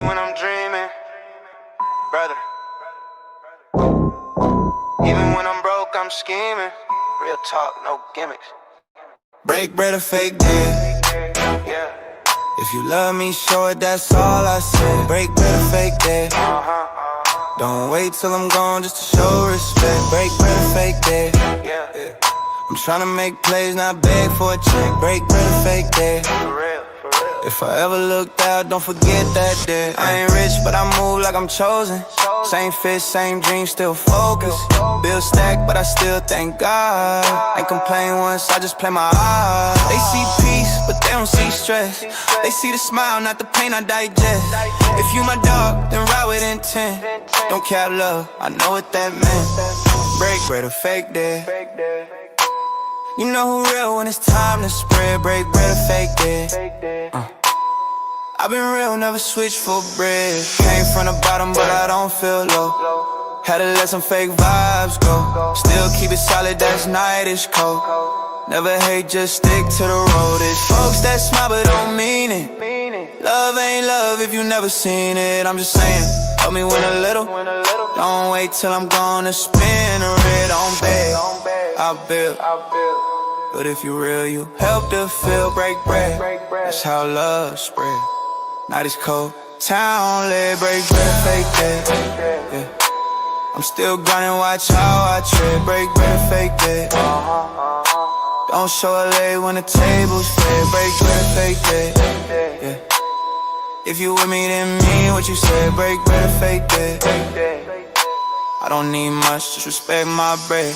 when I'm dreaming, brother. Even when I'm broke, I'm scheming. Real talk, no gimmicks. Break bread or fake deal. Yeah. If you love me, show it, that's all I say. Break bread or fake deal. Don't wait till I'm gone just to show respect. Break bread or fake deal. Yeah. I'm tryna make plays, not beg for a check. Break bread or fake deal. For real, for real. If I ever looked out, don't forget that day. I ain't rich, but I move like I'm chosen. Same fit, same dream, still focused. Bill stack, but I still thank God. Ain't complain once, I just play my odds. They see peace, but they don't see stress. They see the smile, not the pain I digest. If you my dog, then ride with intent. Don't cap love, I know what that meant. Break bread or fake dead. You know who real when it's time to spread. Break bread or fake dead. I've been real, never switch for bread. Came from the bottom, but I don't feel low. Had to let some fake vibes go. Still keep it solid, that's nightish cold. Never hate, just stick to the road. It's folks that smile but don't mean it. Love ain't love if you never seen it. I'm just saying, help me win a little. Don't wait till I'm gonna spin a red on bed. I'll build. But if you real, you help to feel. Break bread, that's how love spread. Night is cold, town lit. Break bread, fake dead. Yeah. I'm still grinding, watch how I tread. Break bread, fake dead. Don't show a late when the table's fed. Break bread, fake dead. Yeah. If you with me, then mean what you said. Break bread, fake dead. I don't need much, just respect my bread.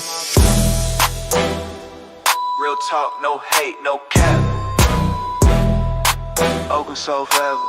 Real talk, no hate, no cap. Open soul forever.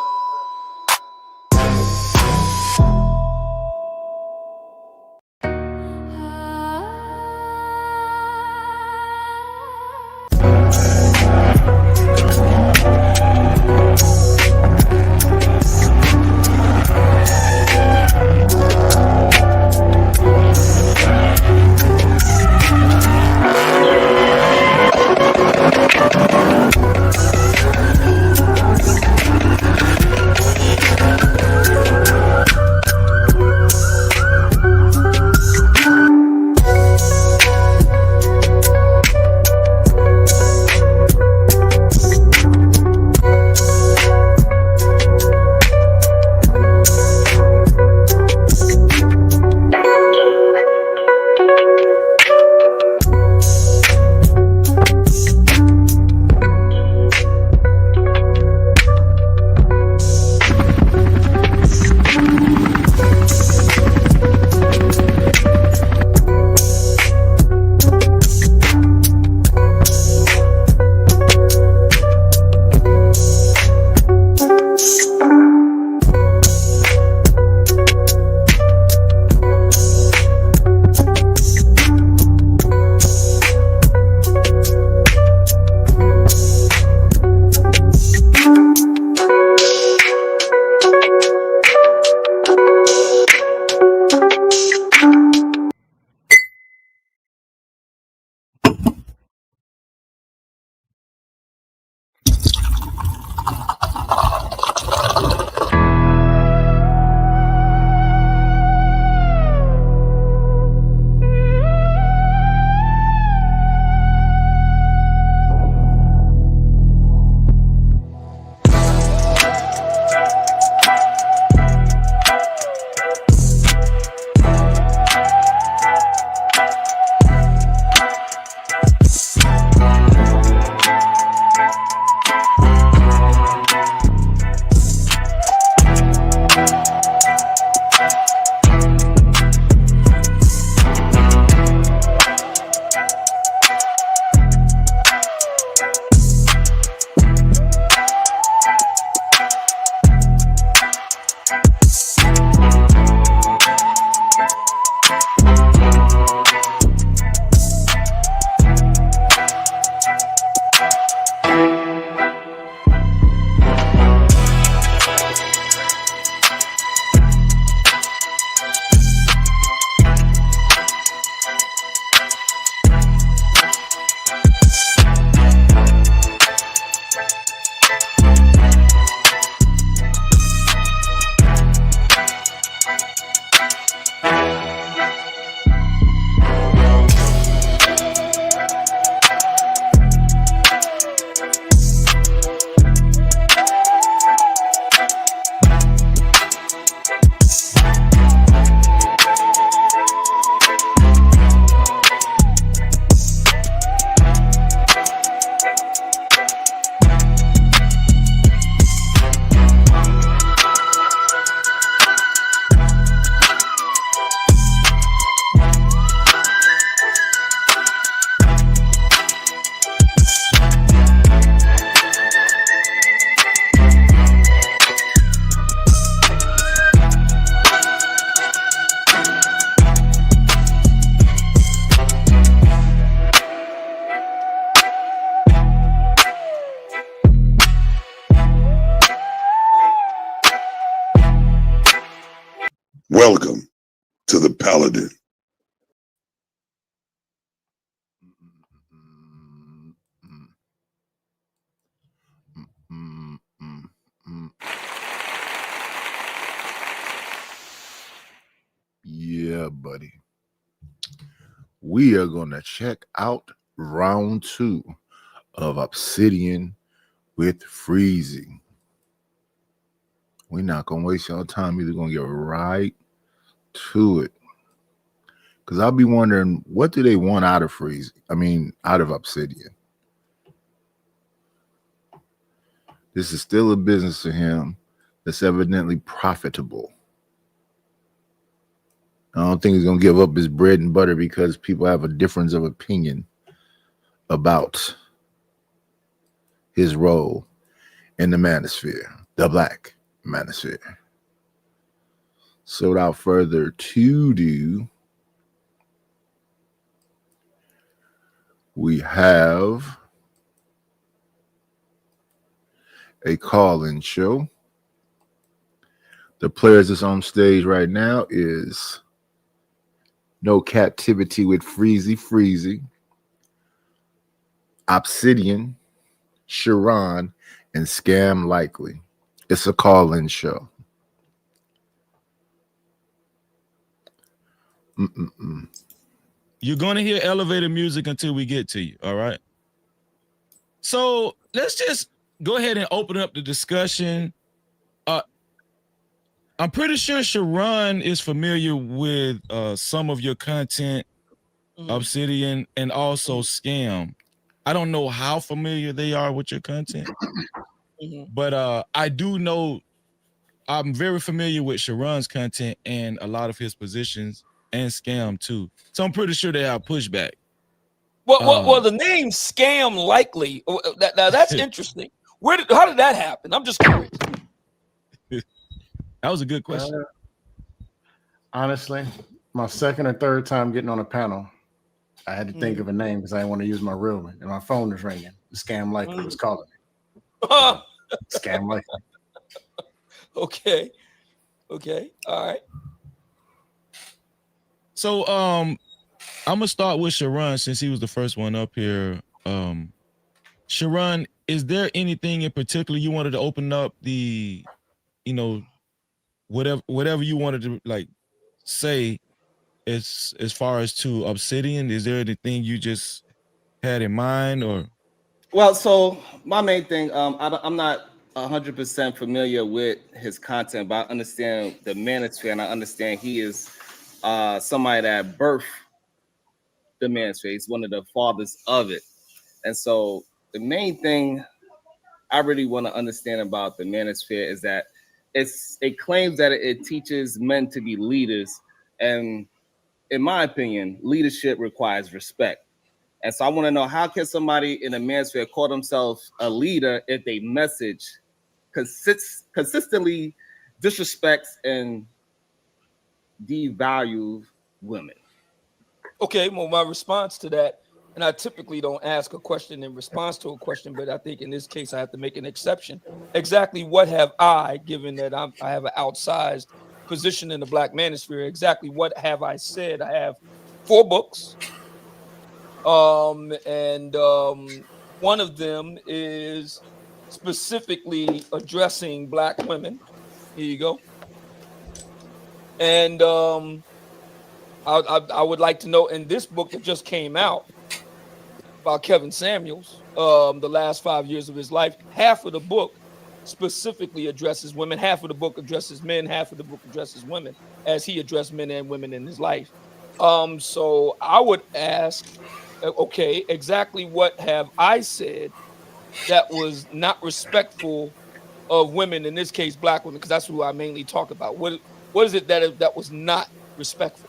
Welcome to the Paladin. Yeah, buddy. We are going to check out round 2 of Obsidian with Freezy. We're not going to waste y'all time. We're going to get right to it. Because I'll be wondering, what do they want out of Freezy? I mean, out of Obsidian. This is still a business to him that's evidently profitable. I don't think he's going to give up his bread and butter because people have a difference of opinion about his role in the manosphere, the black manosphere. So without further ado, we have a call-in show. The players that's on stage right now is No Captivity with Freezy, Obsidian, Sharon, and Scam Likely. It's a call-in show. You're going to hear elevator music until we get to you, all right? So let's just go ahead and open up the discussion. I'm pretty sure Sharon is familiar with some of your content, Obsidian, and also Scam. I don't know how familiar they are with your content, but I do know I'm very familiar with Sharon's content and a lot of his positions and Scam too. So I'm pretty sure they have pushback. Well, the name Scam Likely. Now that's interesting. How did that happen? I'm just curious. That was a good question. Honestly, my second or third time getting on a panel, I had to think of a name because I didn't want to use my real one, and my phone was ringing. Scam Likely was calling me. Scam Likely. Okay. All right. So I'm gonna start with Sharon since he was the first one up here. Sharon, is there anything in particular you wanted to open up the, whatever you wanted to like say as far as to Obsidian? Is there anything you just had in mind or? Well, so my main thing, I'm not 100% familiar with his content, but I understand the manosphere, and I understand he is somebody that birthed the manosphere. He's one of the fathers of it. And so the main thing I really want to understand about the manosphere is that it claims that it teaches men to be leaders. And in my opinion, leadership requires respect. And so I want to know, how can somebody in the manosphere call themselves a leader if they message consistently disrespects and devalues women? Okay, well, my response to that, and I typically don't ask a question in response to a question, but I think in this case I have to make an exception. Exactly what have I, given that I have an outsized position in the black manosphere, exactly what have I said? I have 4 books. And one of them is specifically addressing black women. Here you go. And I would like to know, in this book that just came out about Kevin Samuels, the last 5 years of his life, half of the book specifically addresses women, half of the book addresses men, half of the book addresses women, as he addressed men and women in his life. So I would ask, okay, exactly what have I said that was not respectful of women, in this case black women, because that's who I mainly talk about. What is it that was not respectful?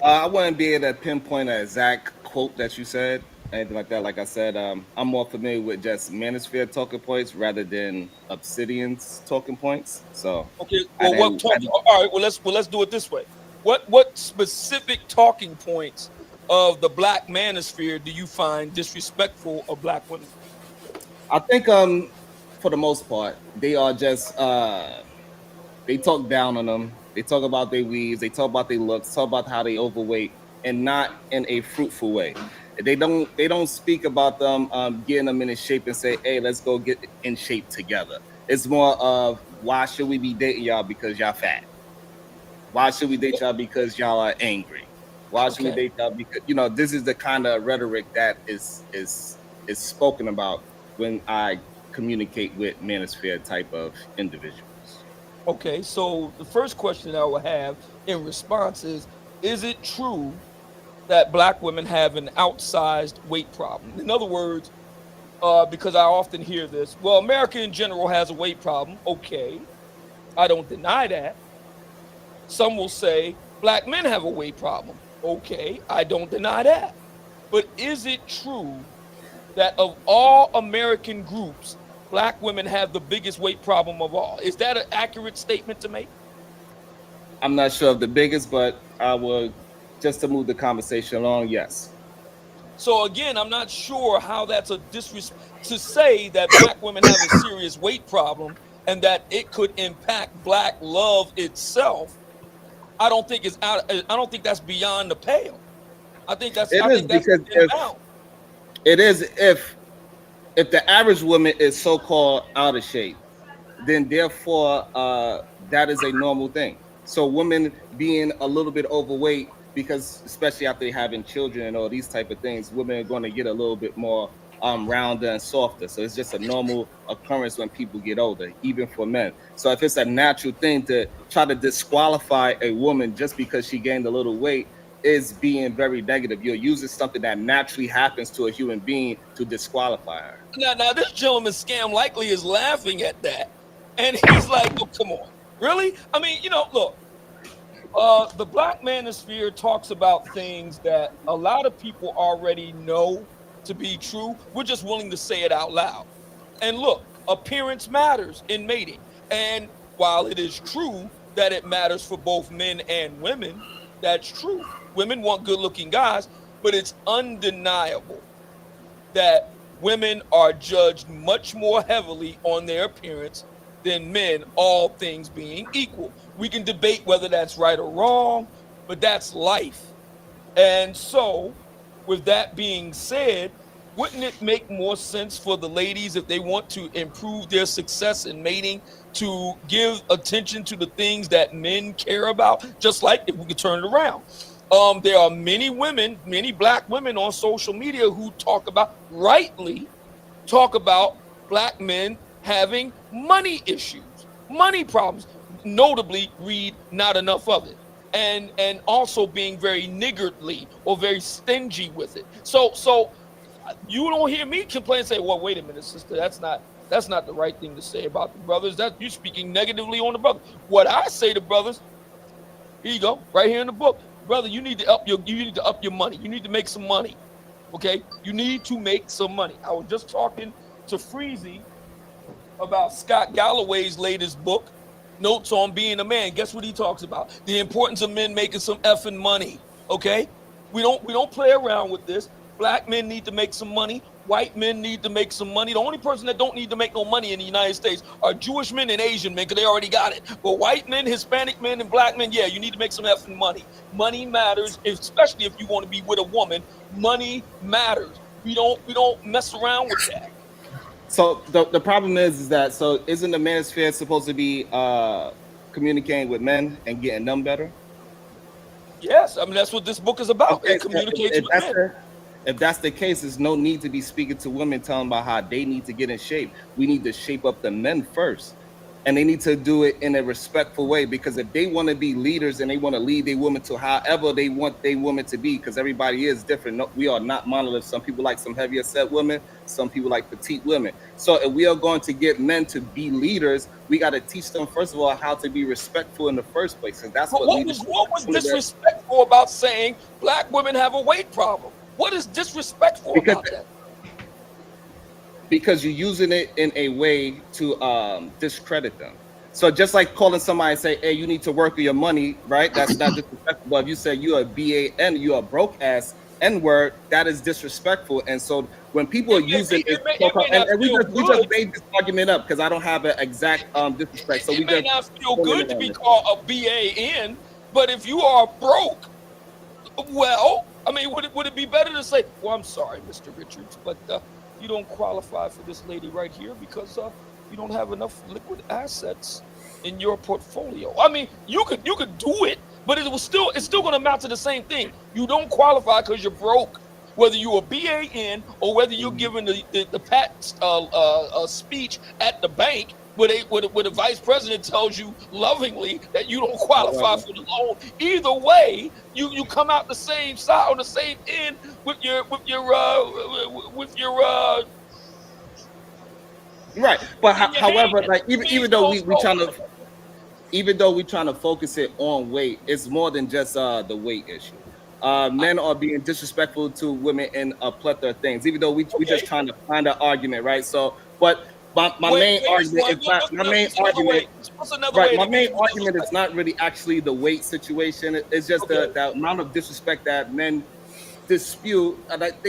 I wouldn't be able to pinpoint an exact quote that you said, anything like that. Like I said, I'm more familiar with just Manosphere talking points rather than Obsidian's talking points. So Okay. I Well, didn't. all right. Well, let's do it this way. What specific talking points of the Black Manosphere do you find disrespectful of Black women? I think for the most part, they are just they talk down on them. They talk about their weaves. They talk about their looks. Talk about how they overweight, and not in a fruitful way. They don't speak about them getting them in shape and say, "Hey, let's go get in shape together." It's more of, why should we be dating y'all because y'all fat? Why should we date y'all because y'all are angry? Why should we Okay. date y'all because this is the kind of rhetoric that is spoken about when I communicate with manosphere type of individuals. Okay. So the first question I will have in response is it true that Black women have an outsized weight problem? In other words, because I often hear this, well, America in general has a weight problem. Okay, I don't deny that. Some will say Black men have a weight problem. Okay, I don't deny that. But is it true that of all American groups, Black women have the biggest weight problem of all? Is that an accurate statement to make? I'm not sure of the biggest, but I will, just to move the conversation along, yes. So again, I'm not sure how that's a disrespect to say that Black women have a serious weight problem and that it could impact Black love itself. I don't think I don't think that's beyond the pale. I think that's It is, because within bounds. if the average woman is so-called out of shape, then therefore that is a normal thing. So women being a little bit overweight, because especially after having children and all these type of things, women are going to get a little bit more rounder and softer. So it's just a normal occurrence when people get older, even for men. So if it's a natural thing to try to disqualify a woman just because she gained a little weight, is being very negative. You're using something that naturally happens to a human being to disqualify her. Now this gentleman scam likely is laughing at that, and he's like, "Oh, come on, really?" I mean, look, the Black Manosphere talks about things that a lot of people already know to be true. We're just willing to say it out loud. And look, appearance matters in mating, and while it is true that it matters for both men and women, that's true. Women want good-looking guys, but it's undeniable that women are judged much more heavily on their appearance than men, all things being equal. We can debate whether that's right or wrong, but that's life. And so, with that being said, wouldn't it make more sense for the ladies, if they want to improve their success in mating, to give attention to the things that men care about? Just like, if we could turn it around, there are many women, many Black women on social media who rightly talk about Black men having money issues, money problems, notably read not enough of it, and also being very niggardly or very stingy with it. So you don't hear me complain and say, well, wait a minute, sister, that's not the right thing to say about the brothers. That you're speaking negatively on the brothers. What I say to brothers, here you go, right here in the book. Brother, you need to up your money. You need to make some money. Okay? You need to make some money. I was just talking to Freezy about Scott Galloway's latest book, Notes on Being a Man. Guess what he talks about? The importance of men making some effing money. Okay? We don't play around with this. Black men need to make some money. White men need to make some money. The only person that don't need to make no money in the United States are Jewish men and Asian men, because they already got it. But white men, Hispanic men, and Black men, yeah, you need to make some effing money. Money matters, especially if you want to be with a woman. Money matters. We don't mess around with that. So the problem is that, so isn't the manosphere supposed to be communicating with men and getting them better? Yes, I mean that's what this book is about. Okay, It communicates with men. If that's the case, there's no need to be speaking to women, telling about how they need to get in shape. We need to shape up the men first. And they need to do it in a respectful way, because if they want to be leaders and they want to lead their women to however they want their women to be, because everybody is different. No, we are not monoliths. Some people like some heavier set women. Some people like petite women. So if we are going to get men to be leaders, we got to teach them, first of all, how to be respectful in the first place. And that's what was disrespectful about saying Black women have a weight problem? What is disrespectful Because about that? because you're using it in a way to discredit them. So just like calling somebody and say, "Hey, you need to work with your money," right? That's not disrespectful. But if you say you're a BAN, you're a broke ass N-word, that is disrespectful. And so when people are using this, It may not and feel we just good. made this argument up because I don't have an exact disrespect. So It we may just not feel pulling good it to on be this. called a BAN, but if you are broke, well, I mean, would it be better to say, "Well, I'm sorry, Mr. Richards, but you don't qualify for this lady right here because you don't have enough liquid assets in your portfolio." I mean, you could do it, but it's still going to amount to the same thing. You don't qualify because you're broke. Whether you're a BAN or whether you're giving the pat speech at the bank where the vice president tells you lovingly that you don't qualify for the loan. Either way, you come out the same side on the same end with your Right. But in your however, hand. like I mean, even though so, we trying to focus it on weight, it's more than just the weight issue. Men are being disrespectful to women in a plethora of things, even though we just okay. trying to find an argument, right? So, but my Wait, main wait is argument one. is not my main What's another argument. way? What's another Right, way my to be main argument is not really actually the weight situation. It's just okay? the amount of disrespect that men dispute. Like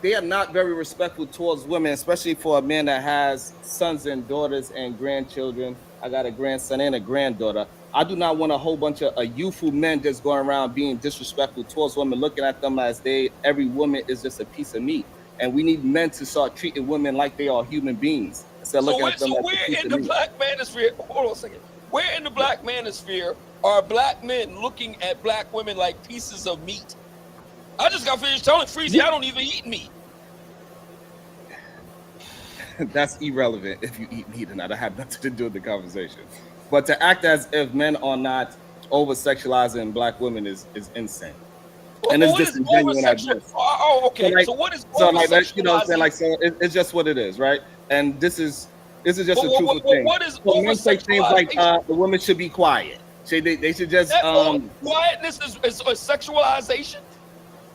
they are not very respectful towards women, especially for a man that has sons and daughters and grandchildren. I got a grandson and a granddaughter. I do not want a whole bunch of youthful men just going around being disrespectful towards women, looking at them as every woman is just a piece of meat. And we need men to start treating women like they are human beings instead of looking at them as a Where piece in of the meat. black manosphere? Hold on a second. Where in the black manosphere are black men looking at black women like pieces of meat? I just got finished telling Freezy I don't even eat meat. That's irrelevant if you eat meat or not. That had nothing to do with the conversation. But to act as if men are not over sexualizing black women is insane. And it's What is disingenuous at over-sexual? this. Oh, okay. Like, So what is so like that, you know what I'm saying? over-sexualizing? Like, so it's just what it is, right? And this is just a truthful thing. What is So men say things like over-sexualization? the women should be quiet. They should just Quietness is sexualization?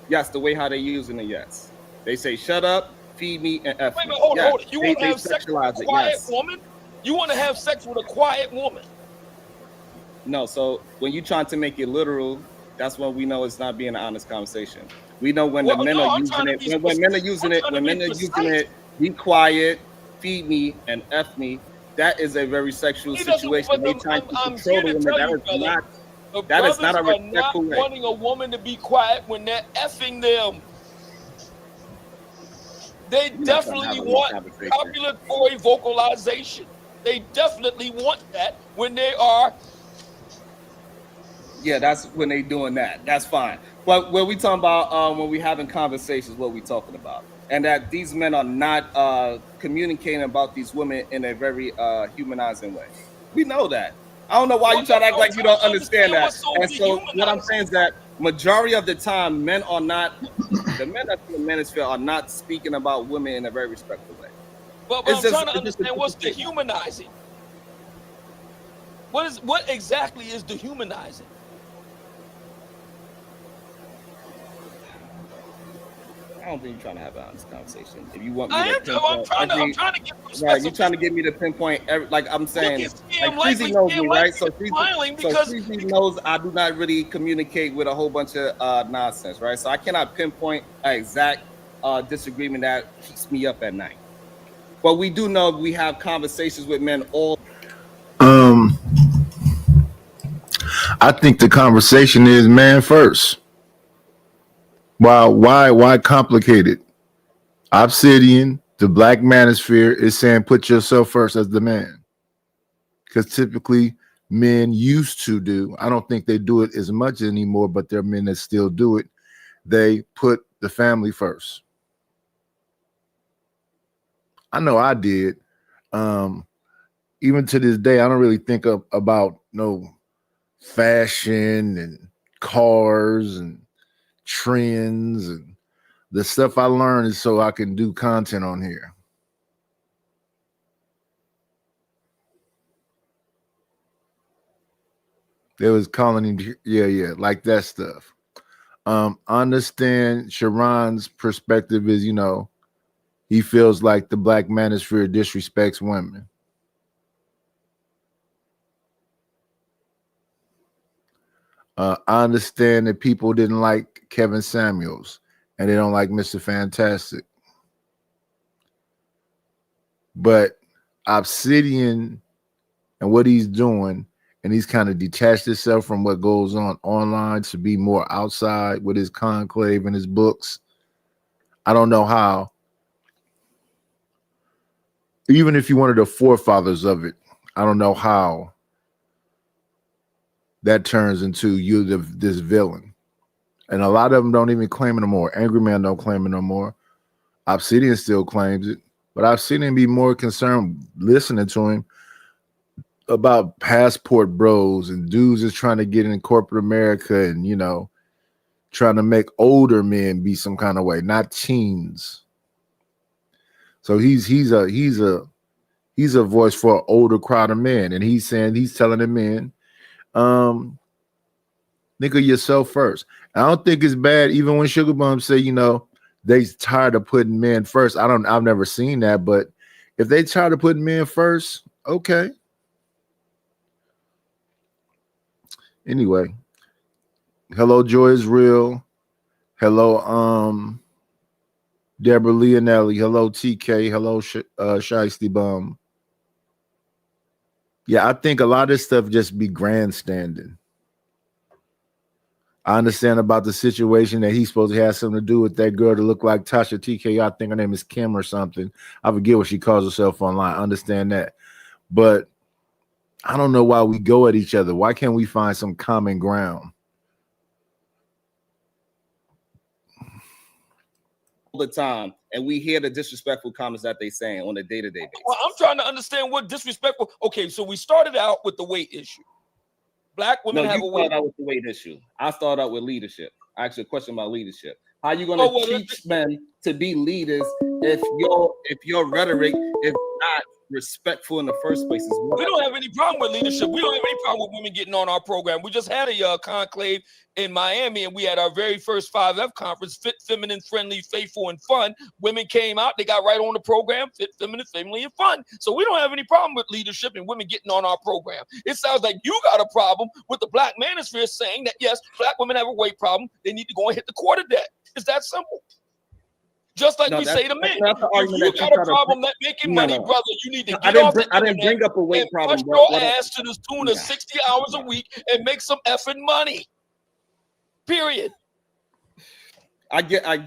yes, the way how they're using it, yes. They say shut up, feed me, and F Wait a me. minute, hold Yes, on. You want to have sex with a sexualize it, quiet yes. woman? You want to have sex with a quiet woman? No, so when you're trying to make it literal, that's when we know it's not being an honest conversation. We know when the men are using it, when men are using it, be quiet, feed me, and F me, that is a very sexual situation. They trying to I'm control here the to woman. tell you, brother. The That is brothers not a are not respectful way. wanting a woman to be quiet when they're effing them. They definitely want copulatory vocalization. They definitely want that when they are. Yeah, that's when they doing that. That's fine. But when we talking about when we having conversations, what we talking about, and that these men are not communicating about these women in a very humanizing way. We know that. I don't know why you try to act like you don't understand that. And so what I'm saying is that majority of the time, men are not the men that's in the manosphere are not speaking about women in a very respectful way. But I'm trying to understand what's dehumanizing. What exactly is dehumanizing? I don't think you're trying to have an honest conversation. If you want me I'm trying to get right, you're trying to get me to pinpoint like I'm saying. Like Freezy knows me, right? So Freezy knows I do not really communicate with a whole bunch of nonsense, right? So I cannot pinpoint an exact disagreement that keeps me up at night. But we do know we have conversations with men all. I think the conversation is man first. Why complicate it? Obsidian, the black manosphere is saying put yourself first as the man. Because typically men used to do, I don't think they do it as much anymore, but there are men that still do it. They put the family first. I know I did. Even to this day, I don't really think about no fashion and cars and trends, and the stuff I learned is so I can do content on here. They was calling him, yeah, like that stuff. I understand Sharon's perspective is, he feels like the black manosphere disrespects women. I understand that people didn't like Kevin Samuels and they don't like Mr. Fantastic. But Obsidian and what he's doing, and he's kind of detached himself from what goes on online to be more outside with his conclave and his books. I don't know how. Even if you're one of the forefathers of it, I don't know how that turns into you, this villain. And a lot of them don't even claim it no more. Angry Man don't claim it no more. Obsidian still claims it. But I've seen him be more concerned listening to him about passport bros and dudes that's trying to get in corporate America and, trying to make older men be some kind of way, not teens. So he's a voice for an older crowd of men. And he's telling the men, think of yourself first. I don't think it's bad, even when Sugar Bum say, they tired of putting men first. I've never seen that, but if they tired of putting men first, okay. Anyway, hello, Joy is real. Hello, Deborah Leonelli. Hello, TK. Hello, Shiesty Bum. Yeah, I think a lot of this stuff just be grandstanding. I understand about the situation that he's supposed to have something to do with that girl to look like Tasha TK. I think her name is Kim or something. I forget what she calls herself online. I understand that. But I don't know why we go at each other. Why can't we find some common ground? All the time, and we hear the disrespectful comments that they saying on a day-to-day basis. Well, I'm trying to understand what disrespectful. Okay, so we started out with the weight issue. Black women have a weight. Out with the weight issue. I started out with leadership. I asked you a question about leadership. How are you going to teach men to be leaders if your rhetoric is not respectful in the first place? We don't have any problem with leadership. We don't have any problem with women getting on our program. We just had a conclave in Miami, and we had our very first 5F conference, Fit, Feminine, Friendly, Faithful, and Fun. Women came out. They got right on the program, Fit, Feminine, Family, and Fun. So we don't have any problem with leadership and women getting on our program. It sounds like you got a problem with the black manosphere saying that, yes, black women have a weight problem. They need to go and hit the quarter deck. It's that simple. Just like we say to men, if you got a problem not making money, brother, you need to get off the internet. I didn't bring up a weight problem. Push your ass to the tune of 60 hours a week and make some effing money. Period. I get. I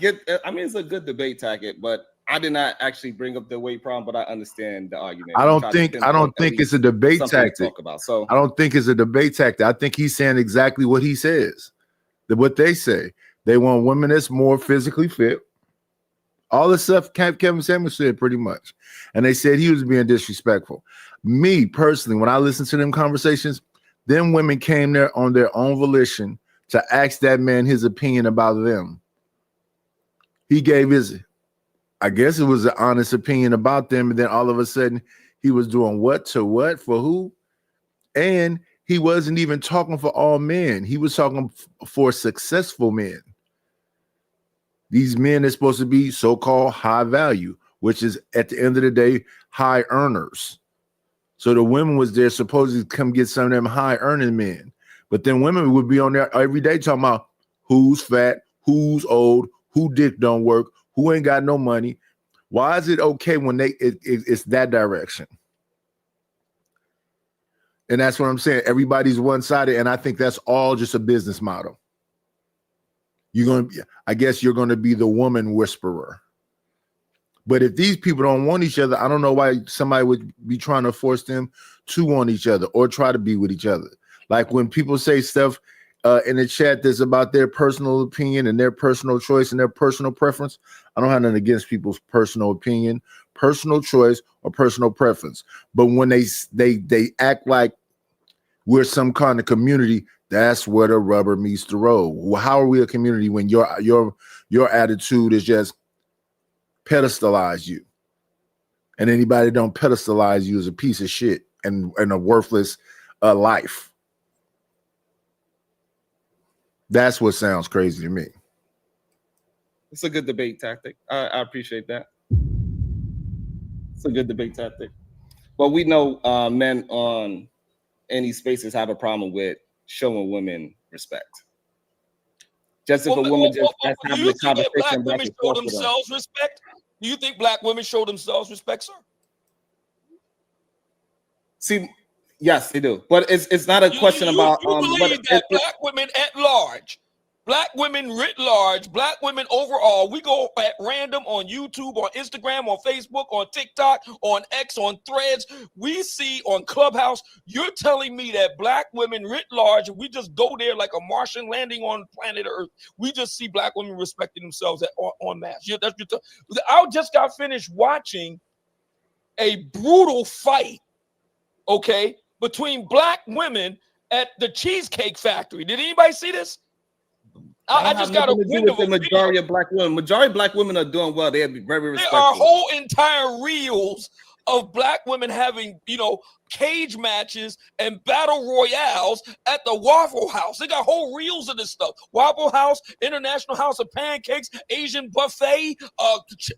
mean, it's a good debate tactic, but I did not actually bring up the weight problem. But I understand the argument. I don't think it's a debate tactic. I don't think it's a debate tactic. I think he's saying exactly what he says. What they say. They want women that's more physically fit. All the stuff Kevin Samuels said pretty much. And they said he was being disrespectful. Me, personally, when I listened to them conversations, them women came there on their own volition to ask that man his opinion about them. He gave I guess it was an honest opinion about them, and then all of a sudden he was doing what to what for who? And he wasn't even talking for all men. He was talking for successful men. These men are supposed to be so-called high value, which is at the end of the day, high earners. So the women was there supposed to come get some of them high earning men. But then women would be on there every day talking about who's fat, who's old, who dick don't work, who ain't got no money. Why is it okay when it's that direction? And that's what I'm saying. Everybody's one-sided, and I think that's all just a business model. I guess you're going to be the woman whisperer. But if these people don't want each other, I don't know why somebody would be trying to force them to want each other or try to be with each other. Like when people say stuff in the chat that's about their personal opinion and their personal choice and their personal preference, I don't have nothing against people's personal opinion, personal choice, or personal preference. But when they act like we're some kind of community, that's where the rubber meets the road. Well, how are we a community when your attitude is just pedestalize you, and anybody that don't pedestalize you is a piece of shit and a worthless life. That's what sounds crazy to me. It's a good debate tactic. I appreciate that. It's a good debate tactic. But we know men on any spaces have a problem with showing women respect. Just if a woman just that's do having you a think that black conversation back women and show forth with them. themselves respect? Do you think black women show themselves respect, sir? See, yes, they do. But it's not a question about you believe that black women at large, black women writ large, black women overall, we go at random on YouTube, on Instagram, on Facebook, on TikTok, on X, on Threads, we see on Clubhouse, you're telling me that black women writ large, we just go there like a Martian landing on planet Earth, we just see black women respecting themselves en masse. I just got finished watching a brutal fight, okay, between black women at the Cheesecake Factory. Did anybody see this? I just got a window with the majority of black women. Majority of black women are doing well. They are very respectful. There are whole entire reels of black women having, cage matches and battle royales at the Waffle House. They got whole reels of this stuff. Waffle House, International House of Pancakes, Asian Buffet,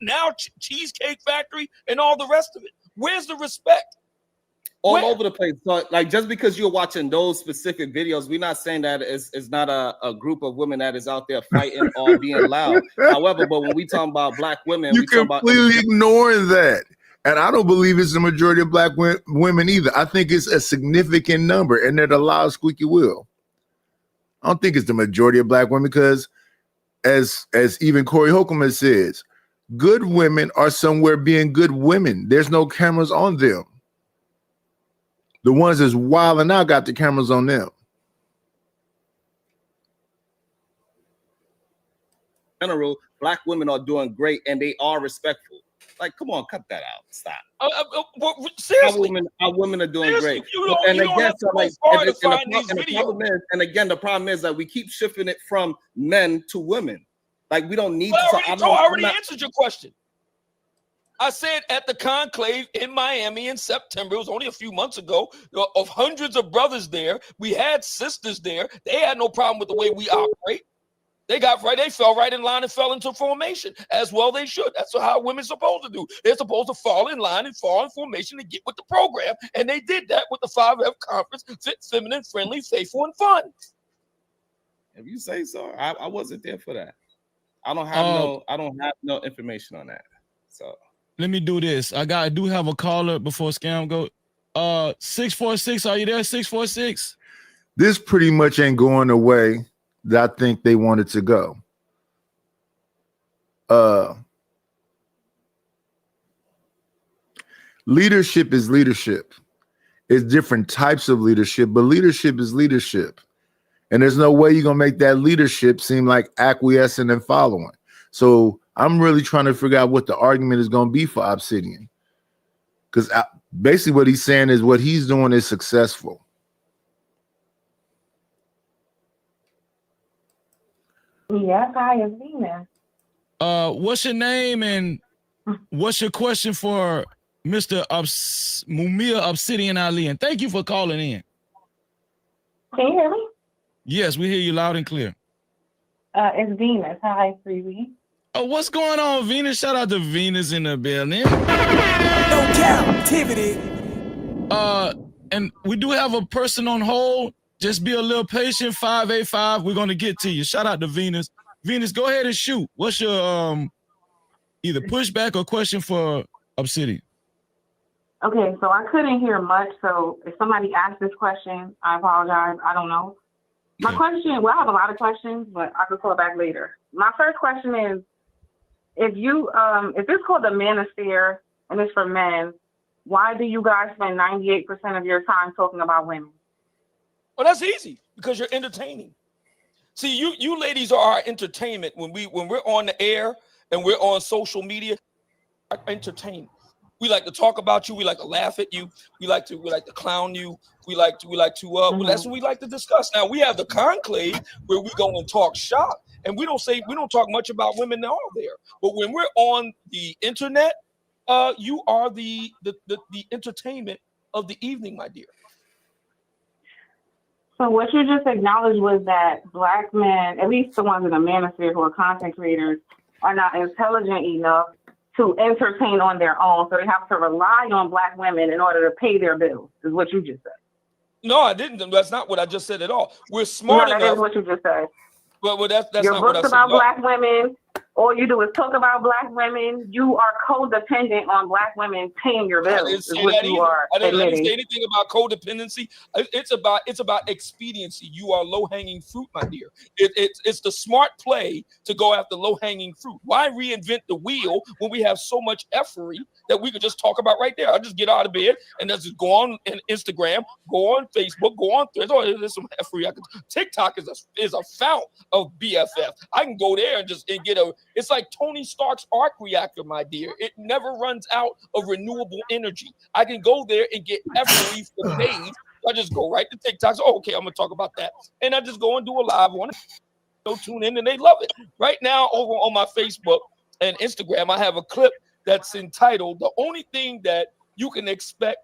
now Cheesecake Factory, and all the rest of it. Where's the respect? All over the place. So, like, just because you're watching those specific videos, we're not saying that it's not a group of women that is out there fighting or being loud. However, but when we talk about black women, you we talk about completely ignoring that. And I don't believe it's the majority of black women either. I think it's a significant number, and they're the loud squeaky wheel. I don't think it's the majority of black women because, as even Corey Holcomb has says, good women are somewhere being good women. There's no cameras on them. The ones that's wilding out got the cameras on them. In general, black women are doing great and they are respectful. Like, come on, cut that out. Stop. Seriously, our women are doing great. And again, the problem is that we keep shifting it from men to women. Like, we don't need I already answered your question. I said at the conclave in Miami in September, it was only a few months ago, of hundreds of brothers there. We had sisters there. They had no problem with the way we operate. They fell right in line and fell into formation, as well they should. That's how women are supposed to do. They're supposed to fall in line and fall in formation to get with the program. And they did that with the 5F conference, fit, feminine, friendly, faithful, and fun. If you say so, I wasn't there for that. I don't have no information on that. So let me do this. I do have a caller before Scam go. 646, are you there? 646. This pretty much ain't going the way that I think they wanted to go. Leadership is leadership. It's different types of leadership, but leadership is leadership. And there's no way you're going to make that leadership seem like acquiescing and following. So I'm really trying to figure out what the argument is going to be for Obsidian. Because basically what he's saying is what he's doing is successful. Yes, hi, it's Venus. What's your name and what's your question for Mr. Mumia Obsidian Ali? And thank you for calling in. Can you hear me? Yes, we hear you loud and clear. It's Venus. Hi, Freebie. Oh, what's going on, Venus? Shout out to Venus in the building. No captivity. And we do have a person on hold. Just be a little patient. 585. We're gonna get to you. Shout out to Venus. Venus, go ahead and shoot. What's your either pushback or question for Obsidian? Okay, so I couldn't hear much. So if somebody asked this question, I apologize. I don't know. My question, well, I have a lot of questions, but I could call back later. My first question is, if it's called the manosphere and it's for men, why do you guys spend 98% of your time talking about women? Well, that's easy because you're entertaining. See, you ladies are our entertainment when we're on the air and we're on social media. Entertainment. We like to talk about you. We like to laugh at you. We like to clown you. We like to well, that's what we like to discuss. Now we have the conclave where we go and talk shop, and we don't talk much about women all there. But when we're on the internet, you are the entertainment of the evening, my dear. So what you just acknowledged was that black men, at least the ones in the manosphere who are content creators, are not intelligent enough to entertain on their own. So they have to rely on black women in order to pay their bills, is what you just said. No, I didn't. That's not what I just said at all. We're smart No, enough. that is what you just said. Well, that's Your not what I books said. about No. black women, all you do is talk about black women. You are codependent on black women paying your I bills, didn't is say what that you either. are I didn't admitting. say anything about codependency. It's about expediency. You are low hanging fruit, my dear. It's the smart play to go after low hanging fruit. Why reinvent the wheel when we have so much effery that we could just talk about right there? I'll just get out of bed and just go on Instagram, go on Facebook, go on Threads. Oh, there's some effery. TikTok is a fount of BFF. I can go there and get a. It's like Tony Stark's arc reactor, my dear. It never runs out of renewable energy. I can go there and get effery for days. I just go right to TikTok. So, okay, I'm gonna talk about that, and I just go and do a live on it. So tune in, and they love it. Right now, over on my Facebook and Instagram, I have a clip that's entitled "The Only Thing That You Can Expect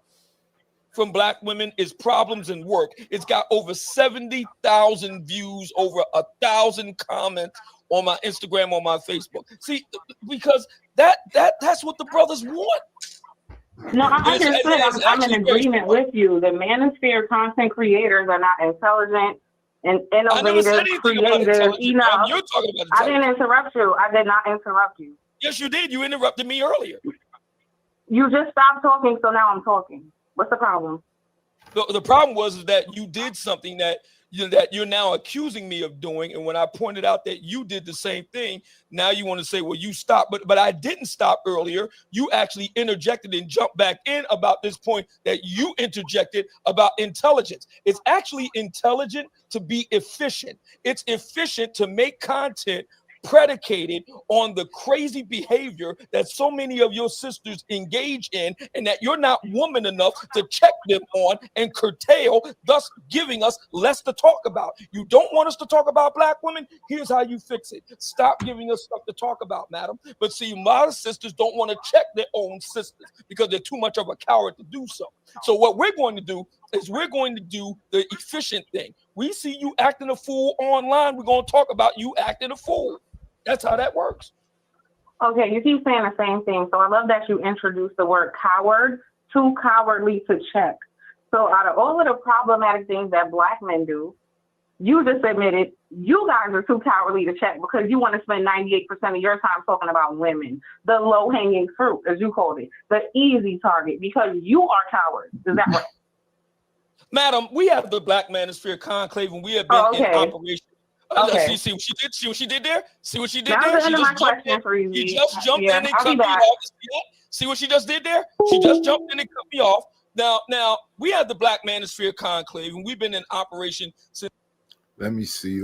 from Black Women is Problems and Work." It's got over 70,000 views, over 1,000 comments on my Instagram, on my Facebook. See, because that's what the brothers want. No, I understand. I'm in agreement with you. The manosphere content creators are not intelligent and innovative, creative enough. You're talking about I didn't interrupt you. I did not interrupt you. Yes, you did. You interrupted me earlier. You just stopped talking, so now I'm talking. What's the problem? The problem was that you did something that you're now accusing me of doing, and when I pointed out that you did the same thing, now you want to say, well, you stopped, but I didn't stop earlier. You actually interjected and jumped back in about this point that you interjected about intelligence. It's actually intelligent to be efficient. It's efficient to make content predicated on the crazy behavior that so many of your sisters engage in, and that you're not woman enough to check them on and curtail, thus giving us less to talk about. You don't want us to talk about black women? Here's how you fix it. Stop giving us stuff to talk about, madam. But see, a lot of sisters don't want to check their own sisters because they're too much of a coward to do so. So what we're going to do is we're going to do the efficient thing. We see you acting a fool online, we're going to talk about you acting a fool. That's how that works. Okay, you keep saying the same thing. So I love that you introduced the word coward, too cowardly to check. So out of all of the problematic things that black men do, you just admitted you guys are too cowardly to check because you want to spend 98% of your time talking about women, the low-hanging fruit, as you called it, the easy target, because you are cowards. Is that right? Madam, we have the Black Manosphere Conclave, and we have been in operation. Okay. See what she did? See what she did there? See what she did That there? was the She end of my just jumped question in. for you. He just jumped in and I'll cut be me back. off. See what she just did there? She just jumped in and cut me off. Now we have the Black Manosphere Conclave, and we've been in operation since. Let me see.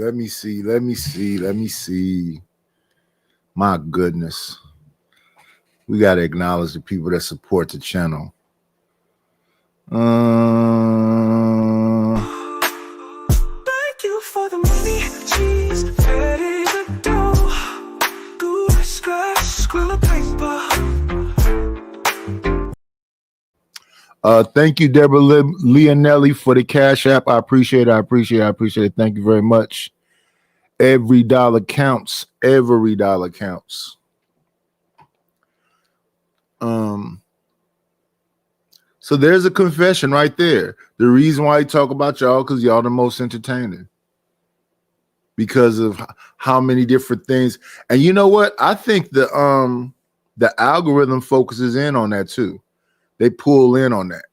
My goodness. We got to acknowledge the people that support the channel. Thank you for the money, cheese, ready to do. Do scratch, scribble paper. Thank you, Deborah Leonelli, for the Cash App. I appreciate it. Thank you very much. Every dollar counts. Every dollar counts. So there's a confession right there. The reason why I talk about y'all, because y'all the most entertaining. Because of how many different things. And you know what? I think the algorithm focuses in on that too. They pull in on that.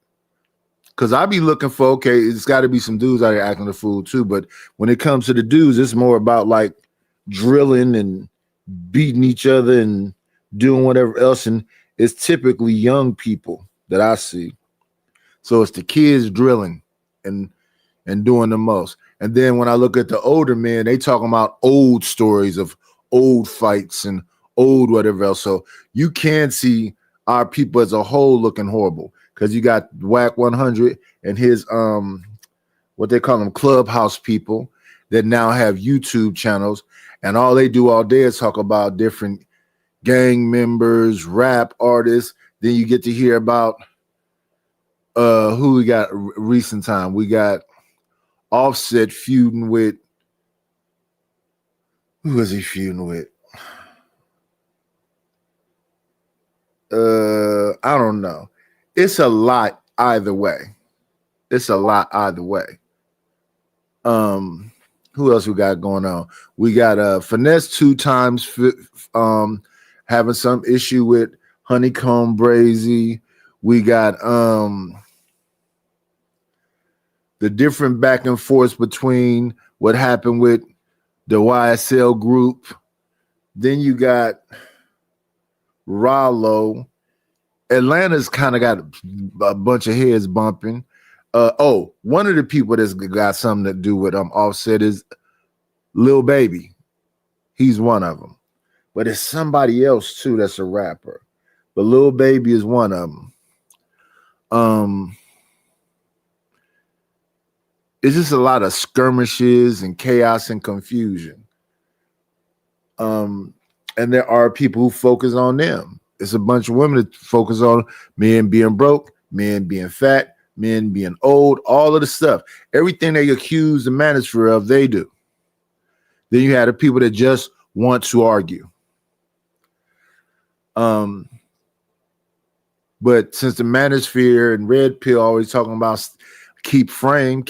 Because I be looking for, okay, it's got to be some dudes out here acting a fool too. But when it comes to the dudes, it's more about like drilling and beating each other and doing whatever else. And it's typically young people that I see. So it's the kids drilling and doing the most. And then when I look at the older men, they talking about old stories of old fights and old whatever else. So you can see our people as a whole looking horrible because you got Whack 100 and his what they call them clubhouse people that now have YouTube channels, and all they do all day is talk about different gang members, rap artists. Then you get to hear about who we got recent time. We got Offset feuding with, who was he feuding with? I don't know. It's a lot either way. Who else we got going on? We got Finesse 2 times having some issue with Honeycomb Brazy. We got the different back and forth between what happened with the YSL group. Then you got Rollo. Atlanta's kind of got a bunch of heads bumping. One of the people that's got something to do with Offset is Lil Baby. He's one of them. But it's somebody else too that's a rapper. But Lil Baby is one of them. It's just a lot of skirmishes and chaos and confusion. And there are people who focus on them. It's a bunch of women that focus on men being broke, men being fat, men being old, all of the stuff. Everything they accuse the manosphere of, they do. Then you have the people that just want to argue. But since the manosphere and Red Pill always talking about keep frame.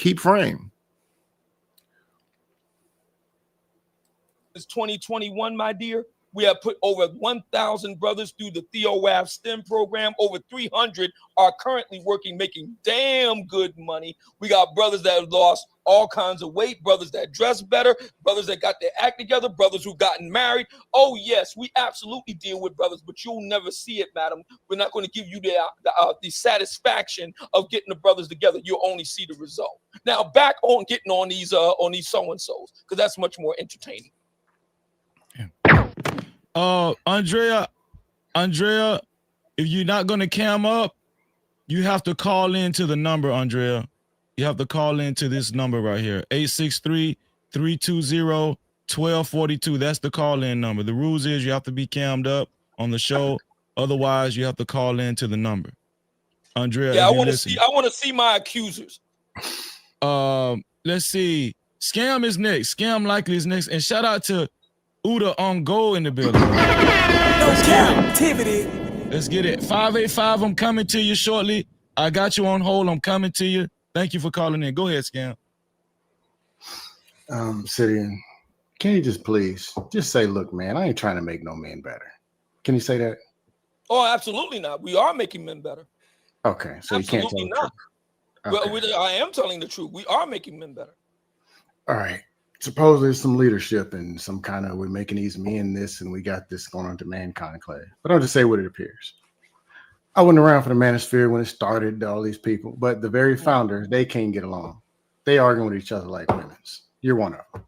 It's 2021, my dear. We have put over 1,000 brothers through the TheoWAF STEM program. Over 300 are currently working, making damn good money. We got brothers that have lost all kinds of weight, brothers that dress better, brothers that got their act together, brothers who've gotten married. Oh, yes, we absolutely deal with brothers, but you'll never see it, madam. We're not going to give you the satisfaction of getting the brothers together. You'll only see the result. Now, back on getting on these so-and-sos, because that's much more entertaining. Andrea, if you're not gonna cam up, you have to call into the number, Andrea. You have to call into this number right here, 863-320-1242. That's the call-in number. The rules is you have to be cammed up on the show. Otherwise, you have to call into the number. Andrea, yeah, I want to see my accusers. Let's see. Scam is next. Scam likely is next. And shout out to Uda on Go in the building. Let's get it. 585, I'm coming to you shortly. I got you on hold. I'm coming to you. Thank you for calling in. Go ahead, Scam. Obsidian, can you just please just say, look, man, I ain't trying to make no man better. Can you say that? Oh, absolutely not. We are making men better. Okay, so absolutely you can't tell not. The truth. Okay. Well, I am telling the truth. We are making men better. All right. Suppose there's some leadership and some kind of we're making these men this and we got this going on to mankind class. But I'll just say what it appears. I wasn't around for the manosphere when it started, all these people, but the very founders, they can't get along. They arguing with each other like women's. You're one of them.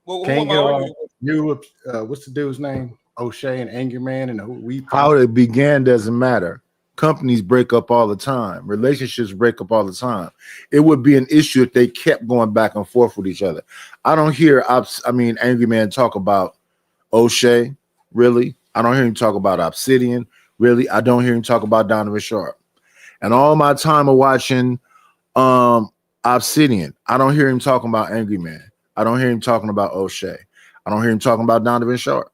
Well, can't get along. You, what's the dude's name? O'Shea and Angry Man and how it began doesn't matter. Companies break up all the time. Relationships break up all the time. It would be an issue if they kept going back and forth with each other. I don't hear, Angry Man talk about O'Shea, really. I don't hear him talk about Obsidian, really. I don't hear him talk about Donovan Sharp. And all my time of watching Obsidian, I don't hear him talking about Angry Man. I don't hear him talking about O'Shea. I don't hear him talking about Donovan Sharp.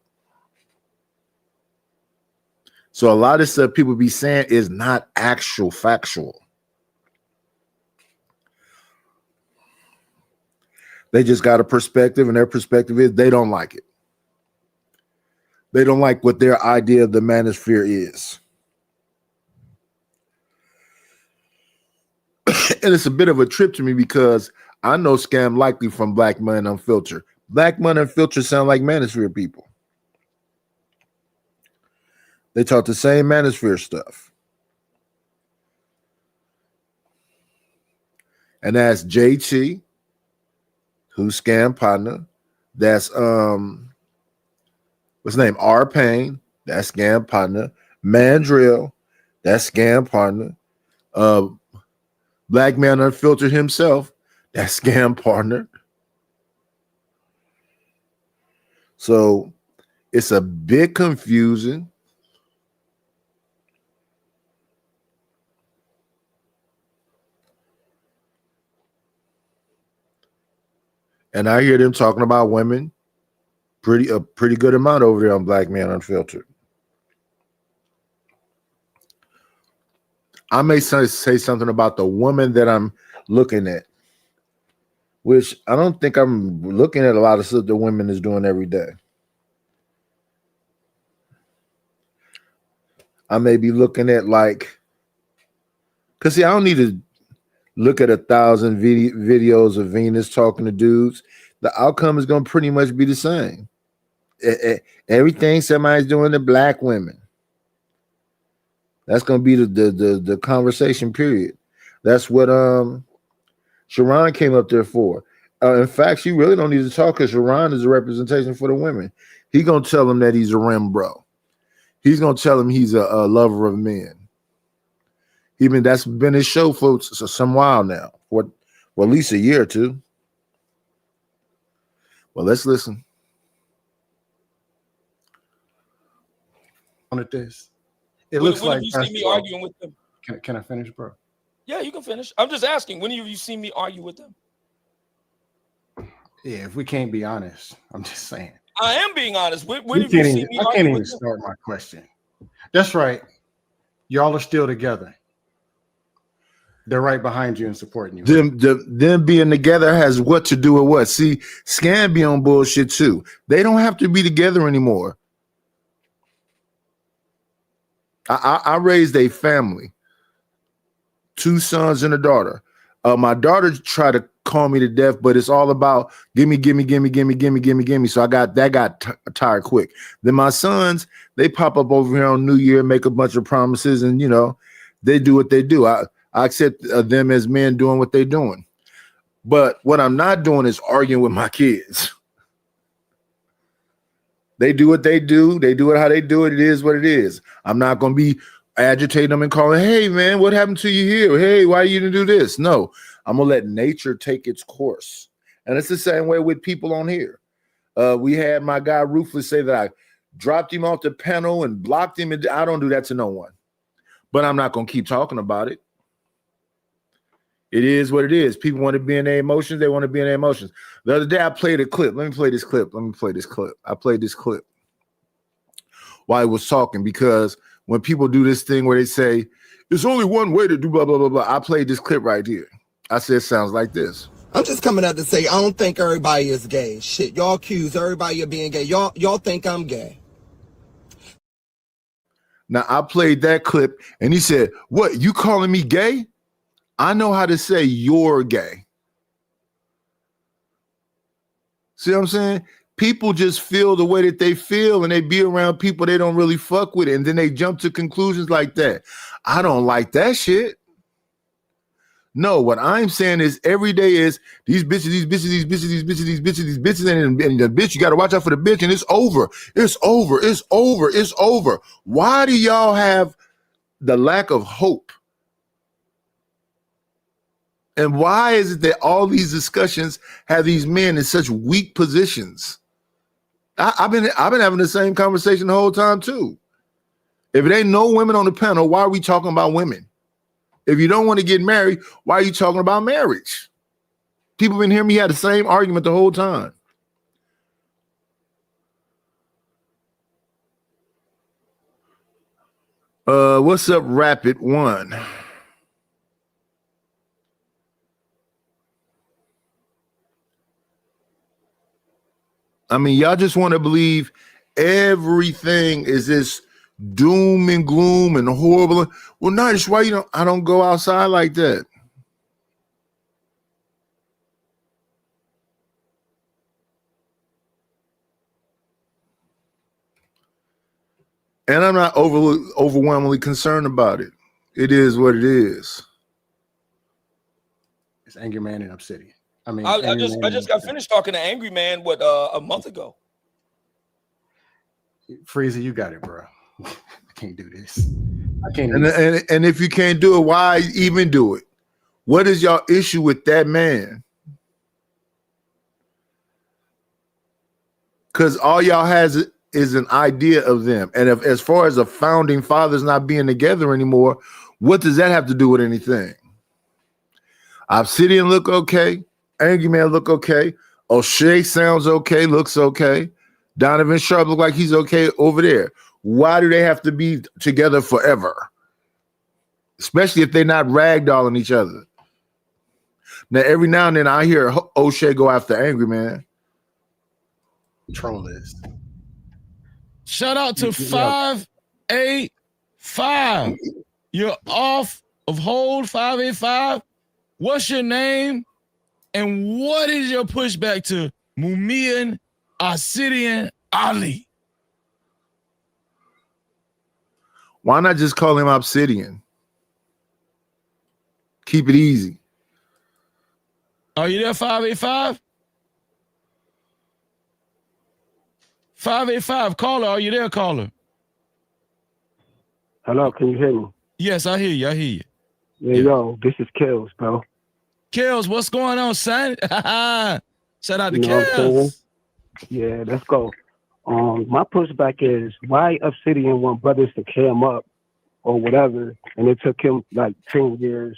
So a lot of stuff people be saying is not actual factual. They just got a perspective, and their perspective is they don't like it. They don't like what their idea of the manosphere is. And it's a bit of a trip to me because I know Scam likely from Black Money Unfiltered. Black Money Unfiltered sound like manosphere people. They talk the same manosphere stuff. And that's JT, who's Scam partner. That's what's his name? R Payne, that's Scam partner. Mandrill, that's Scam partner. Black Man Unfiltered himself, that's Scam partner. So it's a bit confusing. And I hear them talking about women a pretty good amount over there on Black Man Unfiltered. I may say something about the woman that I'm looking at, which I don't think I'm looking at a lot of stuff the women is doing every day. I may be looking at because see, I don't need to look at 1,000 videos of Venus talking to dudes. The outcome is going to pretty much be the same. Everything somebody's doing to Black women. That's going to be the conversation period. That's what Sharon came up there for. In fact, she really don't need to talk because Sharon is a representation for the women. He's going to tell them that he's a rim bro. He's going to tell them he's a lover of men. That's been his show for some while now. Well, at least a year or two. Well, let's listen. On at this. It looks like you see me arguing with them. Can I finish, bro? Yeah, you can finish. I'm just asking. When have you seen me argue with them? Yeah, if we can't be honest, I'm just saying. I am being honest. When have you seen me I can't even start my question. That's right. Y'all are still together. They're right behind you and supporting you. Them being together has what to do with what? See, Scan be on bullshit too. They don't have to be together anymore. I raised a family, 2 sons and a daughter. My daughter tried to call me to death, but it's all about gimme. So that got tired quick. Then my sons, they pop up over here on New Year, make a bunch of promises, and they do what they do. I accept them as men doing what they're doing. But what I'm not doing is arguing with my kids. They do what they do. They do it how they do it. It is what it is. I'm not going to be agitating them and calling, hey, man, what happened to you here? Hey, why you didn't do this? No, I'm going to let nature take its course. And it's the same way with people on here. We had my guy Ruthless say that I dropped him off the panel and blocked him. And I don't do that to no one. But I'm not going to keep talking about it. It is what it is. People want to be in their emotions. They want to be in their emotions. The other day, I played a clip. Let me play this clip. I played this clip while I was talking, because when people do this thing where they say, there's only one way to do blah, blah, blah, blah. I played this clip right here. I said, it sounds like this. I'm just coming out to say, I don't think everybody is gay. Shit, y'all accuse everybody of being gay. Y'all think I'm gay. Now, I played that clip, and he said, what, you calling me gay? I know how to say you're gay. See what I'm saying? People just feel the way that they feel, and they be around people they don't really fuck with, and then they jump to conclusions like that. I don't like that shit. No, what I'm saying is every day is these bitches, and the bitch, you got to watch out for the bitch, and it's over. It's over. Why do y'all have the lack of hope? And why is it that all these discussions have these men in such weak positions? I've been having the same conversation the whole time too. If it ain't no women on the panel, why are we talking about women? If you don't want to get married, why are you talking about marriage? People been hearing me had the same argument the whole time. What's up, Rapid One? I mean, y'all just want to believe everything is this doom and gloom and horrible. Well, no, that's why I don't go outside like that. And I'm not overwhelmingly concerned about it. It is what it is. It's Angry Man and Obsidian. I mean, I just got finished talking to Angry Man a month ago. Freezy, you got it, bro. I can't do this. I can't. And if you can't do it, why even do it? What is y'all issue with that man? Because all y'all has is an idea of them. And as far as the founding fathers not being together anymore, what does that have to do with anything? Obsidian look okay. Angry Man look okay. O'Shea sounds okay, looks okay. Donovan Sharp look like he's okay over there. Why do they have to be together forever? Especially if they're not ragdolling each other. Now, every now and then I hear O'Shea go after Angry Man. Troll list. Shout out to 585. You're off of hold 585. What's your name? And what is your pushback to Mumian Obsidian Ali? Why not just call him Obsidian? Keep it easy. Are you there, 585? 585, caller, are you there, caller? Hello, can you hear me? Yes, I hear you. I hear you. Yeah, yo, this is Kills, bro. Kills, what's going on, son? Shout out to You know what I'm saying? Kills. Yeah, let's go. My pushback is why Obsidian want brothers to cam up or whatever, and it took him like 10 years,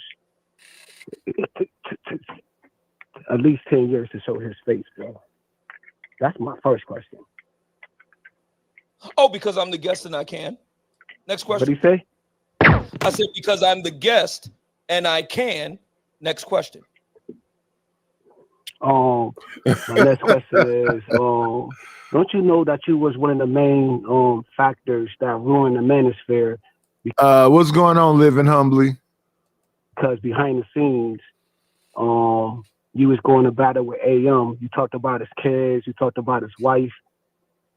at least 10 years to show his face, bro. That's my first question. Oh, because I'm the guest and I can. Next question. What'd he say? I said because I'm the guest and I can. Next question. My next question is, don't you know that you was one of the main factors that ruined the manosphere? What's going on, Living Humbly? Because behind the scenes, you was going to battle with AM. You talked about his kids. You talked about his wife.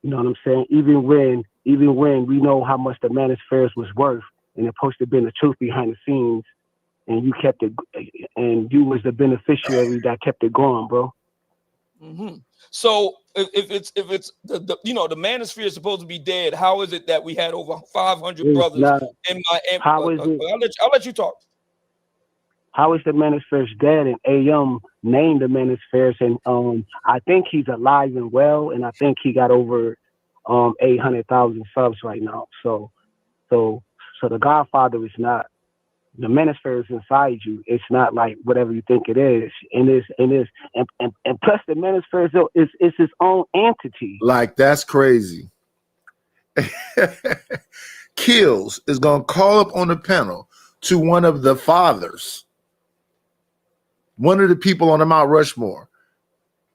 You know what I'm saying? Even when we know how much the manosphere was worth, and it's supposed to have been the truth behind the scenes, and you kept it, and you was the beneficiary that kept it going, bro. Mm-hmm. So if it's the the manosphere is supposed to be dead, how is it that we had over 500 brothers in my? How is it? I'll let you talk. How is the manosphere dead? And AM named the manosphere, and I think he's alive and well, and I think he got over 800,000 subs right now. So the Godfather is not. The manosphere is inside you. It's not like whatever you think it is. And plus the manosphere is its own entity. Like, that's crazy. Kills is gonna call up on the panel to one of the fathers, one of the people on the Mount Rushmore.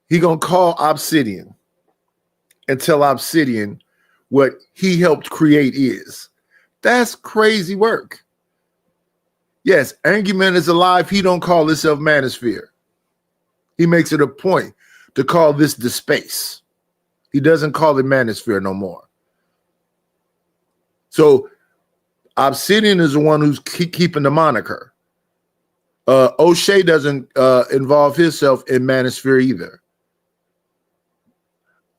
He gonna call Obsidian and tell Obsidian what he helped create is. That's crazy work. Yes, Angry Man is alive. He don't call himself Manosphere. He makes it a point to call this the space. He doesn't call it Manosphere no more. So Obsidian is the one who's keeping the moniker. O'Shea doesn't involve himself in Manosphere either.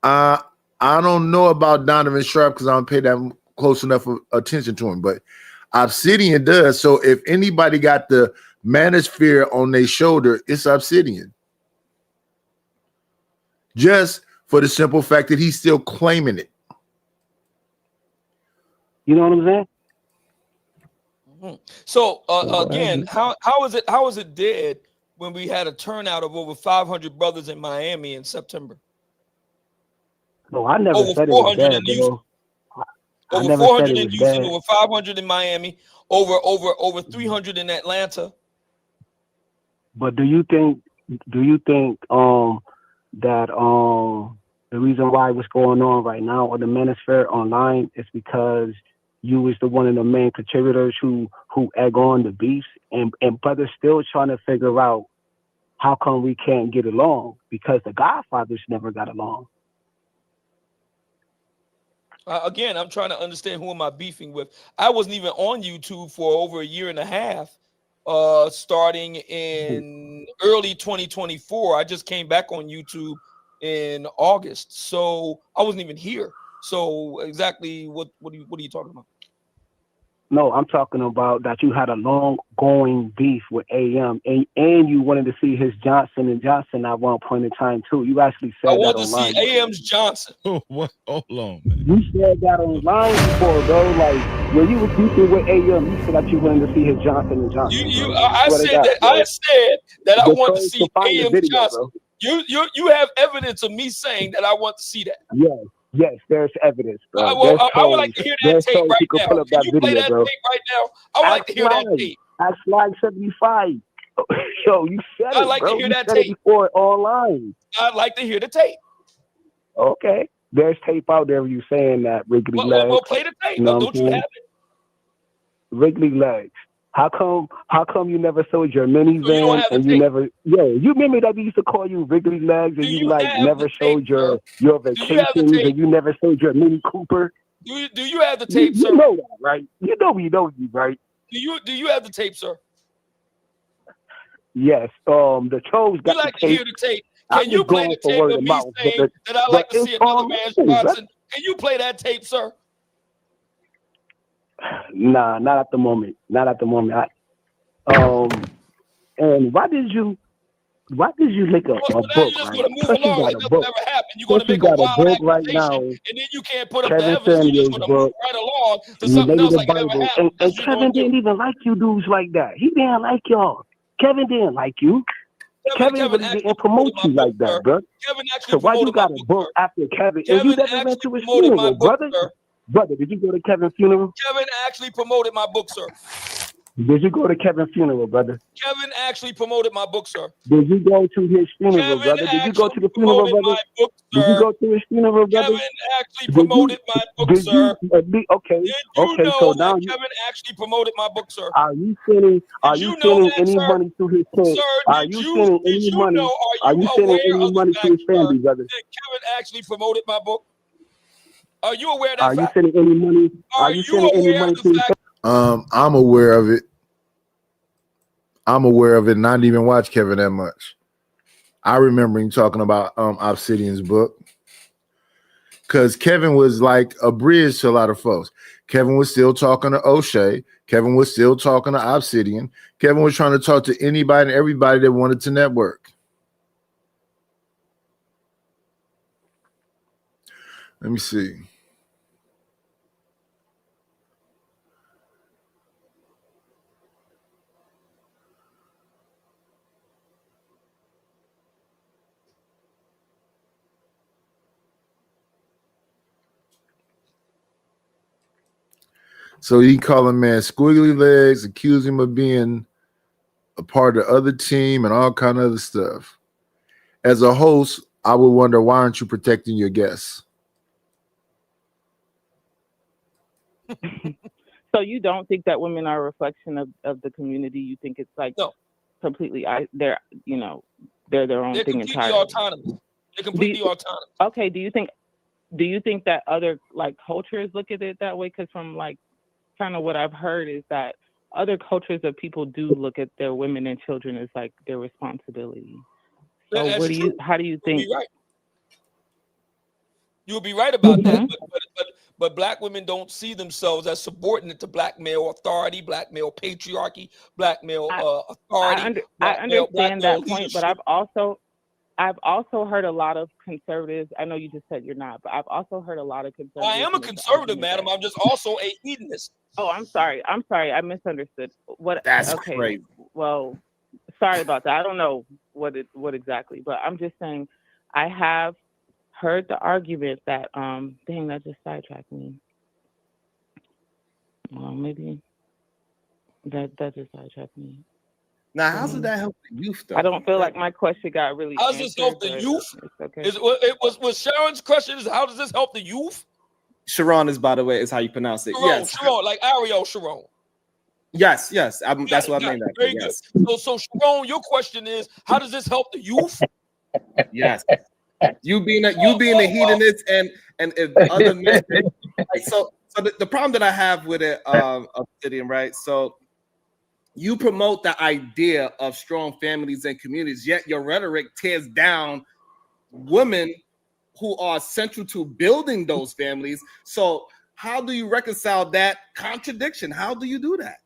I don't know about Donovan Sharp because I don't pay that close enough attention to him, but Obsidian does. So if anybody got the manosphere on their shoulder, it's Obsidian. Just for the simple fact that he's still claiming it. You know what I'm saying? Mm-hmm. So again, how is it dead when we had a turnout of over 500 brothers in Miami in September? No, I never over said 400 it was in bad, Houston. Over 400 in Houston, over 500 in Miami, over 300 in Atlanta. But do you think that the reason why what's going on right now on the manosphere online is because you was the one of the main contributors who egg on the beefs, and brothers still trying to figure out how come we can't get along because the Godfathers never got along. Again, I'm trying to understand who am I beefing with. I wasn't even on YouTube for over a year and a half, starting in early 2024. I just came back on YouTube in August, so I wasn't even here. So exactly what are you talking about? No, I'm talking about that you had a long-going beef with AM, and you wanted to see his Johnson and Johnson at one point in time too. You actually said I that wanted to online. see AM's Johnson. Oh, what? Hold on, man. You said that online before, bro. Like when you was beefing with AM, you said that you wanted to see his Johnson and Johnson. I said that I wanted to see AM video, Johnson. bro. You have evidence of me saying that I want to see that. Yes, there's evidence, bro. I would like to hear that tape right you can now. pull up Can that you play video, that bro. tape right now? I would like to hear that tape. At slide 75. Yo, you said it, I'd like bro. to hear You that said tape. it before online. I'd like to hear the tape. Okay. There's tape out there of you saying that, Wrigley Legs. Well, play the tape. You know Don't you have it? Wrigley Legs. How come you never sold your minivan and you never you remember that we used to call you Wrigley Legs and you like never showed your vacations and you never sold your Mini Cooper? Do you have the tape, sir? You know that, right? You know you, right? Do you have the tape, sir? Yes. The Trolls got like the tape. to hear the tape. Can you play the tape of me saying that I like to see another man's Johnson? Can you play that tape, sir? Nah, not at the moment. Not at the moment. And why did you lick a book? You're just going to move along like nothing ever happened. You're going to make a wild accusation, and then you can't put up the evidence. You're just going to move right along to something else like it never happened. And Kevin didn't even like you dudes like that. He didn't like y'all. Kevin didn't like you. Kevin really didn't promote you like that, bro. So why you got a book after Kevin? And you never went to his funeral, brother. Brother, did you go to Kevin's funeral? Kevin actually promoted my book, sir. Did you go to Kevin's funeral, brother? Kevin actually promoted my book, sir. Did you go to his funeral, brother? Did you go to the funeral, brother? Did you go to his funeral, brother? Kevin actually promoted my book, sir. Okay. So now Kevin actually promoted my book, sir. Are you sending any money to his kids? Are you sending any money? Are you sending any money to his family, brother? Kevin actually promoted my book. Are you aware of that? Are you sending any money? Are you sending any money to his family? I'm aware of it. I'm aware of it, and I didn't even watch Kevin that much. I remember him talking about Obsidian's book because Kevin was like a bridge to a lot of folks. Kevin was still talking to O'Shea. Kevin was still talking to Obsidian. Kevin was trying to talk to anybody and everybody that wanted to network. Let me see. So he called him man squiggly legs, accused him of being a part of the other team and all kind of other stuff. As a host, I would wonder, why aren't you protecting your guests? So you don't think that women are a reflection of the community? You think it's like completely they're their own thing entirely. Autonomous. They're completely autonomous. Okay. Do you think that other like cultures look at it that way? Because from like kind of what I've heard is that other cultures of people do look at their women and children as like their responsibility. So how do you think? You would be right about that, but black women don't see themselves as subordinate to black male authority, black male patriarchy, black male authority. I understand that point, but I've also heard a lot of conservatives. I know you just said you're not, but I've also heard a lot of conservatives. I am a conservative, madam. I'm just also a hedonist. Oh, I'm sorry. I misunderstood. That's crazy. Well, sorry about that. I don't know what exactly, but I'm just saying I have heard the argument that dang, that just sidetracked me. Well, maybe that just sidetracked me. Now, how does that help the youth, though? I don't feel like my question got really How does this help the youth? Okay. Was Sharon's question is how does this help the youth? Sharon is, by the way, is how you pronounce it. Sharon, yes. Sharon, like Ariel Sharon. Yes. That's what I mean. Very good. So Sharon, your question is, how does this help the youth? Yes. You being a hedonist and other men. So the problem that I have with it, Obsidian, right? So you promote the idea of strong families and communities, yet your rhetoric tears down women who are central to building those families. So how do you reconcile that contradiction? How do you do that?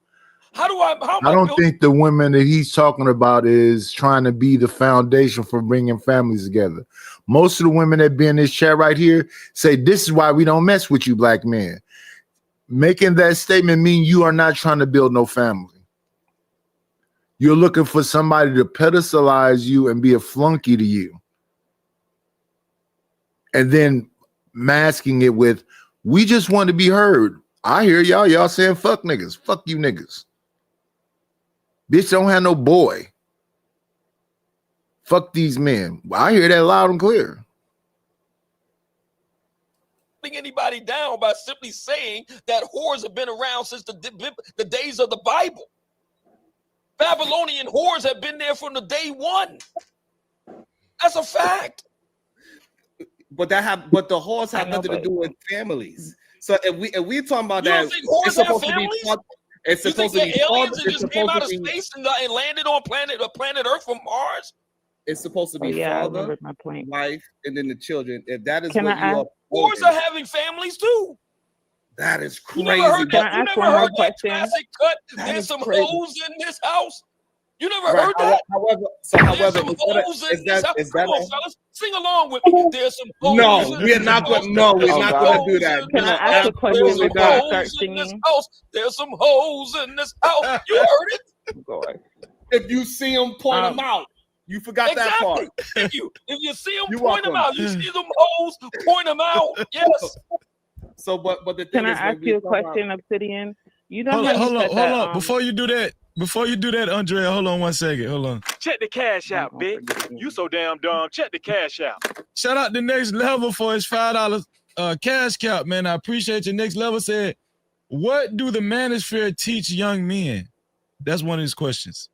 I don't think the women that he's talking about is trying to be the foundation for bringing families together. Most of the women that be in this chat right here say, this is why we don't mess with you black men. Making that statement mean you are not trying to build no family. You're looking for somebody to pedestalize you and be a flunky to you. and then masking it with, we just want to be heard. I hear y'all saying fuck niggas. Fuck you niggas. Bitch don't have no boy. Fuck these men. I hear that loud and clear. Anybody down by simply saying that whores have been around since the days of the Bible. Babylonian whores have been there from the day one. That's a fact. But the whores have nothing to do with families. So if we talking about you that, don't think whores it's supposed have to be. families? It's you supposed think to be aliens father, that just came out of space and landed on planet Earth from Mars? It's supposed to be father, wife, and then the children. If that is what you are, whores are having families too. That is crazy. You never heard that? You never heard that classic cut? There's some hoes in this house. You never heard that? However, there's some hoes in this house. Come on, fellas, sing along with me. There's some hoes. No, we're not going to do that. Can I ask a question before I start singing? There's some hoes in this house. You heard it? If you see them, point them out. You forgot that part. If you see them, point them out. You see them hoes, point them out. Yes. So, but the thing Can I is, ask you a question, Obsidian? You don't hold on. Before you do that, Andrea, hold on 1 second. Hold on. Check the cash out, bitch. You so damn dumb. Check the cash out. Shout out to Next Level for his $5 cash cap, man. I appreciate you. Next Level said, what do the manosphere teach young men? That's one of his questions.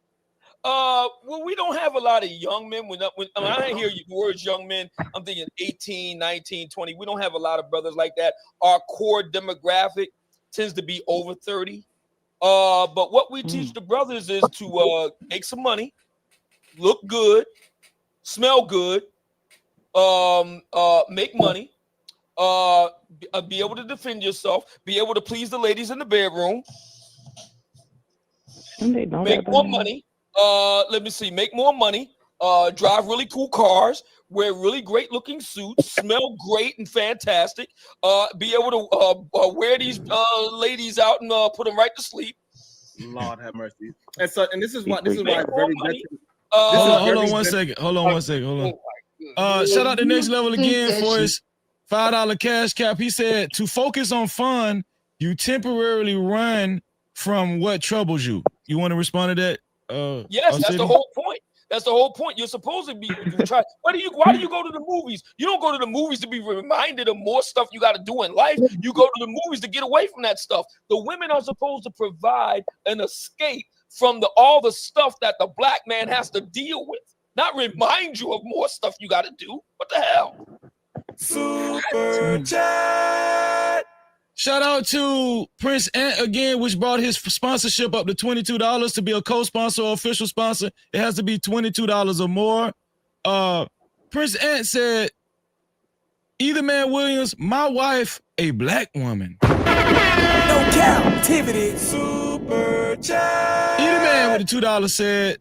Well, we don't have a lot of young men. I hear the words young men, I'm thinking 18, 19, 20. We don't have a lot of brothers like that. Our core demographic tends to be over 30. But what we teach the brothers is to make some money, look good, smell good, make money, be able to defend yourself, be able to please the ladies in the bedroom, make more money. Let me see, make more money, drive really cool cars, wear really great looking suits, smell great and fantastic, be able to wear these ladies out and put them right to sleep. Lord have mercy. And so, and this is why it's very hold on 1 second. Hold on. Shout out to Next Level again for his $5 cash cap. He said, to focus on fun, you temporarily run from what troubles you. You want to respond to that? Yes, that's the whole point. That's the whole point. You're supposed to be trying. Why do you go to the movies? You don't go to the movies to be reminded of more stuff you got to do in life. You go to the movies to get away from that stuff. The women are supposed to provide an escape from all the stuff that the black man has to deal with, not remind you of more stuff you got to do. What the hell? Super chat. Shout out to Prince Ant again, which brought his sponsorship up to $22 to be a co-sponsor or official sponsor. It has to be $22 or more. Prince Ant said, Either Man Williams, my wife, a black woman. No captivity. Super chat. Either Man with the $2 said,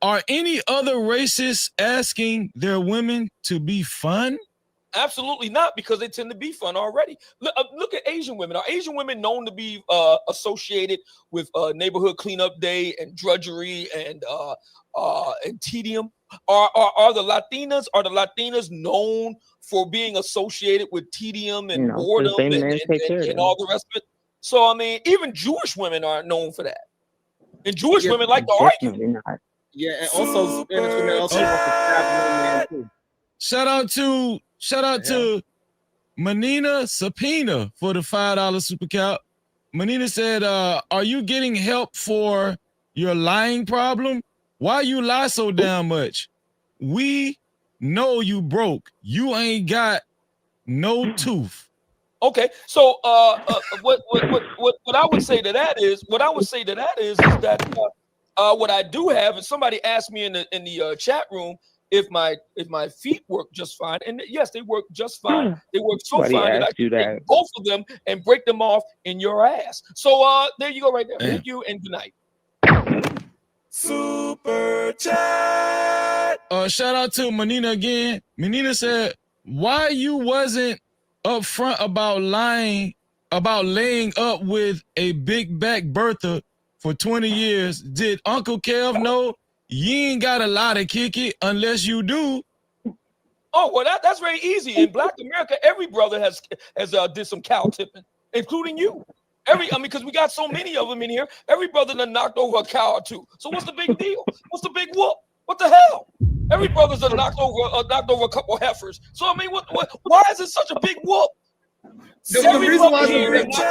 are any other racists asking their women to be fun? Absolutely not, because they tend to be fun already. Look at Asian women. Are Asian women known to be associated with neighborhood cleanup day and drudgery and tedium? Are the Latinas known for being associated with tedium and boredom and all the rest of it? So I mean, even Jewish women aren't known for that, and Jewish women like to argue. Yeah, and also Spanish women also want to stab men too. Shout out to Manina Subpoena for the $5 super cap. Manina said, are you getting help for your lying problem? Why you lie so damn much? We know you broke. You ain't got no tooth. Okay, so what I would say to that is that what I do have, and somebody asked me in the chat room if my feet work just fine, and yes, they work just fine. They work so fine that I can take both of them and break them off in your ass. So there you go, right there. Thank you and good night. Super chat. Shout out to Manina again. Manina said, why you wasn't upfront about laying up with a big back Bertha for 20 years? Did Uncle Kev know you ain't got a lot to kick it unless you do? Oh, well, that's very easy. In Black America, every brother has did some cow tipping, including you. Because we got so many of them in here. Every brother done knocked over a cow or two. So what's the big deal? What's the big whoop? What the hell? Every brother's done knocked over a couple heifers. So I mean, why is it such a big whoop? The reason why it's a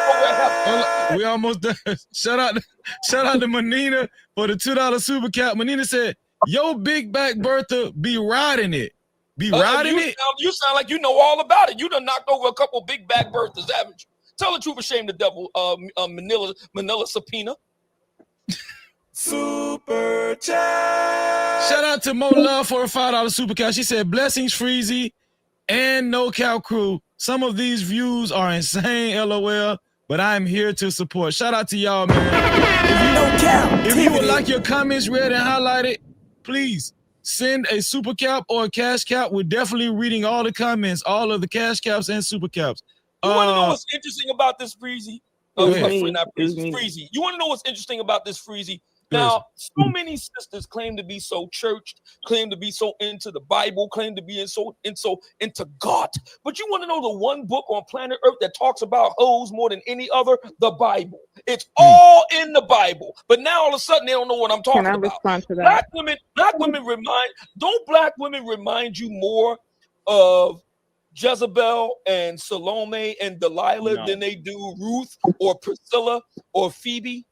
big we almost done. Shout out to Manina for the $2 super cap. Manina said, "Yo, big back Bertha be riding it, riding it." You sound like you know all about it. You done knocked over a couple big back Berthas, haven't you? Tell the truth or shame the devil. Manila subpoena. Super chat. Shout out to Mo Love for a $5 super cap. She said, "Blessings, Freezy, and No Cow Crew. Some of these views are insane, LOL, but I'm here to support." Shout out to y'all, man. If you would like your comments read and highlighted, please send a super cap or a cash cap. We're definitely reading all the comments, all of the cash caps and super caps. You want to know what's interesting about this, Freezy? Freezy. You want to know what's interesting about this, Freezy? Now, so many sisters claim to be so churched, claim to be so into the Bible, claim to be so into God. But you want to know the one book on planet Earth that talks about hoes more than any other? The Bible. It's all in the Bible. But now all of a sudden they don't know what I'm talking about. Respond to that? Don't black women remind you more of Jezebel and Salome and Delilah than they do Ruth or Priscilla or Phoebe?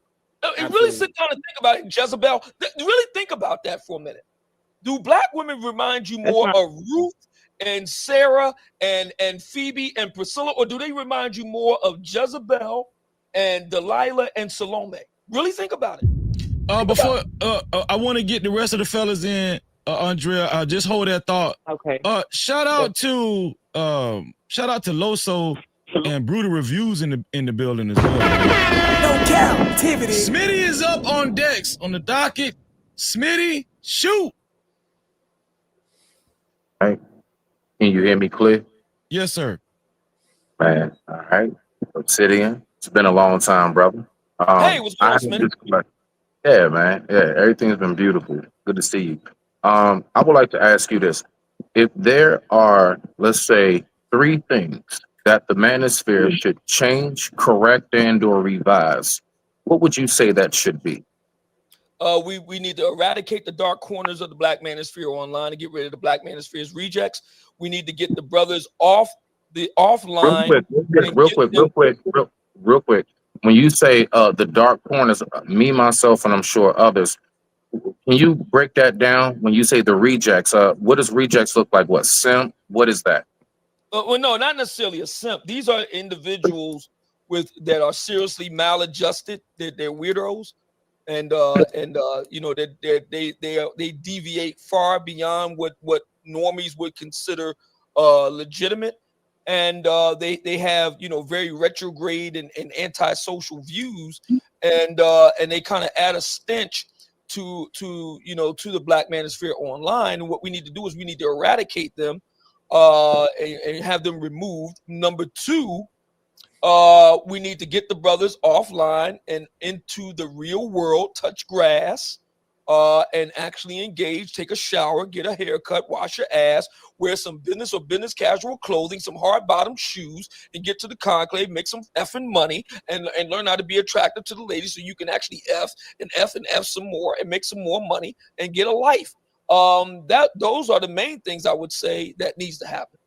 Really sit down and think about it, Jezebel. Really think about that for a minute. Do black women remind you more of Ruth and Sarah and Phoebe and Priscilla, or do they remind you more of Jezebel and Delilah and Salome? Really think about it. Before I want to get the rest of the fellas in, Andrea. Just hold that thought. Okay. Shout out to Loso and Brutal Reviews in the building as well. No captivity. Smitty is up on decks on the docket. Smitty, shoot. Right. Can you hear me clear? Yes, sir. Man, all right. Obsidian. It's been a long time, brother. Hey, what's going on, Smitty? Yeah, man. Yeah, everything's been beautiful. Good to see you. I would like to ask you this. If there are, let's say, 3 things that the manosphere should change, correct, and or revise, what would you say that should be? We need to eradicate the dark corners of the black manosphere online and get rid of the black manosphere's rejects. We need to get the brothers off the offline. Real quick. When you say the dark corners, me, myself, and I'm sure others, can you break that down? When you say the rejects, what does rejects look like? What, simp? What is that? Well, no, not necessarily a simp. These are individuals that are seriously maladjusted. They're weirdos, and you know they deviate far beyond what normies would consider legitimate, and they have very retrograde and antisocial views, and they kind of add a stench to the black manosphere online. And what we need to do is we need to eradicate them. And have them removed. Number 2, we need to get the brothers offline and into the real world, touch grass, and actually engage, take a shower, get a haircut, wash your ass, wear some business or business casual clothing, some hard bottom shoes, and get to the conclave, make some effing money, and learn how to be attractive to the ladies so you can actually F some more and make some more money and get a life. Those are the main things I would say that needs to happen.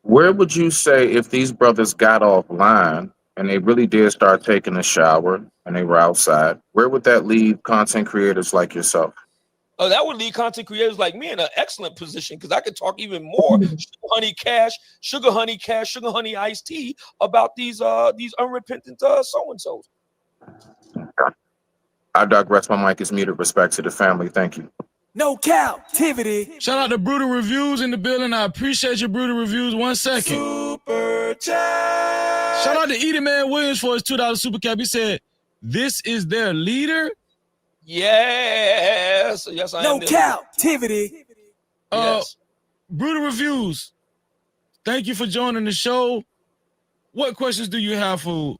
Where would you say if these brothers got offline and they really did start taking a shower and they were outside, where would that leave content creators like yourself? That would leave content creators like me in an excellent position because I could talk even more Sugar Honey Iced Tea about these unrepentant so-and-sos. I digress. My mic is muted. Respect to the family. Thank you. No captivity. Shout out to Brutal Reviews in the building. I appreciate your Brutal Reviews. 1 second. Super chat. Shout out to Edie Man Williams for his $2 super cap. He said, "This is their leader." Yes, I am. No captivity. Yes. Brutal Reviews, thank you for joining the show. What questions do you have for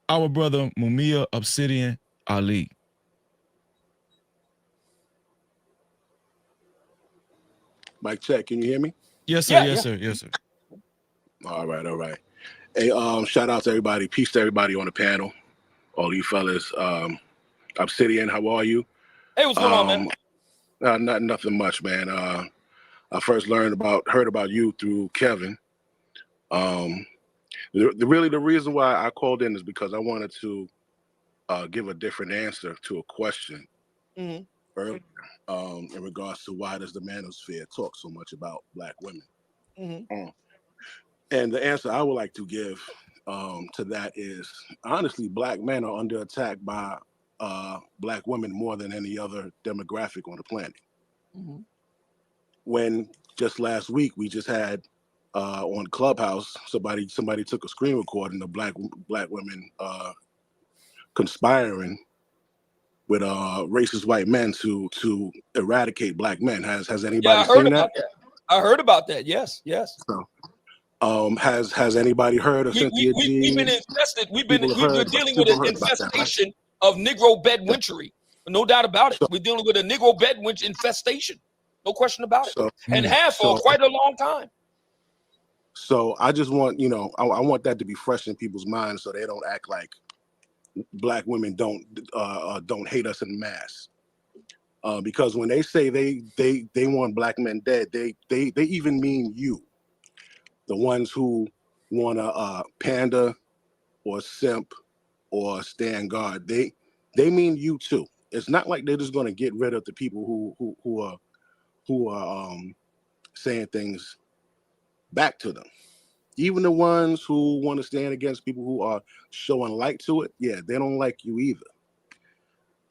our brother Mumia Obsidian Ali? Mic check. Can you hear me? Yes, sir. Yeah, Yes, yeah. sir. Yes, sir. All right, all right. Hey, shout out to everybody. Peace to everybody on the panel. All you fellas. Obsidian, how are you? Hey, what's going on, man? Nothing much, man. I first heard about you through Kevin. The reason why I called in is because I wanted to give a different answer to a question Mm-hmm. earlier in regards to why does the manosphere talk so much about Black women. Mm-hmm. And the answer I would like to give to that is, honestly, Black men are under attack by Black women more than any other demographic on the planet. Mm-hmm. When just last week we just had on Clubhouse, somebody took a screen recording of black women conspiring with racist white men to eradicate Black men. Has anybody Yeah, I heard seen about that? I heard about that. Yes, yes. So, has anybody heard of Cynthia G? We've been infested. We're dealing with People an heard about that, right? infestation of Negro bedwitchery. No doubt about it. We're dealing with a Negro bedwitch infestation. No question about it. And have for quite a long time. So I just want, I want that to be fresh in people's minds so they don't act like Black women don't hate us in mass. Because when they say they want Black men dead, they even mean you, the ones who want to panda or simp or stand guard. They mean you too. It's not like they're just going to get rid of the people who are saying things back to them. Even the ones who want to stand against people who are showing light to it, yeah, they don't like you either.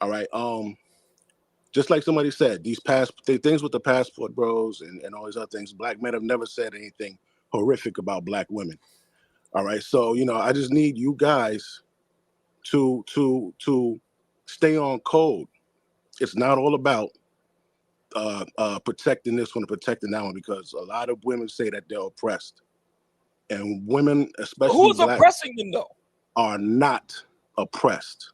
All right. Just like somebody said, these things with the passport bros and all these other things, Black men have never said anything horrific about Black women. All right. So, I just need you guys to stay on code. It's not all about protecting this one and protecting that one, because a lot of women say that they're oppressed. And women, especially Who's Black, oppressing them though? are not oppressed.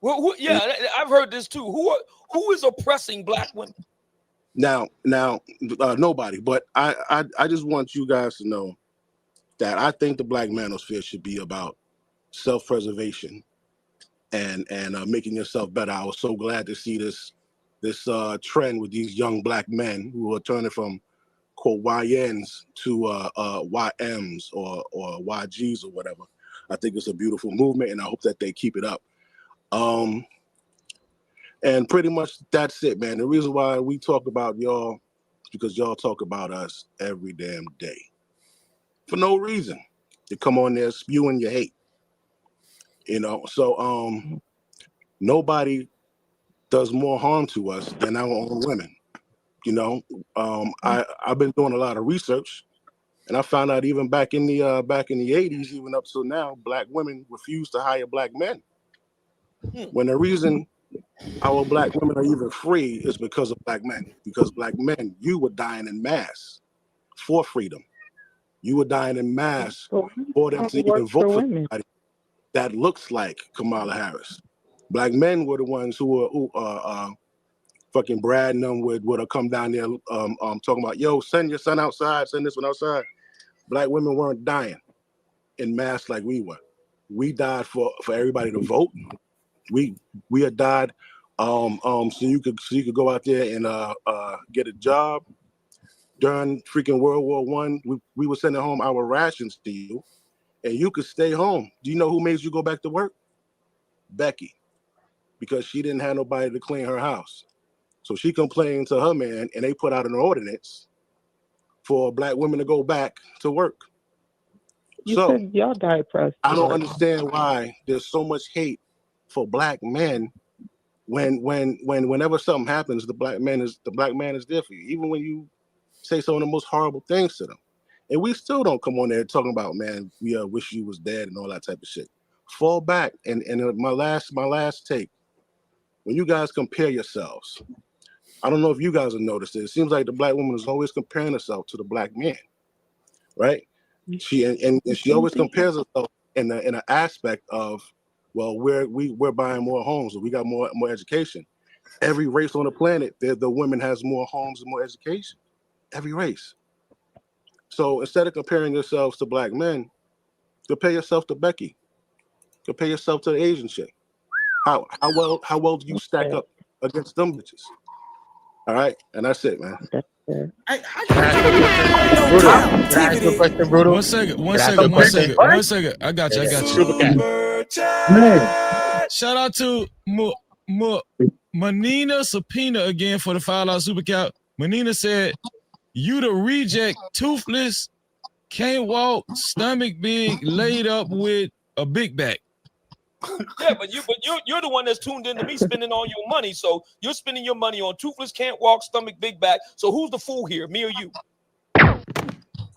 Well, yeah, I've heard this too. Who is oppressing Black women? Now, nobody. But I just want you guys to know that I think the Black manosphere should be about self-preservation and making yourself better. I was so glad to see this trend with these young Black men who are turning from quote YNs to YMs or YGs or whatever. I think it's a beautiful movement, and I hope that they keep it up. And pretty much that's it, man. The reason why we talk about y'all is because y'all talk about us every damn day for no reason. You come on there spewing your hate, So nobody does more harm to us than our own women. I've been doing a lot of research, and I found out even back in the 80s, even up till now, Black women refuse to hire Black men. When the reason our Black women are even free is because of Black men. Because Black men, you were dying in mass for freedom. You were dying in mass for them to even vote for somebody that looks like Kamala Harris. Black men were the ones who fucking bragging them would come down there talking about, yo, send your son outside, send this one outside. Black women weren't dying in mass like we were. We died for everybody to vote. We had died so you could go out there and get a job. During freaking World War I, we were sending home our rations to you, and you could stay home. Do you know who made you go back to work? Becky, because she didn't have nobody to clean her house. So she complained to her man, and they put out an ordinance for Black women to go back to work. You said y'all died for us. I don't understand why there's so much hate for Black men whenever something happens, the black man is there for you, even when you say some of the most horrible things to them. And we still don't come on there talking about, man, we wish you was dead and all that type of shit. Fall back. And my last take, when you guys compare yourselves, I don't know if you guys have noticed it. It seems like the Black woman is always comparing herself to the Black man, right? She always compares herself in an aspect of, well, we're buying more homes, or we got more education. Every race on the planet, the women has more homes and more education. every race. So instead of comparing yourselves to black men, compare yourself to Becky. Compare yourself to the Asian chick. How well do you stack up against them bitches? All right, and that's it, man. Can I ask you a question, Brutal? One second. I got you. Super cat. Shout out to Manina Subpoena again for the $5 super cap. Manina said, "You the reject, toothless, can't walk, stomach big, laid up with a big back." Yeah, but you're the one that's tuned into me spending all your money. So you're spending your money on toothless, can't walk, stomach big back. So who's the fool here, me or you?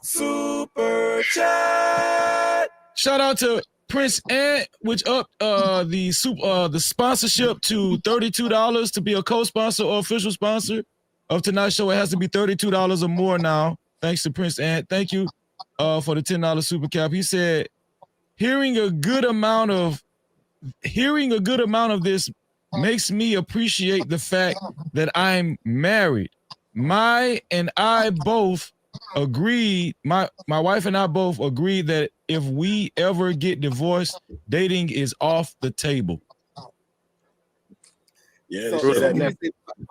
Super chat. Shout out to Prince Ant, which upped the sponsorship to $32 to be a co-sponsor or official sponsor of tonight's show. It has to be $32 or more now. Thanks to Prince Ant. Thank you for the $10 super cap. He said, hearing a good amount of this makes me appreciate the fact that I'm married. My wife and I both agreed that if we ever get divorced, dating is off the table. Yeah,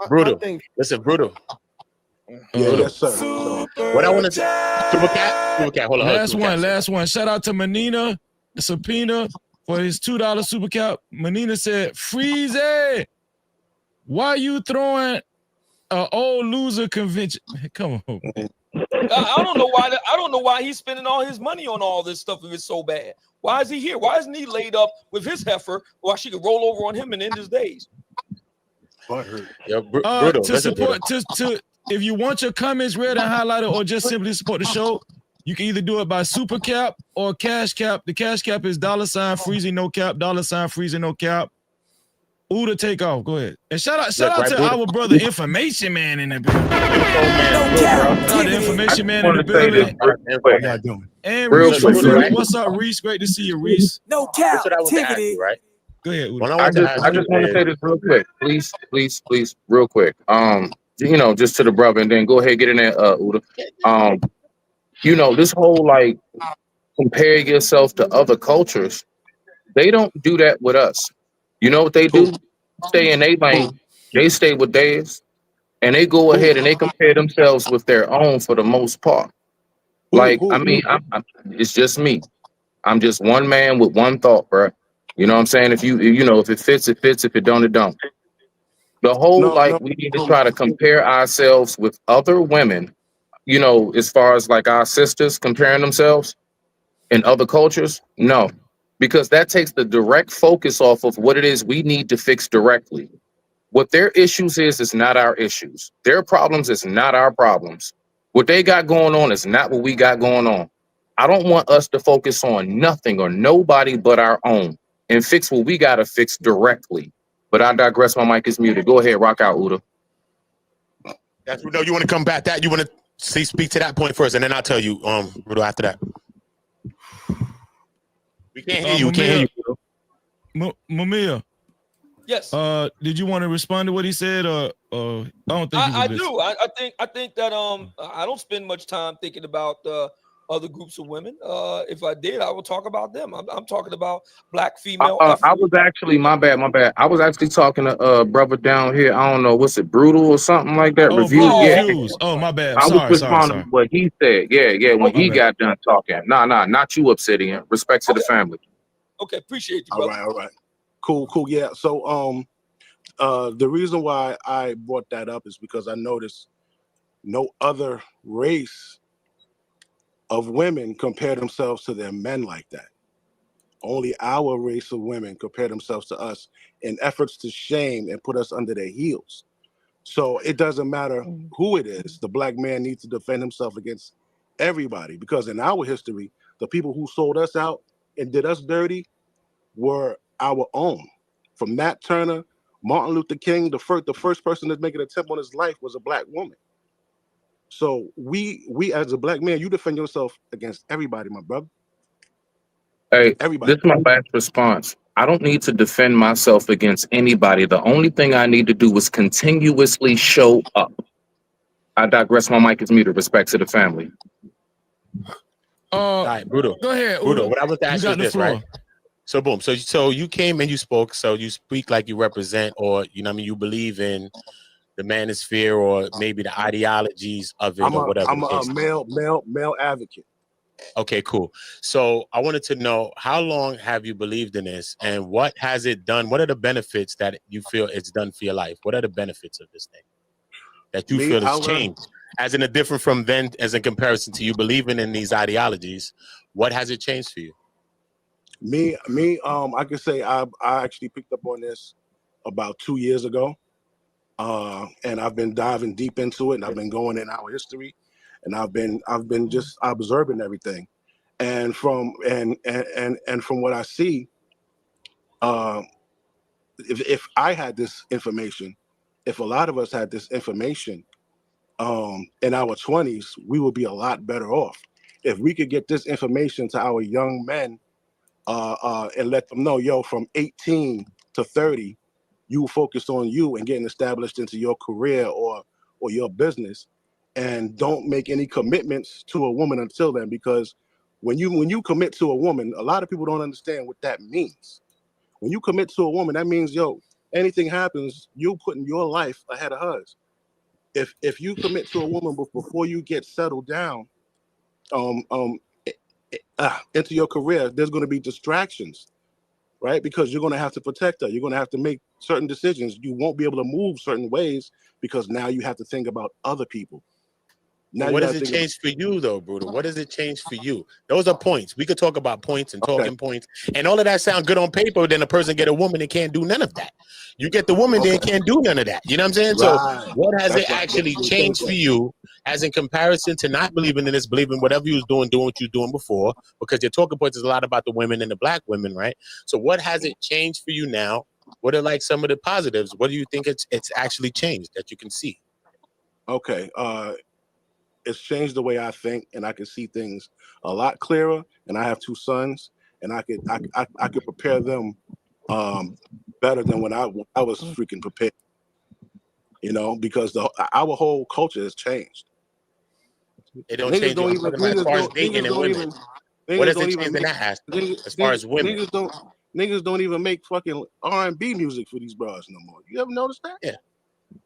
Brutal. Listen, Brutal. Yes, sir. What I want to say, Super Cat. Hold on. Last one. Shout out to Manina Subpoena for his $2 super cap. Manina said, "Freezy, why you throwing an old loser convention?" Come on. I don't know why he's spending all his money on all this stuff if it's so bad. Why is he here? Why isn't he laid up with his heifer while she could roll over on him and end his days? Brutal. To support, if you want your comments read and highlighted, or just simply support the show, you can either do it by super cap or cash cap. The cash cap is $Freezy no cap, $Freezy no cap. Uda, take off. Go ahead. And shout out to our brother Information Man in the building. The Information Man in the building. And Reese, what's up, Reese? Great to see you, Reese. No cap, activity. Right? Go ahead, Uda. I just want to say this real quick. Please, real quick. Just to the brother, and then go ahead, get in there, Uda. This whole like comparing yourself to other cultures, they don't do that with us. You know what they do? Stay in their lane. They stay with theirs, and they go ahead and they compare themselves with their own for the most part. Like, it's just me. I'm just one man with one thought, bro. You know what I'm saying? If if it fits, it fits. If it don't, it don't. The whole we need to try to compare ourselves with other women. As far as like our sisters comparing themselves in other cultures, no. Because that takes the direct focus off of what it is we need to fix directly. What their issues is not our issues. Their problems is not our problems. What they got going on is not what we got going on. I don't want us to focus on nothing or nobody but our own and fix what we got to fix directly. But I digress. My mic is muted. Go ahead, rock out, Uda. No, you want to come back that? You want to speak to that point first, and then I'll tell you, Brutal, after that. We can't hear you. We can't hear you. Mamiya. Yes. Did you want to respond to what he said, or I don't think I do. I think that I don't spend much time thinking about other groups of women. If I did, I would talk about them. I'm talking about black female. I was actually my bad. I was actually talking to brother down here. I don't know, what's it, Brutal or something like that? Reviews. Oh, my bad. I was responding to what he said. Yeah. When he got done talking. Nah, not you, Obsidian. Respect to the family. Okay, appreciate you, brother. All right. Cool. Yeah. So the reason why I brought that up is because I noticed no other race of women compare themselves to their men like that. Only our race of women compare themselves to us in efforts to shame and put us under their heels. So it doesn't matter who it is. The black man needs to defend himself against everybody, because in our history, the people who sold us out and did us dirty were our own. From Nat Turner, Martin Luther King, the first person to make an attempt on his life was a black woman. So we as a black man, you defend yourself against everybody, my brother. Hey, everybody. This is my last response. I don't need to defend myself against anybody. The only thing I need to do is continuously show up. I digress. My mic is muted. Respect to the family. All right, Brutal. Go ahead, Brutal. Udo. What I was to You ask you got is the this, floor. right? So boom. So you came and you spoke. So you speak like you represent, or you know, what I mean, you believe in the manosphere, or maybe the ideologies of it, I'm or a whatever I'm the a case. male advocate. Okay, cool. So I wanted to know, how long have you believed in this, and what has it done? What are the benefits that you feel it's done for your life? What are the benefits of this thing that you Me, feel I has learned. changed, as in a different from then, as in comparison to you believing in these ideologies? What has it changed for you? Me, I can say I actually picked up on this about 2 years ago, and I've been diving deep into it, and I've been going in our history, and I've been just observing everything, and from what I see, if I had this information, if a lot of us had this information, in our 20s, we would be a lot better off. If we could get this information to our young men, and let them know, yo, from 18 to 30, you focus on you and getting established into your career or your business, and don't make any commitments to a woman until then. Because when you commit to a woman, a lot of people don't understand what that means. When you commit to a woman, that means, yo, anything happens, you putting your life ahead of hers. If you commit to a woman before you get settled down, um, um, into your career, there's going to be distractions, right? Because you're going to have to protect her. You're going to have to make certain decisions. You won't be able to move certain ways because now you have to think about other people. Now What you does got to it think change for you, though, Brutal? What does it change for you? Those are points. We could talk about points and talking points, and all of that sound good on paper. Then a person get a woman and can't do none of that. You get the woman, then can't do none of that. You know what I'm saying? So, Right. what has That's it right. actually That's changed for you, as in comparison to not believing in this, believing whatever you was doing what you was doing before? Because your talking points is a lot about the women and the black women, right? So, what has it changed for you now? What are like some of the positives? What do you think it's actually changed that you can see? Okay. It's changed the way I think, and I can see things a lot clearer. And I have 2 sons, and I could prepare them better than when I was freaking prepared. You know, because our whole culture has changed. It don't Niggas change you. don't I'm even talking about as far as dating and women. What niggas does don't it even change in make that aspect as far as women? niggas don't even make fucking R&B music for these bras no more. You ever noticed that? Yeah,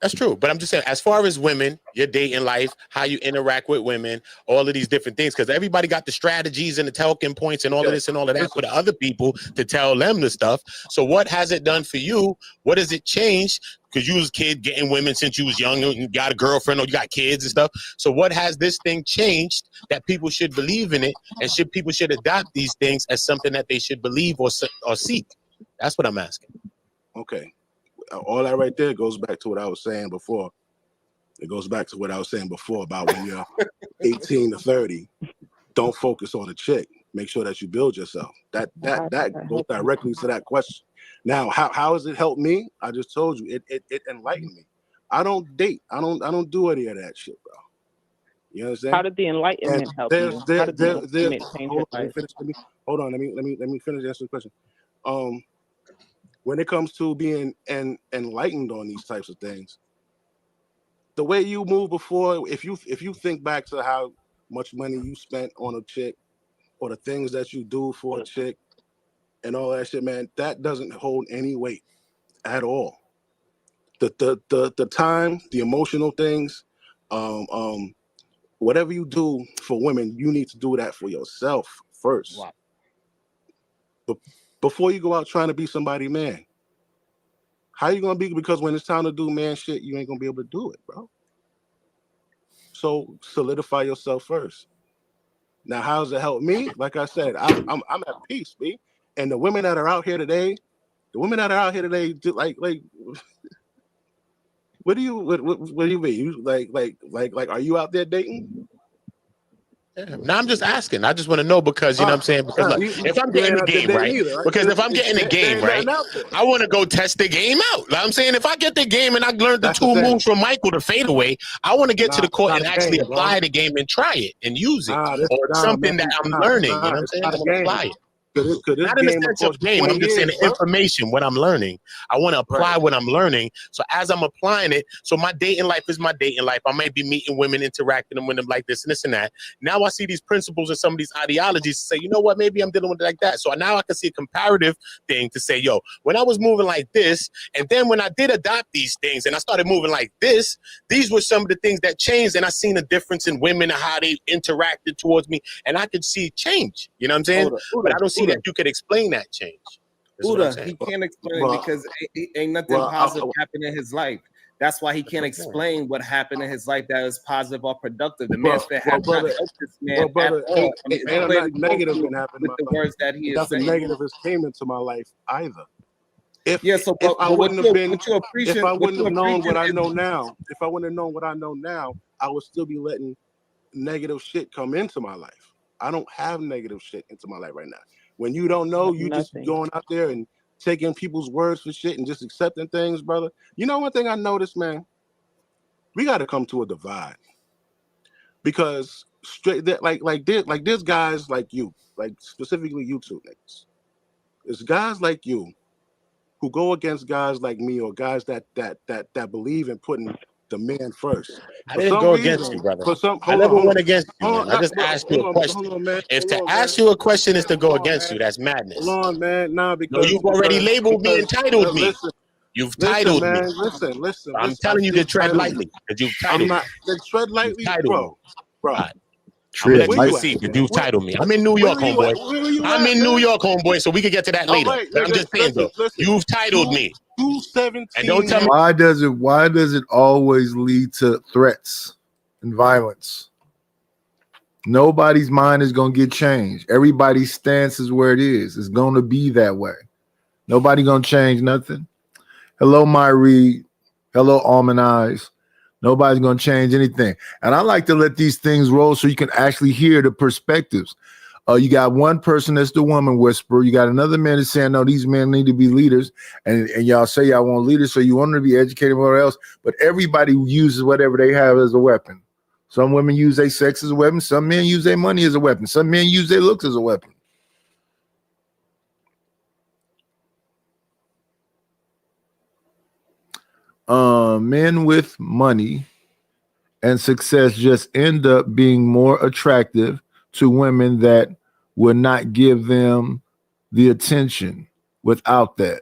that's true. But I'm just saying, as far as women, your dating life, how you interact with women, all of these different things, because everybody got the strategies and the talking points and all of this and all of that for the other people to tell them the stuff. So what has it done for you? What has it changed? Because you was a kid getting women since you was young, and you got a girlfriend or you got kids and stuff. So what has this thing changed that people should believe in it, and people should adopt these things as something that they should believe or seek? That's what I'm asking. Okay. All that right there goes back to what I was saying before. It goes back to what I was saying before about when you're 18 to 30, don't focus on a chick. Make sure that you build yourself. That goes directly to that question. Now, how has it helped me? I just told you, it enlightened me. I don't date. I don't do any of that shit, bro. You understand? How did the enlightenment help you? How did the enlightenment change your life? Hold on. Let me finish answering the question. When it comes to being enlightened on these types of things, the way you move before, if you think back to how much money you spent on a chick or the things that you do for a chick and all that shit, man, that doesn't hold any weight at all. The time, the emotional things, whatever you do for women, you need to do that for yourself first. Wow. But before you go out trying to be somebody, man, how you gonna be? Because when it's time to do man shit, you ain't gonna be able to do it, bro. So solidify yourself first. Now, how does it help me? Like I said, I'm at peace, B. And the women that are out here today, do like what do you mean? You like are you out there dating? Now I'm just asking. I just want to know because you know what I'm saying. Because look, if I'm getting the game right, because if I'm getting the game right, I want to go test the game out. Like I'm saying, if I get the game and I learned the 2 moves from Michael to fade away, I want to get to the court and actually apply the game and try it and use it, or something that I'm learning. You know what I'm saying? I want to apply it. Not in the sense of game. I'm just saying the information, what I'm learning. I want to apply what I'm learning. So as I'm applying it, so my dating life is my dating life. I might be meeting women, interacting with them like this and this and that. Now I see these principles and some of these ideologies to say, you know what, maybe I'm dealing with it like that. So now I can see a comparative thing to say, yo, when I was moving like this, and then when I did adopt these things and I started moving like this, these were some of the things that changed, and I seen a difference in women and how they interacted towards me, and I could see change. You know what I'm saying? But I don't see that you could explain that change. Uda, he can't explain it because ain't nothing positive happened in his life. That's why he can't explain what happened in his life that was positive or productive. The man's been have not helped this man at all. Ain't negative been happening with the words that he is nothing saying. negative has came into my life either. If I wouldn't have known what I know now, if I wouldn't have known what I know now, I would still be letting negative shit come into my life. I don't have negative shit into my life right now. When you don't know, you just going out there and taking people's words for shit and just accepting things, brother. You know one thing I noticed, man? We got to come to a divide. Because there's guys like you, like specifically you two niggas. There's guys like you who go against guys like me or guys that believe in putting the man first. I didn't go against you, brother. I never went against you, man. I just asked you a question. If to ask you a question is to go against you, that's madness. Hold on, man. Nah, because no, you've already labeled me and titled me. You've titled me. Listen. I'm telling you to tread lightly because you've titled me. Tread lightly, bro. I'm gonna let you see because you've titled me. I'm in New York, homeboy. I'm in New York, homeboy, so we can get to that later. I'm just saying, though, you've titled me. 217. And don't tell me why does it always lead to threats and violence? Nobody's mind is gonna get changed. Everybody's stance is where it is. It's gonna be that way. Nobody gonna change nothing. Hello, my Reed. Hello, Almond Eyes. Nobody's gonna change anything. And I like to let these things roll so you can actually hear the perspectives. You got one person that's the woman whisperer. You got another man that's saying, no, these men need to be leaders. And y'all say y'all want leaders, so you want them to be educated, whatever else. But everybody uses whatever they have as a weapon. Some women use their sex as a weapon. Some men use their money as a weapon. Some men use their looks as a weapon. Men with money and success just end up being more attractive to women that would not give them the attention without that.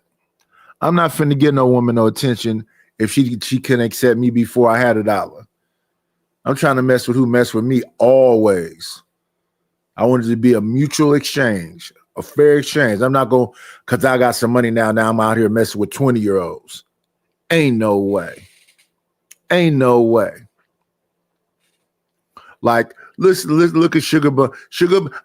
I'm not finna give no woman no attention if she can accept me before I had $1. I'm trying to mess with who mess with me always. I want it to be a mutual exchange, a fair exchange. I'm not going because I got some money now I'm out here messing with 20-year-olds. Ain't no way. Ain't no way. Like, listen, look at Sugar Bum.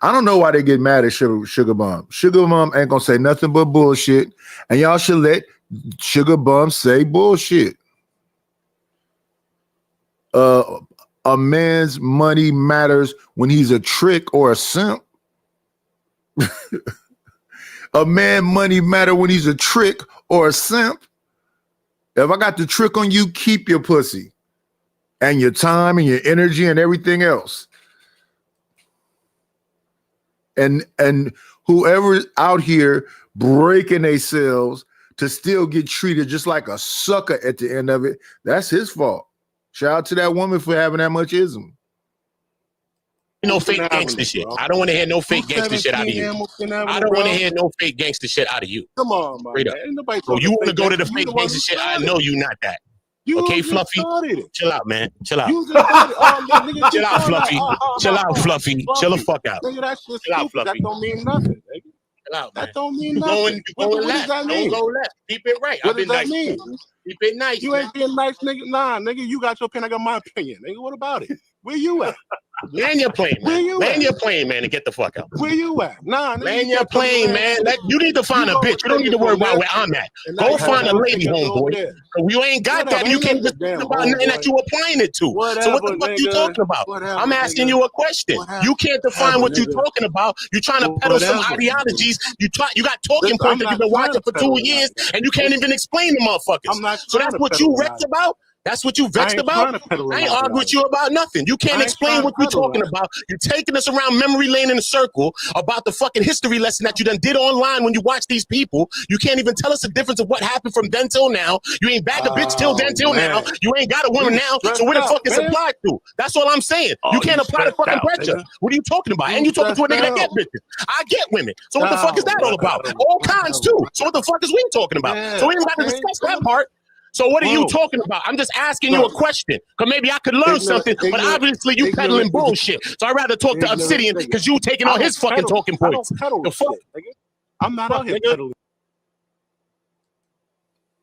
I don't know why they get mad at Sugar Bum. Sugar Bum ain't gonna say nothing but bullshit, and y'all should let Sugar Bum say bullshit. A man's money matters when he's a trick or a simp. A man money matter when he's a trick or a simp. If I got the trick on you, keep your pussy and your time and your energy and everything else. And whoever's out here breaking themselves to still get treated just like a sucker at the end of it, that's his fault. Shout out to that woman for having that much ism. No fake gangster shit. I don't want to hear no fake gangster shit out of you. I don't want to hear no fake gangster shit out of you. Come on, man. So you want to go to the fake gangster shit? I know you not that. Okay, Fluffy? Chill out, man. Chill out. Chill out, Fluffy. Chill out, Fluffy. Chill the fuck out. Nigga, that shit's Chill out, stupid. That Fluffy. don't mean nothing, nigga. Chill out, man. That don't mean You nothing. going What left. does that mean? Don't go left. Keep it right. What I've been does that nice. mean? Keep it nice. You ain't being nice, nigga. Nah, nigga, you got your opinion. I got my opinion. Nigga, what about it? Where you at? Land your plane, man. Land your plane, man, and get the fuck out. Where you at? Nah, nigga, land your plane, man. You need to find a bitch. You don't need to worry about where I'm at. Go find a lady, homeboy. You ain't got that. You can't even think about nothing that you applying it to. So what the fuck you talking about? I'm asking you a question. You can't define what you talking about. You trying to peddle some ideologies. You got talking points that you've been watching for 2 years, and you can't even explain the motherfuckers. So that's what you wrecked about? That's what you vexed ain't about? trying to peddle I ain't another arguing with life. you about nothing. You I can't ain't explain trying what to you're peddle talking life. about. You're taking us around memory lane in a circle about the fucking history lesson that you done did online when you watch these people. You can't even tell us the difference of what happened from then till now. You ain't back a bitch till then Oh till now. man, You ain't got a woman you now. So stressed where the out, fuck is man. applied to? That's all I'm saying. You Oh, you can't apply the stressed fucking out, pressure. nigga. What are you talking about? And You you talking to a stressed nigga that get out. bitches. I get women. So what the fuck is Oh that all about? well, All kinds whatever. too. So what the fuck is we talking about? So Yeah, we ain't got to okay, discuss that bro. part. So what are you Bro, talking about? I'm just asking you a bro. question, because maybe I could learn Ignorant, something, but ignorant, obviously you ignorant peddling nigga. bullshit. So I'd rather talk to Ignorant Obsidian nigga. because you taking I all his don't fucking peddle. talking I don't points. peddle The fuck? shit, nigga. I'm not Fuck, out here nigga. peddling.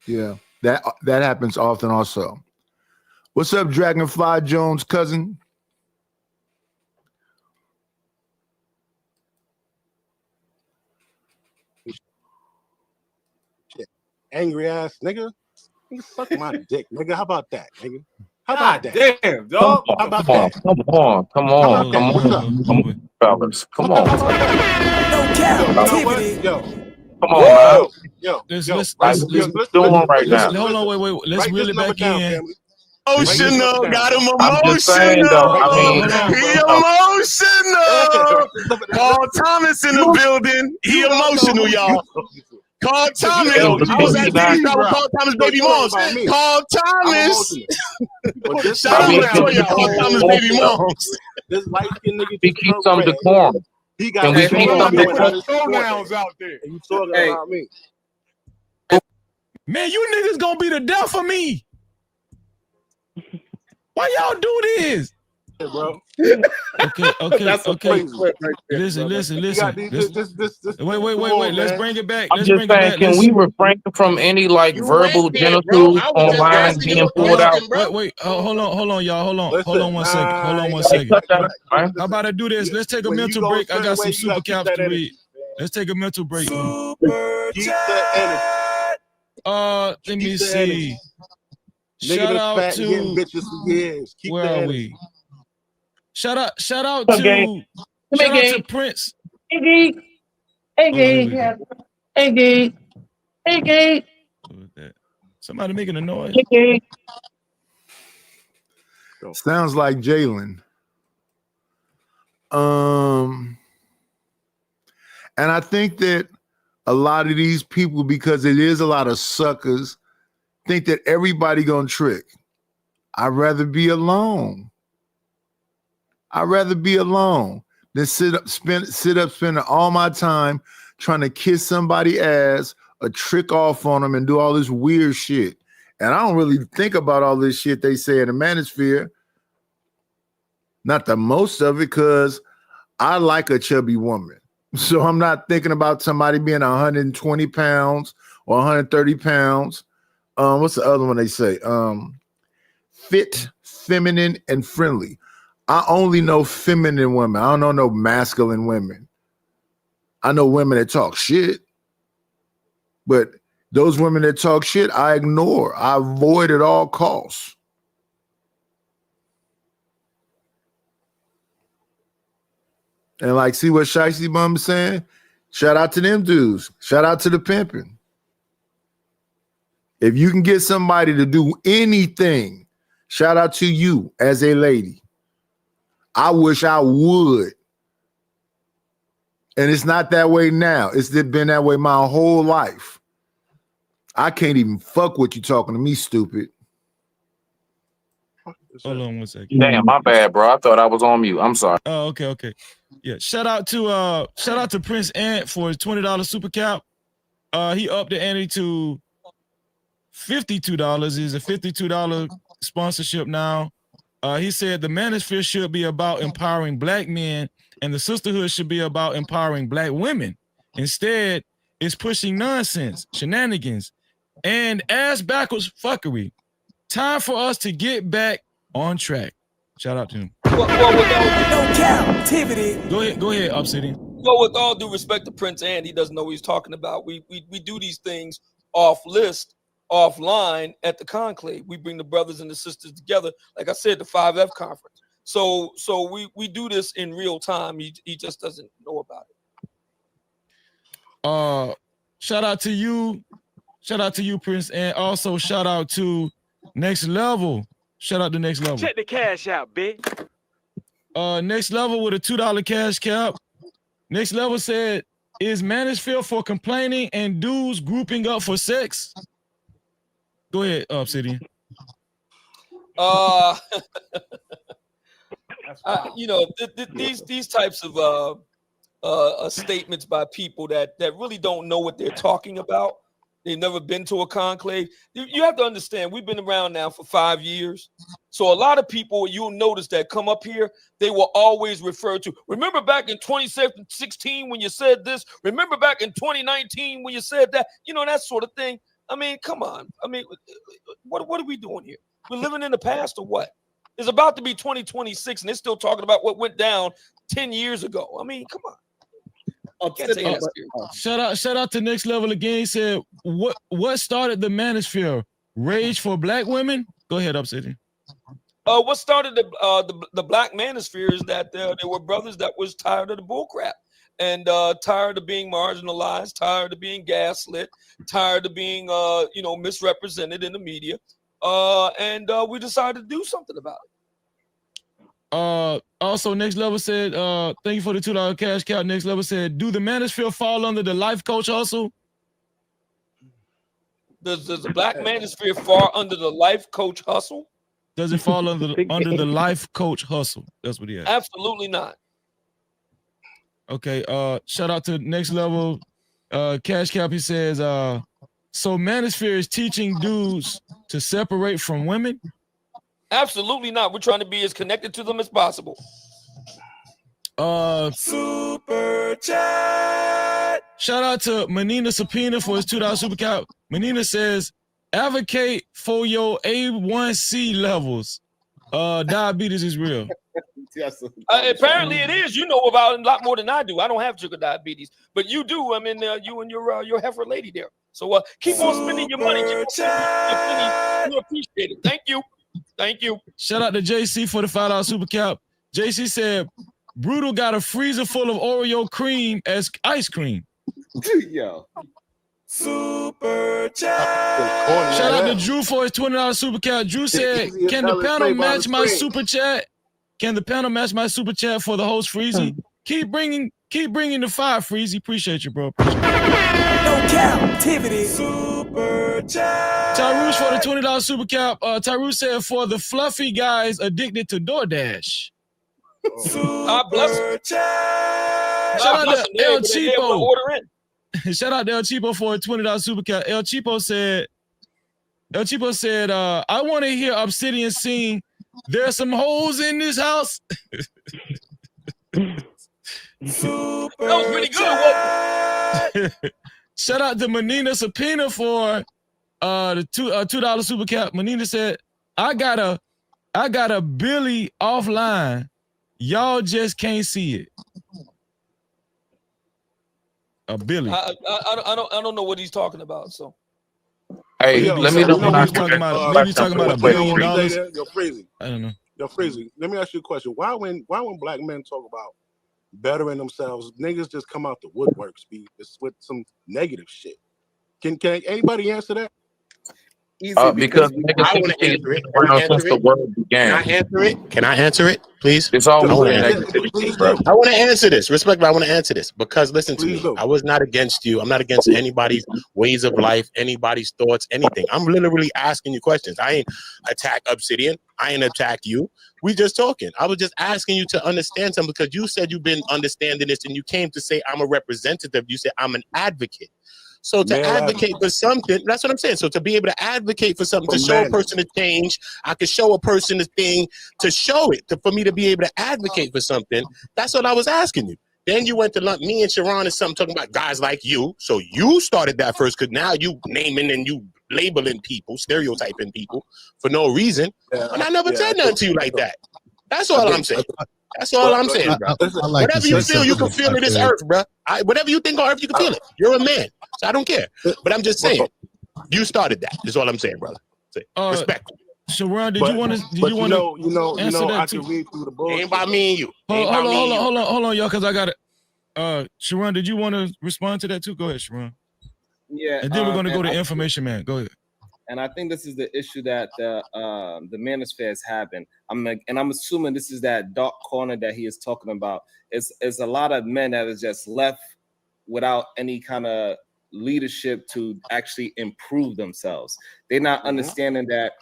Yeah, that happens often also. What's up, Dragonfly Jones cousin? Shit. Angry ass nigga. You suck my dick, nigga. How about that, nigga? How about that? Damn, Come dog. on, How about come on, that? come on, come How on, about that? come What's up? on, come on, fellas. Come How on, about that? Yo, you know what? Yo, come yo, on now. yo, yo, yo. Let's Like, Write, what yo, you listen, doing listen, right listen, now? hold on, listen. wait. Let's Write reel this it number back down, in. family. Write this number Emotional, down, got bro. him I'm just saying though. emotional. I mean, Hold on. He Write emotional. this number down. Paul Listen, Thomas in the building. He you don't know emotional, who you y'all. talking to. Carl Cause you Thomas. ain't yo, on the I was can at we GOC not? TV show with route. Carl Thomas' So baby you ain't moms. about me. Carl I'm Thomas. emotional. But this Shout I out time mean, to can around, we Latoya, Carl keep Thomas' oh baby man, okay? moms. this light skinned nigga We just keep turned some red. decorum. He got Can his we Hey, hold keep on. phones some We going putting out decorum? his forehead. pronouns out there. And you talking hey, about me. Man, you niggas gonna be the death of me. Why y'all do this? Yeah, bro. that's a funny Crazy. clip right there, Listen. brother. You got Let's, this wait. decorum, Let's man. bring it back. I'm just saying, can we refrain from any like You went verbal there, bro. genitals I was just online asking you being a pulled out? question, bro. Wait. Hold on, y'all. Hold on Listen, one second. Hold on you one gotta, Like, second. cut that out, man. How about I do this? Let's take a when you mental go a break. I certain got some way, you super gotta keep caps that to energy. read. Let's take a mental break. Super Keep the energy. Let Keep me the energy. see. Nigga Shout been out fat and getting to bitches for years. Keep where the are energy. we? Shout out Okay. to Prince. Hey, gay. Hey, Oh, here gay. we go. Hey, gay. Hey, gay. What was that? Somebody making a noise. Hey, gay. Sounds like Jalen. And I think that a lot of these people, because it is a lot of suckers, think that everybody gonna trick. I'd rather be alone. I'd rather be alone than spending all my time trying to kiss somebody's ass or trick off on them and do all this weird shit. And I don't really think about all this shit they say in the manosphere. Not the most of it, because I like a chubby woman. So I'm not thinking about somebody being 120 pounds or 130 pounds. What's the other one they say? Fit, feminine, and friendly. I only know feminine women. I don't know no masculine women. I know women that talk shit, but those women that talk shit, I ignore. I avoid at all costs. And like, see what Shicey Bum is saying? Shout out to them dudes. Shout out to the pimping. If you can get somebody to do anything, shout out to you as a lady. I wish I would. And it's not that way now. It's been that way my whole life. I can't even fuck with you talking to me, stupid. Hold on one second. Damn, my bad, bro. I thought I was on mute. I'm sorry. Oh, okay. Yeah. Shout out to Prince Ant for his $20 super cap. He upped the ante to $52. Is a $52 sponsorship now. He said the manosphere should be about empowering black men and the sisterhood should be about empowering black women. Instead, it's pushing nonsense, shenanigans, and ass backwards fuckery. Time for us to get back on track. Shout out to him. No captivity. Go ahead, Obsidian. Well, with all due respect to Prince and he doesn't know what he's talking about. We do these things off list, offline at the conclave. We bring the brothers and the sisters together. Like I said, the 5F conference. So we do this in real time. He just doesn't know about it. Shout out to you, Prince, and also shout out to Next Level. Shout out to Next Level. Check the cash out, bitch. Next Level with a $2 cash cap. Next Level said, is manosphere for complaining and dudes grouping up for sex? Go ahead, Obsidian. These types of statements by people that really don't know what they're talking about. They've never been to a conclave. You have to understand, we've been around now for 5 years. So a lot of people, you'll notice that come up here, they will always refer to, remember back in 2016 when you said this? Remember back in 2019 when you said that? You know, that sort of thing. I mean, come on. I mean, what are we doing here? We're living in the past or what? It's about to be 2026 and they're still talking about what went down 10 years ago. I mean, come on. Shout out to Next Level again. He said, what started the manosphere? Rage for black women? Go ahead, Obsidian. What started the black manosphere is that there were brothers that was tired of the bullcrap and tired of being marginalized, tired of being gaslit, tired of being misrepresented in the media, and we decided to do something about it. Also, Next Level said, thank you for the $2 cash cow. Next Level said, do the manosphere fall under the life coach hustle? Does the black manosphere fall under the life coach hustle? Does it fall under the life coach hustle? That's what he asked. Absolutely not. Okay, shout out to Next Level. Cash Cap, he says, so manosphere is teaching dudes to separate from women? Absolutely not. We're trying to be as connected to them as possible. Super chat. Shout out to Manina Subpoena for his $2 super cap. Manina says, advocate for your A1C levels. Diabetes is real. Yes. Apparently it is. You know about it a lot more than I do. I don't have sugar diabetes, but you do. I mean, you and your heifer lady there. So keep on spending your money. Keep on spending your pennies. We appreciate it. Thank you. Thank you. Shout out to JC for the $5 super cap. JC said, Brutal got a freezer full of Oreo cream as ice cream. Yo. Super chat. Shout out to Drew for his $20 super chat. Drew said, can the panel match my super chat? Can the panel match my super chat for the host, Freezy? Keep bringing the fire, Freezy. Appreciate you, bro. No captivity. Super chat. Tyrus for the $20 super cap. Tyrus said, for the fluffy guys addicted to DoorDash. Super chat. Shout out to El Cheapo. Shout out to El Cheapo for a $20 super cap. El Cheapo said, I want to hear Obsidian sing There's Some Hoes in This House. That was pretty good. Shout out to Manina Subpoena for the $2 super cap. Manina said, I got a Billy offline. Y'all just can't see it. A Billy. I don't know what he's talking about. So hey, let me know when I talking about. Maybe talking about $1 billion. You're crazy. I don't know. You're crazy. Let me ask you a question. Why when black men talk about bettering themselves, niggas just come out the woodworks with some negative shit? Can anybody answer that? Because I want to answer it. Can I answer it, please? It's always negativity, bro. I want to answer this. Respectfully, I want to answer this because listen to me. I was not against you. I'm not against anybody's ways of life, anybody's thoughts, anything. I'm literally asking you questions. I ain't attack Obsidian. I ain't attack you. We just talking. I was just asking you to understand something because you said you've been understanding this and you came to say I'm a representative. You said I'm an advocate. So to advocate for something, that's what I'm saying. So to be able to advocate for something, to show a person a change, I could show a person a thing, to show it, for me to be able to advocate for something. That's what I was asking you. Then you went to lump me and Sharon and something talking about guys like you. So you started that first because now you naming and you labeling people, stereotyping people for no reason. And I never said nothing to you like that. That's all I'm saying. That's all I'm saying, bro. Whatever you feel, you can feel it. This earth, bro. Whatever you think on earth, you can feel it. You're a man, so I don't care. But I'm just saying, you started that. That's all I'm saying, brother. Respect. Sharon, did you want to? Did you want to answer that I too? can read through the bullshit. Ain't by me and you. Hold on, y'all, because I got it. Sharon, did you want to respond to that too? Go ahead, Sharon. Yeah. And then we're gonna go to information, man. Go ahead. And I think this is the issue that the manosphere is having. I'm assuming this is that dark corner that he is talking about. It's a lot of men that is just left without any kind of leadership to actually improve themselves. They're not understanding that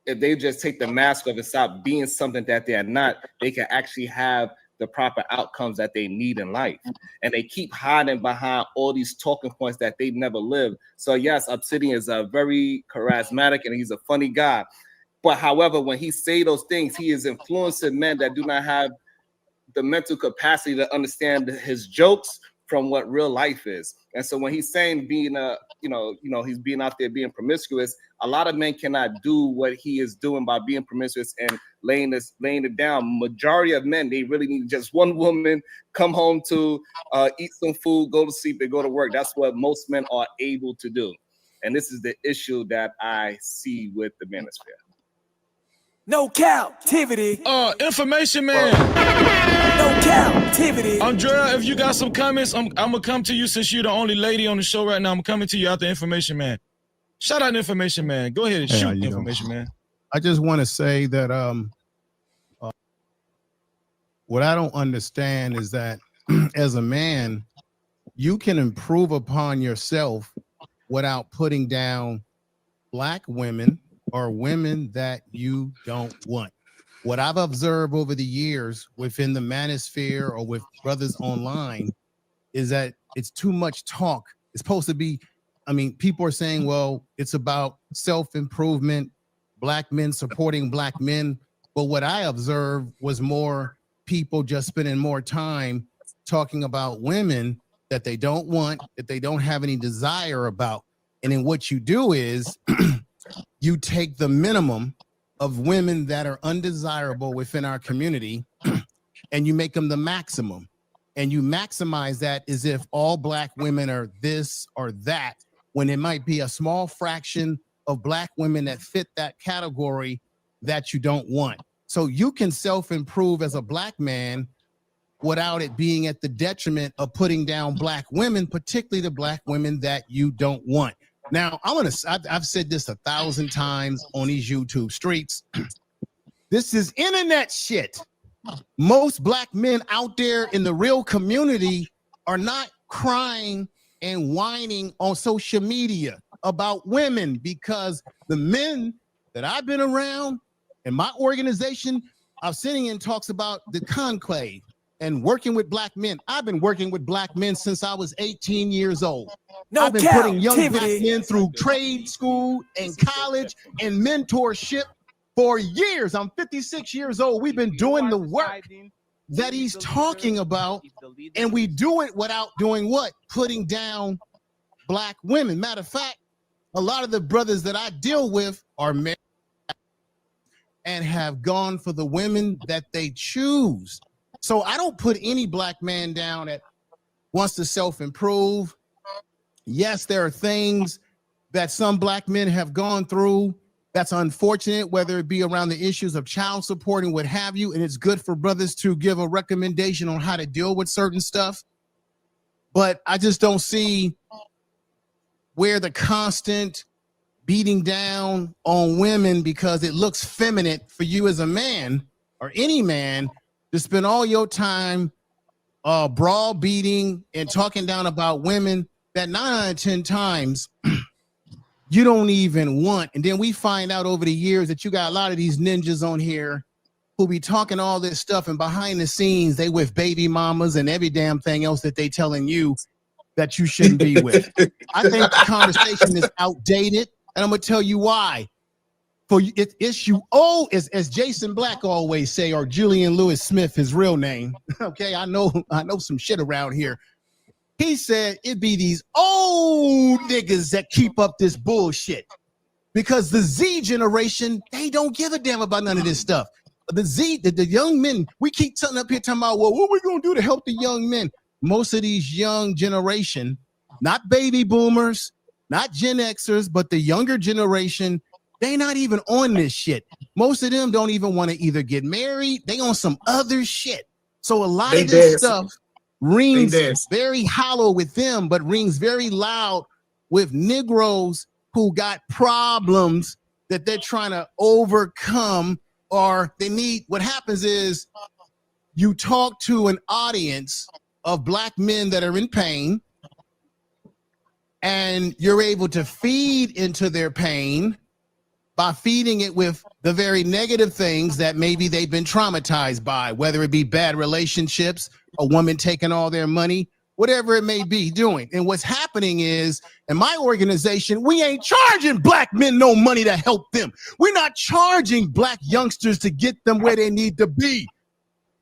if they just take the mask off and stop being something that they are not, they can actually have the proper outcomes that they need in life. And they keep hiding behind all these talking points that they never lived. So yes, Obsidian is a very charismatic and he's a funny guy. But however, when he say those things, he is influencing men that do not have the mental capacity to understand his jokes from what real life is. And so when he's saying being he's being out there being promiscuous, a lot of men cannot do what he is doing by being promiscuous and laying it down. Majority of men, they really need just one woman, come home to eat some food, go to sleep, and go to work. That's what most men are able to do. And this is the issue that I see with the manosphere. No captivity. Information man. No captivity. Andrea, if you got some comments, I'm gonna come to you since you're the only lady on the show right now. I'm coming to you after Information Man. Shout out Information Man. Go ahead and shoot Information Man. I just want to say that what I don't understand is that as a man, you can improve upon yourself without putting down Black women or women that you don't want. What I've observed over the years within the manosphere or with brothers online is that it's too much talk. It's supposed to be, people are saying, well, it's about self-improvement, Black men supporting Black men. But what I observed was more people just spending more time talking about women that they don't want, that they don't have any desire about. And then what you do is you take the minimum of women that are undesirable within our community and you make them the maximum. And you maximize that as if all Black women are this or that, when it might be a small fraction of Black women that fit that category that you don't want. So you can self-improve as a Black man without it being at the detriment of putting down Black women, particularly the Black women that you don't want. Now, I've said this 1,000 times on these YouTube streets. This is internet shit. Most Black men out there in the real community are not crying and whining on social media about women, because the men that I've been around in my organization, Obsidian talks about the conclave and working with Black men. I've been working with Black men since I was 18 years old. I've been putting young Black men through trade school and college and mentorship for years. I'm 56 years old. We've been doing the work that he's talking about, and we do it without doing what? Putting down Black women. Matter of fact, a lot of the brothers that I deal with are married and have gone for the women that they choose. So I don't put any Black man down that wants to self-improve. Yes, there are things that some Black men have gone through that's unfortunate, whether it be around the issues of child support and what have you, and it's good for brothers to give a recommendation on how to deal with certain stuff. But I just don't see where the constant beating down on women because it looks feminine for you as a man or any man to spend all your time browbeating and talking down about women that 9 out of 10 times you don't even want. And then we find out over the years that you got a lot of these ninjas on here who be talking all this stuff, and behind the scenes they with baby mamas and every damn thing else that they telling you that you shouldn't be with. I think the conversation is outdated, and I'm gonna tell you why. For it's issue as Jason Black always say, or Julian Lewis Smith, his real name. Okay, I know some shit around here. He said it'd be these old niggas that keep up this bullshit, because the Z generation, they don't give a damn about none of this stuff. The young men, we keep telling up here talking about, well, what are we gonna do to help the young men? Most of these young generation, not baby boomers, not Gen Xers, but the younger generation, they not even on this shit. Most of them don't even want to either get married. They on some other shit. So a lot of this stuff rings very hollow with them, but rings very loud with Negroes who got problems that they're trying to overcome, or they need. What happens is you talk to an audience of black men that are in pain, and you're able to feed into their pain by feeding it with the very negative things that maybe they've been traumatized by, whether it be bad relationships, a woman taking all their money, whatever it may be doing. And what's happening is, in my organization, we ain't charging black men no money to help them. We're not charging black youngsters to get them where they need to be.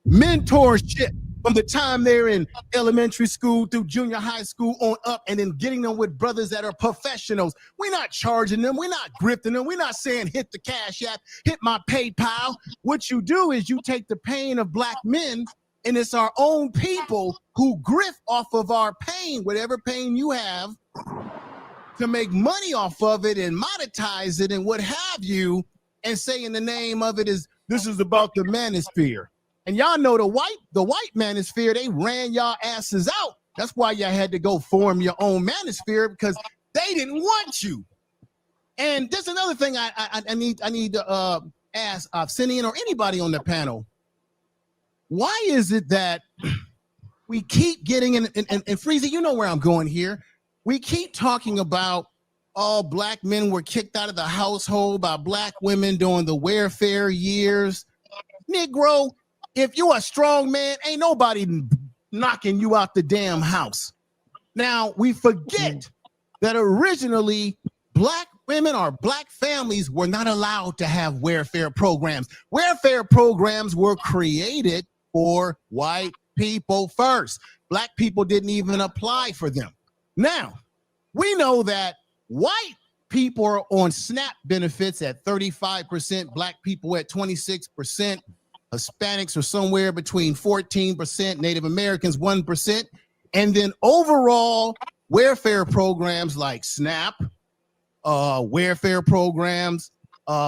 Mentorship from the time they're in elementary school through junior high school on up, and then getting them with brothers that are professionals. We're not charging them. We're not grifting them. We're not saying hit the Cash App, hit my PayPal. What you do is you take the pain of black men, and it's our own people who grift off of our pain, whatever pain you have, to make money off of it and monetize it and what have you, and say in the name of it is, this is about the manosphere. And y'all know the white manosphere, they ran y'all asses out. That's why y'all had to go form your own manosphere, because they didn't want you. And there's another thing I need to ask Obsidian or anybody on the panel. Why is it that we keep getting and Freezy, you know where I'm going here. We keep talking about all black men were kicked out of the household by black women during the welfare years. Negro, if you're a strong man, ain't nobody knocking you out the damn house. Now, we forget that originally black women or black families were not allowed to have welfare programs. Welfare programs were created for white people first. Black people didn't even apply for them. Now, we know that white people are on SNAP benefits at 35%, black people at 26%, Hispanics are somewhere between 14%, Native Americans 1%, and then overall welfare programs like SNAP, welfare programs,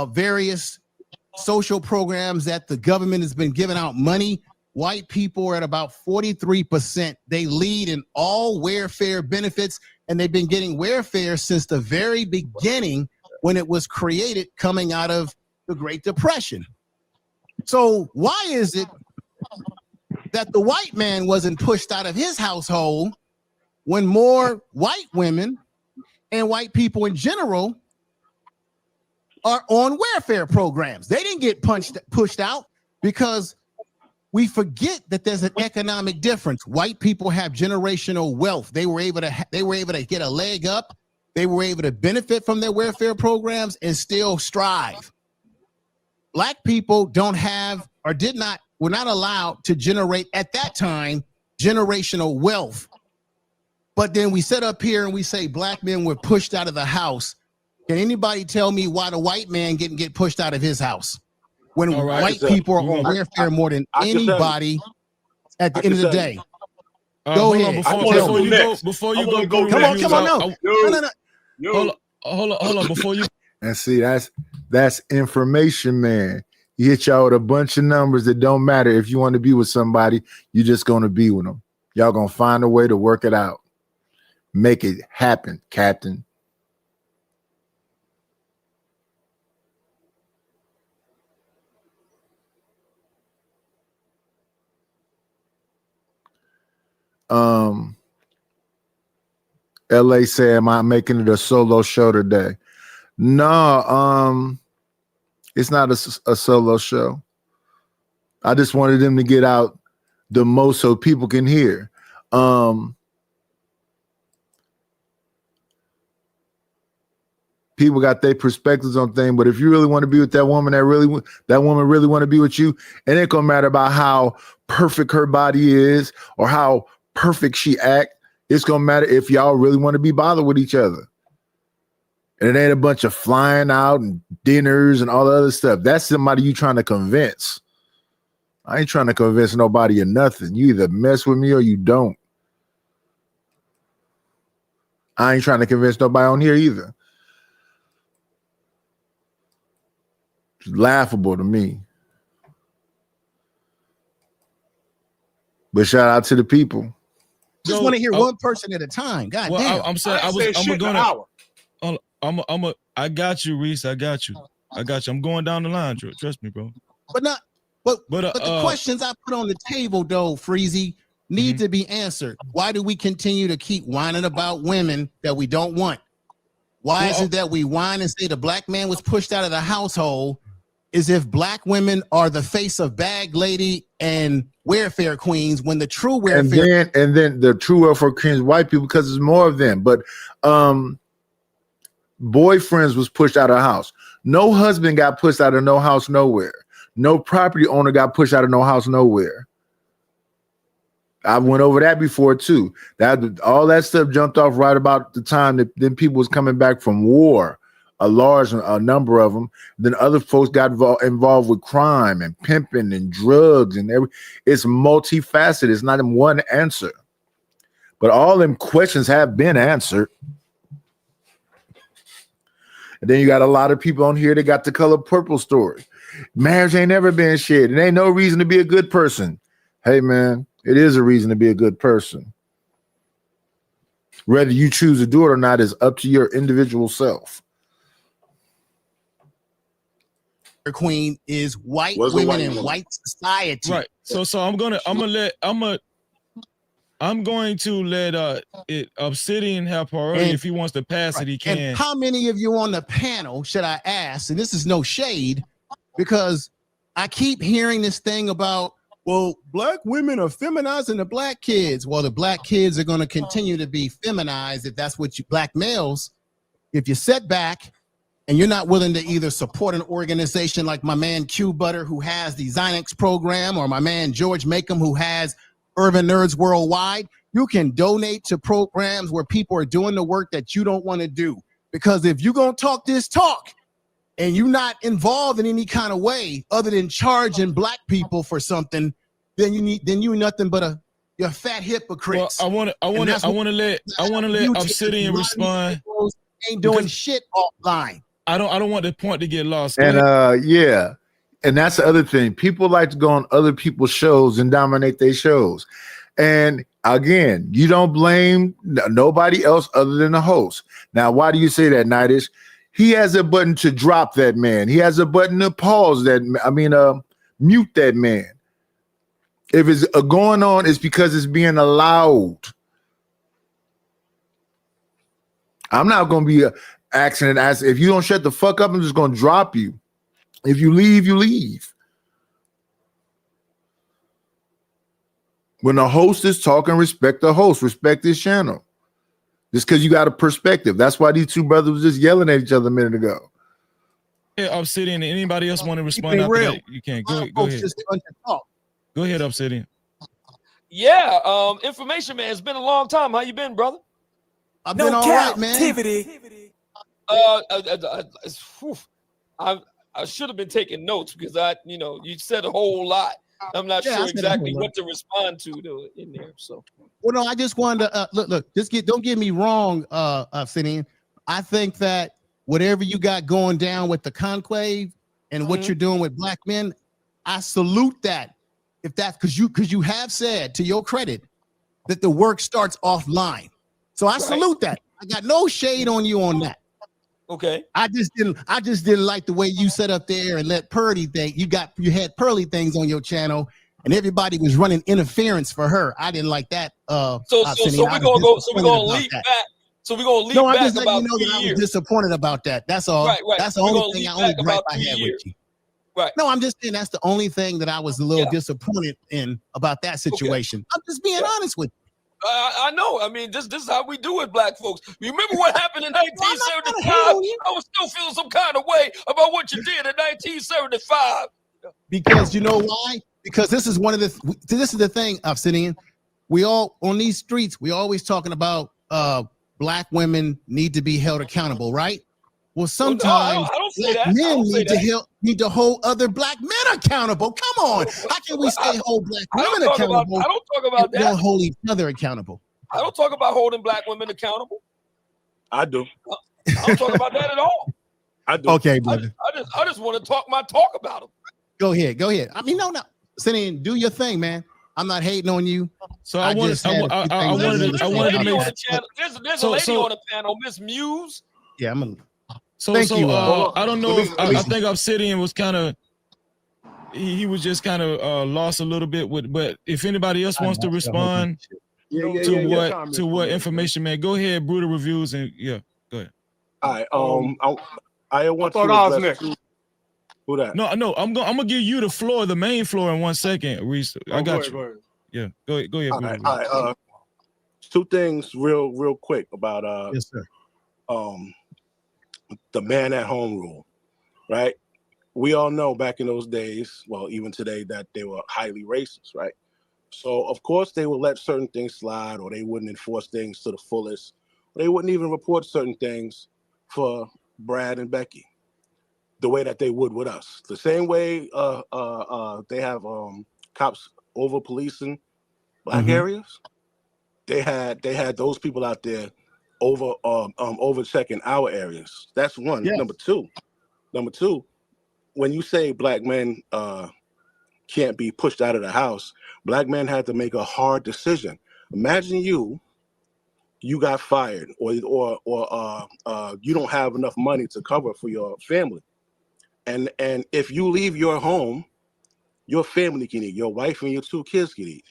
various social programs that the government has been giving out money. White people are at about 43%. They lead in all welfare benefits, and they've been getting welfare since the very beginning when it was created, coming out of the Great Depression. So why is it that the white man wasn't pushed out of his household when more white women and white people in general are on welfare programs? They didn't get pushed out because we forget that there's an economic difference. White people have generational wealth. They were able to get a leg up. They were able to benefit from their welfare programs and still strive. Black people don't have or were not allowed to generate at that time generational wealth. But then we sit up here and we say black men were pushed out of the house. Can anybody tell me why the white man didn't get pushed out of his house? When white people are on welfare more than anybody at the end of the day. Go ahead. Before you go, come on. No. Hold on. Before you. And see, that's information, man. He hit y'all with a bunch of numbers that don't matter. If you want to be with somebody, you're just going to be with them. Y'all going to find a way to work it out. Make it happen, Captain. LA said, am I making it a solo show today? No, it's not a solo show. I just wanted them to get out the most so people can hear. People got their perspectives on things, but if you really want to be with that woman, that woman really want to be with you, and it don't matter about how perfect her body is or how perfect she act. It's gonna matter if y'all really want to be bothered with each other. And it ain't a bunch of flying out and dinners and all the other stuff. That's somebody you trying to convince. I ain't trying to convince nobody or nothing. You either mess with me or you don't. I ain't trying to convince nobody on here either. It's laughable to me. But shout out to the people. Just want to hear one person at a time. God damn. I'm sorry. I'm I got you, Reese. I got you. I'm going down the line. Trust me, bro. But the questions I put on the table, though, Freezy, need to be answered. Why do we continue to keep whining about women that we don't want? Why is it that we whine and say the black man was pushed out of the household as if black women are the face of bag lady and welfare queens when the true welfare and then the true welfare queens, white people, because there's more of them. But boyfriends was pushed out of the house. No husband got pushed out of no house nowhere. No property owner got pushed out of no house nowhere. I went over that before too. That all that stuff jumped off right about the time that then people was coming back from war, a number of them. Then other folks got involved with crime and pimping and drugs and it's multifaceted. It's not in one answer, but all them questions have been answered. And then you got a lot of people on here that got the color purple story. Marriage ain't never been shit. It ain't no reason to be a good person. Hey, man, it is a reason to be a good person. Whether you choose to do it or not is up to your individual self. Queen is white women in white society. Right. So I'm going to let Obsidian have priority. If he wants to pass it, he can. And how many of you on the panel, should I ask, and this is no shade, because I keep hearing this thing about, well, black women are feminizing the black kids. Well, the black kids are going to continue to be feminized if that's what you black males. If you sit back and you're not willing to either support an organization like my man Q Butter, who has the Zynex program, or my man George Makem, who has Urban Nerds Worldwide, you can donate to programs where people are doing the work that you don't want to do. Because if you're going to talk this talk and you're not involved in any kind of way other than charging black people for something, then you nothing but you're fat hypocrites. Well, I want to let Obsidian respond. Ain't doing shit offline. I don't want the point to get lost. And yeah. And that's the other thing. People like to go on other people's shows and dominate their shows. And again, you don't blame nobody else other than the host. Now, why do you say that, Nightish? He has a button to drop that man. He has a button to pause that. Mute that man. If it's going on, it's because it's being allowed. I'm not going to be an accident. If you don't shut the fuck up, I'm just going to drop you. If you leave, you leave. When the host is talking, respect the host, respect his channel. Just because you got a perspective. That's why these two brothers were just yelling at each other a minute ago. Yeah, Obsidian. Anybody else want to respond after that? You can. Go ahead. Go ahead, Obsidian. Yeah, information, man. It's been a long time. How you been, brother? I've been all right, man. I should have been taking notes because you said a whole lot. I'm not sure exactly what to respond to in there. So, well, no, I just wanted to look. Don't get me wrong, Obsidian. I think that whatever you got going down with the conclave and what you're doing with black men, I salute that. If that's because you have said, to your credit, that the work starts offline. So I salute that. I got no shade on you on that. Okay. I just didn't like the way you set up there and let Purdy think you had Pearly things on your channel and everybody was running interference for her. I didn't like that. So we're gonna leap back. So we're gonna leap back. I'm just letting about you know 3 that I years. was disappointed about that. That's all. Right. That's the only thing. I only gripe I had with you. Right. No, I'm just saying that's the only thing that I was a little disappointed in about that situation. I'm just being honest with you. I know. I mean, this is how we do it, black folks. You remember what happened in 1975? I was still feeling some kind of way about what you did in 1975. Because you know why? Because this is the thing, Obsidian. We all on these streets, we always talking about black women need to be held accountable, right? Well, sometimes black men need to hold other black men accountable. Come on, how can we say hold black women accountable? I don't talk about that. Don't hold each other accountable. I don't talk about holding black women accountable. I do. I don't talk about that at all. I do. Okay, brother. I just want to talk about them. Go ahead. I mean, no. Obsidian, do your thing, man. I'm not hating on you. So I wanted to make. There's a lady on the panel, Miss Muse. Yeah, Thank you. I don't know if I think Obsidian was kind of he was just kind of lost a little bit with, but if anybody else wants to respond to what information, man, go ahead, Brutal Reviews, and go ahead. All right. I want to address who that? No, I'm gonna give you the floor, the main floor, in 1 second, Reese. I got you. Go ahead. Yeah, go ahead. All right. Two things, real quick about yes, sir. The man at home rule, right? We all know back in those days, well, even today, that they were highly racist, right? So of course they would let certain things slide, or they wouldn't enforce things to the fullest. They wouldn't even report certain things for Brad and Becky the way that they would with us. The same way they have cops over policing black areas. They had those people out there over checking our areas. That's one. Yes. Number two, when you say black men can't be pushed out of the house, black men had to make a hard decision. Imagine you got fired, or you don't have enough money to cover for your family, and if you leave your home, your family can eat, your wife and your 2 kids can eat,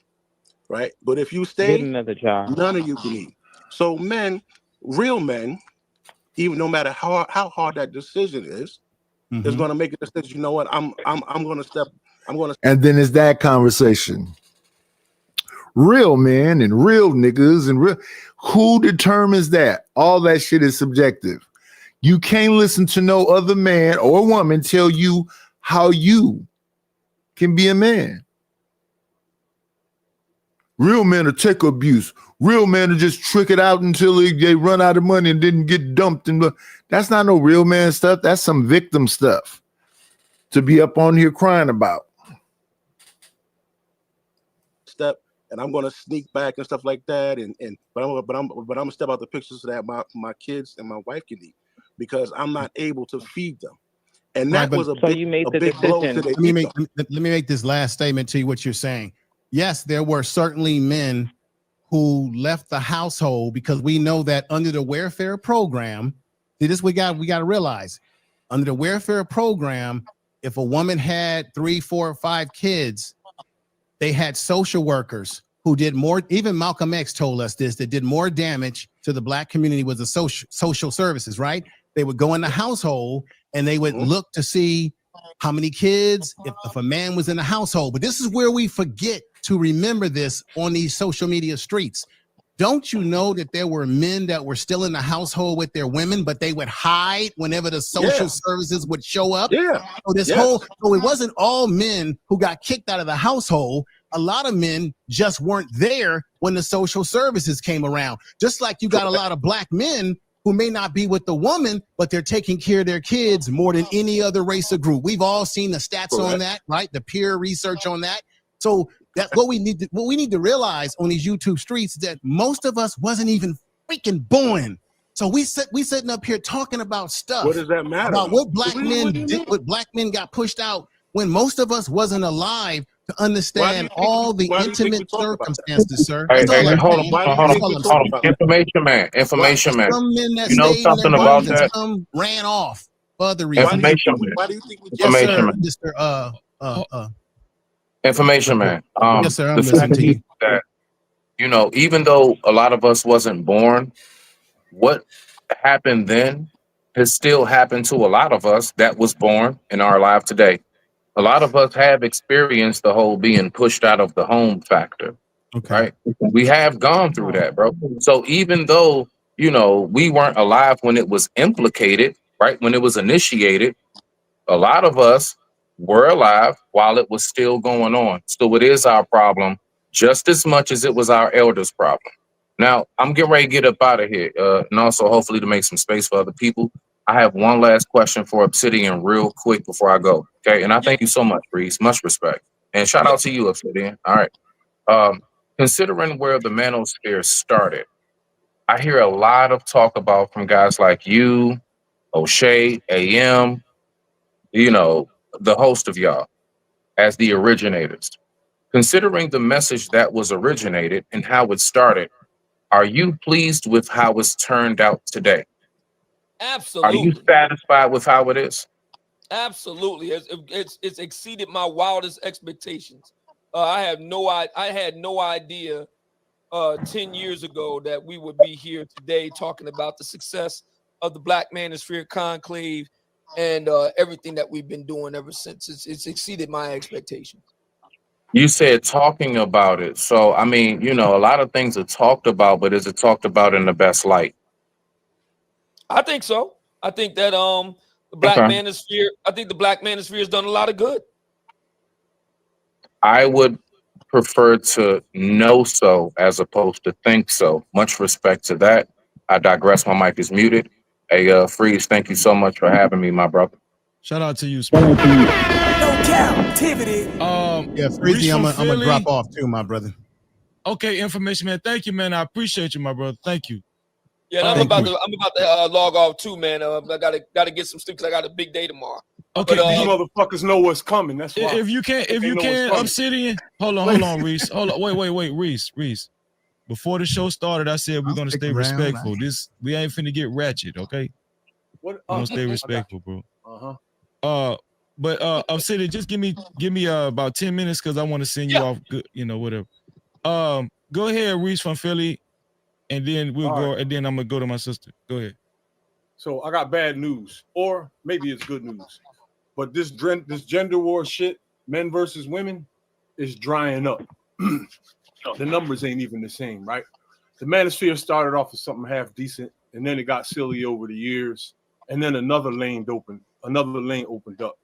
right? But if you stay, Get another job. none of you can eat. So men, real men, even no matter how hard that decision is going to make a decision. You know what? I'm going to step. And then it's that conversation. Real men and real niggas and who determines that? All that shit is subjective. You can't listen to no other man or woman tell you how you can be a man. Real men will take abuse. Real men will just trick it out until they run out of money and didn't get dumped. And that's not no real man stuff. That's some victim stuff to be up on here crying about. Step, and I'm going to sneak back and stuff like that. But I'm gonna step out the picture so that my kids and my wife can eat, because I'm not able to feed them. And that was a big blow to their ego. Let me make this last statement to you. What you're saying. Yes, there were certainly men who left the household, because we know that under the welfare program, we got to realize, under the welfare program, if a woman had 3, 4, or 5 kids, they had social workers who did more. Even Malcolm X told us this, that did more damage to the black community was the social services, right? They would go in the household and they would look to see how many kids, if a man was in the household. But this is where we forget to remember this on these social media streets. Don't you know that there were men that were still in the household with their women, but they would hide whenever the social services would show up? Yeah. So so it wasn't all men who got kicked out of the household. A lot of men just weren't there when the social services came around. Just like you got a lot of black men who may not be with the woman, but they're taking care of their kids more than any other race or group. We've all seen the stats on that, right? The peer research on that. So that's what we need to realize on these YouTube streets, that most of us wasn't even freaking born. So we sitting up here talking about stuff. What does that matter? About what black men did, what black men got pushed out, when most of us wasn't alive to understand all the intimate circumstances, sir. Hey, hold on. Information man. Some men that You know stayed something in their about homes and that? some ran off for other reasons. Information man. Why do you think we Information man. Yes, sir. I'm the listening fact to you. is that, even though a lot of us wasn't born, what happened then has still happened to a lot of us that was born and are alive today. A lot of us have experienced the whole being pushed out of the home factor. Okay. Right? We have gone through that, bro. So even though, we weren't alive when it was implicated, right? When it was initiated, a lot of us were alive while it was still going on. So it is our problem just as much as it was our elders' problem. Now, I'm getting ready to get up out of here, and also hopefully to make some space for other people. I have one last question for Obsidian real quick before I go, okay? And I thank you so much, Reese. Much respect. And shout out to you, Obsidian. All right. Considering where the manosphere started, I hear a lot of talk about from guys like you, O'Shea, AM, the host of y'all as the originators. Considering the message that was originated and how it started, are you pleased with how it's turned out today? Are you Absolutely. satisfied with how it is? Absolutely. It's exceeded my wildest expectations. I had no idea 10 years ago that we would be here today talking about the success of the Black Manosphere Conclave and everything that we've been doing ever since. It's exceeded my expectations. You said talking about it. So, I mean, you know, a lot of things are talked about, but is it talked about in the best light? I think so. I think that Okay. I think the Black Manosphere has done a lot of good. I would prefer to know so as opposed to think so. Much respect to that. I digress. My mic is muted. Hey, Freeze, thank you so much for having me, my brother. Shout out to you, Speed. No captivity. Yeah, Reese Freezy, from I'm gonna drop Philly. off too, my brother. Okay, information, man. Thank you, man. I appreciate you, my brother. Thank you. Yeah, and I'm about to log off too, man. I gotta get some sleep because I got a big day tomorrow. Okay, but, These motherfuckers know what's coming. That's why. If you can, Obsidian. Hold on, Reese. Hold on, wait, Reese. Before the show started, I said we're gonna stay respectful. We ain't finna get ratchet, okay? What? We're gonna stay respectful, bro. Uh-huh. But Obsidian, just give me about 10 minutes because I want to send you off. Good, whatever. Go ahead, Reese from Philly, and then we'll go. And then I'm gonna go to my sister. Go ahead. So I got bad news, or maybe it's good news. But this gender war shit, men versus women, is drying up. The numbers ain't even the same, right? The manosphere started off as something half decent, and then it got silly over the years, and then another lane opened up.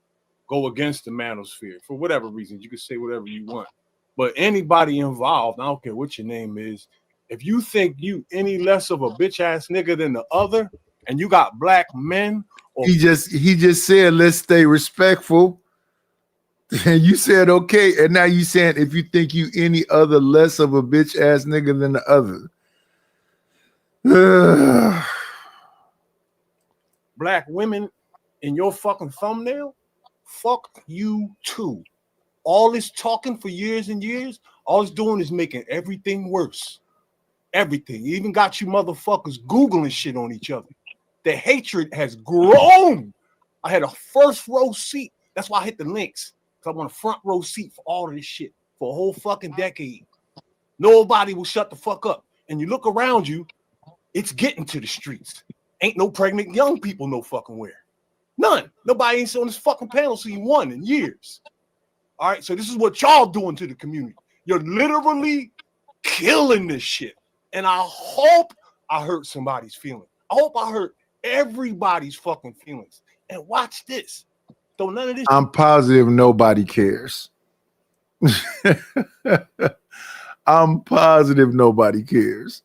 Go against the manosphere for whatever reason. You can say whatever you want. But anybody involved, I don't care what your name is, if you think you any less of a bitch ass nigga than the other, and you got black men, He just said let's stay respectful. And you said okay, and now you saying if you think you any other less of a bitch ass nigga than the other. black women in your fucking thumbnail, fuck you too. All this talking for years and years, all it's doing is making everything worse. Everything. You even got you motherfuckers Googling shit on each other. The hatred has grown. I had a first row seat. That's why I hit the links. Because I want a front row seat for all of this shit for a whole fucking decade. Nobody will shut the fuck up. And you look around you, it's getting to the streets. Ain't no pregnant young people no fucking where. None. Nobody ain't on this fucking panel seen one in years. All right, so this is what y'all doing to the community. You're literally killing this shit. And I hope I hurt somebody's feelings. I hope I hurt everybody's fucking feelings. And watch this. Though none of this. I'm positive nobody cares. I'm positive nobody cares.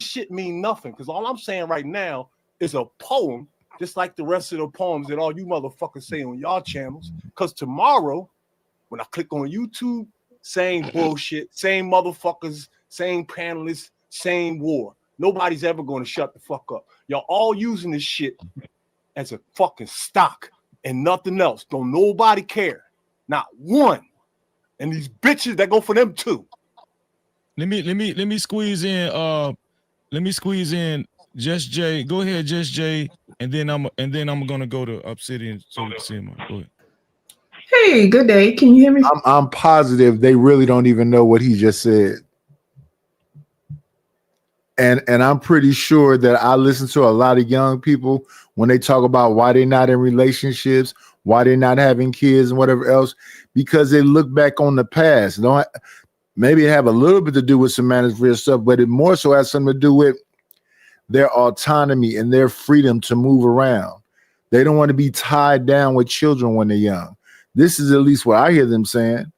Shit mean nothing because all I'm saying right now is a poem, just like the rest of the poems that all you motherfuckers say on y'all channels. Because tomorrow, when I click on YouTube, same bullshit, same motherfuckers, same panelists, same war. Nobody's ever going to shut the fuck up. Y'all all using this shit as a fucking stock and nothing else. Don't nobody care. Not one. And these bitches that go for them too. Let me squeeze in Just Jay. Go ahead, Just Jay, and then I'm gonna go to Obsidian so we can see him. Go ahead. Hey, good day. Can you hear me? I'm positive they really don't even know what he just said. And I'm pretty sure that I listen to a lot of young people when they talk about why they're not in relationships, why they're not having kids and whatever else, because they look back on the past. Maybe it have a little bit to do with some manosphere stuff, but it more so has something to do with their autonomy and their freedom to move around. They don't want to be tied down with children when they're young. This is at least what I hear them saying.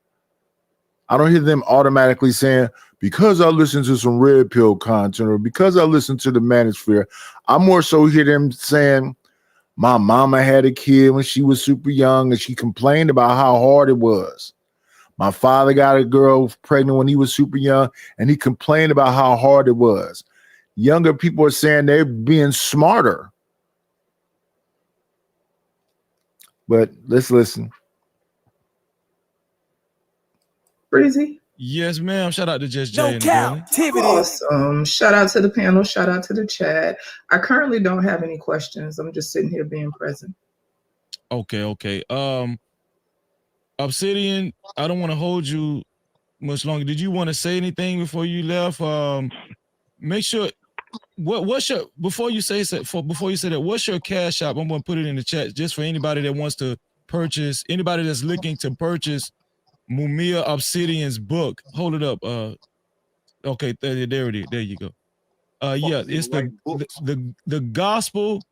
I don't hear them automatically saying, because I listen to some red pill content or because I listen to the manosphere. I more so hear them saying, my mama had a kid when she was super young and she complained about how hard it was. My father got a girl pregnant when he was super young and he complained about how hard it was. Younger people are saying they're being smarter. But let's listen. Breezy, Yes, ma'am. Shout out to Just Jay No in the building. Awesome. Shout out to the panel. Shout out to the chat. I currently don't have any questions. I'm just sitting here being present. Okay. Obsidian, I don't want to hold you much longer. Did you want to say anything before you left? Make sure what's your before you say that, what's your cash app? I'm gonna put it in the chat just for anybody that wants to purchase, anybody that's looking to purchase Mumia Obsidian's book. Hold it up. Okay, there it is. There you go. Yeah, it's the gospel.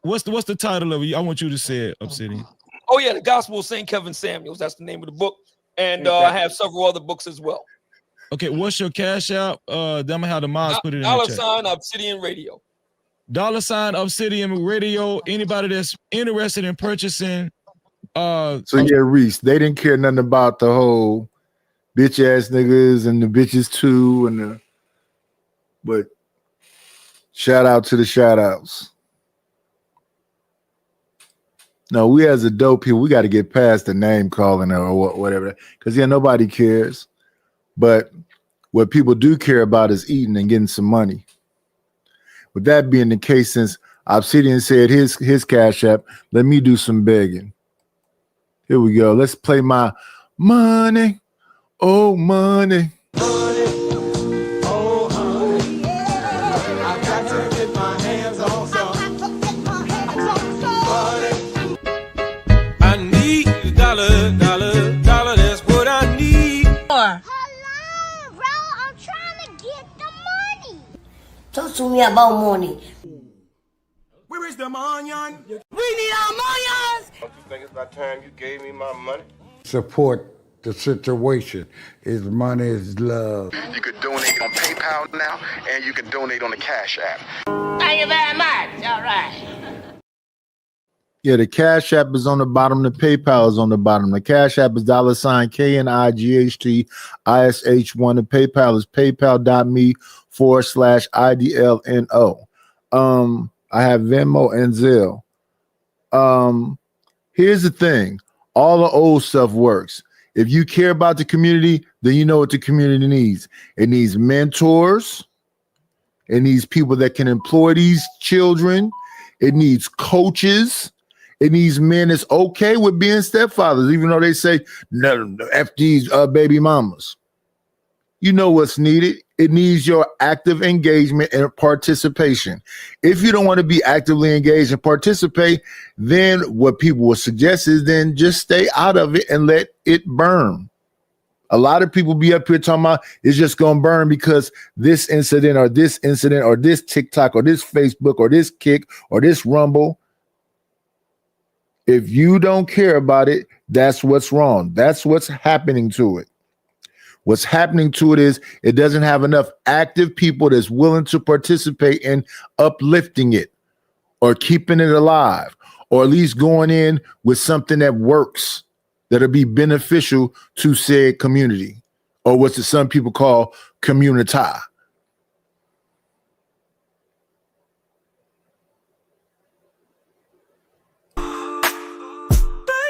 What's the title of it? I want you to say it, Obsidian. Oh yeah, the Gospel of St. Kevin Samuels. That's the name of the book, and I have several other books as well. Okay, what's your cash app? I'm gonna have the mods put it in the chat. $ Obsidian Radio. $ Obsidian Radio. Anybody that's interested in purchasing. So yeah, Reese, they didn't care nothing about the whole bitch ass niggas and the bitches too, but shout out to the shout outs. No, we as adult people, we got to get past the name calling or whatever, because nobody cares. But what people do care about is eating and getting some money. With that being the case, since Obsidian said his cash app, let me do some begging. Here we go. Let's play my money. Oh, money. Dollar, that's what I need. Hello, bro. I'm trying to get the money. Talk to me about money. Where is the money? We need our money. Don't you think it's about time you gave me my money? Support the situation. Is money is love. You could donate on PayPal now, and you can donate on the Cash App. Thank you very much. All right. Yeah, the Cash App is on the bottom. The PayPal is on the bottom. The Cash App is $KNIGHTISH1. The PayPal is paypal.me/IDLNO. I have Venmo and Zelle. Here's the thing. All the old stuff works. If you care about the community, then you know what the community needs. It needs mentors. It needs people that can employ these children. It needs coaches. It needs men that's okay with being stepfathers, even though they say, no, F these baby mamas. You know what's needed. It needs your active engagement and participation. If you don't want to be actively engaged and participate, then what people will suggest is then just stay out of it and let it burn. A lot of people be up here talking about it's just going to burn because this incident or this TikTok or this Facebook or this Kick or this Rumble. If you don't care about it, that's what's wrong. That's what's happening to it. What's happening to it is it doesn't have enough active people that's willing to participate in uplifting it or keeping it alive, or at least going in with something that works, that'll be beneficial to said community, or what some people call community.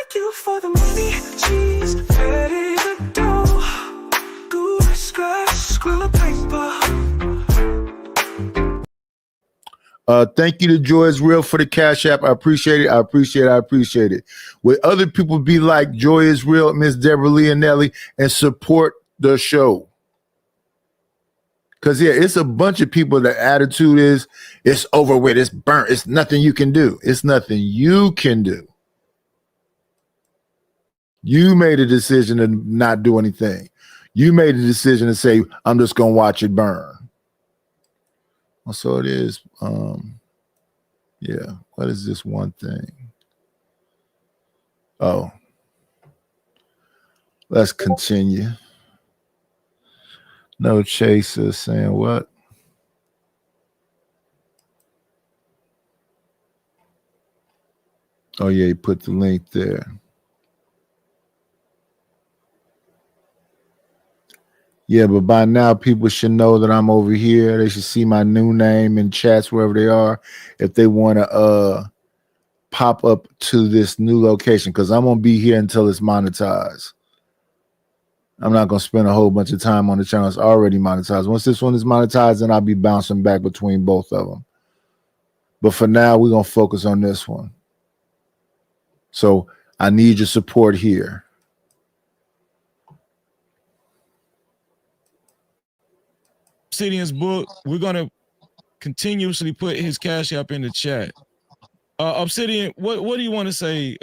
Thank you for the money, cheese, ready to do. Good scratch, squirrel paper. Thank you to Joy is Real for the Cash App. I appreciate it. I appreciate it. Would other people be like Joy is Real, Miss Deborah Leonelli, and support the show? Because, yeah, it's a bunch of people that attitude is, it's over with, it's burnt, it's nothing you can do. It's nothing you can do. You made a decision to not do anything. You made a decision to say, I'm just going to watch it burn. Well, so it is. Yeah. What is this one thing? Oh. Let's continue. No chaser saying what? Oh, yeah, he put the link there. Yeah, but by now people should know that I'm over here. They should see my new name in chats wherever they are if they want to pop up to this new location, because I'm going to be here until it's monetized. I'm not gonna spend a whole bunch of time on the channel. It's already monetized. Once this one is monetized, then I'll be bouncing back between both of them. But for now, we're gonna focus on this one. So I need your support here. Obsidian's book. We're gonna continuously put his Cash App in the chat. Obsidian, what do you want to say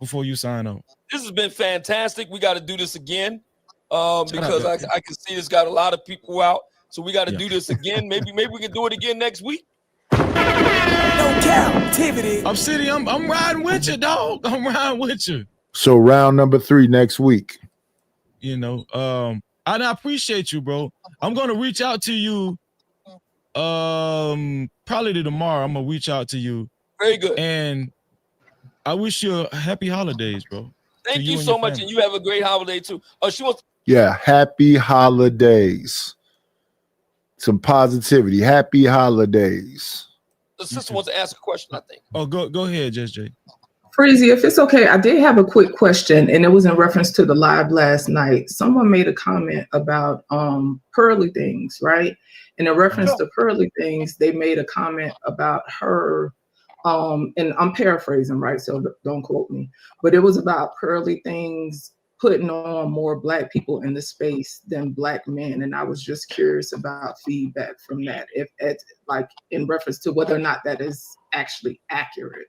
before you sign off? This has been fantastic. We got to do this again because I can see it's got a lot of people out. So we got to do this again. Maybe we can do it again next week. No captivity. Obsidian, I'm riding with you, dog. I'm riding with you. So round number 3 next week. You know, and I appreciate you, bro. I'm gonna reach out to you. Probably tomorrow. I'm gonna reach out to you. Very good. And I wish you a happy holidays, bro. Thank you so much, and you have a great holiday too. She wants. Yeah, happy holidays. Some positivity. Happy holidays. The sister wants to ask a question, I think. Oh, go ahead, Just Jay. Freezy, if it's okay, I did have a quick question, and it was in reference to the live last night. Someone made a comment about pearly things, right? And in reference to pearly things, they made a comment about her, and I'm paraphrasing, right? So don't quote me, but it was about pearly things putting on more Black people in the space than Black men. And I was just curious about feedback from that, if it's like in reference to whether or not that is actually accurate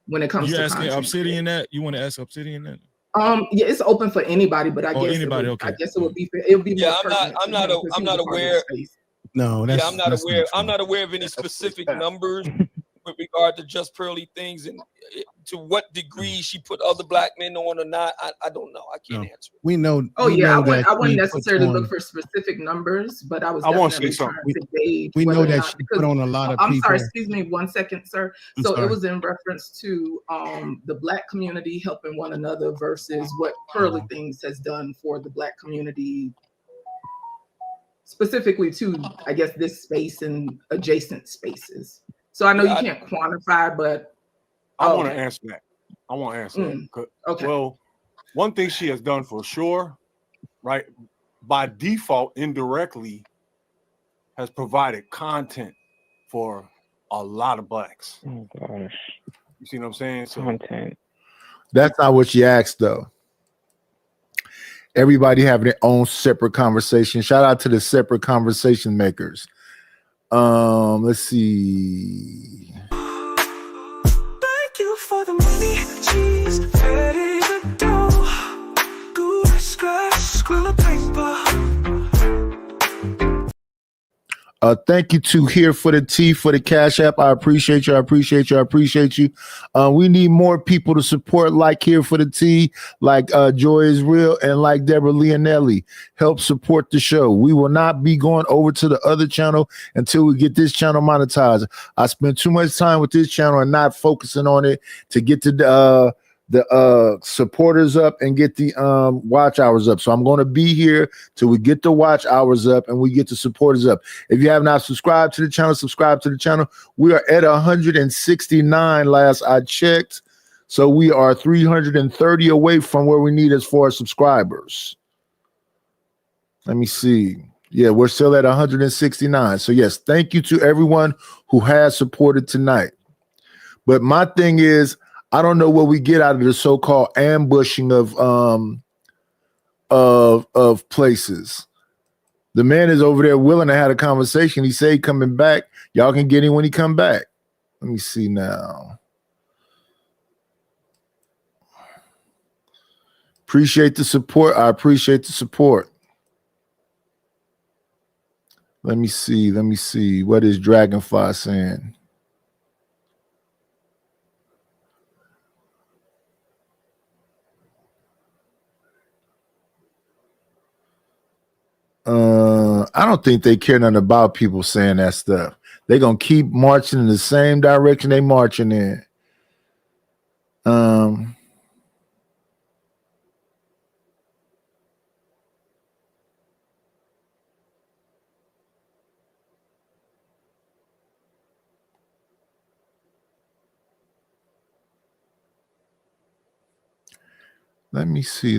when it comes You to asking content. Obsidian that? You want to ask Obsidian that? Yeah, it's open for anybody, but I guess anybody, I okay. guess it would be more I'm not aware. No, that's I'm not aware. I'm not aware of any specific numbers with regard to just pearly things, and to what degree she put other Black men on or not. I don't know. I can't answer. We know. Oh we yeah, know that I wouldn't she puts necessarily look on- for specific numbers, but I was I want to definitely say trying something. to gauge we know whether or that not, she because put on a lot of I'm people. sorry, excuse me 1 second, sir. I'm So sorry. it was in reference to the Black community helping one another versus what Pearly Things has done for the Black community, specifically to, I guess, this space and adjacent spaces. So I know you can't quantify, but I want to answer that. I want to answer that. Okay. Well, one thing she has done for sure, right, by default, indirectly, has provided content for a lot of Blacks. Oh gosh. You see what I'm saying? So Content. That's not what she asked, though. Everybody having their own separate conversation. Shout out to the separate conversation makers. Let's see. Thank you for the money, cheese, ready to go. Good scratch, scroll of paper. Thank you to Here for the Tea for the Cash App. I appreciate you. I appreciate you. I appreciate you. We need more people to support like Here for the Tea, like Joy is Real, and like Deborah Leonelli. Help support the show. We will not be going over to the other channel until we get this channel monetized. I spent too much time with this channel and not focusing on it to get to the supporters up and get the watch hours up. So I'm going to be here till we get the watch hours up and we get the supporters up. If you have not subscribed to the channel, subscribe to the channel. We are at 169 last I checked. So we are 330 away from where we need as far as subscribers. Let me see. Yeah, we're still at 169. So yes, thank you to everyone who has supported tonight. But my thing is, I don't know what we get out of the so-called ambushing of places. The man is over there willing to have a conversation. He said he coming back. Y'all can get him when he come back. Let me see now. Appreciate the support. I appreciate the support. Let me see. Let me see. What is Dragonfly saying? I don't think they care nothing about people saying that stuff. They're gonna keep marching in the same direction they marching in. Let me see.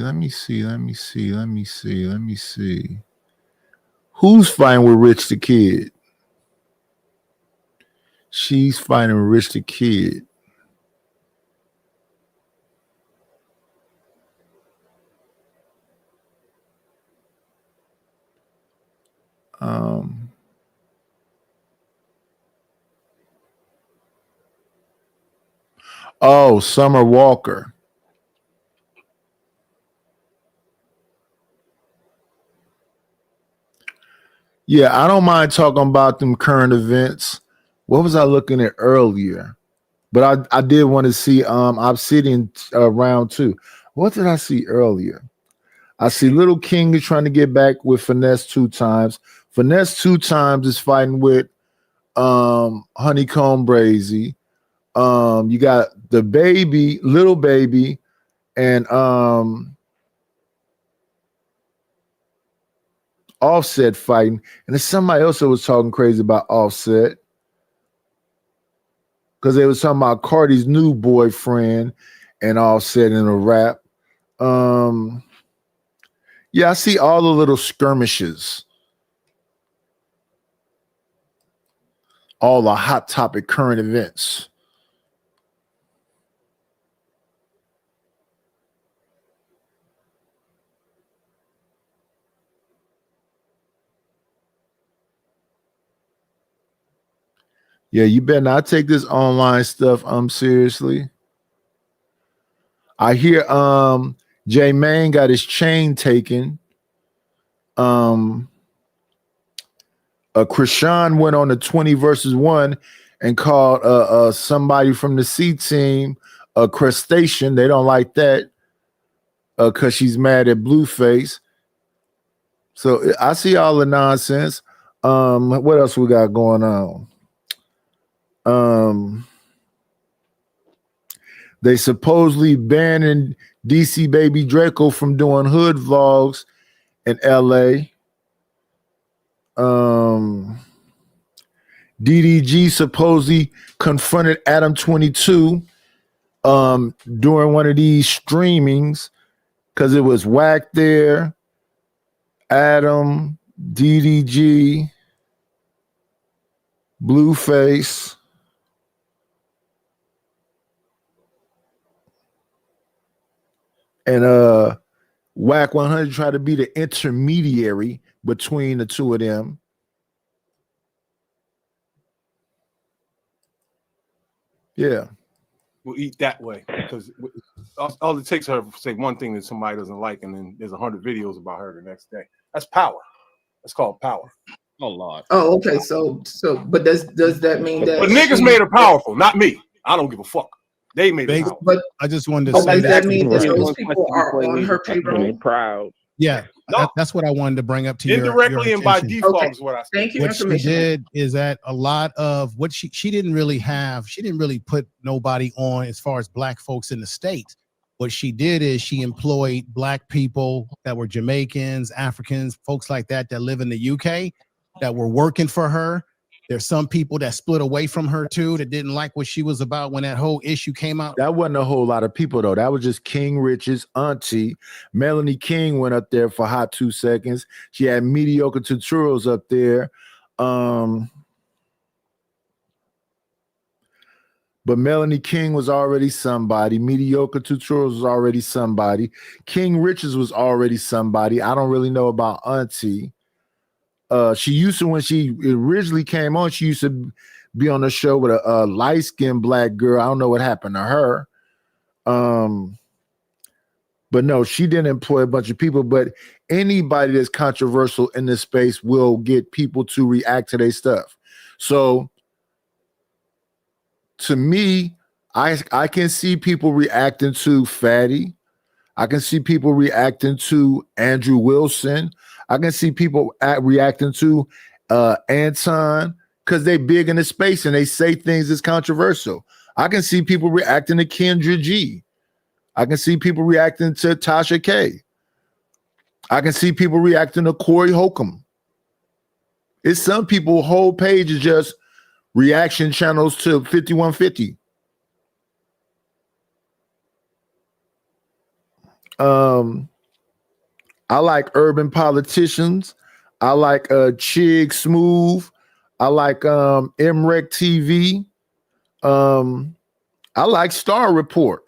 Who's fighting with Rich the Kid? She's fighting Rich the Kid. Oh, Summer Walker. Yeah, I don't mind talking about them current events. What was I looking at earlier? But I did want to see Obsidian round 2. What did I see earlier? I see Little King is trying to get back with Finesse 2 times. Finesse 2 times is fighting with Honeycomb Brazy. You got the baby, Little Baby, and Offset fighting. And there's somebody else that was talking crazy about Offset because they was talking about Cardi's new boyfriend and Offset in a rap. Yeah, I see all the little skirmishes, all the hot topic current events. Yeah, you better not take this online stuff seriously. I hear J Main got his chain taken. Krishan went on a 20 versus 1 and called somebody from the C team a crustacean. They don't like that because she's mad at Blueface. So I see all the nonsense. What else we got going on? They supposedly banning DC Baby Draco from doing hood vlogs in LA. DDG supposedly confronted Adam 22 during one of these streamings because it was Whack there, Adam, DDG, Blueface. And Whack 100 tried to be the intermediary between the two of them. Yeah. We'll eat that way because all it takes her to say one thing that somebody doesn't like, and then there's 100 videos about her the next day. That's power. That's called power. Oh Lord. Oh, okay. So, but does that mean that? But niggas made her powerful, not me. I don't give a fuck. They made it powerful. But I just wanted to say does that mean that Right. those people are on her payroll? Proud. Yeah, that's what I wanted to bring up to Indirectly your and by attention. default is what I said. Thank you. What she did is that a lot of what she didn't really put nobody on as far as black folks in the States. What she did is she employed black people that were Jamaicans, Africans, folks like that live in the UK that were working for her. There's some people that split away from her too that didn't like what she was about when that whole issue came out. That wasn't a whole lot of people though. That was just King Rich's auntie. Melanie King went up there for hot 2 seconds. She had Mediocre Tutorials up there. But Melanie King was already somebody. Mediocre Tutorials was already somebody. King Rich's was already somebody. I don't really know about auntie. She used to, when she originally came on, she used to be on the show with a light-skinned black girl. I don't know what happened to her. But no, she didn't employ a bunch of people. But anybody that's controversial in this space will get people to react to their stuff. So to me, I can see people reacting to Fatty. I can see people reacting to Andrew Wilson. I can see people reacting to Anton because they big in the space and they say things that's controversial. I can see people reacting to Kendra G. I can see people reacting to Tasha K. I can see people reacting to Corey Holcomb. It's some people whole page is just reaction channels to 5150. I like urban politicians. I like Chig Smooth. I like MREC TV. I like Star Report.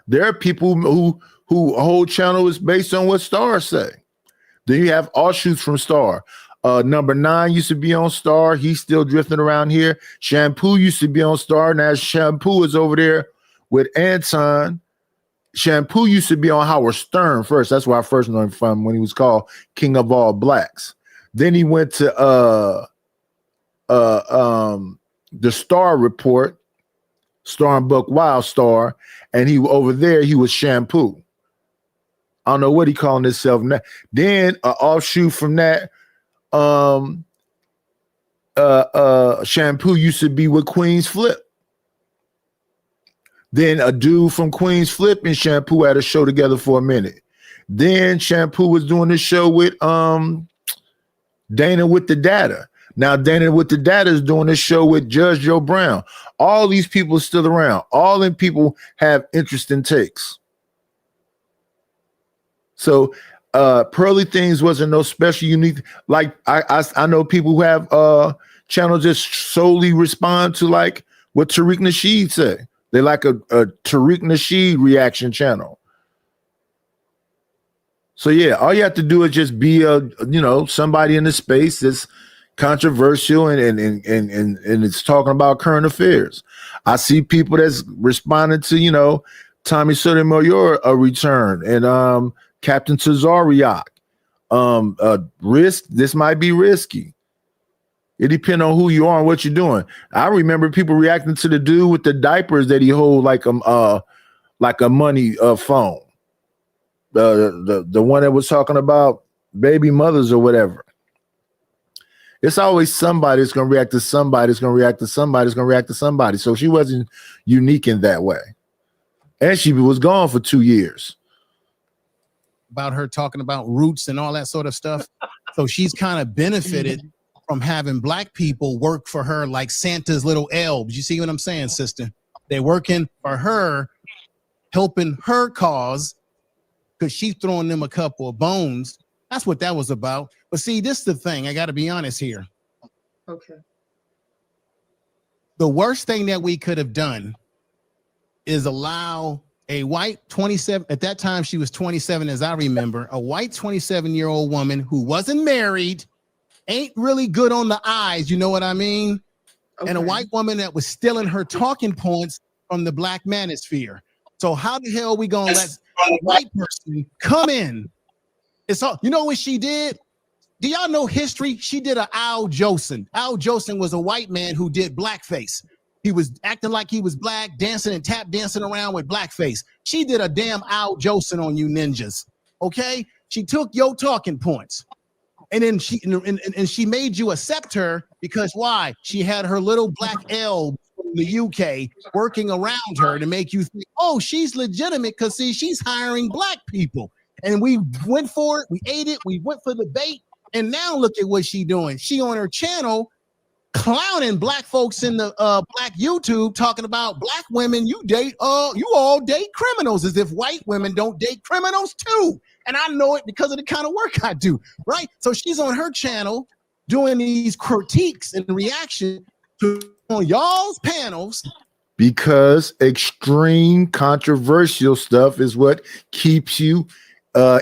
There are people who a whole channel is based on what Star say. Then you have offshoots from Star. Number 9 used to be on Star. He's still drifting around here. Shampoo used to be on Star. Now Shampoo is over there with Anton. Shampoo used to be on Howard Stern first. That's where I first know him from, when he was called King of All Blacks. Then he went to the Star Report, Star and Buck Wild Star, and he over there he was Shampoo. I don't know what he calling himself now. Then an offshoot from that, Shampoo used to be with Queen's Flip. Then a dude from Queen's Flip and Shampoo had a show together for a minute. Then Shampoo was doing this show with Dana with the Data. Now Dana with the Data is doing this show with Judge Joe Brown. All these people are still around. All them people have interesting takes. So Pearly Things wasn't no special unique. Like I know people who have channels just solely respond to like what Tariq Nasheed say. They like a Tariq Nasheed reaction channel. So yeah, all you have to do is just be somebody in the space that's controversial and it's talking about current affairs. I see people that's responding to Tommy Sotomayor a return and Captain Tazariak. Risk, this might be risky. It depends on who you are and what you're doing. I remember people reacting to the dude with the diapers that he hold like a money phone. The one that was talking about baby mothers or whatever. It's always somebody that's gonna react to somebody that's gonna react to somebody that's gonna react to somebody. So she wasn't unique in that way. And she was gone for 2 years. About her talking about roots and all that sort of stuff. So she's kind of benefited from having black people work for her like Santa's little elves. You see what I'm saying, sister? They're working for her, helping her cause, because she's throwing them a couple of bones. That's what that was about. But see, this is the thing. I got to be honest here. Okay. The worst thing that we could have done is allow a white 27, at that time she was 27 as I remember, a white 27-year-old woman who wasn't married, ain't really good on the eyes, you know what I mean? Okay. And a white woman that was stealing her talking points from the black manosphere. So how the hell are we gonna let a white person come in? It's all, you know what she did? Do y'all know history? She did a Al Jolson. Al Jolson was a white man who did blackface. He was acting like he was black, dancing and tap dancing around with blackface. She did a damn Al Jolson on you ninjas. Okay? She took your talking points. And then she made you accept her because why? She had her little black elves from the UK working around her to make you think, oh, she's legitimate because see, she's hiring black people. And we went for it, we ate it, we went for the bait, and now look at what she doing. She on her channel clowning black folks in the black YouTube talking about black women you all date criminals, as if white women don't date criminals too. And I know it because of the kind of work I do, right? So she's on her channel doing these critiques and reaction to on y'all's panels. Because extreme controversial stuff is what keeps you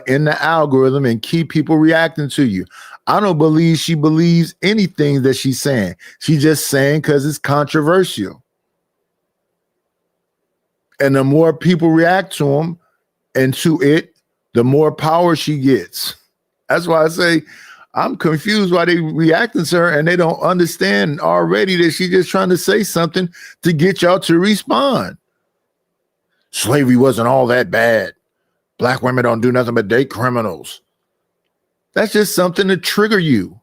in the algorithm and keep people reacting to you. I don't believe she believes anything that she's saying. She's just saying because it's controversial. And the more people react to them and to it, the more power she gets. That's why I say I'm confused why they reacting to her and they don't understand already that she's just trying to say something to get y'all to respond. Slavery wasn't all that bad. Black women don't do nothing but date criminals. That's just something to trigger you.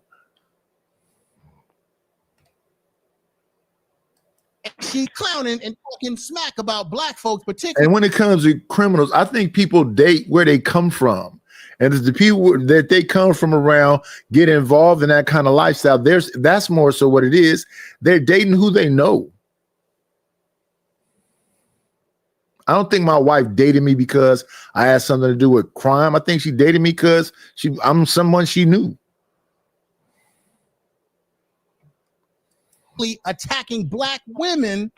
She clowning and talking smack about black folks, particularly. And when it comes to criminals, I think people date where they come from. And as the people that they come from around get involved in that kind of lifestyle, that's more so what it is. They're dating who they know. I don't think my wife dated me because I had something to do with crime. I think she dated me because I'm someone she knew. Attacking black women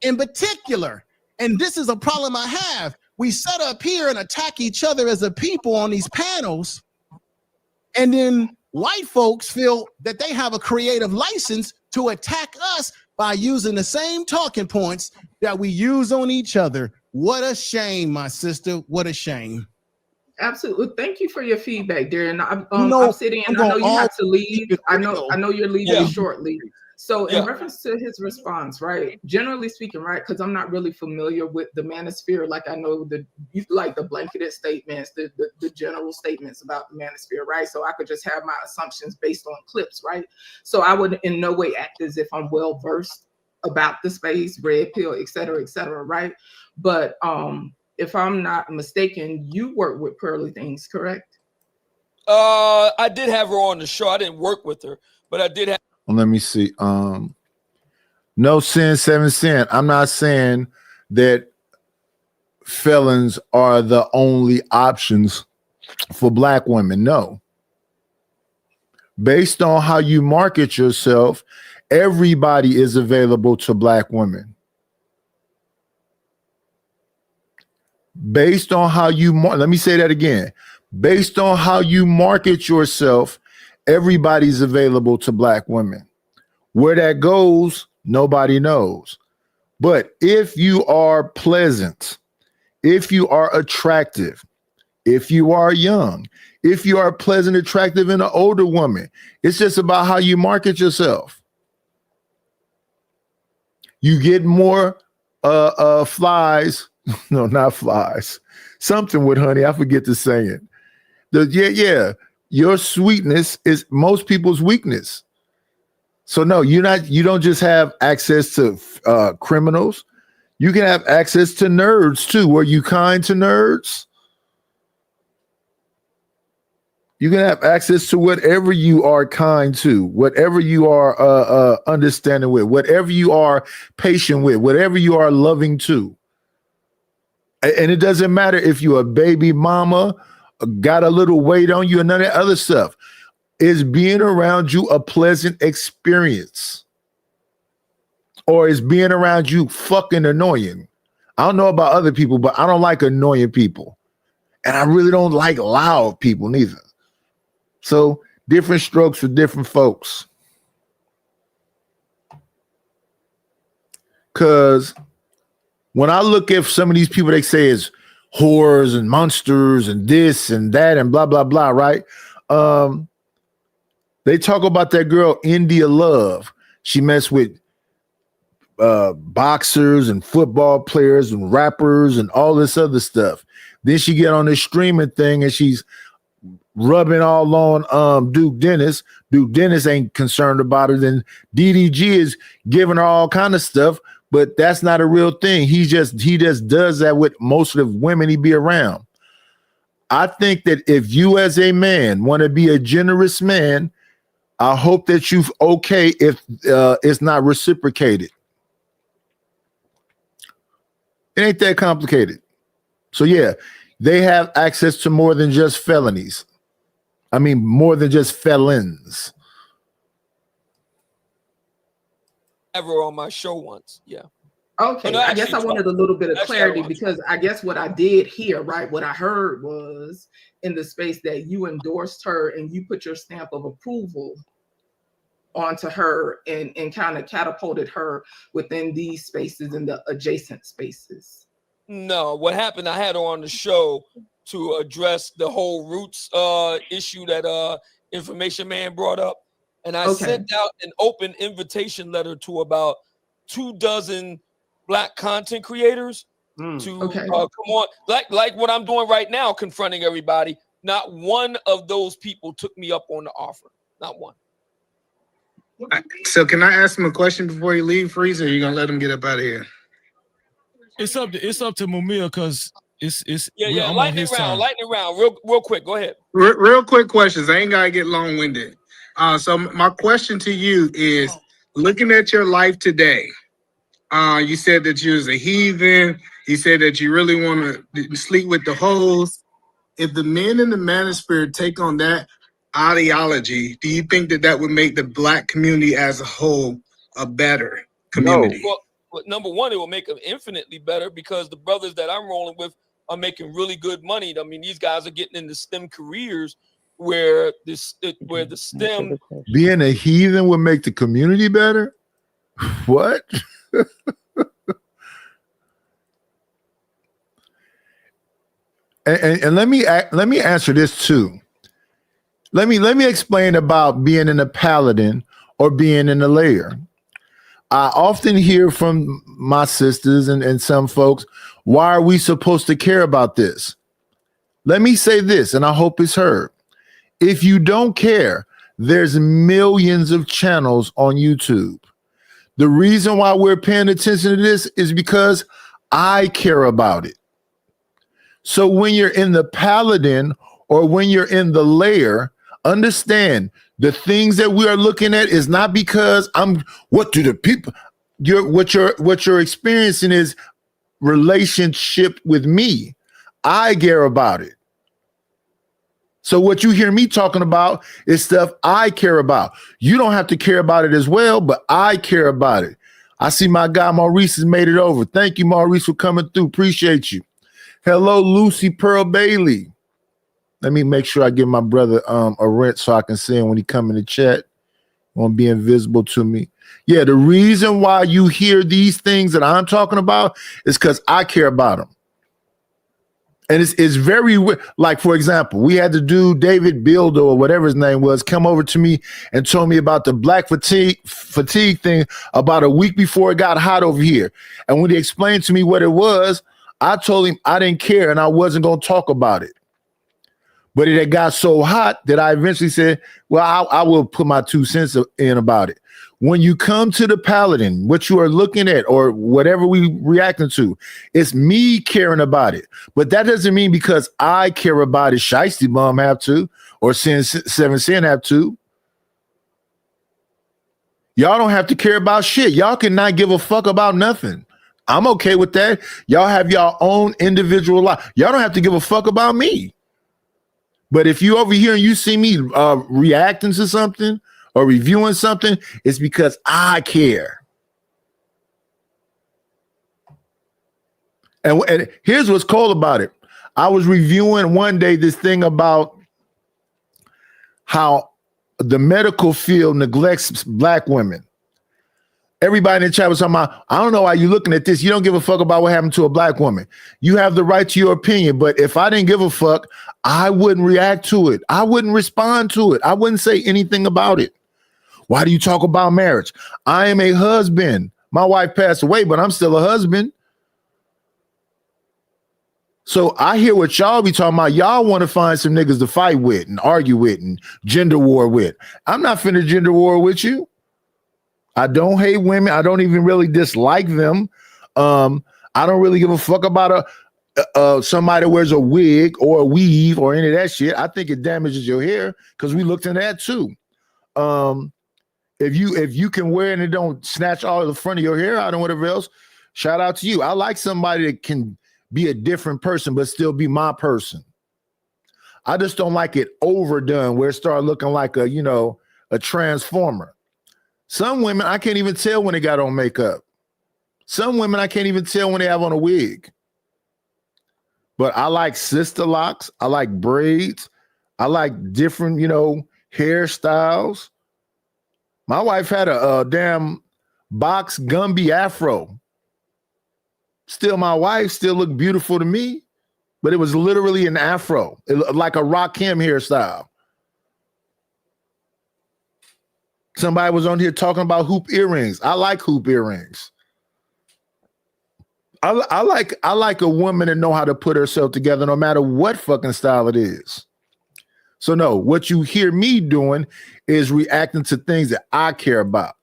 in particular. And this is a problem I have. We set up here and attack each other as a people on these panels. And then white folks feel that they have a creative license to attack us by using the same talking points that we use on each other. What a shame, my sister. What a shame. Absolutely. Thank you for your feedback, Darren. No, Obsidian, I know you have to leave. I know you're leaving Yeah. shortly. So in Yeah. reference to his response, right? Generally speaking, right? Because I'm not really familiar with the manosphere. Like I know the blanketed statements, the general statements about the manosphere, right? So I could just have my assumptions based on clips, right? So I would in no way act as if I'm well versed about the space, red pill, et cetera, right? But if I'm not mistaken, you work with Pearly Things, correct? I did have her on the show. I didn't work with her, but I did have. Let me see. No sin, 7 sin. I'm not saying that felons are the only options for black women. No. Based on how you market yourself, everybody is available to black women. Based on how you let me say that again. Based on how you market yourself, everybody's available to black women. Where that goes, nobody knows. But if you are pleasant, if you are attractive, if you are young, if you are pleasant, attractive, and an older woman, it's just about how you market yourself. You get more flies. No, not flies. Something with honey. I forget to say it. Your sweetness is most people's weakness. So no, you don't just have access to criminals. You can have access to nerds too. Were you kind to nerds? You can have access to whatever you are kind to, whatever you are understanding with, whatever you are patient with, whatever you are loving to. And it doesn't matter if you're a baby mama, got a little weight on you, and none of that other stuff. Is being around you a pleasant experience? Or is being around you fucking annoying? I don't know about other people, but I don't like annoying people. And I really don't like loud people neither. So different strokes for different folks. Because when I look at some of these people, they say is whores and monsters and this and that and blah, blah, blah, right? They talk about that girl, India Love. She messed with boxers and football players and rappers and all this other stuff. Then she get on this streaming thing and she's rubbing all on Duke Dennis. Duke Dennis ain't concerned about her. Then DDG is giving her all kind of stuff, but that's not a real thing. He just does that with most of the women he be around. I think that if you as a man want to be a generous man, I hope that you're okay if it's not reciprocated. It ain't that complicated. So yeah, they have access to more than just felonies. I mean, more than just felons. Have her on my show once. Yeah. Okay, No, I guess I wanted a little bit of actually, clarity I because I guess what I did hear, right, what I heard was in the space that you endorsed her and you put your stamp of approval onto her and kind of catapulted her within these spaces and the adjacent spaces. No, what happened, I had her on the show to address the whole roots issue that Information Man brought up. And I sent out an open invitation letter to about 24 Black content creators to come on, like what I'm doing right now, confronting everybody. Not one of those people took me up on the offer. Not one. So can I ask him a question before you leave, Freeze, or are you gonna let him get up out of here? It's up to Mumia because it's Yeah. I'm on Lightning his round, time. lightning round, real quick. Go ahead. Real quick questions. I ain't gotta get long-winded. So my question to you is, looking at your life today, You said that you was a heathen. You said that you really want to sleep with the hoes. If the men in the manosphere take on that ideology, do you think that that would make the black community as a whole a better community? Well, number one, it will make them infinitely better because the brothers that I'm rolling with are making really good money. I mean, these guys are getting into STEM careers where the STEM. Being a heathen would make the community better? What? and let me answer this too. Let me explain about being in a paladin or being in a layer. I often hear from my sisters and some folks, why are we supposed to care about this? Let me say this, and I hope it's heard. If you don't care, there's millions of channels on YouTube. The reason why we're paying attention to this is because I care about it. So when you're in the paladin or when you're in the layer, understand the things that we are looking at is not because what do the people, what you're experiencing is relationship with me. I care about it. So what you hear me talking about is stuff I care about. You don't have to care about it as well, but I care about it. I see my guy Maurice has made it over. Thank you, Maurice, for coming through. Appreciate you. Hello, Lucy Pearl Bailey. Let me make sure I give my brother a rent so I can see him when he come in the chat. Won't be invisible to me. Yeah, the reason why you hear these things that I'm talking about is because I care about them. And it's very, like, for example, we had to do David Bildo or whatever his name was come over to me and told me about the black fatigue thing about a week before it got hot over here. And when he explained to me what it was, I told him I didn't care and I wasn't going to talk about it. But it had got so hot that I eventually said, well, I will put my 2 cents in about it. When you come to the paladin, what you are looking at or whatever we reacting to, it's me caring about it. But that doesn't mean because I care about it, Shiesty Bum have to, or Seven Sin have to. Y'all don't have to care about shit. Y'all cannot give a fuck about nothing. I'm okay with that. Y'all have your own individual life. Y'all don't have to give a fuck about me. But if you over here and you see me reacting to something or reviewing something, it's because I care. And here's what's cool about it. I was reviewing one day this thing about how the medical field neglects black women. Everybody in the chat was talking about, I don't know why you're looking at this. You don't give a fuck about what happened to a black woman. You have the right to your opinion. But if I didn't give a fuck, I wouldn't react to it. I wouldn't respond to it. I wouldn't say anything about it. Why do you talk about marriage? I am a husband. My wife passed away, but I'm still a husband. So I hear what y'all be talking about. Y'all want to find some niggas to fight with and argue with and gender war with. I'm not finna gender war with you. I don't hate women. I don't even really dislike them. I don't really give a fuck about somebody that wears a wig or a weave or any of that shit. I think it damages your hair because we looked into that too. If you can wear it and it don't snatch all of the front of your hair out and whatever else, shout out to you. I like somebody that can be a different person but still be my person. I just don't like it overdone where it started looking like a transformer. Some women, I can't even tell when they got on makeup. Some women, I can't even tell when they have on a wig. But I like sister locks. I like braids. I like different, hairstyles. My wife had a damn box Gumby afro. Still my wife, still looked beautiful to me. But it was literally an afro, like a Rakim hairstyle. Somebody was on here talking about hoop earrings. I like hoop earrings. I like a woman that know how to put herself together no matter what fucking style it is. So no, what you hear me doing is reacting to things that I care about.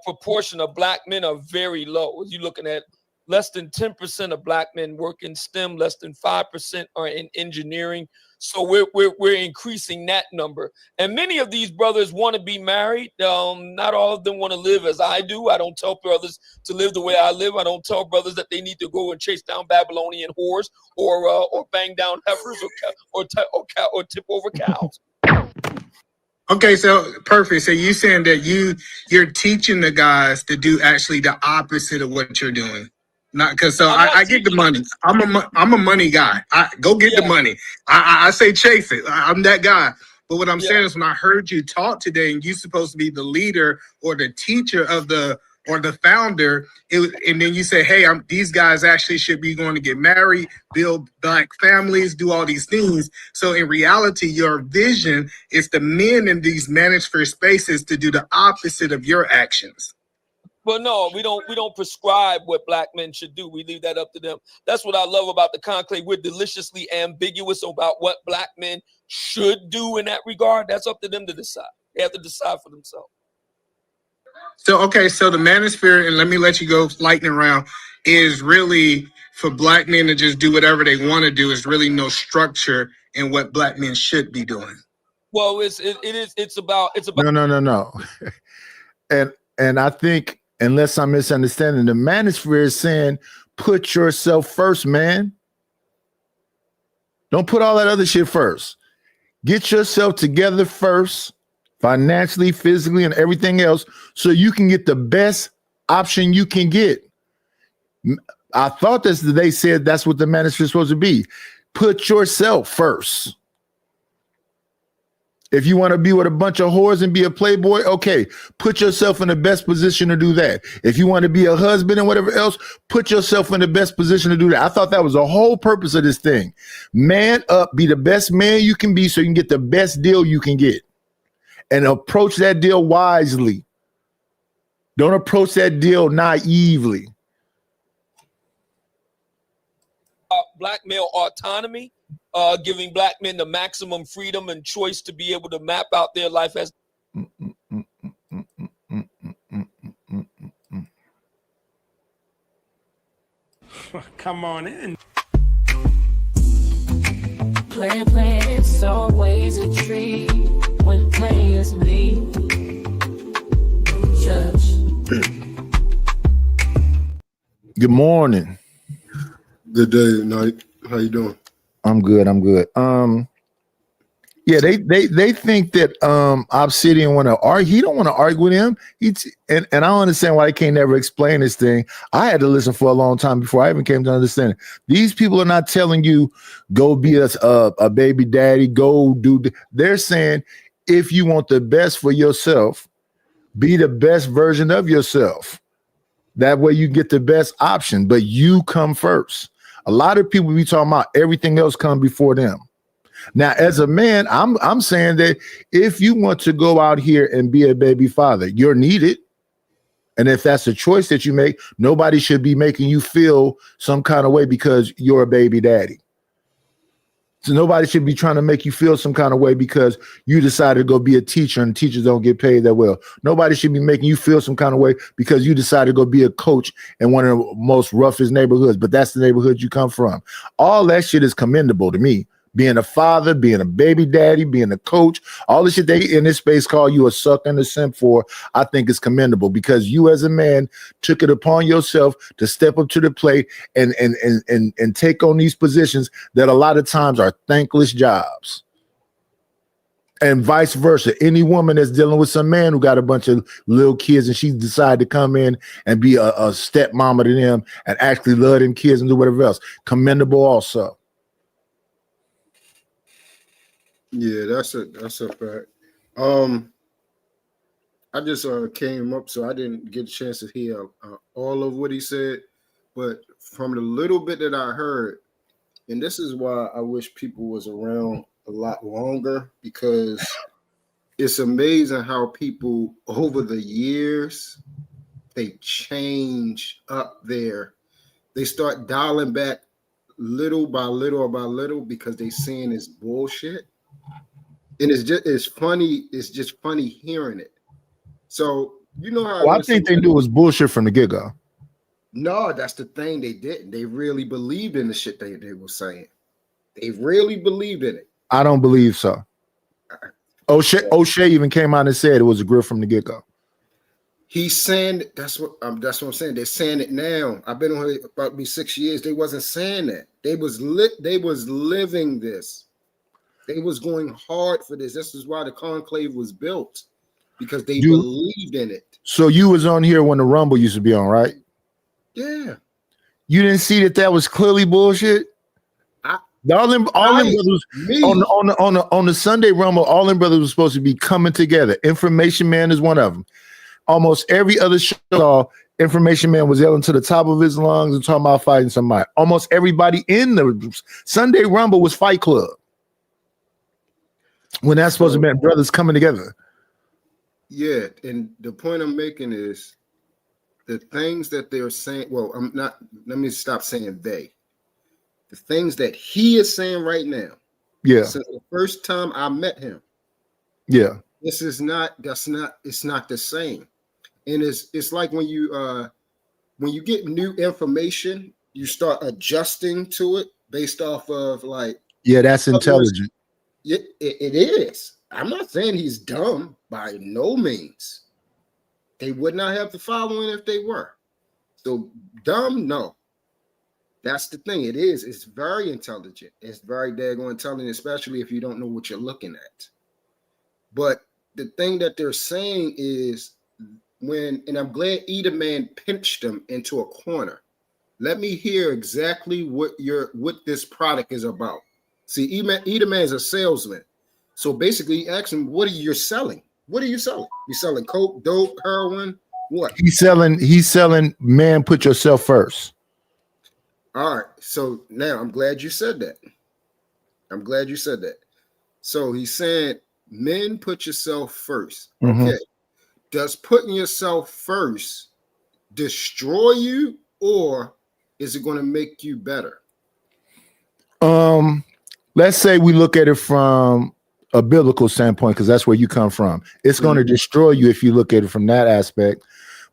Proportion of black men are very low. You're looking at less than 10% of black men work in STEM, less than 5% are in engineering. So we're increasing that number. And many of these brothers want to be married. Not all of them want to live as I do. I don't tell brothers to live the way I live. I don't tell brothers that they need to go and chase down Babylonian whores or bang down heifers or tip over cows. Okay, so perfect. So you saying that you're teaching the guys to do actually the opposite of what you're doing. Not because I get the money. I'm a money guy. I go get the money. I say chase it. I'm that guy. But what I'm saying is when I heard you talk today and you're supposed to be the leader or the teacher of the or the founder, and then you say, hey, these guys actually should be going to get married, build black families, do all these things. So in reality, your vision is the men in these manosphere spaces to do the opposite of your actions. Well, no, we don't prescribe what black men should do. We leave that up to them. That's what I love about the conclave. We're deliciously ambiguous about what black men should do in that regard. That's up to them to decide. They have to decide for themselves. So, okay, so the manosphere, and let me let you go lightning round, is really for black men to just do whatever they want to do. Is really no structure in what black men should be doing. Well, it's about No. And I think, unless I'm misunderstanding, the manosphere is saying, put yourself first, man. Don't put all that other shit first. Get yourself together first, financially, physically, and everything else, so you can get the best option you can get. I thought they said that's what the manosphere is supposed to be. Put yourself first. If you want to be with a bunch of whores and be a playboy, okay, put yourself in the best position to do that. If you want to be a husband and whatever else, put yourself in the best position to do that. I thought that was the whole purpose of this thing. Man up, be the best man you can be so you can get the best deal you can get. And approach that deal wisely. Don't approach that deal naively. Black male autonomy, giving black men the maximum freedom and choice to be able to map out their life as. Come on in. Play, it's always a treat when players leave. Judge. Good morning. Good day, night. How you doing? I'm good. Yeah, they think that Obsidian want to argue. He don't want to argue with him. And I don't understand why they can't never explain this thing. I had to listen for a long time before I even came to understand it. These people are not telling you go be a baby daddy, go do. They're saying if you want the best for yourself, be the best version of yourself. That way you get the best option, but you come first. A lot of people be talking about everything else come before them. Now, as a man, I'm saying that if you want to go out here and be a baby father, you're needed. And if that's a choice that you make, nobody should be making you feel some kind of way because you're a baby daddy. So nobody should be trying to make you feel some kind of way because you decided to go be a teacher and teachers don't get paid that well. Nobody should be making you feel some kind of way because you decided to go be a coach in one of the most roughest neighborhoods, but that's the neighborhood you come from. All that shit is commendable to me. Being a father, being a baby daddy, being a coach, all the shit they in this space call you a sucker and a simp for, I think is commendable because you as a man took it upon yourself to step up to the plate and take on these positions that a lot of times are thankless jobs. And vice versa. Any woman that's dealing with some man who got a bunch of little kids and she decided to come in and be a stepmama to them and actually love them kids and do whatever else, commendable also. Yeah, that's a fact. I just came up, so I didn't get a chance to hear all of what he said, but from the little bit that I heard, and this is why I wish people was around a lot longer, because it's amazing how people over the years they change up there. They start dialing back little by little because they seeing this bullshit. And it's funny. It's just funny hearing it. So you know how I think they knew it was bullshit from the get-go. No, that's the thing. They didn't. They really believed in the shit they were saying. They really believed in it. I don't believe so. O'Shea even came out and said it was a grift from the get-go. He's saying that's what I'm saying. They're saying it now. I've been on here about 6 years. They wasn't saying that. They was living this. They was going hard for this. This is why the conclave was built, because they believed in it. So you was on here when the Rumble used to be on, right? Yeah. You didn't see that was clearly bullshit. All them brothers on the Sunday Rumble, all them brothers were supposed to be coming together. Information Man is one of them. Almost every other show, Information Man was yelling to the top of his lungs and talking about fighting somebody. Almost everybody in the Sunday Rumble was Fight Club. When that's supposed to be brothers coming together. Yeah, and the point I'm making is the things that they're saying. Well, let me stop saying they. The things that he is saying right now. Yeah. Since the first time I met him. Yeah. It's not the same. And it's like when you get new information, you start adjusting to it based off of like. Yeah, that's intelligent. It is. I'm not saying he's dumb by no means. They would not have the following if they were. So dumb, no. That's the thing. It is. It's very intelligent. It's very daggone intelligent, especially if you don't know what you're looking at. But the thing that they're saying is and I'm glad Edom Man pinched them into a corner. Let me hear exactly what this product is about. See, Edom Man is a salesman. So basically, he asked him, what are you selling? What are you selling? You selling coke, dope, heroin? What? He's selling, man, put yourself first. All right. So now I'm glad you said that. So he's saying, men, put yourself first. Mm-hmm. Okay. Does putting yourself first destroy you, or is it going to make you better? Let's say we look at it from a biblical standpoint, because that's where you come from. It's going to destroy you if you look at it from that aspect.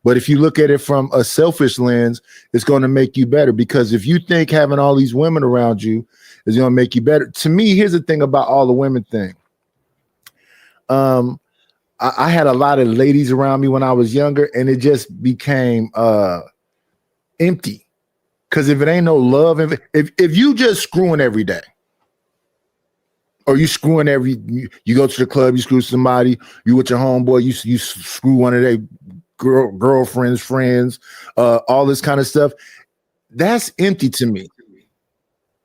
But if you look at it from a selfish lens, it's going to make you better, because if you think having all these women around you is going to make you better. To me, here's the thing about all the women thing. I had a lot of ladies around me when I was younger, and it just became empty. Because if it ain't no love, if you just screwing every day, or you screwing you go to the club, you screw somebody, you with your homeboy, you screw one of their girlfriends, friends, all this kind of stuff, that's empty to me.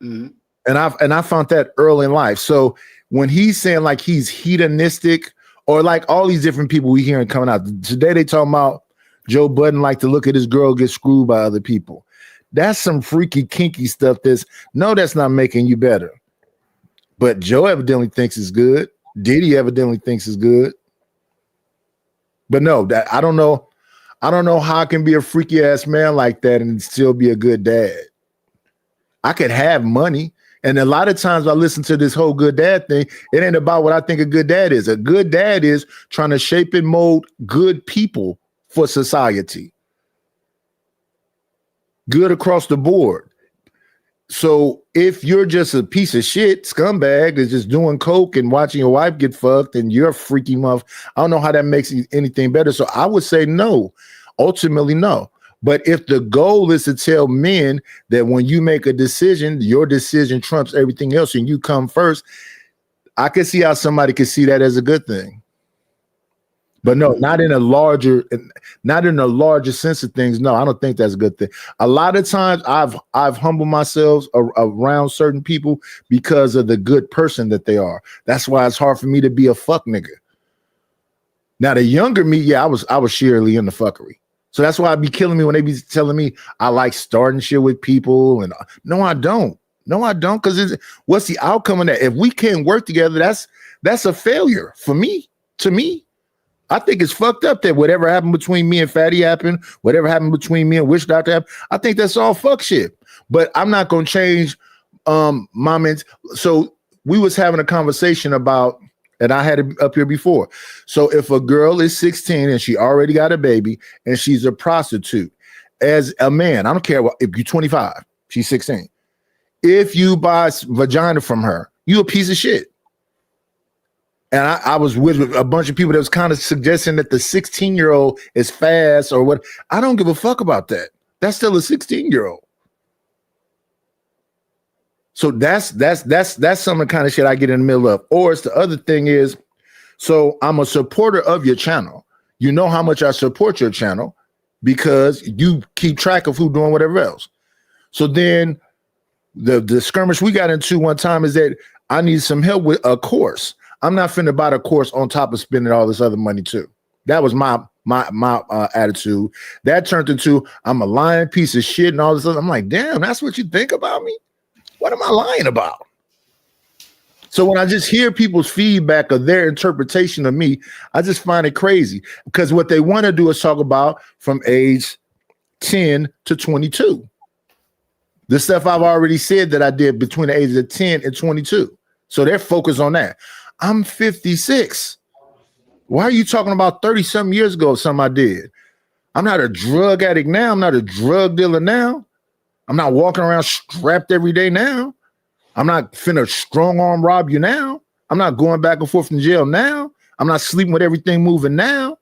Mm-hmm. And I found that early in life. So when he's saying like he's hedonistic, or like all these different people we hearing coming out today, they talking about Joe Budden like to look at his girl get screwed by other people. That's some freaky, kinky stuff. That's not making you better. But Joe evidently thinks it's good. Diddy evidently thinks it's good. But no, that I don't know how I can be a freaky ass man like that and still be a good dad. I could have money. And a lot of times I listen to this whole good dad thing. It ain't about what I think a good dad is. A good dad is trying to shape and mold good people for society. Good across the board. So if you're just a piece of shit scumbag that's just doing coke and watching your wife get fucked and you're a freaky muff, I don't know how that makes anything better. So I would say no. Ultimately, no. But if the goal is to tell men that when you make a decision, your decision trumps everything else and you come first, I can see how somebody could see that as a good thing. But no, not in a larger sense of things. No, I don't think that's a good thing. A lot of times I've humbled myself around certain people because of the good person that they are. That's why it's hard for me to be a fuck nigga. Now the younger me, yeah, I was sheerly in the fuckery. So that's why I'd be killing me when they be telling me I like starting shit with people. And no, I don't. Because what's the outcome of that? If we can't work together, that's a failure for me. To me, I think it's fucked up that whatever happened between me and Fatty happened, whatever happened between me and Wish Doctor happened. I think that's all fuck shit. But I'm not gonna change my men's. So we was having a conversation about, and I had it up here before. So if a girl is 16 and she already got a baby and she's a prostitute, as a man, I don't care what, if you're 25, she's 16. If you buy vagina from her, you a piece of shit. And I was with a bunch of people that was kind of suggesting that the 16-year-old is fast or what. I don't give a fuck about that. That's still a 16-year-old. So that's some of the kind of shit I get in the middle of. Or it's the other thing is, so I'm a supporter of your channel. You know how much I support your channel because you keep track of who doing whatever else. So then the skirmish we got into one time is that I need some help with a course. I'm not finna buy the course on top of spending all this other money too. That was my attitude. That turned into I'm a lying piece of shit and all this other. I'm like, damn, that's what you think about me? What am I lying about? So when I just hear people's feedback of their interpretation of me, I just find it crazy because what they want to do is talk about from age 10 to 22. The stuff I've already said that I did between the ages of 10 and 22. So they're focused on that. I'm 56. Why are you talking about 30-something years ago, something I did? I'm not a drug addict now. I'm not a drug dealer now. I'm not walking around strapped every day now. I'm not finna strong arm rob you now. I'm not going back and forth from jail now. I'm not sleeping with everything moving now.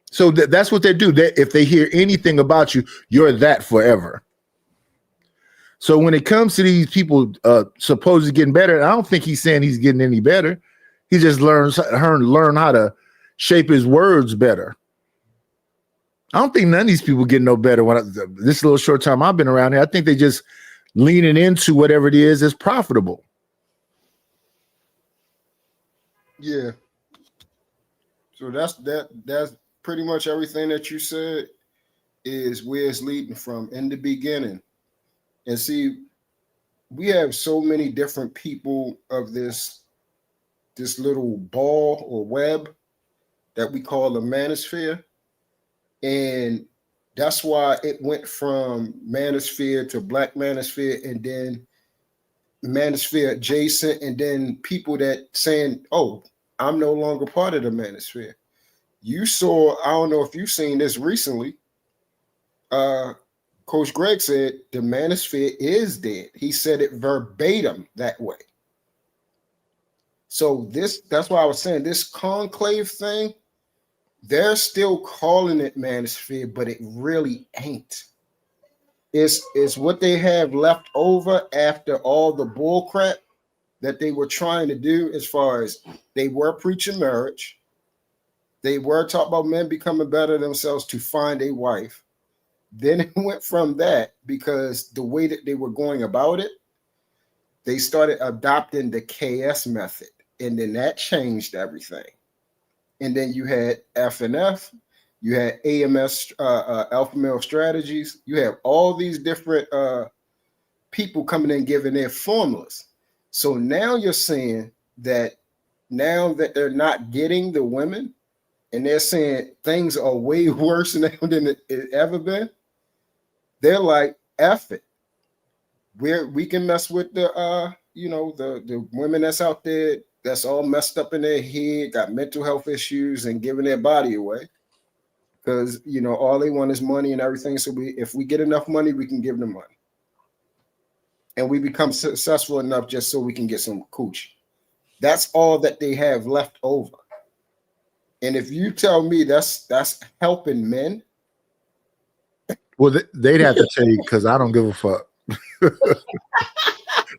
So that's what they do. If they hear anything about you, you're that forever. So when it comes to these people supposedly getting better, I don't think he's saying he's getting any better. He just learn how to shape his words better. I don't think none of these people get no better. This little short time I've been around here, I think they just leaning into whatever it is that's profitable. Yeah. So that's pretty much everything that you said is where it's leading from in the beginning. And see, we have so many different people of this little ball or web that we call the manosphere. And that's why it went from manosphere to black manosphere and then manosphere adjacent, and then people that saying, oh, I'm no longer part of the manosphere. You saw, I don't know if you've seen this recently, Coach Greg said the manosphere is dead. He said it verbatim that way. So that's why I was saying this conclave thing, they're still calling it manosphere, but it really ain't. It's what they have left over after all the bull crap that they were trying to do, as far as they were preaching marriage. They were talking about men becoming better themselves to find a wife. Then it went from that, because the way that they were going about it, they started adopting the KS method. And then that changed everything. And then you had FNF, you had AMS, Alpha Male Strategies. You have all these different people coming in giving their formulas. So now you're saying that now that they're not getting the women, and they're saying things are way worse now than it ever been, they're like, F it. We can mess with the the women that's out there that's all messed up in their head, got mental health issues, and giving their body away. Because all they want is money and everything. So if we get enough money, we can give them money. And we become successful enough just so we can get some coochie. That's all that they have left over. And if you tell me that's helping men, well, they'd have to tell you, because I don't give a fuck.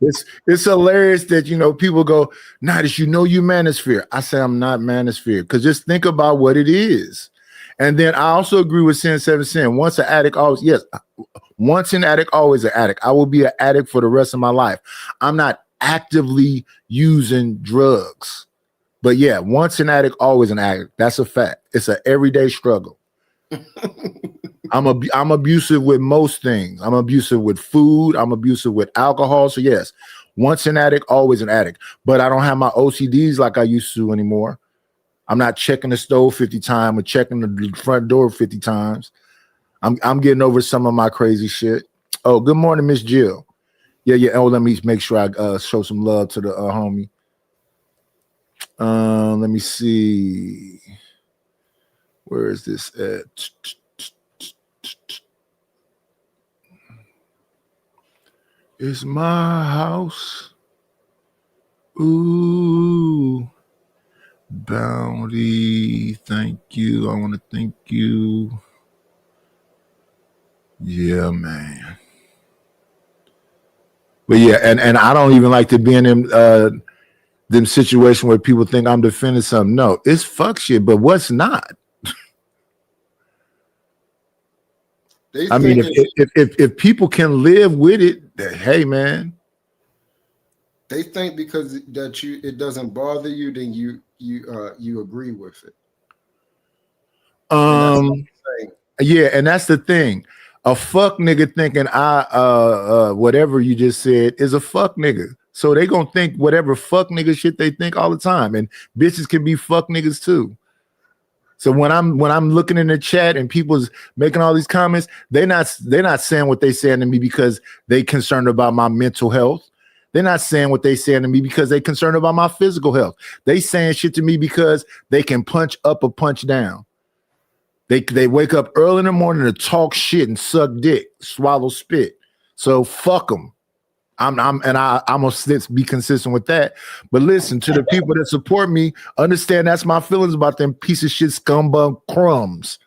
It's hilarious that people go, Nadish, you manosphere. I say I'm not manosphere, because just think about what it is. And then I also agree with Sin 7 Sin. Once an addict, always, yes. Once an addict, always an addict. I will be an addict for the rest of my life. I'm not actively using drugs. But yeah, once an addict, always an addict. That's a fact. It's an everyday struggle. I'm abusive with most things. I'm abusive with food. I'm abusive with alcohol. So yes, once an addict, always an addict. But I don't have my OCDs like I used to anymore. I'm not checking the stove 50 times or checking the front door 50 times. I'm getting over some of my crazy shit. Oh, good morning, Miss Jill. Yeah. Oh, let me make sure I show some love to the homie. Let me see. Where is this at? It's my house. Ooh. Bounty. Thank you. I want to thank you. Yeah, man. But yeah, and I don't even like to be in them situations where people think I'm defending something. No, it's fuck shit, but what's not? They I mean, think if people can live with it, hey man. they think because it doesn't bother you, then you agree with it. And that's what I'm saying. Yeah, and that's the thing. A fuck nigga thinking whatever you just said is a fuck nigga. So they gonna think whatever fuck nigga shit they think all the time. And bitches can be fuck niggas too. So when I'm looking in the chat and people's making all these comments, they're not saying what they saying to me because they concerned about my mental health. They're not saying what they saying to me because they concerned about my physical health. They saying shit to me because they can punch up or punch down. They wake up early in the morning to talk shit and suck dick, swallow spit. So fuck them. I'm gonna be consistent with that. But listen, to the people that support me, understand that's my feelings about them piece of shit scumbag crumbs.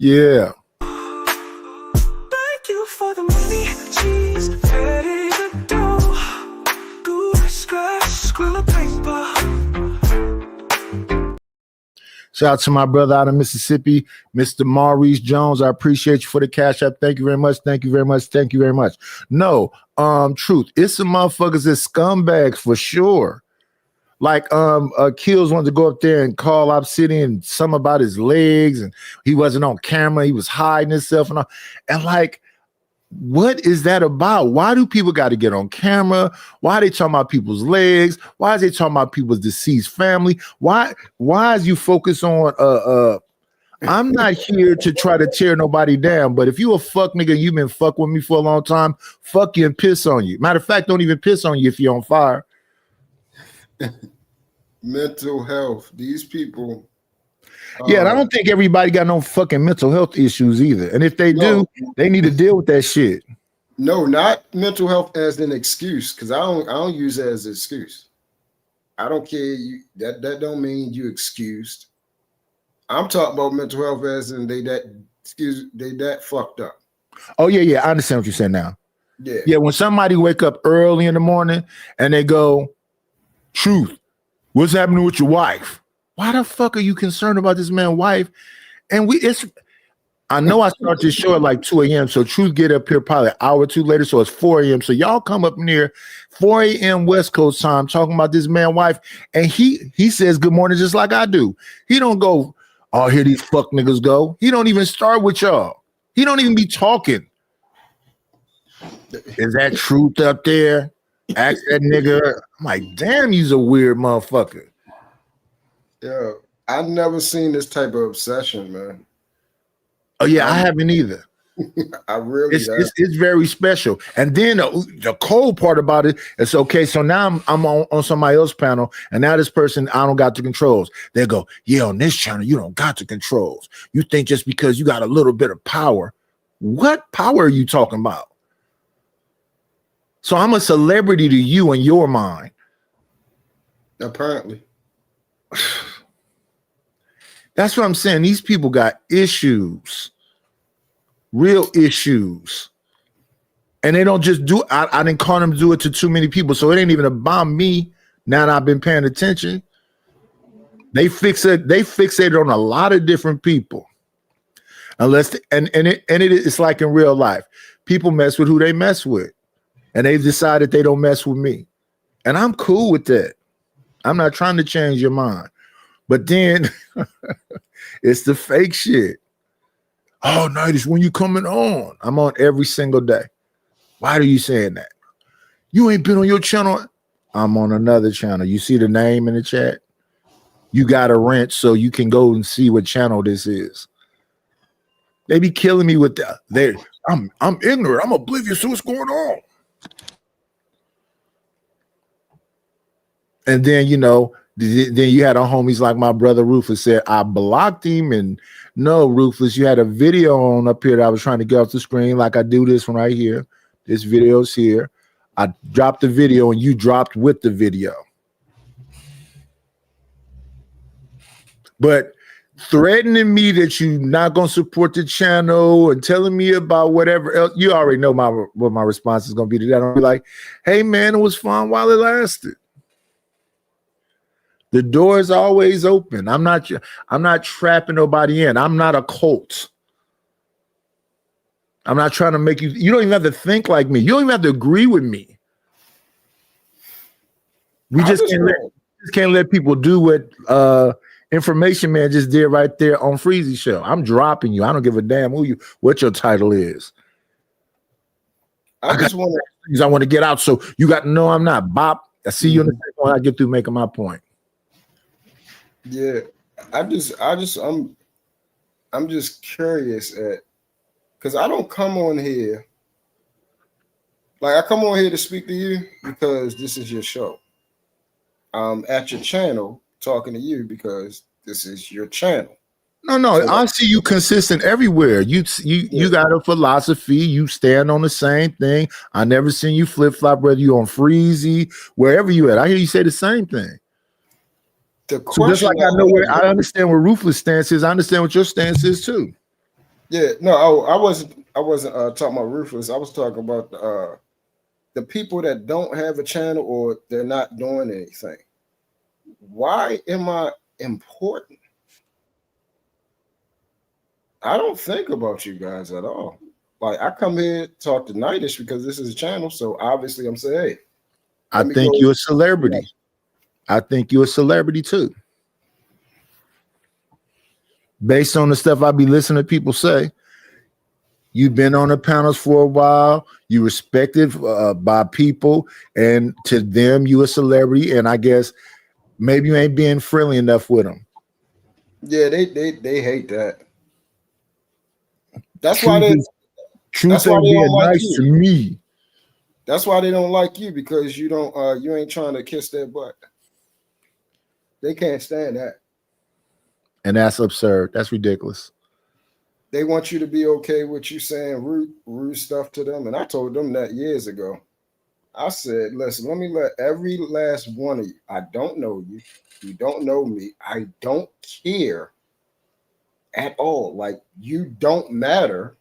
Yeah. Thank you for the money, cheese, pay the dough. Go scratch, scribble paper. Shout out to my brother out of Mississippi, Mr. Maurice Jones. I appreciate you for the cash app. Thank you very much. Thank you very much. Thank you very much. No, truth. It's some motherfuckers that scumbags for sure. Like Kills wanted to go up there and call Obsidian some about his legs, and he wasn't on camera. He was hiding himself and all. And like, what is that about? Why do people got to get on camera? Why are they talking about people's legs? Why is they talking about people's deceased family? Why is you focus on I'm not here to try to tear nobody down, but if you a fuck nigga, you been fuck with me for a long time, fuck you and piss on you. Matter of fact, don't even piss on you if you're on fire. Mental health. These people. Yeah, and I don't think everybody got no fucking mental health issues either. And if they do, they need to deal with that shit. No, not mental health as an excuse, because I don't use it as an excuse. I don't care. That don't mean you excused. I'm talking about mental health as in they that fucked up. Oh yeah, I understand what you're saying now. Yeah. Yeah, when somebody wake up early in the morning and they go, Truth, what's happening with your wife? Why the fuck are you concerned about this man's wife? And I know I start this show at like 2 a.m. So Truth get up here probably an hour or two later. So it's 4 a.m. So y'all come up near 4 a.m. West Coast time talking about this man's wife. And he says good morning just like I do. He don't go, oh, here these fuck niggas go. He don't even start with y'all. He don't even be talking. Is that Truth up there? Ask that nigga. I'm like, damn, he's a weird motherfucker. Yeah, I've never seen this type of obsession, man. Oh yeah, I haven't either. I really it's very special. And then the cold part about it is okay. So now I'm on somebody else's panel, and now this person I don't got the controls. They go, yeah, on this channel you don't got the controls. You think just because you got a little bit of power, what power are you talking about? So I'm a celebrity to you in your mind. Apparently. That's what I'm saying. These people got issues, real issues. And they don't just do I didn't call them to do it to too many people. So it ain't even about me now that I've been paying attention. They fixated on a lot of different people. It's like in real life. People mess with who they mess with. And they've decided they don't mess with me. And I'm cool with that. I'm not trying to change your mind. But then it's the fake shit. Oh, no, it's when you coming on. I'm on every single day. Why are you saying that? You ain't been on your channel. I'm on another channel. You see the name in the chat? You got a rent so you can go and see what channel this is. They be killing me with that. I'm ignorant. I'm oblivious to what's going on. And then, you know, then you had a homies like my brother Rufus said, I blocked him. And no, Rufus, you had a video on up here that I was trying to get off the screen. Like I do this one right here. This video's here. I dropped the video and you dropped with the video. But threatening me that you're not going to support the channel and telling me about whatever else, you already know what my response is going to be to that. I'll be like, hey, man, it was fun while it lasted. The door is always open. I'm not trapping nobody in. I'm not a cult. I'm not trying to make you. You don't even have to think like me. You don't even have to agree with me. We just can't let people do what Information Man just did right there on Freezy Show. I'm dropping you. I don't give a damn what your title is. I want to get out. So you got to know I'm not Bob. I see you in the second when I get through making my point. Yeah, I'm just curious because I don't come on here like I come on here to speak to you because this is your show. I'm at your channel talking to you because this is your channel. No, I see you consistent everywhere. You got a philosophy. You stand on the same thing. I never seen you flip flop, whether you on Freezy, wherever you at. I hear you say the same thing. So just like I understand where Ruthless stance is, I understand what your stance is too. Yeah, no, I wasn't talking about Ruthless. I was talking about the people that don't have a channel or they're not doing anything. Why am I important? I don't think about you guys at all. Like I come here to talk to Nightish because this is a channel, so obviously I'm saying, hey, I think you're a celebrity. I think you're a celebrity too. Based on the stuff I be listening to people say, you've been on the panels for a while, you respected by people, and to them, you a celebrity, and I guess maybe you ain't being friendly enough with them. Yeah, they hate that. That's why they don't like nice to me. That's why they don't like you, because you don't you ain't trying to kiss their butt. They can't stand that. And that's absurd. That's ridiculous. They want you to be okay with you saying rude stuff to them. And I told them that years ago. I said, listen, let me let every last one of you. I don't know you. You don't know me. I don't care at all. Like, you don't matter.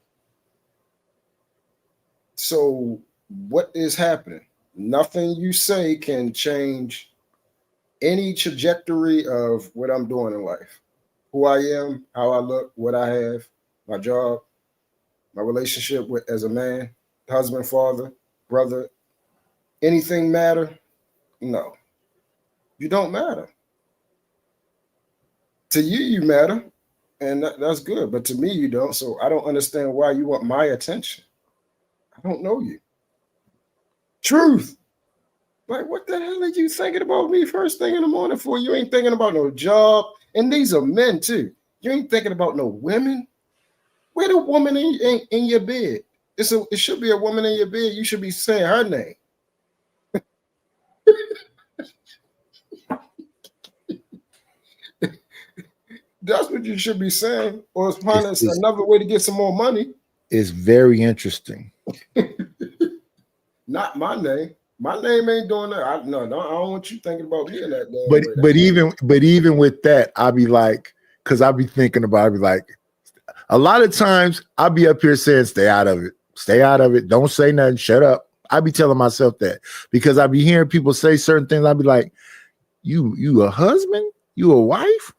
So what is happening? Nothing you say can change any trajectory of what I'm doing in life. Who I am, how I look, what I have, my job, my relationship with as a man, husband, father, brother. Anything matter? No. You don't matter. To you, you matter, and that's good. But to me, you don't. So I don't understand why you want my attention. I don't know you. Truth. Like, what the hell are you thinking about me first thing in the morning for? You ain't thinking about no job. And these are men, too. You ain't thinking about no women. Where the woman in your bed? It should be a woman in your bed. You should be saying her name. That's what you should be saying. Or it's another way to get some more money. It's very interesting. Not my name. My name ain't doing that. I don't want you thinking about me in that damn way. But even with that, I'll be like, because I'll be thinking about, I'll be like, a lot of times I'll be up here saying, stay out of it. Stay out of it. Don't say nothing. Shut up. I be telling myself that because I be hearing people say certain things. I'll be like, you a husband? You a wife?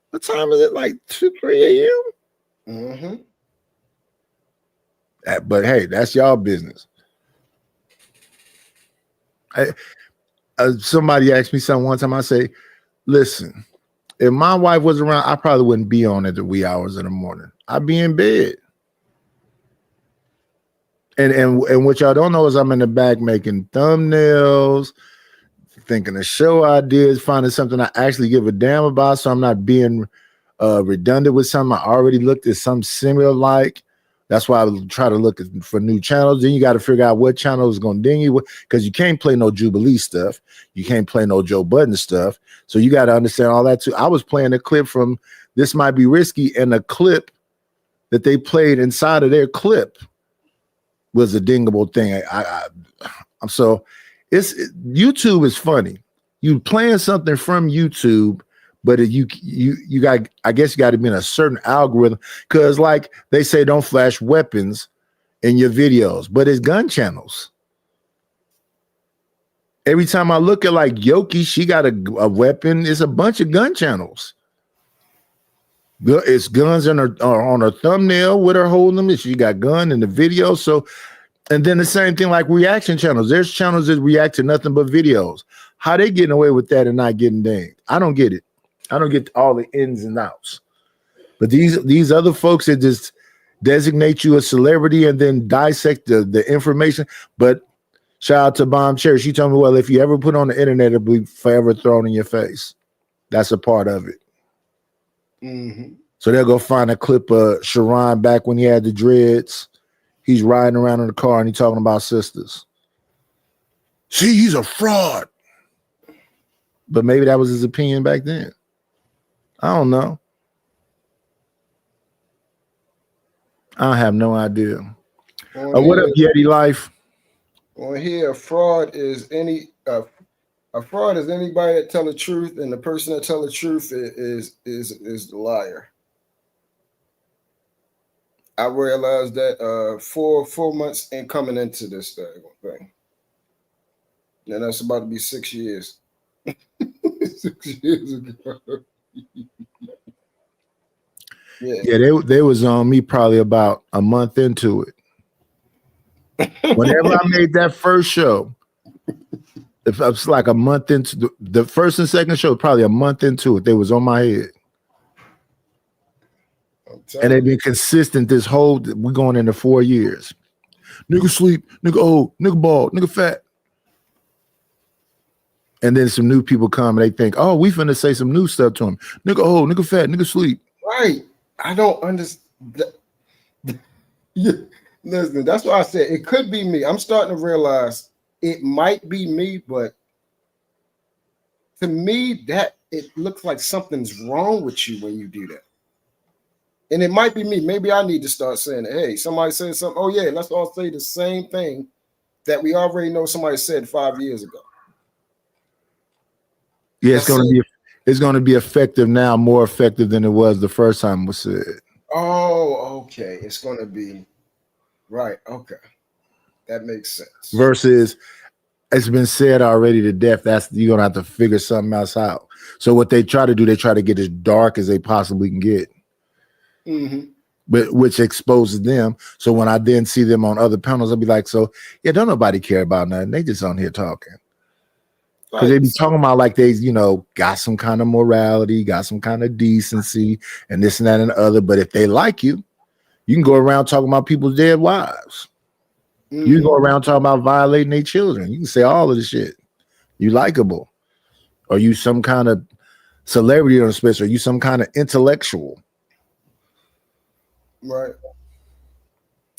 What time is it? Like 2, 3 a.m.? Mm-hmm. But hey, that's y'all business. Somebody asked me something one time. I say, listen, if my wife was around, I probably wouldn't be on at the wee hours in the morning. I'd be in bed. And what y'all don't know is I'm in the back making thumbnails, thinking of show ideas, finding something I actually give a damn about, so I'm not being redundant with something I already looked at something similar like. That's why I try to look for new channels. Then you got to figure out what channel is going to ding you, because you can't play no Jubilee stuff. You can't play no Joe Budden stuff. So you got to understand all that too. I was playing a clip from This Might Be Risky, and a clip that they played inside of their clip was a dingable thing. So YouTube is funny. You playing something from YouTube, but you got, I guess you got to be in a certain algorithm, because like they say, don't flash weapons in your videos, but it's gun channels. Every time I look at like Yoki, she got a weapon. It's a bunch of gun channels. It's guns on her thumbnail with her holding them. She got gun in the video. So, and then the same thing like reaction channels. There's channels that react to nothing but videos. How they getting away with that and not getting dinged? I don't get it. I don't get all the ins and outs. But these other folks that just designate you a celebrity and then dissect the information. But shout out to Bomb Cherry. She told me, well, if you ever put on the internet, it'll be forever thrown in your face. That's a part of it. Mm-hmm. So they'll go find a clip of Sharon back when he had the dreads. He's riding around in the car and he's talking about sisters. See, he's a fraud. But maybe that was his opinion back then. I don't know. I have no idea. What up, Yeti Life? On here, a fraud is anybody that tell the truth, and the person that tell the truth is the liar. I realized that 4 months in coming into this thing. And that's about to be 6 years. 6 years ago. Yeah, they was on me probably about a month into it. Whenever I made that first show, if it's like a month into the first and second show, probably a month into it, they was on my head. And they've been consistent this whole, we're going into 4 years. Nigga sleep, nigga old, nigga bald, nigga fat. And then some new people come and they think, oh, we finna say some new stuff to him. Nigga old, nigga fat, nigga sleep. Right. I don't understand. Listen, that's why I said it could be me. I'm starting to realize it might be me, but to me, that it looks like something's wrong with you when you do that. And it might be me. Maybe I need to start saying, hey, somebody said something. Oh, yeah, let's all say the same thing that we already know somebody said 5 years ago. Yeah, it's gonna be effective now, more effective than it was the first time it was said. Oh, okay. It's gonna be right. Okay. That makes sense. Versus it's been said already to death. That's you're gonna have to figure something else out. So what they try to do, they try to get as dark as they possibly can get. Mm-hmm. But which exposes them. So when I then see them on other panels, I'll be like, so yeah, don't nobody care about nothing. They just on here talking. Because they be talking about like they, got some kind of morality, got some kind of decency, and this and that and the other. But if they like you, you can go around talking about people's dead wives. Mm-hmm. You can go around talking about violating their children. You can say all of the shit. You likable. Or you some kind of celebrity on the space, or you some kind of intellectual. Right.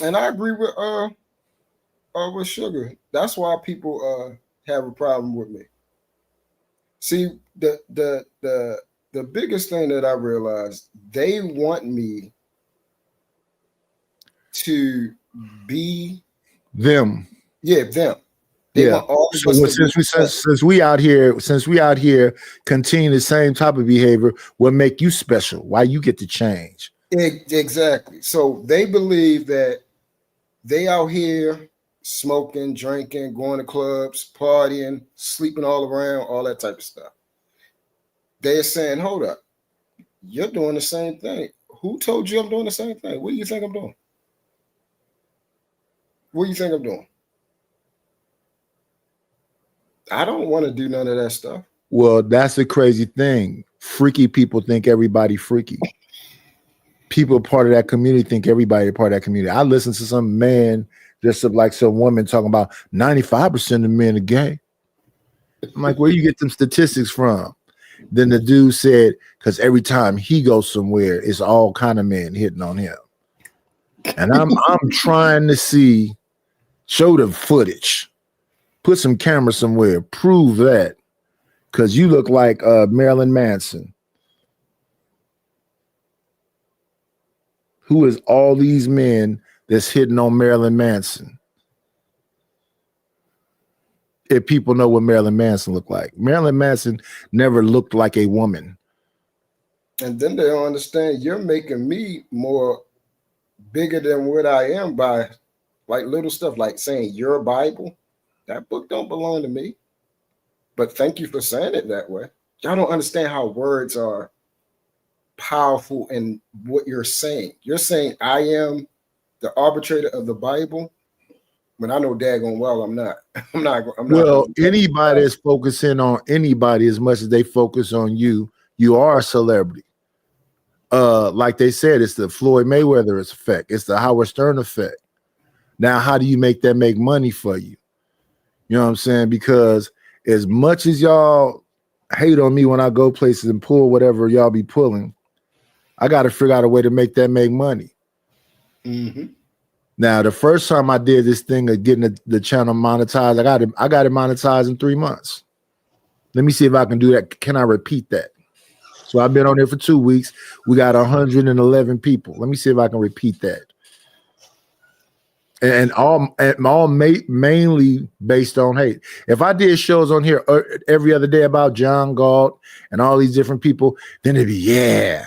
And I agree with Sugar. That's why people have a problem with me. See, the biggest thing that I realized, they want me to be them. Yeah, them. They want all of us since we out here continue the same type of behavior, what make you special? Why you get to change? Exactly. So they believe that they out here smoking, drinking, going to clubs, partying, sleeping all around, all that type of stuff. They're saying, hold up, you're doing the same thing. Who told you I'm doing the same thing? What do you think I'm doing? What do you think I'm doing? I don't want to do none of that stuff. Well, that's the crazy thing. Freaky people think everybody freaky. People part of that community think everybody a part of that community. I listen to some man just like some woman talking about 95% of men are gay. I'm like, where you get them statistics from? Then the dude said, because every time he goes somewhere, it's all kind of men hitting on him. And I'm trying to see, show the footage, put some camera somewhere, prove that, because you look like Marilyn Manson. Who is all these men that's hitting on Marilyn Manson? If people know what Marilyn Manson looked like. Marilyn Manson never looked like a woman. And then they don't understand you're making me more bigger than what I am by like little stuff like saying your Bible. That book don't belong to me. But thank you for saying it that way. Y'all don't understand how words are powerful in what you're saying. You're saying I am the arbitrator of the Bible. When I know daggone well I'm not. I'm not. Well, anybody that's focusing on anybody as much as they focus on you, you are a celebrity. Like they said, it's the Floyd Mayweather effect. It's the Howard Stern effect. Now, how do you make that make money for you? You know what I'm saying? Because as much as y'all hate on me when I go places and pull whatever y'all be pulling, I got to figure out a way to make that make money. Mm-hmm. Now, the first time I did this thing of getting the channel monetized, I got it monetized in 3 months. Let me see if I can do that. Can I repeat that? So I've been on there for 2 weeks. We got 111 people. Let me see if I can repeat that. And mainly based on hate. If I did shows on here every other day about John Galt and all these different people, then it'd be, yeah.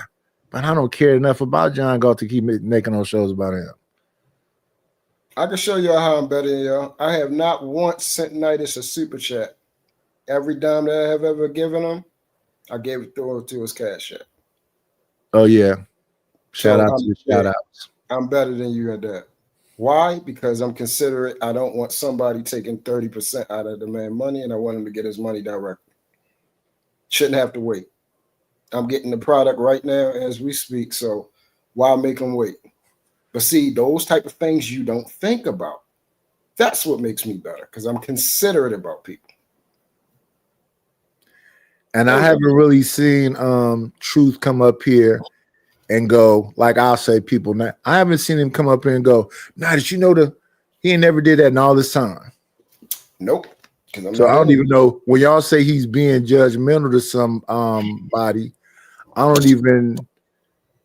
But I don't care enough about John Galt to keep making those shows about him. I can show y'all how I'm better than y'all. I have not once sent Nidus a super chat. Every dime that I have ever given him, I gave it to his cash app. Oh yeah. Shout So out to the shout outs. I'm better than you at that. Why? Because I'm considerate. I don't want somebody taking 30% out of the man's money, and I want him to get his money directly. Shouldn't have to wait. I'm getting the product right now as we speak, so why make him wait? But see, those type of things you don't think about. That's what makes me better, because I'm considerate about people. And I haven't really seen Truth come up here and go, like I'll say people now. I haven't seen him come up here and go, nah, did you know he ain't never did that in all this time? Nope. So I don't even know when y'all say he's being judgmental to somebody, I don't even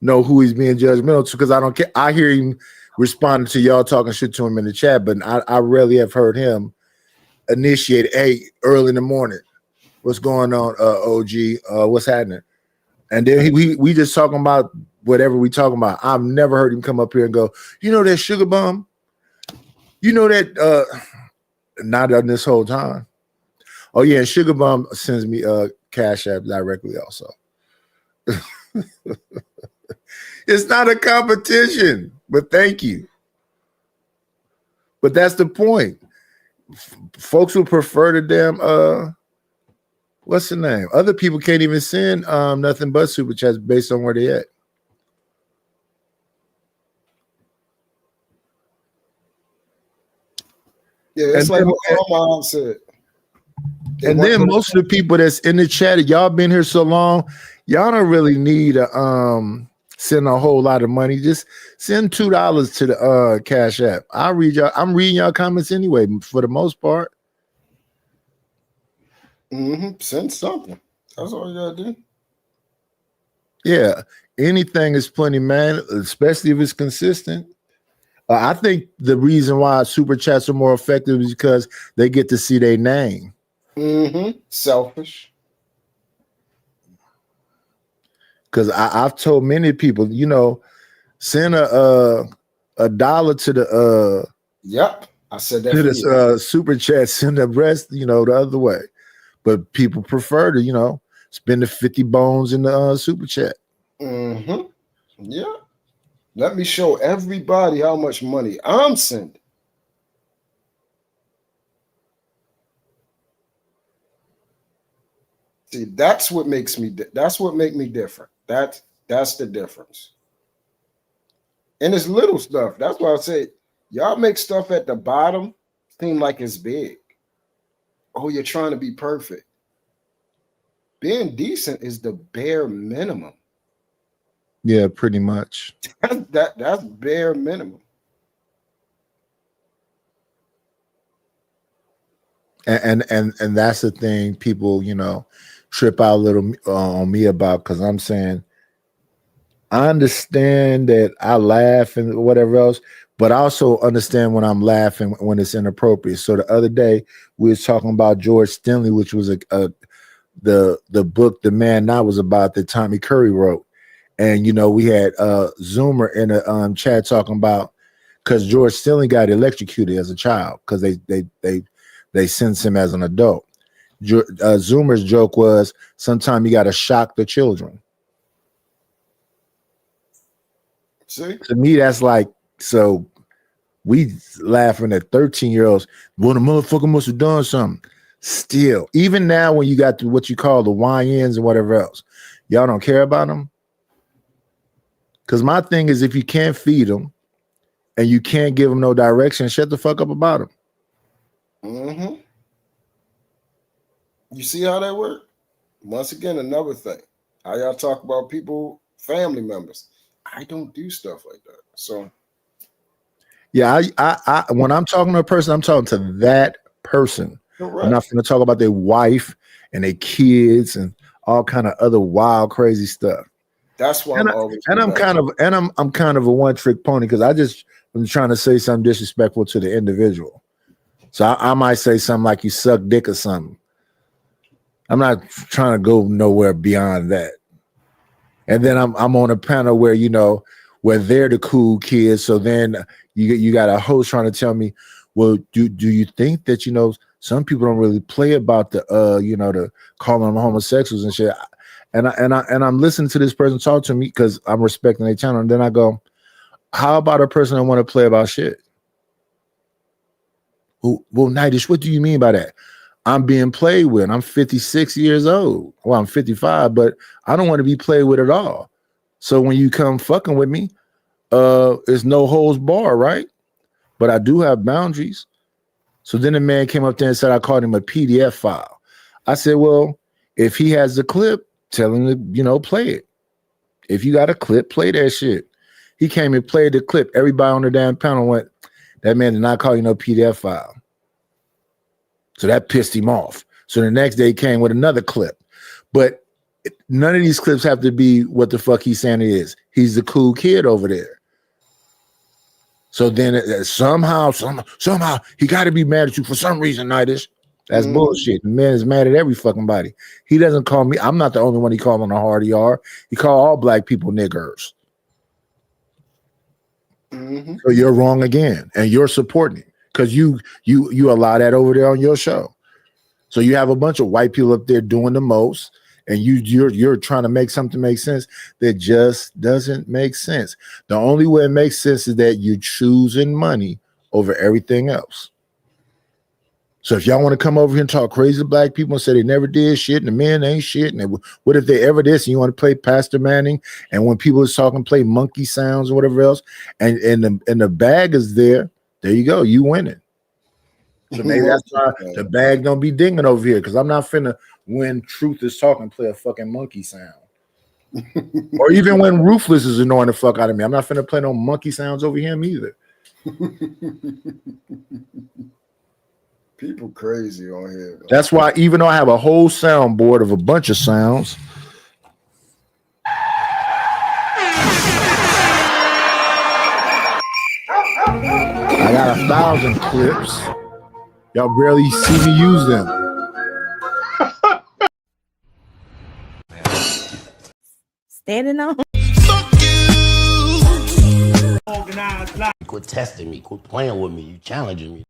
know who he's being judgmental to because I don't care. I hear him responding to y'all talking shit to him in the chat, but I rarely have heard him initiate, hey, early in the morning. What's going on, OG? What's happening? And then we just talking about whatever we talking about. I've never heard him come up here and go, you know that Sugar Bum? You know that not on this whole time. Oh yeah, and Sugar Bum sends me Cash App directly also. It's not a competition, but thank you. But that's the point. Folks would prefer to them what's the name? Other people can't even send nothing but super chats based on where they at. Yeah, it's like what my mom said. And then most of the people that's in the chat, y'all been here so long, y'all don't really need to send a whole lot of money. Just send $2 to the Cash App. I'm reading y'all comments anyway, for the most part. Send something. That's all you gotta do. Yeah, anything is plenty, man, especially if it's consistent. I think the reason why super chats are more effective is because they get to see their name. Selfish. Because I've told many people, send a dollar to the Yep, I said that to for you. the super chat, send the rest, the other way. But people prefer to, spend the 50 bones in the super chat. Yeah. Let me show everybody how much money I'm sending. See, that's what makes me. That's what make me different. That's the difference. And it's little stuff. That's why I say y'all make stuff at the bottom seem like it's big. Oh, you're trying to be perfect. Being decent is the bare minimum. Yeah, pretty much. That's bare minimum. And that's the thing people, trip out a little on me about, because I'm saying I understand that I laugh and whatever else, but I also understand when I'm laughing when it's inappropriate. So the other day we was talking about George Stinley, which was the book The Man Now was about that Tommy Curry wrote. And we had Zoomer in a chat talking about, because George Stinley got electrocuted as a child because they sentenced him as an adult. Zoomer's joke was, sometimes you got to shock the children. See? To me, that's like, so we laughing at 13-year-olds. Well, the motherfucker must have done something. Still, even now when you got to what you call the YNs and whatever else, y'all don't care about them. Because my thing is, if you can't feed them and you can't give them no direction, shut the fuck up about them. Mm-hmm. You see how that works? Once again, another thing. How y'all talk about people, family members. I don't do stuff like that. So yeah, I when I'm talking to a person, I'm talking to that person. Correct. I'm not going to talk about their wife and their kids and all kind of other wild, crazy stuff. That's why I'm always. I'm kind of a one-trick pony, because I'm trying to say something disrespectful to the individual. So I might say something like you suck dick or something. I'm not trying to go nowhere beyond that. And then I'm on a panel where where they're the cool kids. So then you got a host trying to tell me, well, do you think that some people don't really play about the the calling them homosexuals and shit. And I'm listening to this person talk to me because I'm respecting their channel. And then I go, how about a person that want to play about shit? Well, Nightish, what do you mean by that? I'm being played with. I'm 56 years old. Well, I'm 55, but I don't want to be played with at all. So when you come fucking with me, it's no holds bar, right? But I do have boundaries. So then the man came up there and said I called him a PDF file. I said, well, if he has the clip, tell him to, play it. If you got a clip, play that shit. He came and played the clip. Everybody on the damn panel went, that man did not call you no PDF file. So that pissed him off. So the next day he came with another clip. But none of these clips have to be what the fuck he's saying it is. He's the cool kid over there. So then somehow he got to be mad at you for some reason, Nightish. That's bullshit. The man is mad at every fucking body. He doesn't call me. I'm not the only one he called on a hard ER. He called all black people niggers. So you're wrong again, and you're supporting it because you allow that over there on your show. So you have a bunch of white people up there doing the most, and you're trying to make something make sense that just doesn't make sense. The only way it makes sense is that you're choosing money over everything else. So if y'all want to come over here and talk crazy to black people and say they never did shit and the men ain't shit, and what if they ever did? And you want to play Pastor Manning, and when people is talking, play monkey sounds or whatever else, and the bag is there you go, you winning. So maybe that's why the bag don't be dinging over here, because I'm not finna, when Truth is talking, play a fucking monkey sound. Or even when Ruthless is annoying the fuck out of me, I'm not finna play no monkey sounds over him either. People crazy on here. That's why, even though I have a whole soundboard of a bunch of sounds, I got 1,000 clips. Y'all barely see me use them. Standing on. Quit testing me. Quit playing with me. You challenging me.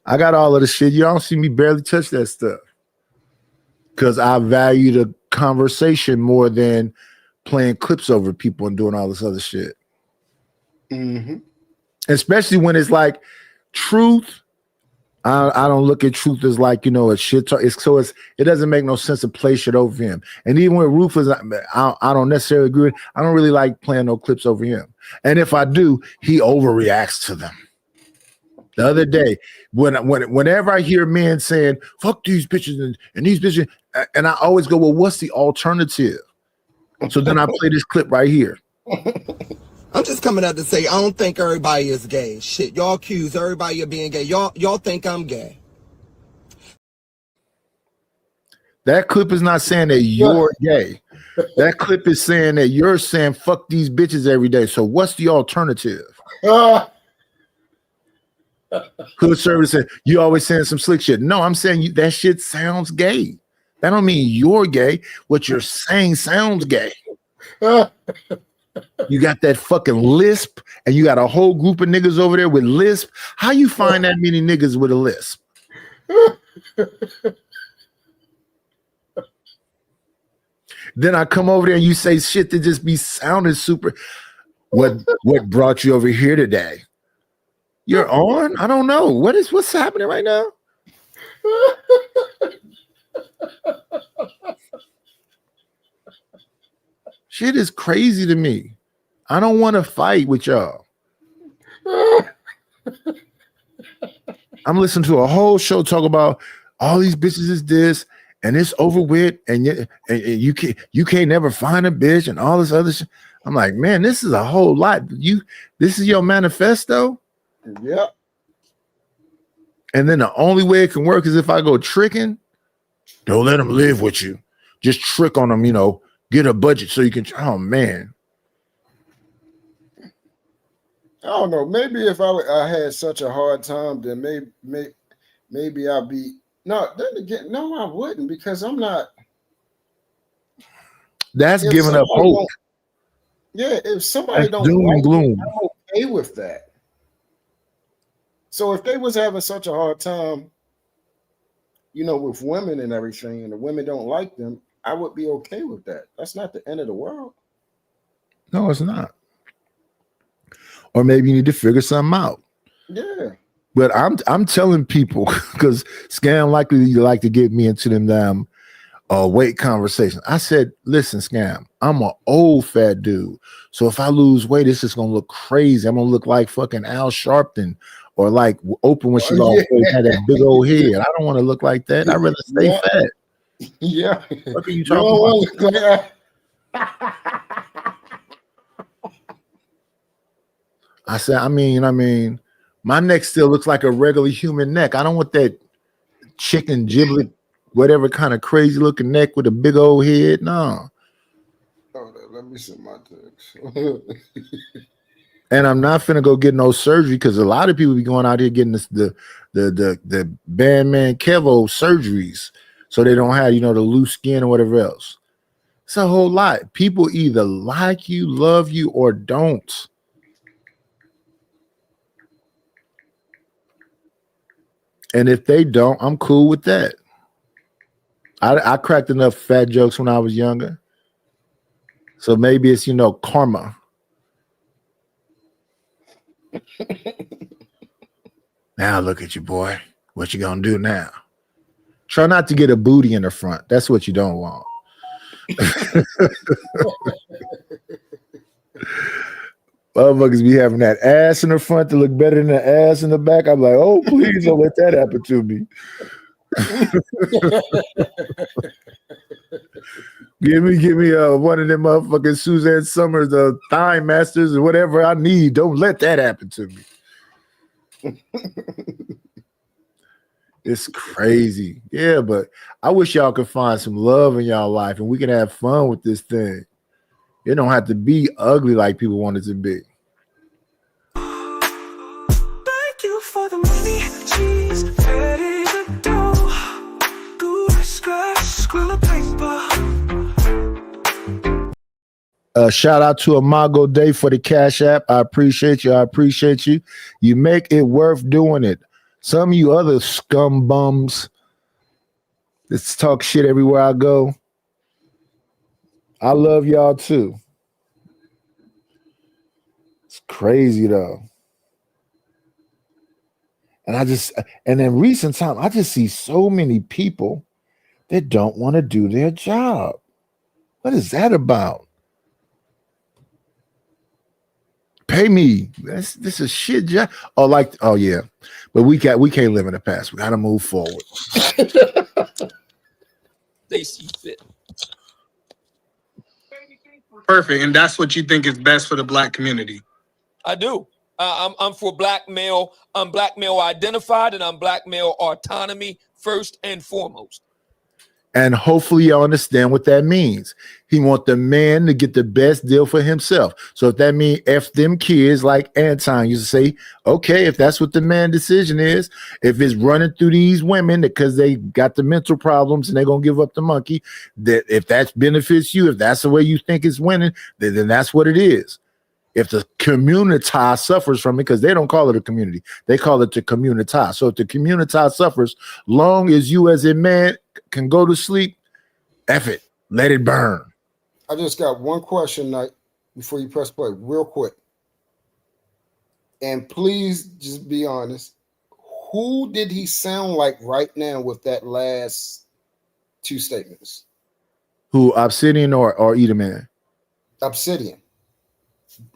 I got all of the shit. You don't see me barely touch that stuff because I value the conversation more than playing clips over people and doing all this other shit. Especially when it's like Truth. I don't look at Truth as like, a shit talk. It doesn't make no sense to play shit over him. And even with Rufus, I don't necessarily agree. I don't really like playing no clips over him. And if I do, he overreacts to them. The other day, whenever I hear men saying, fuck these bitches and these bitches, and I always go, well, what's the alternative? So then I play this clip right here. I'm just coming out to say I don't think everybody is gay. Shit, y'all accuse everybody of being gay. Y'all think I'm gay. That clip is not saying that you're gay. That clip is saying that you're saying fuck these bitches every day. So what's the alternative? Hood service said you always saying some slick shit. No, I'm saying you, that shit sounds gay. That don't mean you're gay. What you're saying sounds gay. You got that fucking lisp, and you got a whole group of niggas over there with lisp. How you find that many niggas with a lisp? Then I come over there and you say shit that just be sounding super. What brought you over here today? You're on? I don't know. What's happening right now? Shit is crazy to me. I don't want to fight with y'all. I'm listening to a whole show talk about all these bitches is this and it's over with, and you can't never find a bitch and all this other shit. I'm like, man, this is a whole lot. This is your manifesto? Yep. And then the only way it can work is if I go tricking. Don't let them live with you. Just trick on them, get a budget so you can. Oh, man. I don't know. Maybe if I had such a hard time, then maybe I'd be. No, then again, no, I wouldn't, because I'm not. That's giving up hope. Yeah, if somebody That's don't doom like and gloom. it, I'm okay with that. So if they was having such a hard time, with women and everything, and the women don't like them, I would be okay with that. That's not the end of the world. No, it's not. Or maybe you need to figure something out. Yeah. But I'm telling people, because Scam likely like to get me into them damn weight conversations. I said, listen, Scam, I'm an old fat dude. So if I lose weight, it's just gonna look crazy. I'm gonna look like fucking Al Sharpton or like Oprah when she lost weight, had that big old head. I don't want to look like that. I'd rather stay fat. Yeah. What are you talking about? I said, I mean, my neck still looks like a regular human neck. I don't want that chicken giblet, whatever kind of crazy looking neck with a big old head. No. Oh, let me see my text. And I'm not finna go get no surgery, because a lot of people be going out here getting the Bandman Kevo surgeries, so they don't have the loose skin or whatever else. It's a whole lot. People either like you, love you, or don't. And if they don't, I'm cool with that. I cracked enough fat jokes when I was younger. So maybe it's, karma. Now look at you, boy. What you gonna do now? Try not to get a booty in the front. That's what you don't want. Motherfuckers be having that ass in the front to look better than the ass in the back. I'm like, oh, please don't let that happen to me. Give me one of them motherfucking Suzanne Summers, Thigh Masters, or whatever I need. Don't let that happen to me. It's crazy. Yeah, but I wish y'all could find some love in y'all life and we can have fun with this thing. It don't have to be ugly like people want it to be. Thank you for the money, cheese, ready to go. Good scratch, squirrel paper. Shout out to Imago Day for the Cash App. I appreciate you. I appreciate you. You make it worth doing it. Some of you other scum bums that talk shit everywhere I go, I love y'all too. It's crazy though. And in recent time, I just see so many people that don't want to do their job. What is that about? Pay me. This is shit job. Oh yeah. But we can't live in the past. We gotta move forward. They see fit. Perfect. And that's what you think is best for the black community. I do. I'm for black male. I'm black male identified, and I'm black male autonomy first and foremost. And hopefully y'all understand what that means. He want the man to get the best deal for himself. So if that means F them kids, like Anton used to say, okay, if that's what the man decision is, if it's running through these women because they got the mental problems and they're going to give up the monkey, that if that benefits you, if that's the way you think it's winning, then that's what it is. If the community suffers from it, because they don't call it a community, they call it the community. So if the community suffers, long as you as a man can go to sleep, F it, let it burn. I just got one question, Knight, before you press play, real quick. And please just be honest. Who did he sound like right now with that last two statements? Who, Obsidian or Edaman? Obsidian.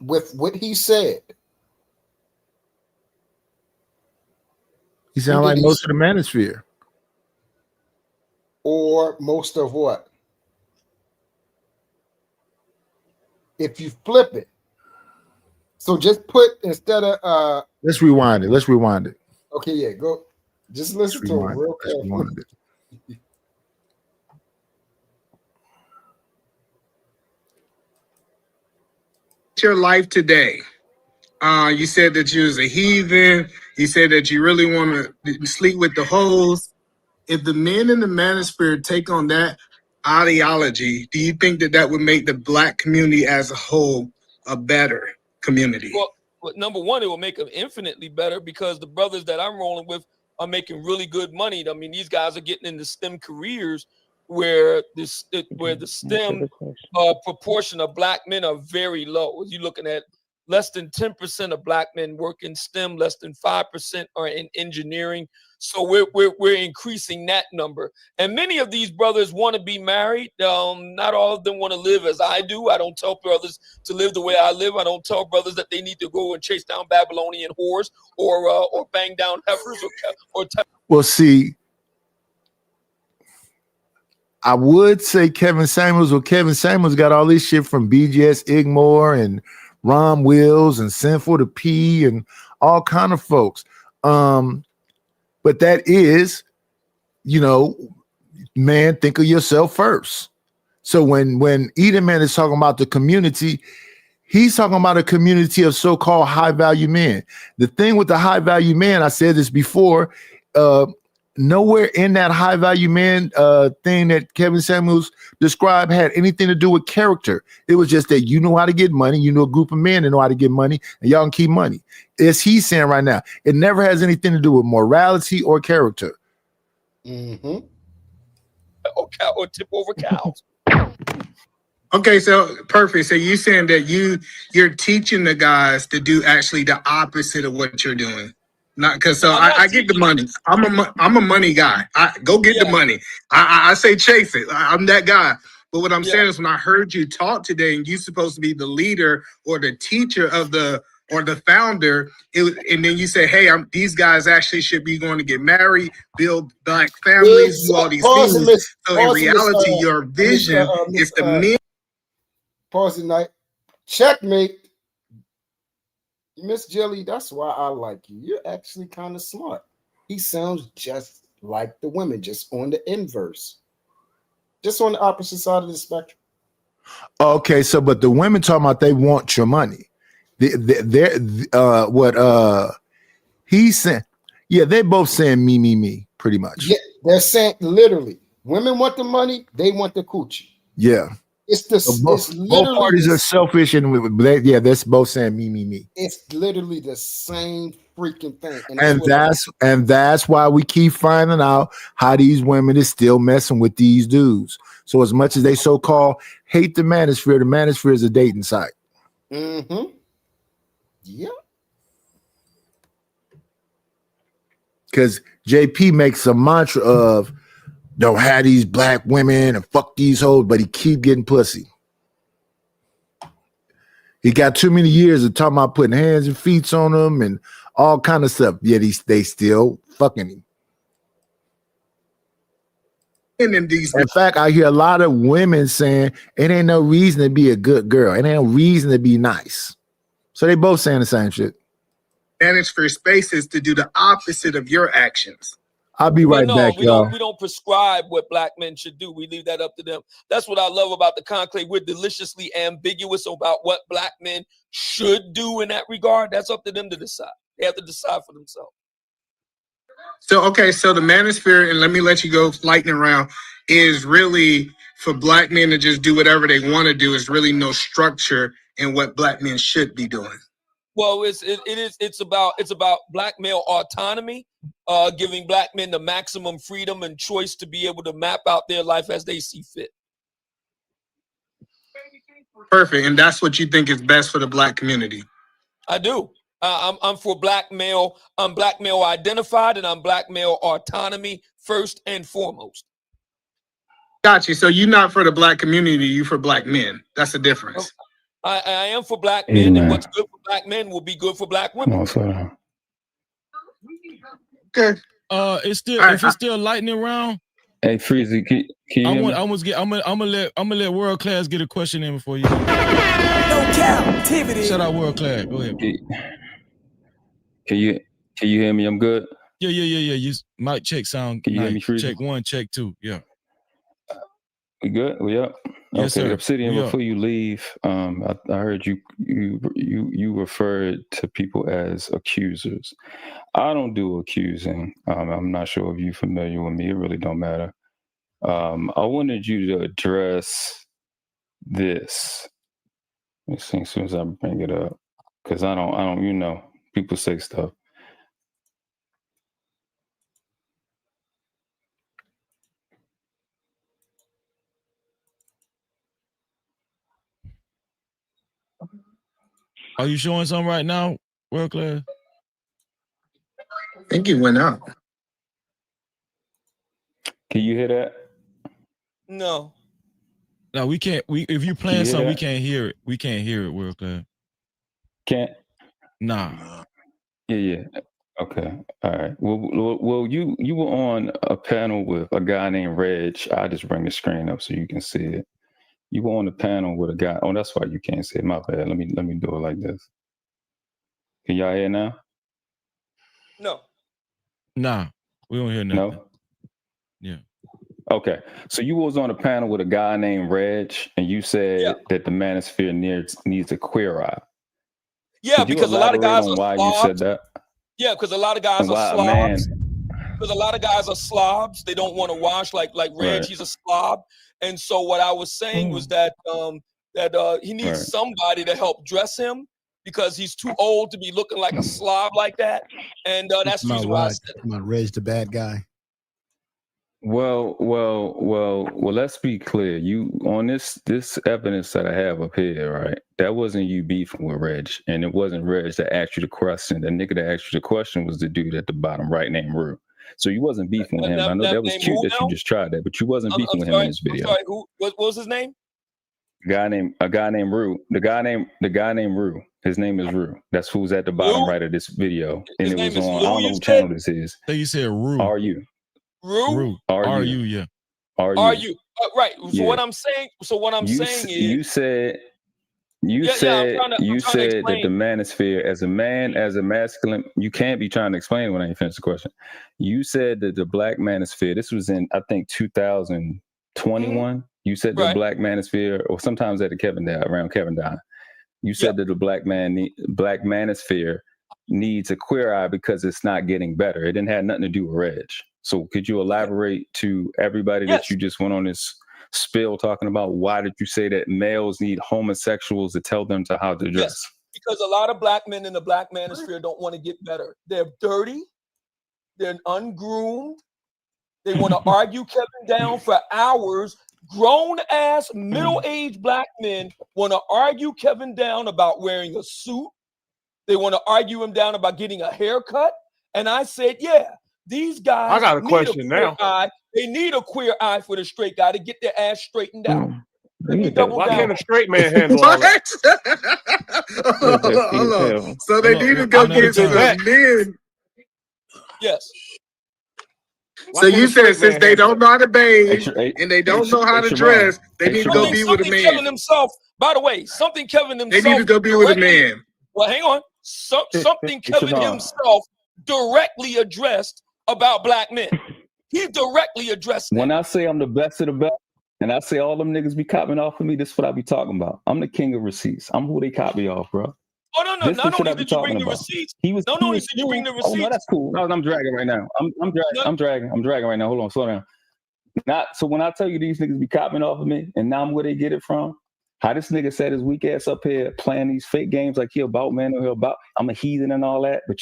With what he said. He sound like most of the manosphere. Or most of what? If you flip it. So just put instead of let's rewind it. Let's rewind it. Okay, yeah, go. Just listen to it real carefully. Your life today. You said that you was a heathen. You said that you really want to sleep with the hoes. If the men in the manosphere take on that ideology, do you think that that would make the black community as a whole a better community? Well, number one, it will make them infinitely better because the brothers that I'm rolling with are making really good money. I mean, these guys are getting into STEM careers where the STEM proportion of black men are very low. You're looking at less than 10% of black men work in STEM, less than 5% are in engineering. So we're increasing that number. And many of these brothers want to be married. Not all of them want to live as I do. I don't tell brothers to live the way I live. I don't tell brothers that they need to go and chase down Babylonian whores or bang down heifers or well, see, I would say Kevin Samuels. Well, Kevin Samuels got all this shit from BGS Igmore and Ron Wills and Sinful to P and all kind of folks. But that is, man, think of yourself first. So when Edaman is talking about the community, he's talking about a community of so-called high-value men. The thing with the high-value men, I said this before, nowhere in that high-value man thing that Kevin Samuels described had anything to do with character. It was just that you know how to get money. You know a group of men that know how to get money, and y'all can keep money. As he's saying right now, it never has anything to do with morality or character. Mm-hmm. Or tip over cows. Okay, so perfect. So you saying that you're teaching the guys to do actually the opposite of what you're doing. Not because I get the money. I'm a money guy. I go get the money. I say chase it. I'm that guy. But what I'm saying is when I heard you talk today, and you're supposed to be the leader or the teacher of the founder, and then you say, "Hey, these guys actually should be going to get married, build black families, do all these things." So in reality, your vision is the men. Pause the night. Checkmate. Miss Jelly, that's why I like you. You're actually kind of smart. He sounds just like the women, just on the inverse. Just on the opposite side of the spectrum. Okay, so but the women talking about they want your money. What he's saying, yeah, they're both saying me, pretty much. Yeah, they're saying literally, women want the money, they want the coochie. Yeah. It's the so both parties are selfish, and that's both saying me. It's literally the same freaking thing, and that's why we keep finding out how these women is still messing with these dudes. So as much as they so-called hate the manosphere is a dating site. Mm-hmm. Yeah. Because JP makes a mantra of don't have these black women and fuck these hoes, but he keep getting pussy. He got too many years of talking about putting hands and feet on them and all kind of stuff. Yet they still fucking him. And in these, in fact, I hear a lot of women saying it ain't no reason to be a good girl. It ain't no reason to be nice. So they both saying the same shit. manosphere spaces to do the opposite of your actions. I'll be Well, right no, back, y'all. we don't prescribe what black men should do. We leave that up to them. That's what I love about the conclave. We're deliciously ambiguous about what black men should do in that regard. That's up to them to decide. They have to decide for themselves. So, okay, so the manosphere, and let me let you go lightning round, is really for black men to just do whatever they want to do. Is really no structure in what black men should be doing. Well, it's about black male autonomy, giving black men the maximum freedom and choice to be able to map out their life as they see fit. Perfect, and that's what you think is best for the black community. I do. I'm for black male. I'm black male identified, and I'm black male autonomy first and foremost. Got you. So you're not for the black community. You for black men. That's the difference. I am for black men, and what's good for black men will be good for black women. Okay. It's still if it's still lightning round. Hey, Freezy, can you hear me? I'm gonna let World Class get a question in before you. No captivity. Shout out World Class. Go ahead. Can you hear me? I'm good. Yeah. You mic check sound. Can you hear me, Freezy? Check 1, check 2. Yeah. We good? We up? Yes, okay, sir. Obsidian, before you leave, I heard you referred to people as accusers. I don't do accusing. I'm not sure if you're familiar with me. It really don't matter. I wanted you to address this. Let me see as soon as I bring it up, because I don't. People say stuff. Are you showing something right now, World Class? I think it went out. Can you hear that? No. No, we can't. If you playing something, we can't hear it. We can't hear it, World Class. Can't? Nah. Yeah. Okay. All right. Well, you were on a panel with a guy named Reg. I just bring the screen up so you can see it. You were on a panel with a guy. Oh, that's why you can't see it. My bad. Let me do it like this. Can y'all hear now? No. Nah, we don't hear nothing. No? Yeah. Okay. So you was on a panel with a guy named Reg, and you said that the manosphere needs a queer eye. Yeah, Could you because a lot of guys elaborate on are why you said slobs. that? Yeah, because a lot of guys And are why a slobs. man? Because a lot of guys are slobs. They don't want to wash like Reg. Right. He's a slob. And so what I was saying was that he needs somebody to help dress him because he's too old to be looking like a slob like that. And that's the reason why I said it. My Reg the bad guy. Well. Let's be clear. You on this evidence that I have up here, right? That wasn't you beefing with Reg, and it wasn't Reg that asked you the question. The nigga that asked you the question was the dude at the bottom right named Rue. So you wasn't beefing with him. I know that was cute that you just tried that, but you wasn't beefing with him in this video. I'm sorry, what was his name? A guy named Rue. The guy named Rue. His name is Rue. That's who's at the bottom right of this video. And it was on. I don't know what channel this is. So you said Rue. Are you? Rue? Are you? Yeah. Are you? Right. So Yeah. what I'm saying is you said that the manosphere as a man, as a masculine, you can't be trying to explain when I ain't finished the question. You said that the black manosphere, this was in I think 2021. You said the black manosphere, or sometimes at around Kevin Don. You said that the black manosphere needs a queer eye because it's not getting better. It didn't have nothing to do with Reg. So could you elaborate to everybody that you just went on this spill talking about why did you say that males need homosexuals to tell them how to dress? Yes, because a lot of black men in the black manosphere don't want to get better. They're dirty. They're ungroomed. They want to argue Kevin down for hours. Grown-ass, middle-aged black men want to argue Kevin down about wearing a suit. They want to argue him down about getting a haircut. And I said, these guys I got a question now. They need a queer eye for the straight guy to get their ass straightened out. Why can't a straight man handle all that? Hold on. So they need to go get to the men. Yes. So you said since they don't know how to bathe and they don't know how to dress, they need to go be with a man. Kevin himself, by the way, something Kevin himself. They need to go be with a man. Well, hang on. Something Kevin himself directly addressed about black men. He directly addressed that. When I say I'm the best of the best, and I say all them niggas be copying off of me, this is what I be talking about. I'm the king of receipts. I'm who they copy off, bro. Oh no, no! Not only did you bring the receipts, not only did you bring the receipts. Oh no, that's cool. No, I'm dragging right now. I'm dragging right now. Hold on, slow down. So when I tell you these niggas be copying off of me, and now I'm where they get it from. How this nigga said his weak ass up here playing these fake games like he about man or he about I'm a heathen and all that, but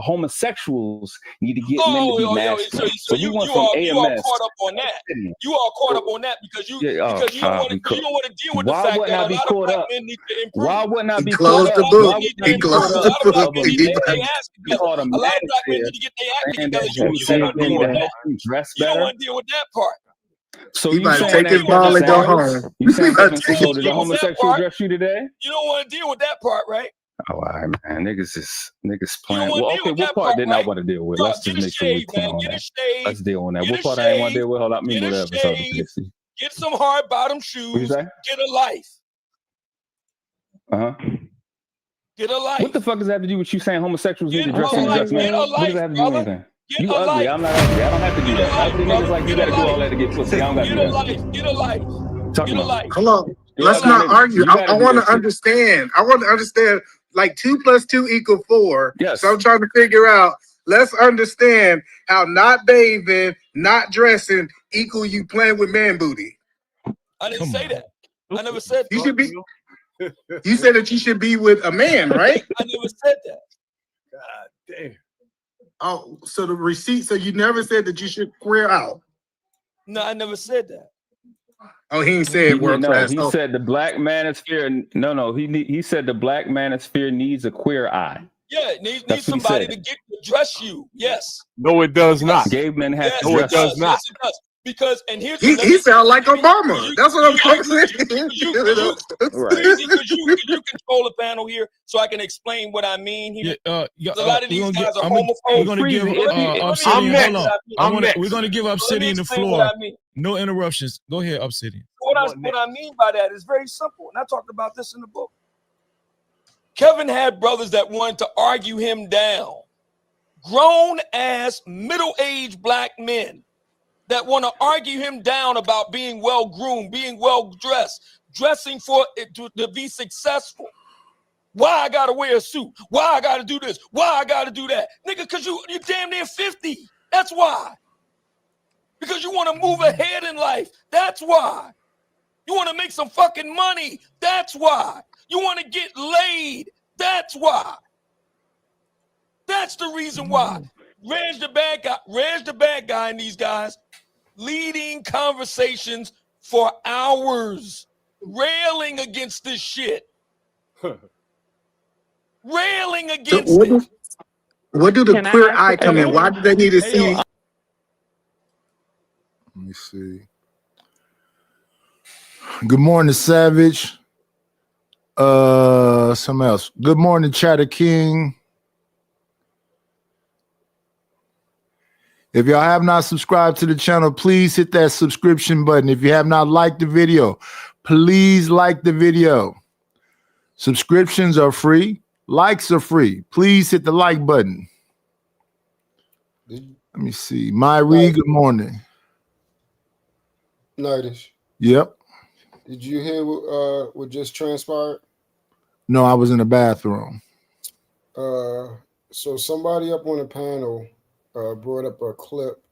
homosexuals need to get men to be masculine. So you are caught up on that. You are caught up on that because you don't want to deal with the fact that a lot of black men need to improve. Why wouldn't I be closed the book? He closed the book. A lot of black men need to get their act together. You don't want to deal with that part. So he you might take his ball and go home. You saying so did the homosexual address you today? You don't want to deal with that part, right? Oh, all right, man. Niggas playing. Well, okay, what part didn't I want to deal with? Let's just make sure we're clear on that. Let's deal on that. What part I didn't want to deal with? Hold up, me whatever. Get some hard bottom shoes. Get a life. Get a life. What the fuck does that have to do with you saying homosexuals need to dress in dress, man? What does that have to do with anything? You ugly. I'm not ugly. I don't have to do that. Ugly niggas like you gotta do all that to get pussy. I don't gotta do that. Get a life. Get a life. Hold on. Let's not argue. I want to understand. I want to understand. Like 2 + 2 = 4. Yes. So I'm trying to figure out. Let's understand how not bathing, not dressing equal you playing with man booty. I didn't say that. I never said you should be. You said that you should be with a man, right? I never said that. God damn. Oh, so the receipt. So you never said that you should queer out. No, I never said that. Oh, he ain't said world class. He said the black manosphere. No. He said the black manosphere needs a queer eye. Yeah, it needs somebody to dress you. Yes. No, it does not. Gay men have to no, dress. It does not. Yes, it does. Because here's he sound like Obama. That's what I'm saying. Because you control the panel here, so I can explain what I mean here. A lot of these guys are homophobes. We're going to give Obsidian. Hold on. We're going to give Obsidian the floor. No interruptions. Go ahead, Obsidian. What I mean by that is very simple, and I talked about this in the book. Kevin had brothers that wanted to argue him down. Grown-ass, middle-aged black men that want to argue him down about being well-groomed, being well-dressed, dressing for it to be successful. Why I got to wear a suit? Why I got to do this? Why I got to do that? Nigga, because you damn near 50. That's why. Because you want to move ahead in life. That's why. You want to make some fucking money. That's why. You want to get laid. That's why. That's the reason why. Reg the bad guy and these guys leading conversations for hours, railing against this shit. Railing against it. What do the queer eye come in? Why do they need to see? Let me see. Good morning, Savage. Something else. Good morning, Chatter King. If y'all have not subscribed to the channel, please hit that subscription button. If you have not liked the video, please like the video. Subscriptions are free. Likes are free. Please hit the like button. Let me see. Myrie, good morning. Nightish. Yep. Did you hear what just transpired? No, I was in the bathroom. So somebody up on the panel brought up a clip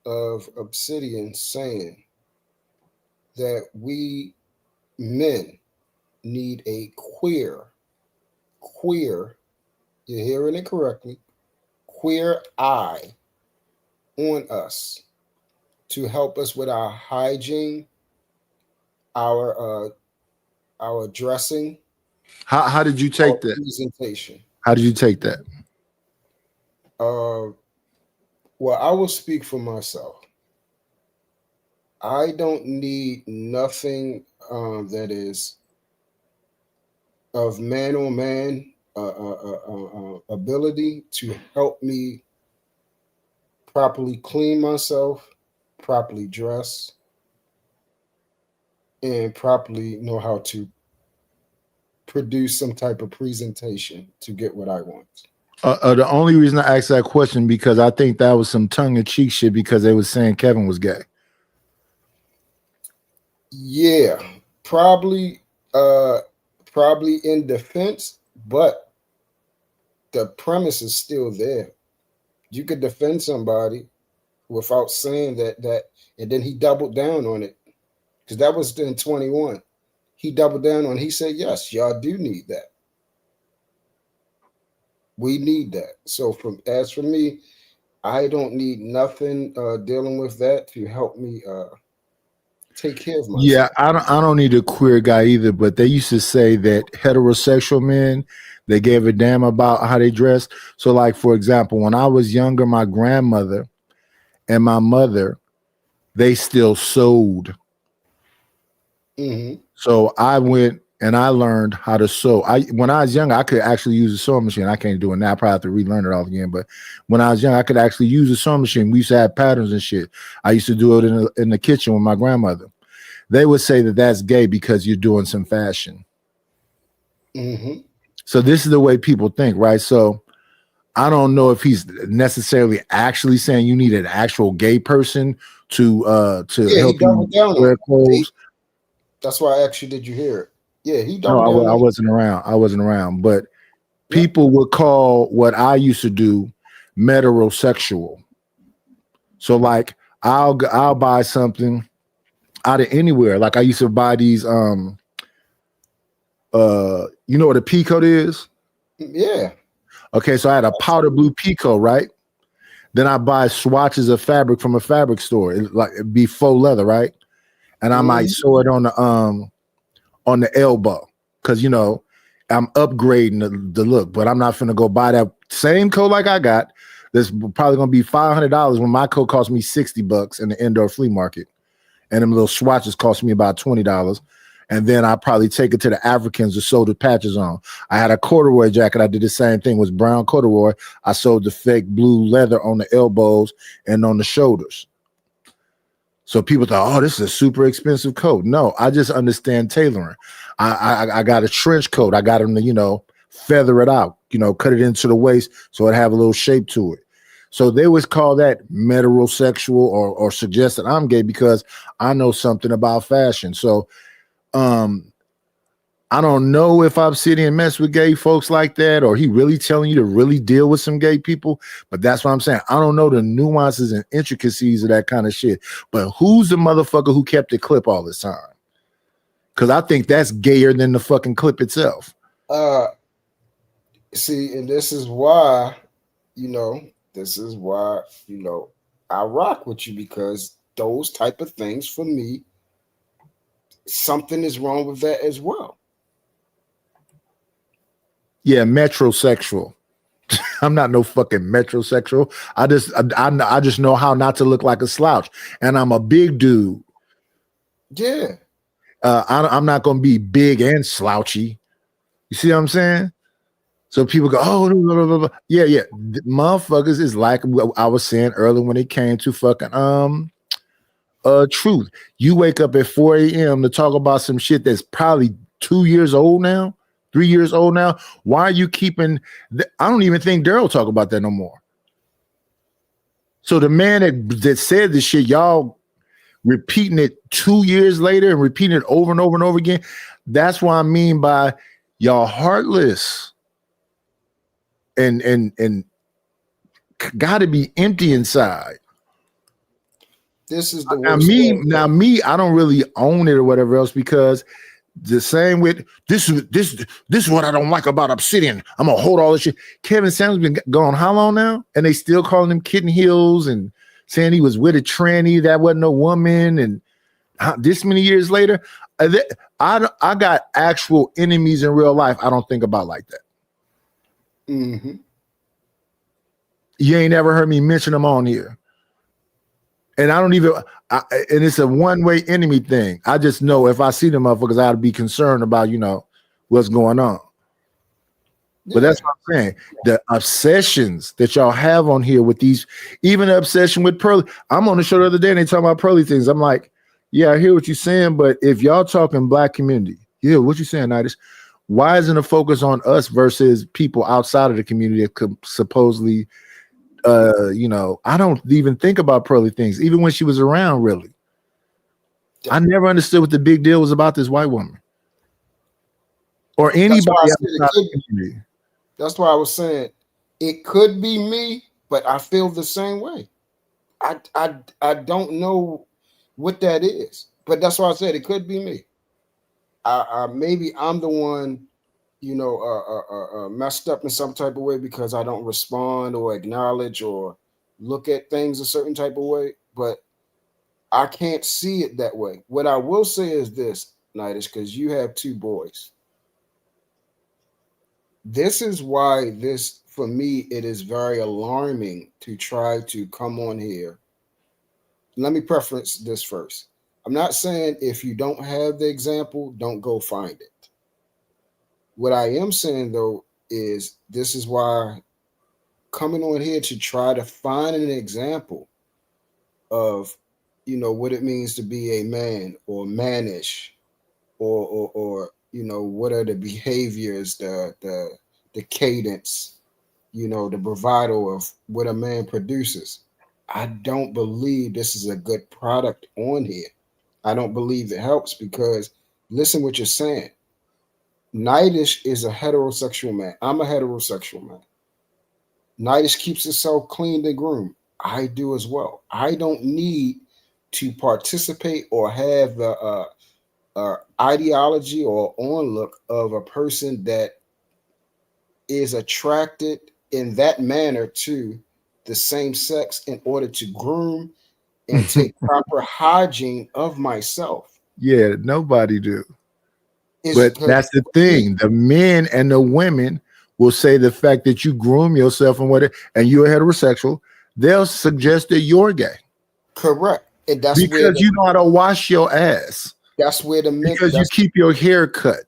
of Obsidian saying that we men need a queer, you're hearing it correctly, queer eye on us to help us with our hygiene, our dressing. How did you take that? Presentation. How did you take that? Well, I will speak for myself. I don't need nothing that is of man on man ability to help me properly clean myself, properly dress, and properly know how to produce some type of presentation to get what I want. The only reason I asked that question because I think that was some tongue-in-cheek shit because they was saying Kevin was gay. Yeah, probably in defense, but the premise is still there. You could defend somebody without saying that, and then he doubled down on it because that was in 21. He doubled down on. He said, "Yes, y'all do need that. We need that." So, as for me, I don't need nothing dealing with that to help me take care of myself. Yeah, I don't need a queer guy either, but they used to say that heterosexual men, they gave a damn about how they dress. So like, for example, when I was younger, my grandmother and my mother, they still sewed. Mm-hmm. So I went and I learned how to sew. When I was young, I could actually use a sewing machine. I can't do it now. I probably have to relearn it all again. But when I was young, I could actually use a sewing machine. We used to have patterns and shit. I used to do it in the kitchen with my grandmother. They would say that that's gay because you're doing some fashion. Mm-hmm. So this is the way people think, right? So I don't know if he's necessarily actually saying you need an actual gay person to help you wear clothes. That's why I asked you, did you hear it? Yeah, he No, doubled down. I wasn't around. I wasn't around. But people would call what I used to do metrosexual. So like I'll buy something out of anywhere. Like I used to buy these you know what a pea coat is? Yeah. Okay, so I had a powder blue pea coat, right? Then I buy swatches of fabric from a fabric store. It'd be faux leather, right? And I might sew it on the elbow because you know I'm upgrading the look, but I'm not finna go buy that same coat like I got. That's probably gonna be $500 when my coat cost me $60 in the indoor flea market, and them little swatches cost me about $20. And then I probably take it to the Africans to sew the patches on. I had a corduroy jacket. I did the same thing. It was brown corduroy. I sewed the fake blue leather on the elbows and on the shoulders. So people thought, oh, this is a super expensive coat. No, I just understand tailoring. I got a trench coat. I got them to, you know, feather it out, you know, cut it into the waist so it have a little shape to it. So they always call that metrosexual or suggest that I'm gay because I know something about fashion. So I don't know if Obsidian mess with gay folks like that, or he really telling you to really deal with some gay people. But that's what I'm saying. I don't know the nuances and intricacies of that kind of shit. But who's the motherfucker who kept the clip all this time? Because I think that's gayer than the fucking clip itself. See, and this is why, I rock with you, because those type of things for me, something is wrong with that as well. Yeah, metrosexual. I'm not no fucking metrosexual. I just know how not to look like a slouch, and I'm a big dude. Yeah. I'm not gonna be big and slouchy. You see what I'm saying? So people go, oh, blah, blah, blah, blah. Yeah. Motherfuckers is like what I was saying earlier when it came to fucking truth. You wake up at 4 a.m. to talk about some shit that's probably 2 years old now, 3 years old now. Why are you keeping? I don't even think Daryl talk about that no more. So the man that said this shit, y'all repeating it 2 years later and repeating it over and over and over again. That's what I mean by y'all heartless and got to be empty inside. This is the now me, I don't really own it or whatever else, because the same with this is what I don't like about Obsidian. I'm gonna hold all this shit. Kevin Samuels been gone how long now? And they still calling him kitten heels and saying he was with a tranny that wasn't a woman. And this many years later, I got actual enemies in real life. I don't think about like that. Mm-hmm. You ain't never heard me mention them on here. And I don't even, and it's a one-way enemy thing. I just know if I see them motherfuckers, I ought to be concerned about, what's going on. But that's what I'm saying. The obsessions that y'all have on here with these, even the obsession with Pearly. I'm on the show the other day and they talking about Pearly things. I'm like, yeah, I hear what you're saying, but if y'all talking black community, yeah, what you saying, Nidus? Why isn't a focus on us versus people outside of the community that could supposedly, I don't even think about Pearly things, even when she was around, really. I never understood what the big deal was about this white woman or anybody outside the community. That's why I was saying it could be me, but I feel the same way. I don't know what that is, but that's why I said it could be me. I maybe I'm the one, messed up in some type of way because I don't respond or acknowledge or look at things a certain type of way, but I can't see it that way. What I will say is this, Nidus, because you have 2 boys. This is why for me, it is very alarming to try to come on here. Let me preference this first. I'm not saying if you don't have the example, don't go find it. What I am saying, though, is this is why coming on here to try to find an example of, what it means to be a man or mannish or what are the behaviors, the cadence, the bravado of what a man produces. I don't believe this is a good product on here. I don't believe it helps because listen what you're saying. Nidus is a heterosexual man. I'm a heterosexual man. Nidus keeps himself clean and groomed. I do as well. I don't need to participate or have the ideology or onlook of a person that is attracted in that manner to the same sex in order to groom and take proper hygiene of myself. Yeah, nobody do. But that's the thing. The men and the women will say the fact that you groom yourself and you're heterosexual, they'll suggest that you're gay. Correct. And that's because you know how to wash your ass. That's where the men, because you keep your hair cut.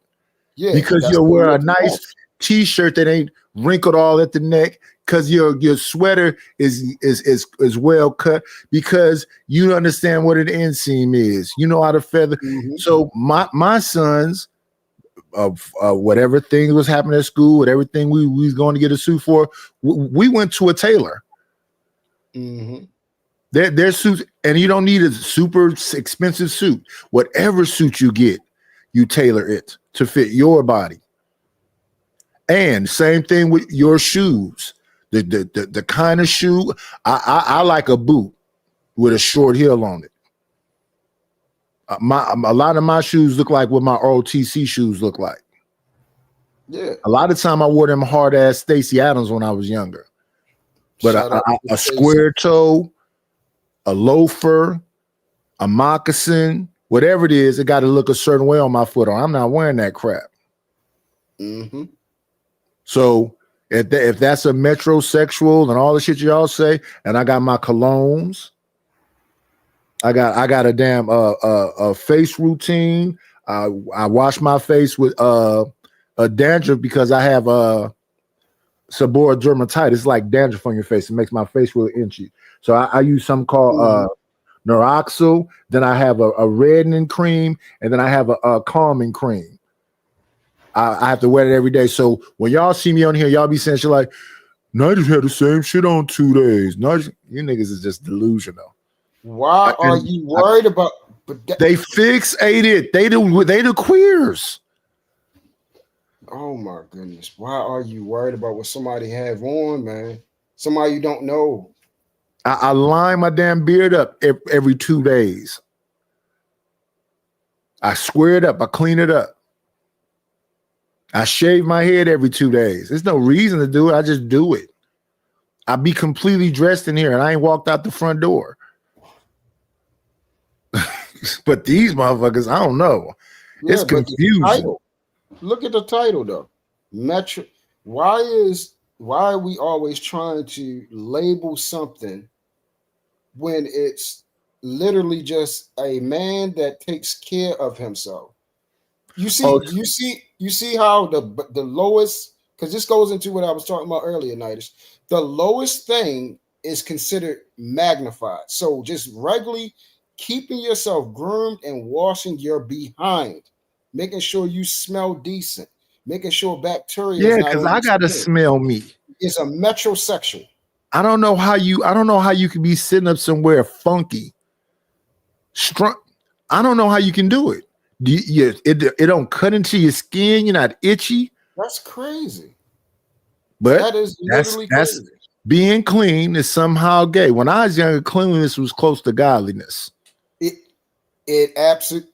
Yeah. Because you'll wear a nice t-shirt that ain't wrinkled all at the neck. Because your sweater is well cut. Because you understand what an inseam is. You know how to feather. Mm-hmm. So my sons of whatever thing was happening at school, whatever thing we was going to get a suit for, we went to a tailor. Mm-hmm. Their suits, and you don't need a super expensive suit. Whatever suit you get, you tailor it to fit your body. And same thing with your shoes. The kind of shoe I like a boot with a short heel on it. A lot of my shoes look like what my ROTC shoes look like. Yeah. A lot of time I wore them hard ass Stacey Adams when I was younger. But a square toe, a loafer, a moccasin, whatever it is, it got to look a certain way on my foot, or I'm not wearing that crap. Mm-hmm. So if that's a metrosexual and all the shit y'all say, and I got my colognes, I got a damn a face routine. I wash my face with a dandruff because I have seborrheic dermatitis. It's like dandruff on your face. It makes my face really itchy. So I use something called Neuroxyl. Then I have a reddening cream, and then I have a calming cream. I have to wear it every day. So when y'all see me on here, y'all be saying shit like, "Niggas had the same shit on 2 days." You niggas is just delusional. Why are you worried about? They fixated. They the queers. Oh my goodness! Why are you worried about what somebody have on, man? Somebody you don't know. I line my damn beard up every 2 days. I square it up. I clean it up. I shave my head every 2 days. There's no reason to do it. I just do it. I be completely dressed in here and I ain't walked out the front door. But these motherfuckers, I don't know. Yeah, it's confusing. Look at the title though. Metro. Why are we always trying to label something when it's literally just a man that takes care of himself? You see how the lowest because this goes into what I was talking about earlier, Nidus. The lowest thing is considered magnified. So just regularly keeping yourself groomed and washing your behind, making sure you smell decent, making sure bacteria is Yeah, not because on I your gotta skin, smell me. is a metrosexual. I don't know how you can be sitting up somewhere funky, strong. I don't know how you can do it. It don't cut into your skin. You're not itchy. That's crazy. But That is literally that's crazy. being clean is somehow gay. When I was younger, cleanliness was close to godliness. It absolutely,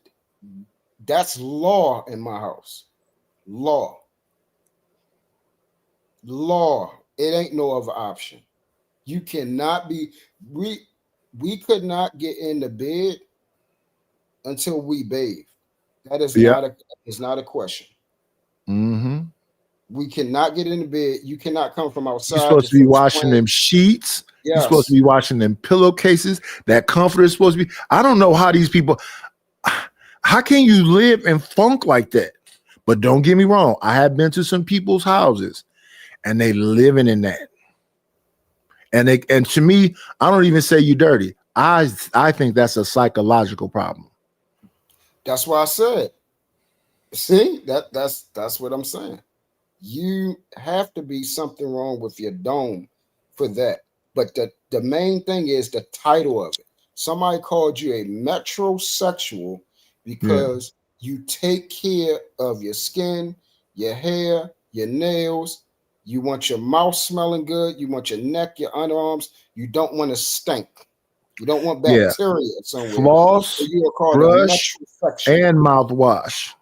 that's law in my house. Law. It ain't no other option. You cannot be, we could not get into bed until we bathe. That is Yeah. not a question. Mm-hmm. We cannot get into bed. You cannot come from outside. You're supposed to be washing them sheets. Yes. You're supposed to be washing them pillowcases. That comforter is supposed to be. I don't know how these people, how can you live and funk like that? But don't get me wrong. I have been to some people's houses and they living in that. And to me, I don't even say you dirty. I think that's a psychological problem. That's why I said, see, that's what I'm saying. You have to be something wrong with your dome for that. But the main thing is the title of it. Somebody called you a metrosexual because you take care of your skin, your hair, your nails. You want your mouth smelling good. You want your neck, your underarms. You don't want to stink. You don't want bacteria somewhere. Floss, So you are called brush, a metrosexual. and mouthwash.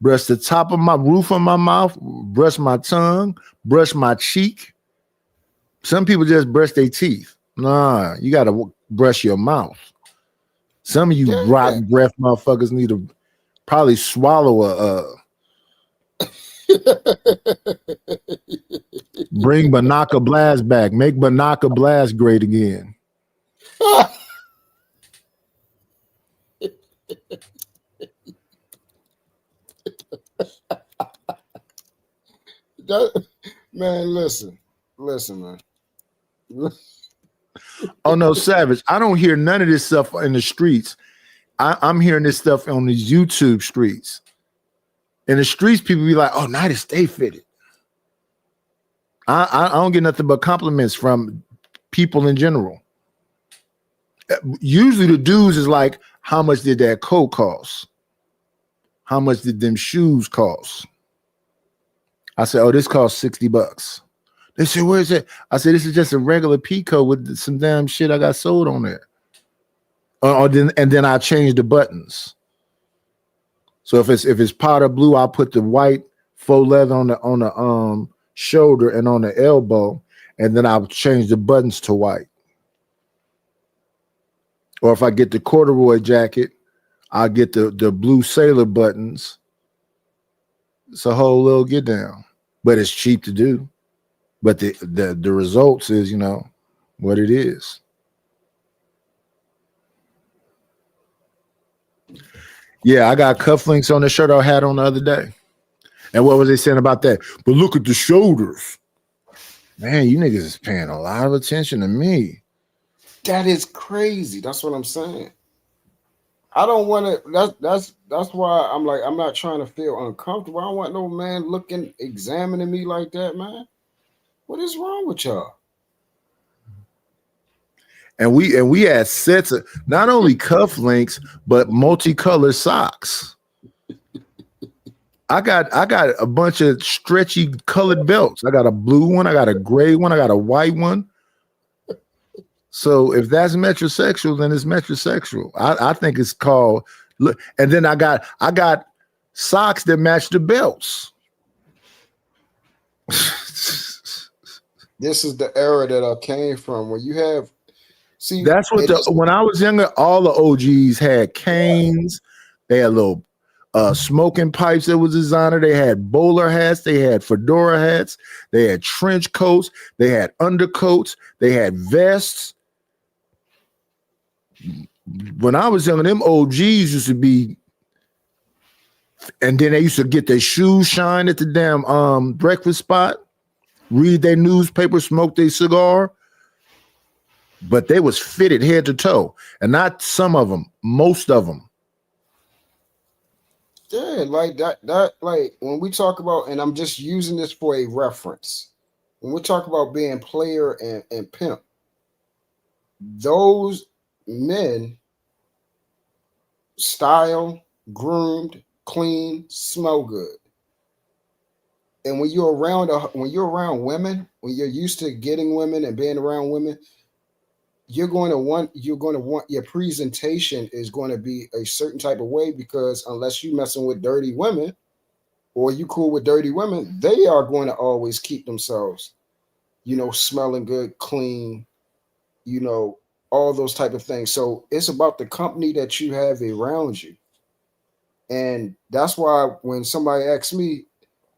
Brush the top of my roof of my mouth, brush my tongue, brush my cheek. Some people just brush their teeth. Nah, you got to brush your mouth. Some of you rotten breath motherfuckers need to probably swallow bring Banaka Blast back. Make Banaka Blast great again. Man, listen, man. Oh no, Savage. I don't hear none of this stuff in the streets. I'm hearing this stuff on these YouTube streets. In the streets, people be like, oh, Nidus stay fitted. I don't get nothing but compliments from people in general. Usually the dudes is like, how much did that coat cost? How much did them shoes cost? I said, oh, this cost $60. They said, where's it? I said, this is just a regular Pico with some damn shit I got sold on there. And then I changed the buttons. So if it's powder blue, I'll put the white faux leather on the shoulder and on the elbow, and then I'll change the buttons to white. Or if I get the corduroy jacket, I'll get the blue sailor buttons. It's a whole little get down, but it's cheap to do. But the results is, you know, what it is. Yeah, I got cufflinks on the shirt I had on the other day. And what was they saying about that? But look at the shoulders. Man, you niggas is paying a lot of attention to me. That is crazy. That's what I'm saying. I don't want to. That's why I'm like, I'm not trying to feel uncomfortable. I don't want no man examining me like that, man. What is wrong with y'all? And we had sets of not only cufflinks but multicolored socks. I got a bunch of stretchy colored belts. I got a blue one, I got a gray one, I got a white one. So if that's metrosexual, then it's metrosexual. I think it's called look. And then I got socks that match the belts. This is the era that I came from, where you have. See, that's what when I was younger, all the OGs had canes. They had little smoking pipes that was designer. They had bowler hats. They had fedora hats. They had trench coats. They had undercoats. They had vests. When I was younger, them OGs used to be And then they used to get their shoes shined at the damn breakfast spot, read their newspaper, smoke their cigar. But they was fitted head to toe. And not some of them, most of them. Yeah, like that, like when we talk about, and I'm just using this for a reference, when we talk about being player and pimp, those men style, groomed, clean, smell good. And when you're around women, when you're used to getting women and being around women, you're going to want your presentation is going to be a certain type of way, because unless you messing with dirty women or you cool with dirty women, they are going to always keep themselves, smelling good, clean, all those type of things. So it's about the company that you have around you. And that's why when somebody asks me,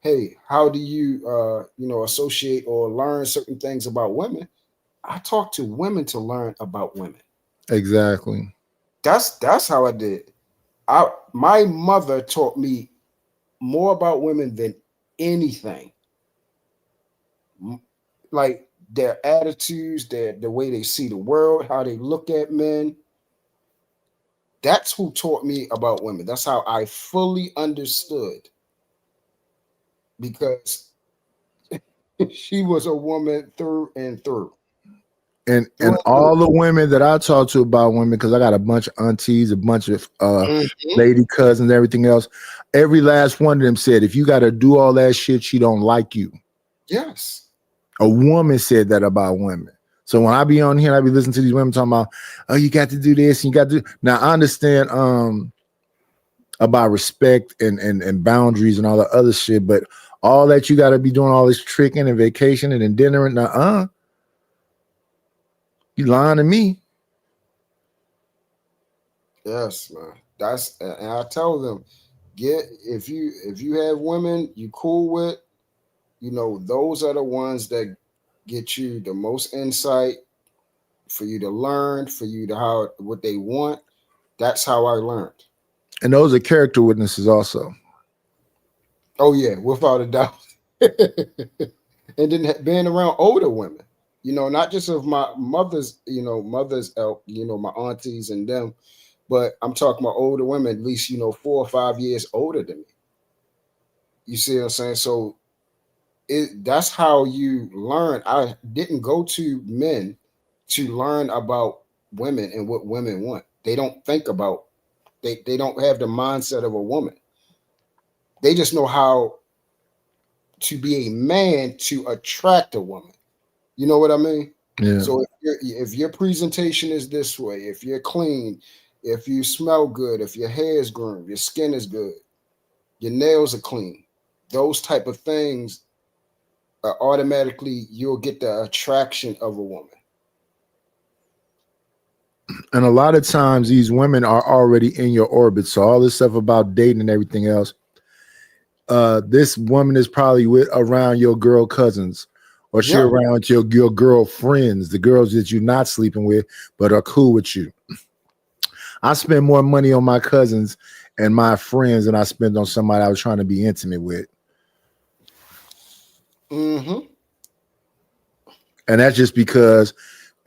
hey, how do you associate or learn certain things about women? I talk to women to learn about women. Exactly. That's how I did. My mother taught me more about women than anything. Like their attitudes, the way they see the world, how they look at men. That's who taught me about women. That's how I fully understood. Because she was a woman through and through. And all the women that I talk to about women, because I got a bunch of aunties, a bunch of lady cousins, everything else. Every last one of them said, if you got to do all that shit, she don't like you. Yes. A woman said that about women. So when I be on here, I be listening to these women talking about, oh, you got to do this, and you got to do. Now I understand about respect and boundaries and all the other shit, but all that you got to be doing all this tricking and vacation and then dinner and you lying to me. Yes, man. And I tell them, if you have women you cool with, those are the ones that get you the most insight for you to learn, for you to what they want. That's how I learned. And those are character witnesses also. Oh yeah, without a doubt. And then being around older women, not just of my mother's elk, my aunties and them, but I'm talking about older women, at least 4 or 5 years older than me. You see what I'm saying? So that's how you learn. I didn't go to men to learn about women and what women want. They don't think about, they don't have the mindset of a woman. They just know how to be a man to attract a woman. You know what I mean? Yeah. So if your presentation is this way, if you're clean, if you smell good, if your hair is groomed, your skin is good, your nails are clean, those type of things, automatically you'll get the attraction of a woman. And a lot of times these women are already in your orbit. So all this stuff about dating and everything else, this woman is probably around your girl cousins, or she around your girlfriends, the girls that you're not sleeping with but are cool with you. I spend more money on my cousins and my friends than I spend on somebody I was trying to be intimate with. Mm-hmm. And that's just because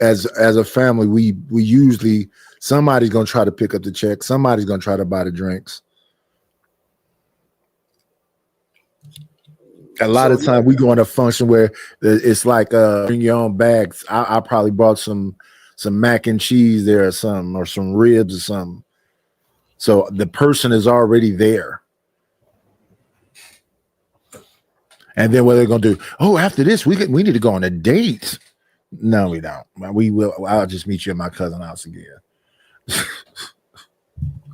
as a family, we usually, somebody's gonna try to pick up the check, somebody's gonna try to buy the drinks. A lot of time we go on a function where it's like bring your own bags. I probably bought some mac and cheese there or something, or some ribs or something. So the person is already there. And then what they're gonna do? Oh, after this, we need to go on a date. No, we don't. We will. I'll just meet you at my cousin's house again.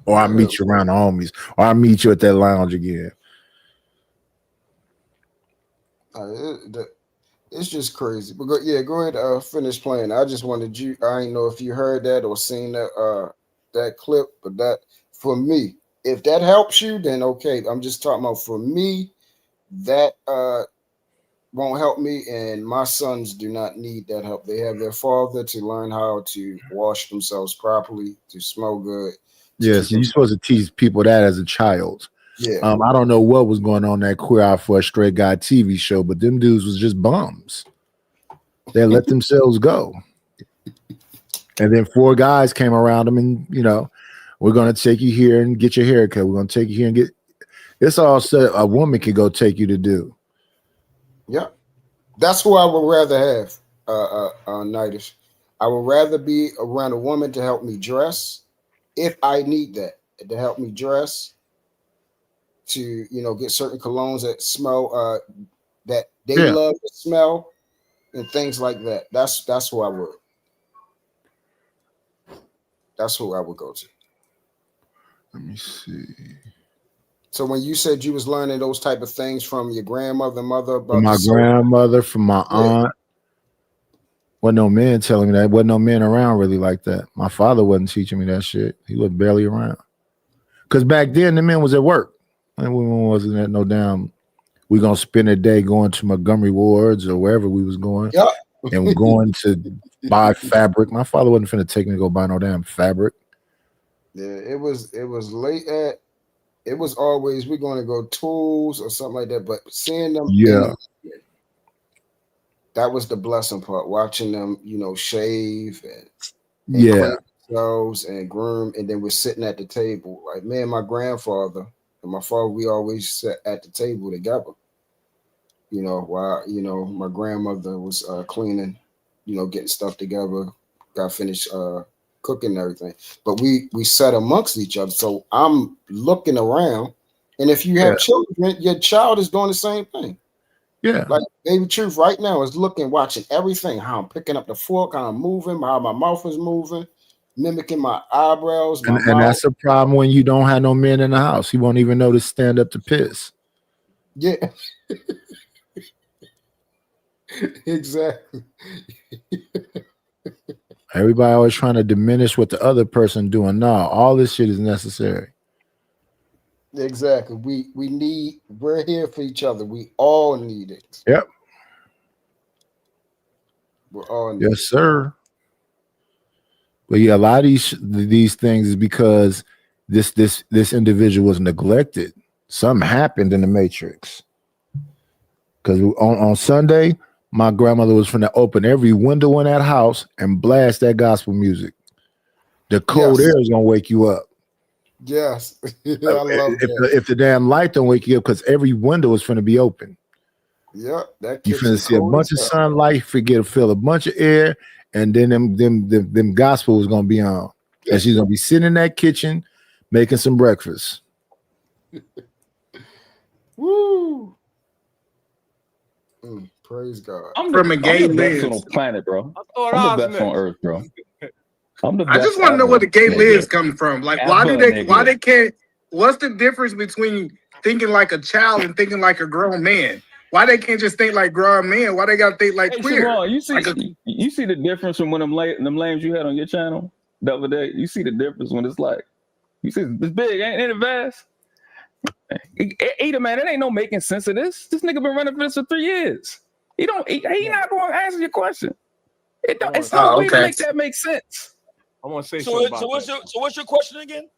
Or I'll meet you around the homies, or I'll meet you at that lounge again. It's just crazy. But go ahead, finish playing. I just wanted you. I didn't know if you heard that or seen that clip, but that for me, if that helps you, then okay. I'm just talking about for me, that won't help me, and my sons do not need that help. They have their father to learn how to wash themselves properly, to smell good. Yes, you're supposed to teach people that as a child. Yeah. I don't know what was going on that Queer Eye for a Straight Guy TV show, but them dudes was just bums. They let themselves go. And then 4 guys came around them and, we're going to take you here and get your haircut. We're going to take you here and get, it's all set a woman can go take you to do. Yeah. That's who I would rather have, Nightish. I would rather be around a woman to help me dress if I need that, to help me dress, to, get certain colognes that smell, that they love to smell and things like that. That's who I would. That's who I would go to. Let me see. So when you said you was learning those type of things from your grandmother, mother, about From my grandmother, from my aunt. Wasn't no men telling me that. Wasn't no men around really like that. My father wasn't teaching me that shit. He was barely around. Because back then, the men was at work. And we wasn't at no damn, we going to spend a day going to Montgomery Wards or wherever we was going. Yeah. And going to buy fabric. My father wasn't finna take me to go buy no damn fabric. Yeah, it was late at, it was always, we're going to go tools or something like that. But seeing them, that was the blessing part. Watching them, shave and clean themselves and groom, and then we're sitting at the table. Like me and my grandfather and my father, we always sat at the table together. While my grandmother was cleaning, getting stuff together, got finished cooking and everything. But we sat amongst each other. So I'm looking around, and if you have children, your child is doing the same thing. Yeah. Like Baby Truth right now is looking, watching everything, how I'm picking up the fork, how I'm moving, how my mouth is moving, mimicking my eyebrows, my mouth. And that's a problem when you don't have no men in the house. He won't even know to stand up to piss. Yeah. Exactly. Everybody always trying to diminish what the other person doing. No, all this shit is necessary. Exactly. We're here for each other. We all need it. Yep. We're all yes, sir. But yeah, a lot of these things is because this individual was neglected. Something happened in the Matrix. Because on Sunday, my grandmother was finna open every window in that house and blast that gospel music. The cold air is gonna wake you up. Yes. I love that. If the damn light don't wake you up, because every window is finna be open. Yep. That You finna see a bunch of sunlight, feel a bunch of air, and then them gospel is gonna be on. And she's gonna be sitting in that kitchen making some breakfast. Woo. Praise God. I'm the best on the planet, bro. I'm the best on earth, bro. I'm the best. I just want to know where the gay Liz coming from. Like, why they can't? What's the difference between thinking like a child and thinking like a grown man? Why they can't just think like grown men? Why they gotta think like queer? Sharon, you see the difference from when them lames you had on your channel the other day? You see the difference when it's like, you see it's big, ain't it vast? Either man, it ain't no making sense of this. This nigga been running for this for 3 years. He not going to answer your question. It's no way to make that make sense. I want to say so something about that. So what's your question again?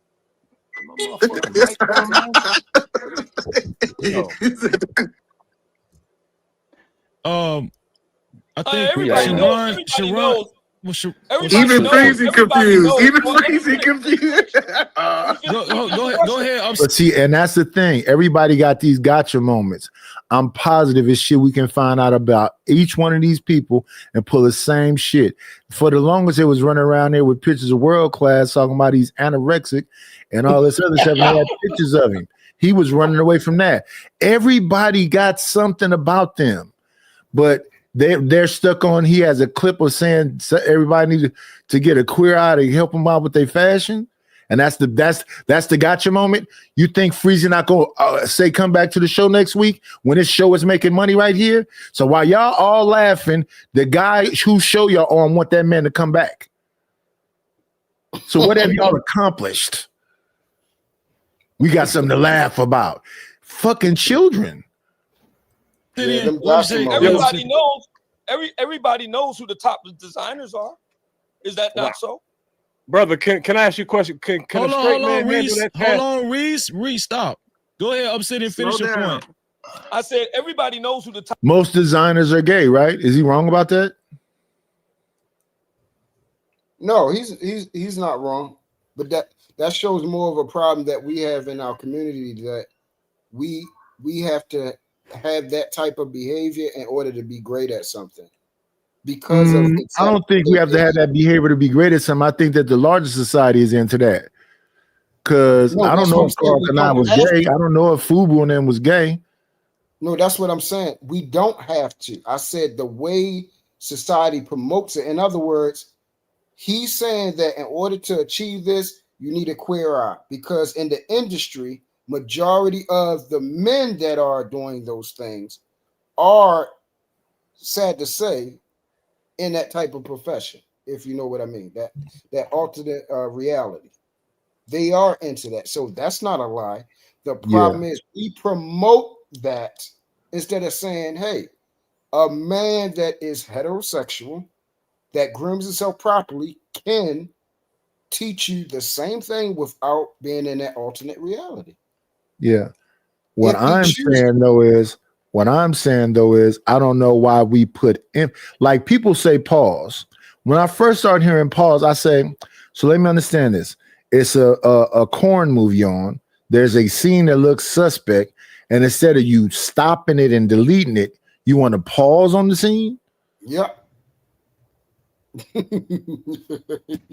I think everybody knows. Even Freezy confused. Even Freezy confused. Go ahead. But see, and that's the thing. Everybody got these gotcha moments. I'm positive it's shit we can find out about each one of these people and pull the same shit. For the longest, it was running around there with pictures of world class talking about he's anorexic and all this other stuff. And they had pictures of him. He was running away from that. Everybody got something about them, but they're stuck on. He has a clip of saying everybody needs to get a queer eye to help them out with their fashion, and that's the gotcha moment. You think Freezy not gonna say come back to the show next week when this show is making money right here? So while y'all all laughing, the guy who show y'all on want that man to come back. So what have y'all accomplished? We got something to laugh about. Fucking children. Everybody knows. Everybody knows who the top designers are. Is that not so? Brother, can I ask you a question? Can hold a straight man on, Reese. handle that Hold on, Reese. Reese, stop. Go ahead, Obsidian, finish your point. I said everybody knows who the top. Most designers are gay, right? Is he wrong about that? No, he's not wrong, but that shows more of a problem that we have in our community, that we have to have that type of behavior in order to be great at something. Because of I don't think we have to have that behavior to be great at something. I think that the larger society is into that. Because No, I don't that's know what if I'm saying. Carl We Kanai don't was have gay. to. I don't know if Fubu and them was gay. No, that's what I'm saying. We don't have to. I said the way society promotes it. In other words, he's saying that in order to achieve this, you need a queer eye, because in the industry, majority of the men that are doing those things are, sad to say, in that type of profession, if you know what I mean, that alternate reality. They are into that. So that's not a lie. The problem is we promote that instead of saying, hey, a man that is heterosexual, that grooms himself properly, can teach you the same thing without being in that alternate reality. Yeah. What If he I'm chooses. saying though is I don't know why we put in, like, people say pause. When I first started hearing pause, I say, so let me understand this. It's a corn movie on. There's a scene that looks suspect, and instead of you stopping it and deleting it, you want to pause on the scene. Yep.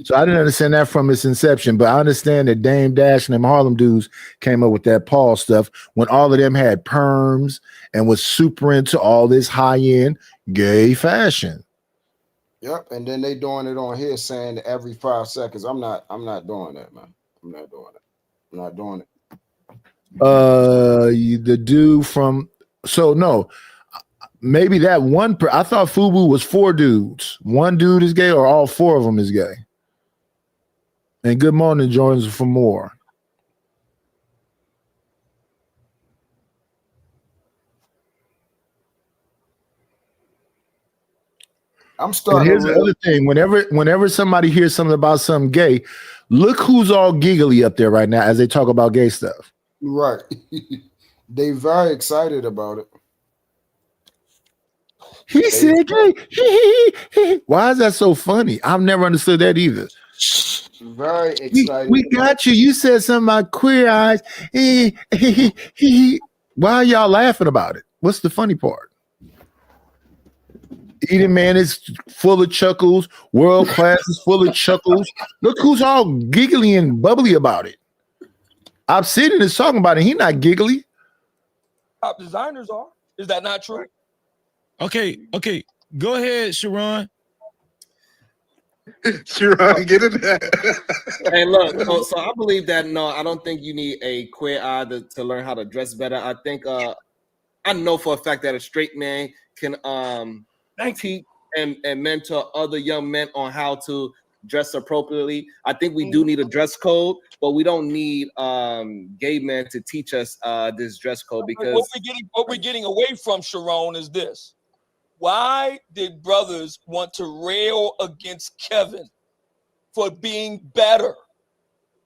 So I didn't understand that from its inception, but I understand that Dame Dash and them Harlem dudes came up with that Paul stuff when all of them had perms and was super into all this high-end gay fashion. Yep. And then they doing it on here saying that every 5 seconds. I'm not doing that, man. I'm not doing it. I'm not doing it. The dude from, so no, maybe that one I thought Fubu was 4 dudes. One dude is gay, or all 4 of them is gay. And good morning, joins for more. I'm starting. And here's the other thing: whenever somebody hears something about something gay, look who's all giggly up there right now as they talk about gay stuff. Right. They very excited about it. He said gay. Why is that so funny? I've never understood that either. Very excited. We got you. You said something about queer eyes. Why are y'all laughing about it? What's the funny part? Eden Man is full of chuckles. World Class is full of chuckles. Look who's all giggly and bubbly about it. Obsidian is talking about it. He's not giggly. Top designers are. Is that not true? Okay. Go ahead, Sharon. Sharon, get in there. Hey, look. So I believe that no, I don't think you need a queer eye to learn how to dress better. I think I know for a fact that a straight man can teach and mentor other young men on how to dress appropriately. I think we do need a dress code, but we don't need gay men to teach us this dress code, because what we're getting away from, Sharon, is this. Why did brothers want to rail against Kevin for being better?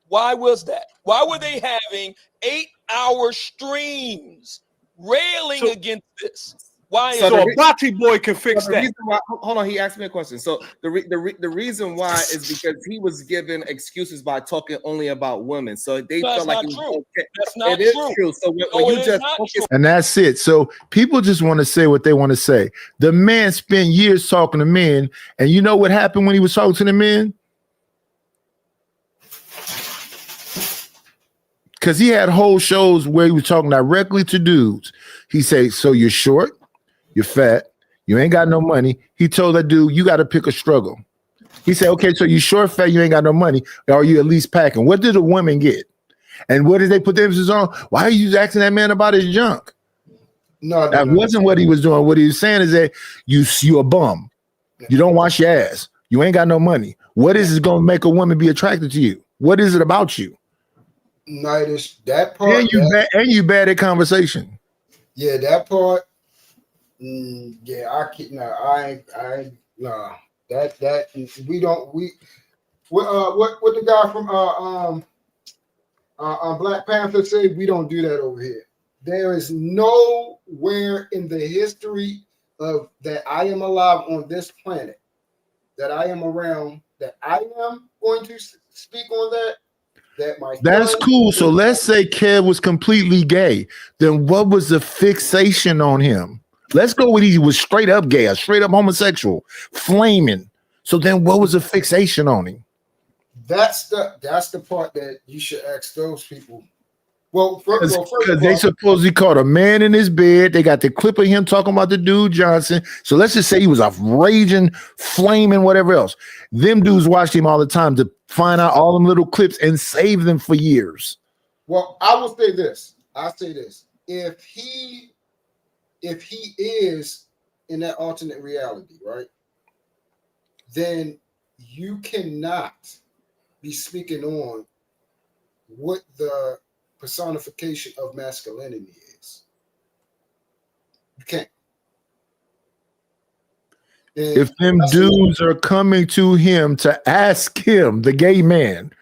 Why was that? Why were they having 8-hour streams railing against this? Why? So is a Bati boy can fix the that. reason why, hold on, he asked me a question. So the reason why is because he was given excuses by talking only about women. So they That's felt like not it was true. okay. That's not It is true. true. So when No, you it just is not focus, true. And that's it. So people just want to say what they want to say. The man spent years talking to men, and you know what happened when he was talking to the men? Because he had whole shows where he was talking directly to dudes. He said, so you're short, you're fat, you ain't got no money. He told that dude, you got to pick a struggle. He said, okay, so you short, fat, you ain't got no money, or are you at least packing? What did the women get? And what did they put the emphasis on? Why are you asking that man about his junk? No, that wasn't what he was doing. What he was saying is that you a bum. You don't wash your ass. You ain't got no money. What is it going to make a woman be attracted to you? What is it about you? Nightish, that part. And you bad at conversation. Yeah, that part. Yeah, I can't. No, I no. That we don't. What the guy from Black Panther say we don't do that over here. There is nowhere in the history of that I am alive on this planet, that I am around, that I am going to speak on that. That my That's son cool. So let's say Kev was completely gay. Then what was the fixation on him? Let's go with he was straight up gay, a straight up homosexual, flaming. So then what was the fixation on him? That's the part that you should ask those people. Well, first of Because they all, supposedly caught a man in his bed. They got the clip of him talking about the dude Johnson. So let's just say he was a raging, flaming, whatever else. Them dudes watched him all the time to find out all them little clips and save them for years. well, I will say this. I'll say this. If he is in that alternate reality, right, then you cannot be speaking on what the personification of masculinity is. You can't. And If them dudes are coming to him to ask him, the gay man,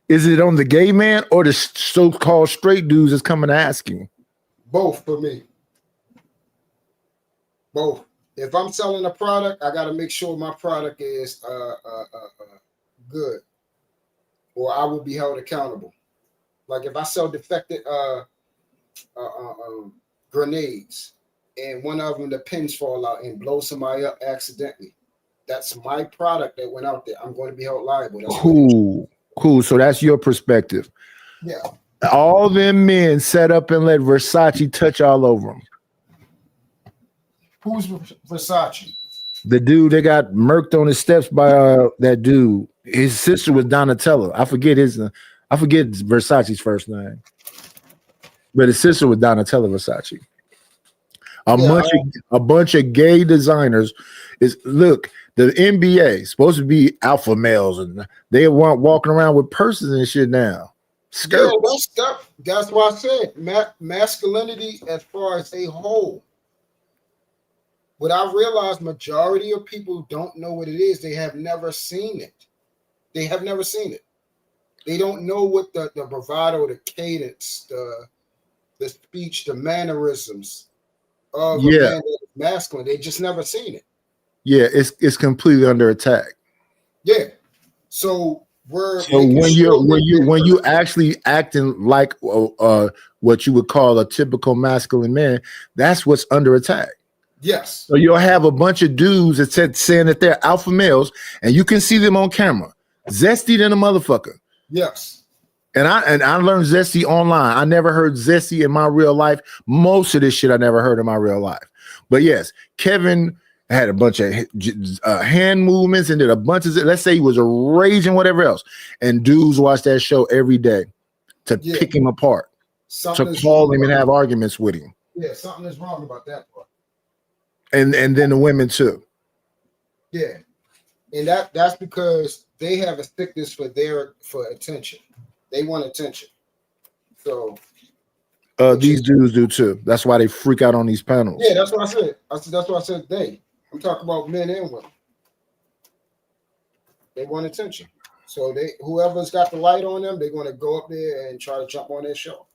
is it on the gay man or the so-called straight dudes that's coming to ask him? both for me. Both. If I'm selling a product, I got to make sure my product is good, or I will be held accountable. Like if I sell defective grenades, and one of them the pins fall out and blow somebody up accidentally, that's my product that went out there. I'm going to be held liable. That's Cool. So that's your perspective. yeah. All them men set up and let Versace touch all over them. Who's Versace? The dude that got murked on his steps by that dude. His sister was Donatella. I forget Versace's first name, but his sister was Donatella Versace. A bunch of gay designers look. The NBA is supposed to be alpha males, and they want walking around with purses and shit now. Yeah, that's why I said masculinity as far as a whole. What I realized, majority of people don't know what it is. They have never seen it. They have never seen it. They don't know what the bravado, the cadence, the speech, the mannerisms of a man that is masculine. They just never seen it. Yeah, it's completely under attack. Yeah. So when you actually acting like what you would call a typical masculine man, that's what's under attack. Yes. So you'll have a bunch of dudes that saying that they're alpha males, and you can see them on camera, zesty than a motherfucker. Yes. And I learned zesty online. I never heard zesty in my real life. Most of this shit I never heard in my real life. But yes, Kevin had a bunch of hand movements and did a bunch of, let's say he was a raging whatever else, and dudes watch that show every day to pick him apart, to call him and have arguments with him. Yeah, something is wrong about that part. And then the women too. Yeah, and that's because they have a thickness for attention. They want attention. So these dudes do too. That's why they freak out on these panels. yeah, that's what I said. That's what I said. I'm talking about men and women. They want attention. So whoever's got the light on them, they're going to go up there and try to jump on their show.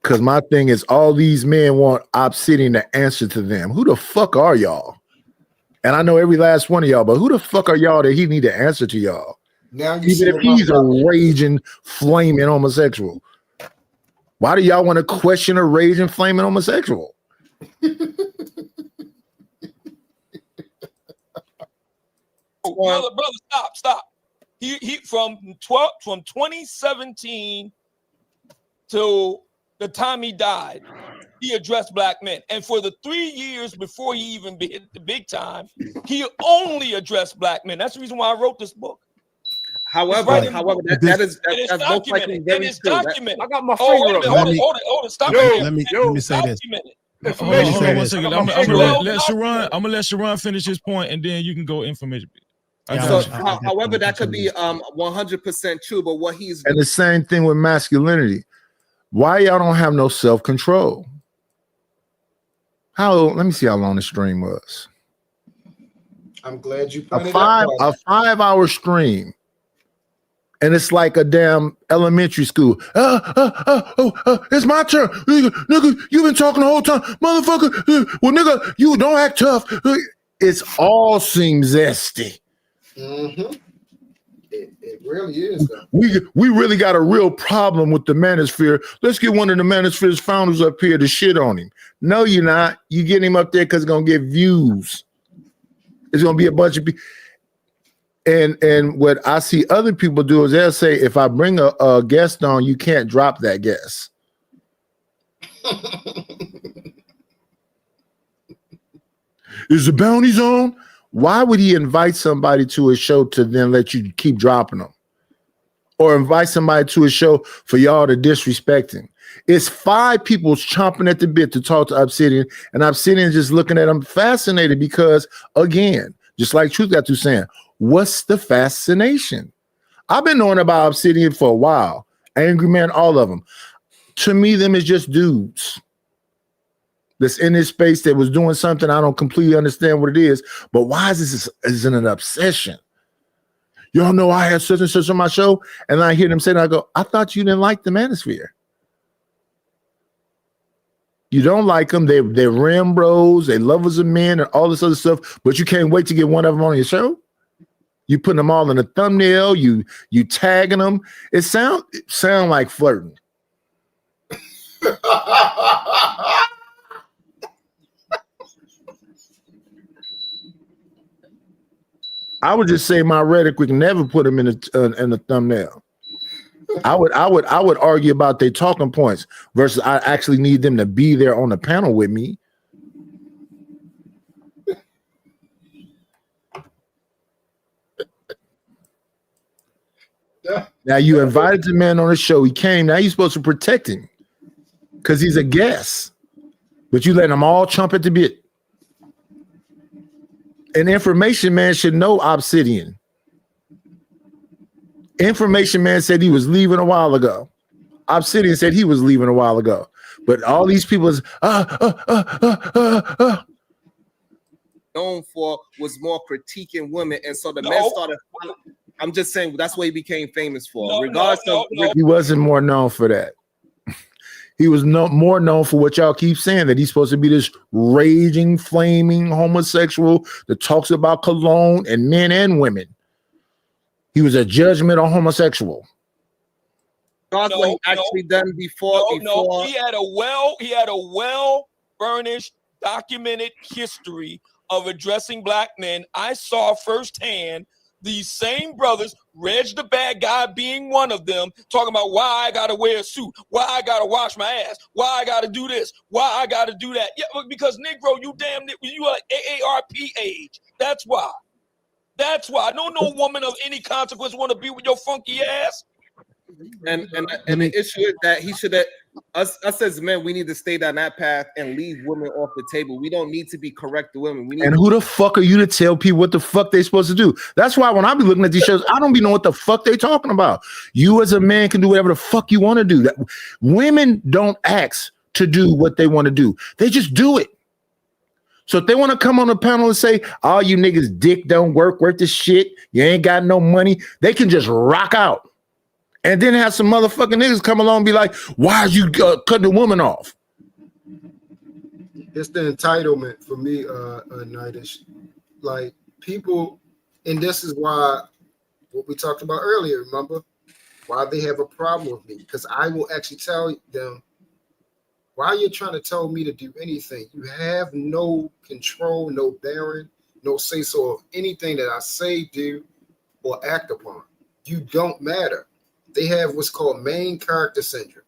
Because my thing is, all these men want Obsidian to answer to them. Who the fuck are y'all? And I know every last one of y'all, but who the fuck are y'all that he need to answer to y'all? Now you Even if he's a raging, flaming homosexual. Why do y'all want to question a raging, flaming homosexual? Brother, stop. He from 2017 to the time he died, he addressed black men. And for the 3 years before he even hit the big time, he only addressed black men. That's the reason why I wrote this book. However, that's most likely very true. Documented. I got my finger up. Hold it. Stop it. Let me say this. Hold on 1 second. I'm gonna let Sharon finish his point, and then you can go information. However, that could be 100% true. But what he's and the same thing with masculinity. Why y'all don't have no self-control? Let me see how long the stream was. I'm glad you a 5-hour stream. And it's like a damn elementary school. It's my turn. Nigga, you been talking the whole time. Motherfucker. Well, nigga, you don't act tough. It's all seems zesty. Mm-hmm. It really is, though. We really got a real problem with the manosphere. Let's get one of the manosphere's founders up here to shit on him. No, you're not. You get him up there because it's going to get views. It's going to be a bunch of people. And what I see other people do is they'll say, if I bring a guest on, you can't drop that guest. Is the bounties on? Why would he invite somebody to a show to then let you keep dropping them? Or invite somebody to a show for y'all to disrespect him? It's 5 people chomping at the bit to talk to Obsidian, and Obsidian just looking at him fascinated because, again, just like Truth got to saying, what's the fascination? I've been knowing about Obsidian for a while. Angry Man, all of them. To me, them is just dudes that's in this space that was doing something. I don't completely understand what it is, but why is this is an obsession? Y'all know I had such and such on my show, and I hear them say, and I go, I thought you didn't like the manosphere. You don't like them. They're Rambros, they lovers of men, and all this other stuff, but you can't wait to get one of them on your show. You putting them all in a thumbnail, you tagging them. It sound like flirting. I would just say my rhetoric, we can never put them in a thumbnail. I would argue about their talking points versus I actually need them to be there on the panel with me. Now you invited the man on the show. He came. Now you're supposed to protect him because he's a guest. But you let them all chomp at the bit. And Information Man should know Obsidian. Information Man said he was leaving a while ago. Obsidian said he was leaving a while ago. But all these people is known for was more critiquing women, and so the men started. I'm just saying that's what he became famous for. He wasn't more known for that. He was more known for what y'all keep saying, that he's supposed to be this raging, flaming homosexual that talks about cologne and men and women. He was a judgmental homosexual. That's what he actually done before. No, he had a well furnished, documented history of addressing black men. I saw firsthand these same brothers, Reg the bad guy being one of them, talking about why I gotta wear a suit, why I gotta wash my ass, why I gotta do this, why I gotta do that. Yeah, because Negro, you are AARP age. That's why. That's why. No woman of any consequence want to be with your funky ass. And the issue is that he should have us as men, we need to stay down that path and leave women off the table. We don't need to be correct to women. And who the fuck are you to tell people what the fuck they supposed to do? That's why when I be looking at these shows, I don't be knowing what the fuck they talking about. You as a man can do whatever the fuck you want to do. That women don't ask to do what they want to do. They just do it. So if they want to come on the panel and say, all you niggas dick don't work the shit, you ain't got no money, they can just rock out. And then have some motherfucking niggas come along and be like, why are you cutting the woman off? It's the entitlement for me, Nightish. Like people, and this is why what we talked about earlier, remember? Why they have a problem with me. Because I will actually tell them, why are you trying to tell me to do anything? You have no control, no bearing, no say-so of anything that I say, do, or act upon. You don't matter. They have what's called main character syndrome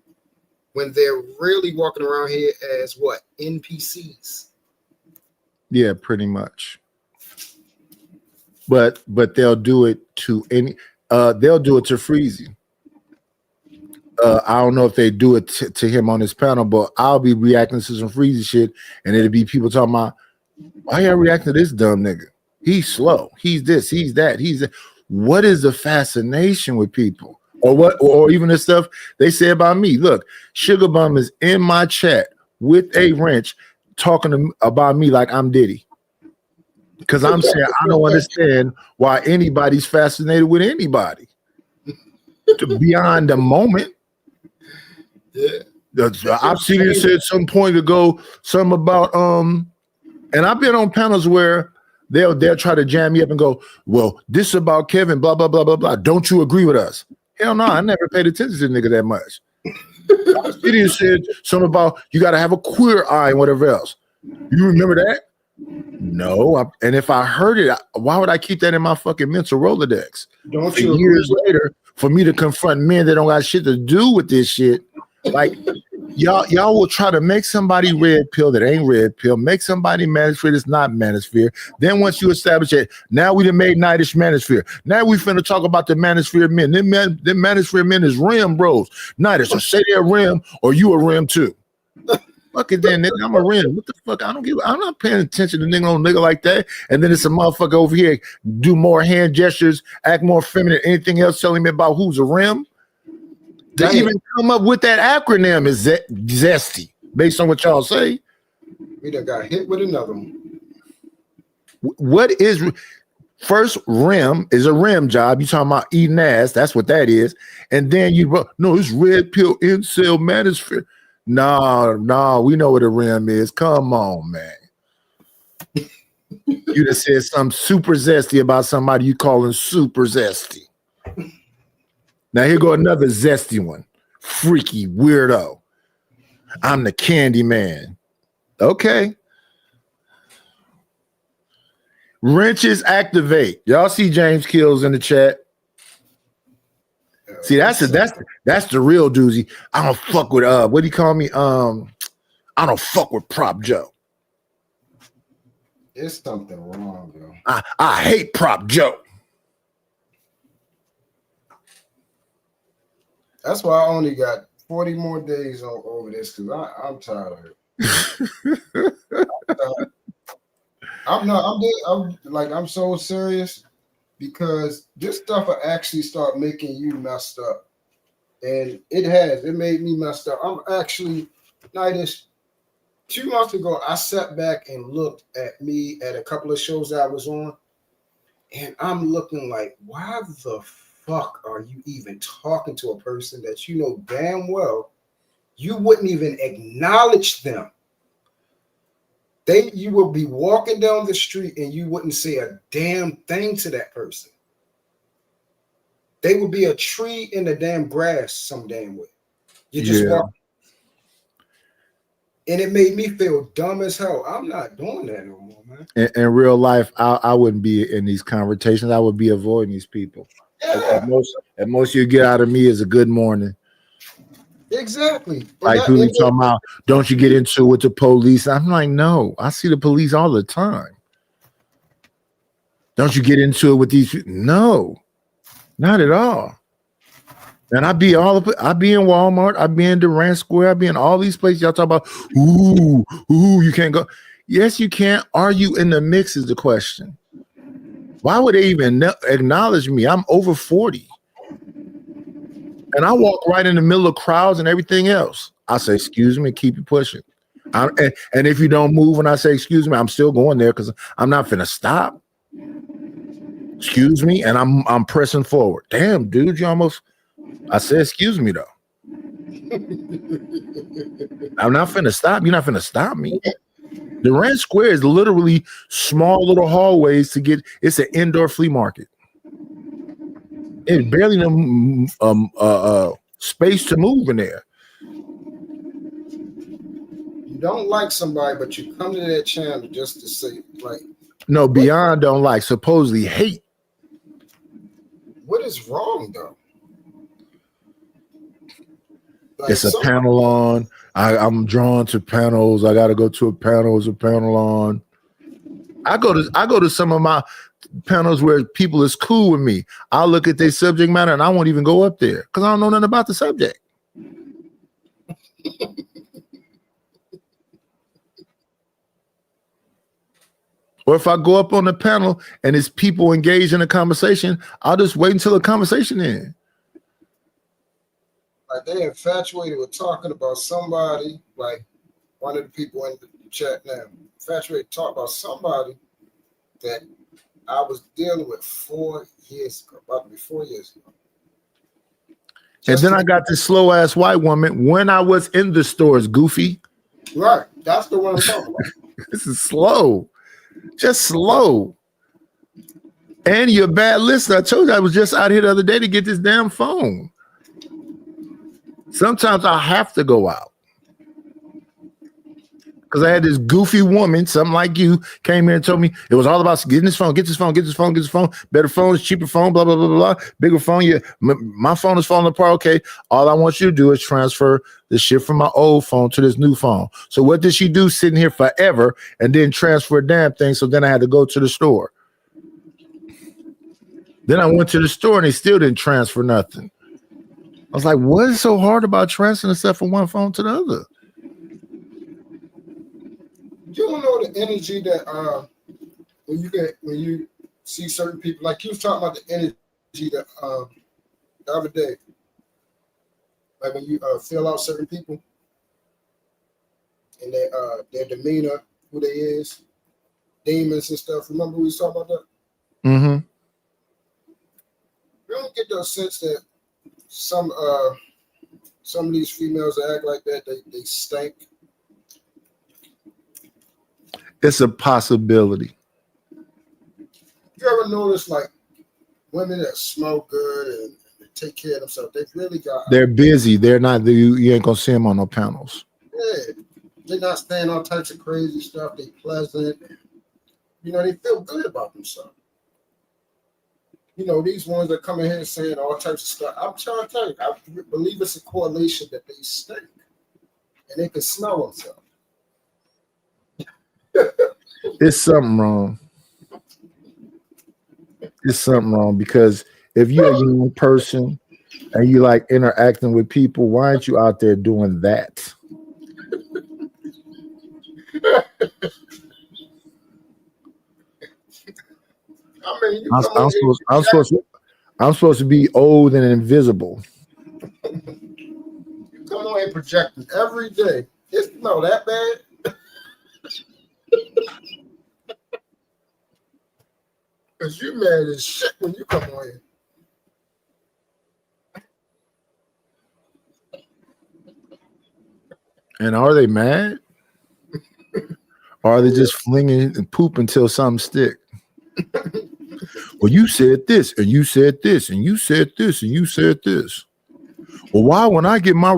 when they're really walking around here as what? NPCs. Yeah, pretty much. But they'll do it to any they'll do it to Freezy. I don't know if they do it to him on his panel, but I'll be reacting to some Freezy shit, and it'll be people talking about, why y'all reacting to this dumb nigga? He's slow. He's this, he's that, he's that. What is the fascination with people? Or what, or even the stuff they say about me. Look, Sugar Bum is in my chat with a wrench talking about me like I'm Diddy. Because I'm saying I don't understand why anybody's fascinated with anybody. beyond the moment. Yeah. The Obsidian said some point ago something about and I've been on panels where they'll try to jam me up and go, well, this is about Kevin, blah blah blah blah blah. Don't you agree with us? Hell no, I never paid attention to the nigga that much. Obsidian said something about you got to have a queer eye and whatever else. You remember that? No, and if I heard it, why would I keep that in my fucking mental Rolodex? Don't For you years agree? later, for me to confront men that don't got shit to do with this shit, like y'all will try to make somebody red pill that ain't red pill, make somebody manosphere that's not manosphere. Then once you establish it, now we done made Nightish manosphere. Now we finna talk about the manosphere men. Them manosphere men is rim bros. Nightish, so say they're rim or you a rim too. Fuck it then, nigga. I'm a rim. What the fuck? I'm not paying attention to nigga like that. And then it's a motherfucker over here do more hand gestures, act more feminine, anything else telling me about who's a rim. To even come up with that acronym is zesty, based on what y'all say. We done got hit with another one. What is first rim is a rim job. You talking about eating ass? That's what that is. And then no, it's red pill incel manosphere. No, we know what a rim is. Come on, man. You just said something super zesty about somebody you calling super zesty. Now here go another zesty one. Freaky weirdo. I'm the candy man. Okay. Wrenches activate. Y'all see James Kills in the chat? See, that's the real doozy. I don't fuck with what do you call me? I don't fuck with Prop Joe. There's something wrong, yo. I hate Prop Joe. That's why I only got 40 more days over this because I'm tired of it. I'm so serious because this stuff will actually start making you messed up. And it made me messed up. I'm actually, Nightish, 2 months ago, I sat back and looked at me at a couple of shows that I was on, and I'm looking like, why the fuck are you even talking to a person that you know damn well you wouldn't even acknowledge them? You will be walking down the street and you wouldn't say a damn thing to that person. They would be a tree in the damn grass some damn way. You just walk. And it made me feel dumb as hell. I'm not doing that no more, man. In real life, I wouldn't be in these conversations. I would be avoiding these people. Yeah. At most you get out of me is a good morning. Exactly. Like who you talking about? Don't you get into it with the police? I'm like, no, I see the police all the time. Don't you get into it with these people? No, not at all. And I be in Walmart, I be in Durant Square, I be in all these places. Y'all talk about, ooh, you can't go. Yes, you can. Are you in the mix is the question. Why would they even acknowledge me? I'm over 40. And I walk right in the middle of crowds and everything else. I say, excuse me, keep it pushing. And if you don't move when I say, excuse me, I'm still going there because I'm not finna stop. Excuse me, and I'm pressing forward. Damn, dude, you almost, I said, excuse me, though. I'm not finna stop. You're not finna stop me. Durant Square is literally small little hallways to get, it's an indoor flea market. It's barely space to move in there. You don't like somebody, but you come to that channel just to say, like, no, beyond don't like, supposedly hate. What is wrong though? Like, it's a panel on. I'm drawn to panels. I gotta go to a panel. It's a panel on. I go to some of my panels where people is cool with me. I'll look at their subject matter and I won't even go up there because I don't know nothing about the subject. Or if I go up on the panel and it's people engaged in a conversation, I'll just wait until the conversation ends. Like they infatuated with talking about somebody, like one of the people in the chat now, infatuated to talk about somebody that I was dealing with 4 years ago, about to be 4 years ago. And then I got this slow ass white woman when I was in the stores, goofy. Right. That's the one I'm talking about. This is slow. Just slow. And you're a bad listener. I told you I was just out here the other day to get this damn phone. Sometimes I have to go out. Because I had this goofy woman, something like you, came here and told me it was all about getting this phone, get this phone, get this phone, get this phone, better phones, cheaper phone, blah, blah, blah, blah, blah, bigger phone. Yeah, my phone is falling apart. Okay, all I want you to do is transfer the shit from my old phone to this new phone. So what did she do sitting here forever and then transfer a damn thing? So then I had to go to the store. Then I went to the store and they still didn't transfer nothing. I was like, what is so hard about transferring stuff from one phone to the other? You don't know the energy that when you see certain people, like you was talking about the energy that the other day, like when you fill out certain people and their demeanor, who they is, demons and stuff. Remember we was talking about that? Mm-hmm. You don't get the sense that some of these females that act like that, they stink. It's a possibility. You ever notice like women that smell good and take care of themselves? They've really got. They're busy. They're not. You ain't gonna see them on no panels. Yeah, they're not saying all types of crazy stuff. They pleasant. You know, they feel good about themselves. You know, these ones that come in here saying all types of stuff. I'm trying to tell you, I believe it's a correlation that they stink and they can smell themselves. It's something wrong. It's something wrong because if you're a young person and you like interacting with people, why aren't you out there doing that? I mean, I'm supposed to be old and invisible. You come on and projecting every day. It's not that bad. Because you mad as shit when you come on here. And are they mad? Or are they just flinging and poop until something stick? Well, you said this, and you said this, and you said this, and you said this. Well, why when I get my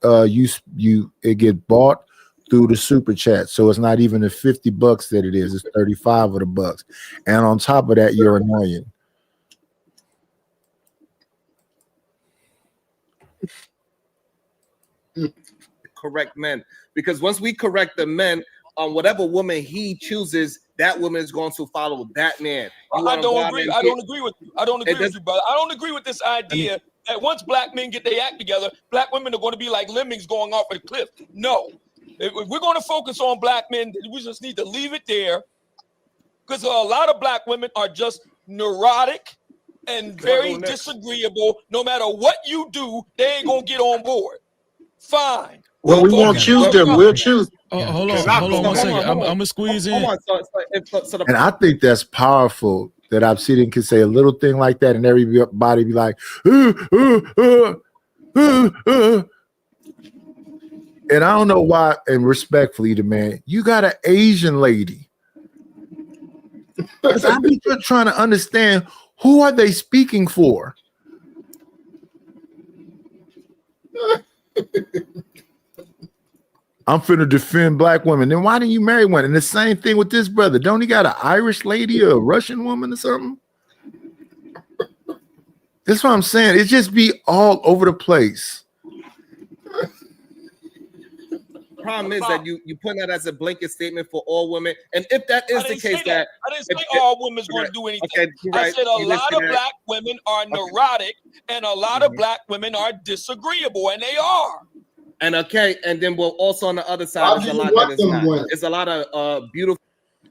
it get bought through the super chat, so it's not even the $50 that it is; it's 35 of the bucks, and on top of that, you're annoying. Correct men, because once we correct the men on whatever woman he chooses, that woman is going to follow that man. I don't agree. I don't agree with you. I don't agree with you, brother. I don't agree with this idea that once black men get their act together, black women are going to be like lemmings going off a cliff. No. If we're going to focus on black men, we just need to leave it there because a lot of black women are just neurotic and very disagreeable. No matter what you do, they ain't going to get on board. Fine. Well, we won't choose them. We'll choose. Hold on 1 second. I'm going to squeeze in. And I think that's powerful that Obsidian can say a little thing like that and everybody be like, And I don't know why, and respectfully to man, you got an Asian lady. Because I'm just trying to understand who are they speaking for? I'm finna defend black women. Then why didn't you marry one? And the same thing with this brother. Don't he got an Irish lady or a Russian woman or something? That's what I'm saying. It just be all over the place. Problem is that you put that as a blanket statement for all women, and if that is the case, that I didn't say all women's going to do anything. Okay, I said a lot of black women are neurotic, and a lot of black women are disagreeable, and they are. And and then we'll also on the other side, there's a lot that is not. It's a lot of beautiful.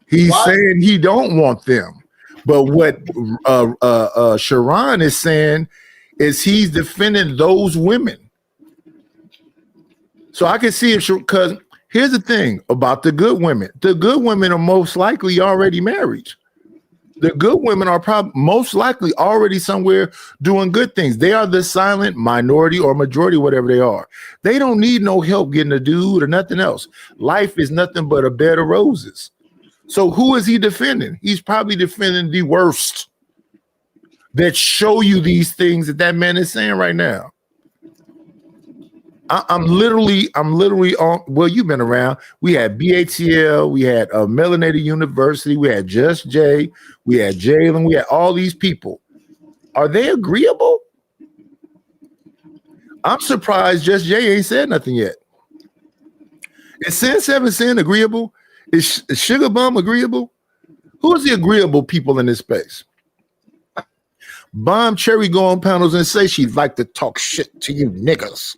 He's saying he don't want them, but what Sharon is saying is he's defending those women. So I can see it because here's the thing about the good women. The good women are most likely already married. The good women are probably most likely already somewhere doing good things. They are the silent minority or majority, whatever they are. They don't need no help getting a dude or nothing else. Life is nothing but a bed of roses. So who is he defending? He's probably defending the worst that show you these things that man is saying right now. I'm literally on. Well, you've been around. We had BATL, we had Melanated University, we had Just Jay, we had Jalen, we had all these people. Are they agreeable? I'm surprised Just Jay ain't said nothing yet. Is Sin 7 Sin agreeable? Is Sugar Bum agreeable? Who is the agreeable people in this space? Bomb Cherry go on panels and say she'd like to talk shit to you niggas.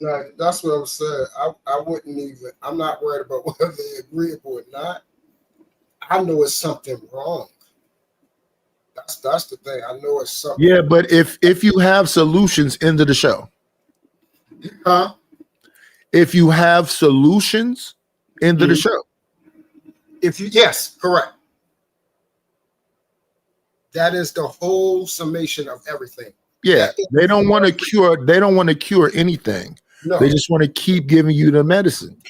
Like, that's what I was saying. I wouldn't even. I'm not worried about whether they're agreeable or not. I know it's something wrong. That's the thing. I know it's something. Yeah, but if you have solutions into the show, huh? If you have solutions into the show, yes, correct. That is the whole summation of everything. Yeah, they don't want to cure. They don't want to cure anything. No. They just want to keep giving you the medicine.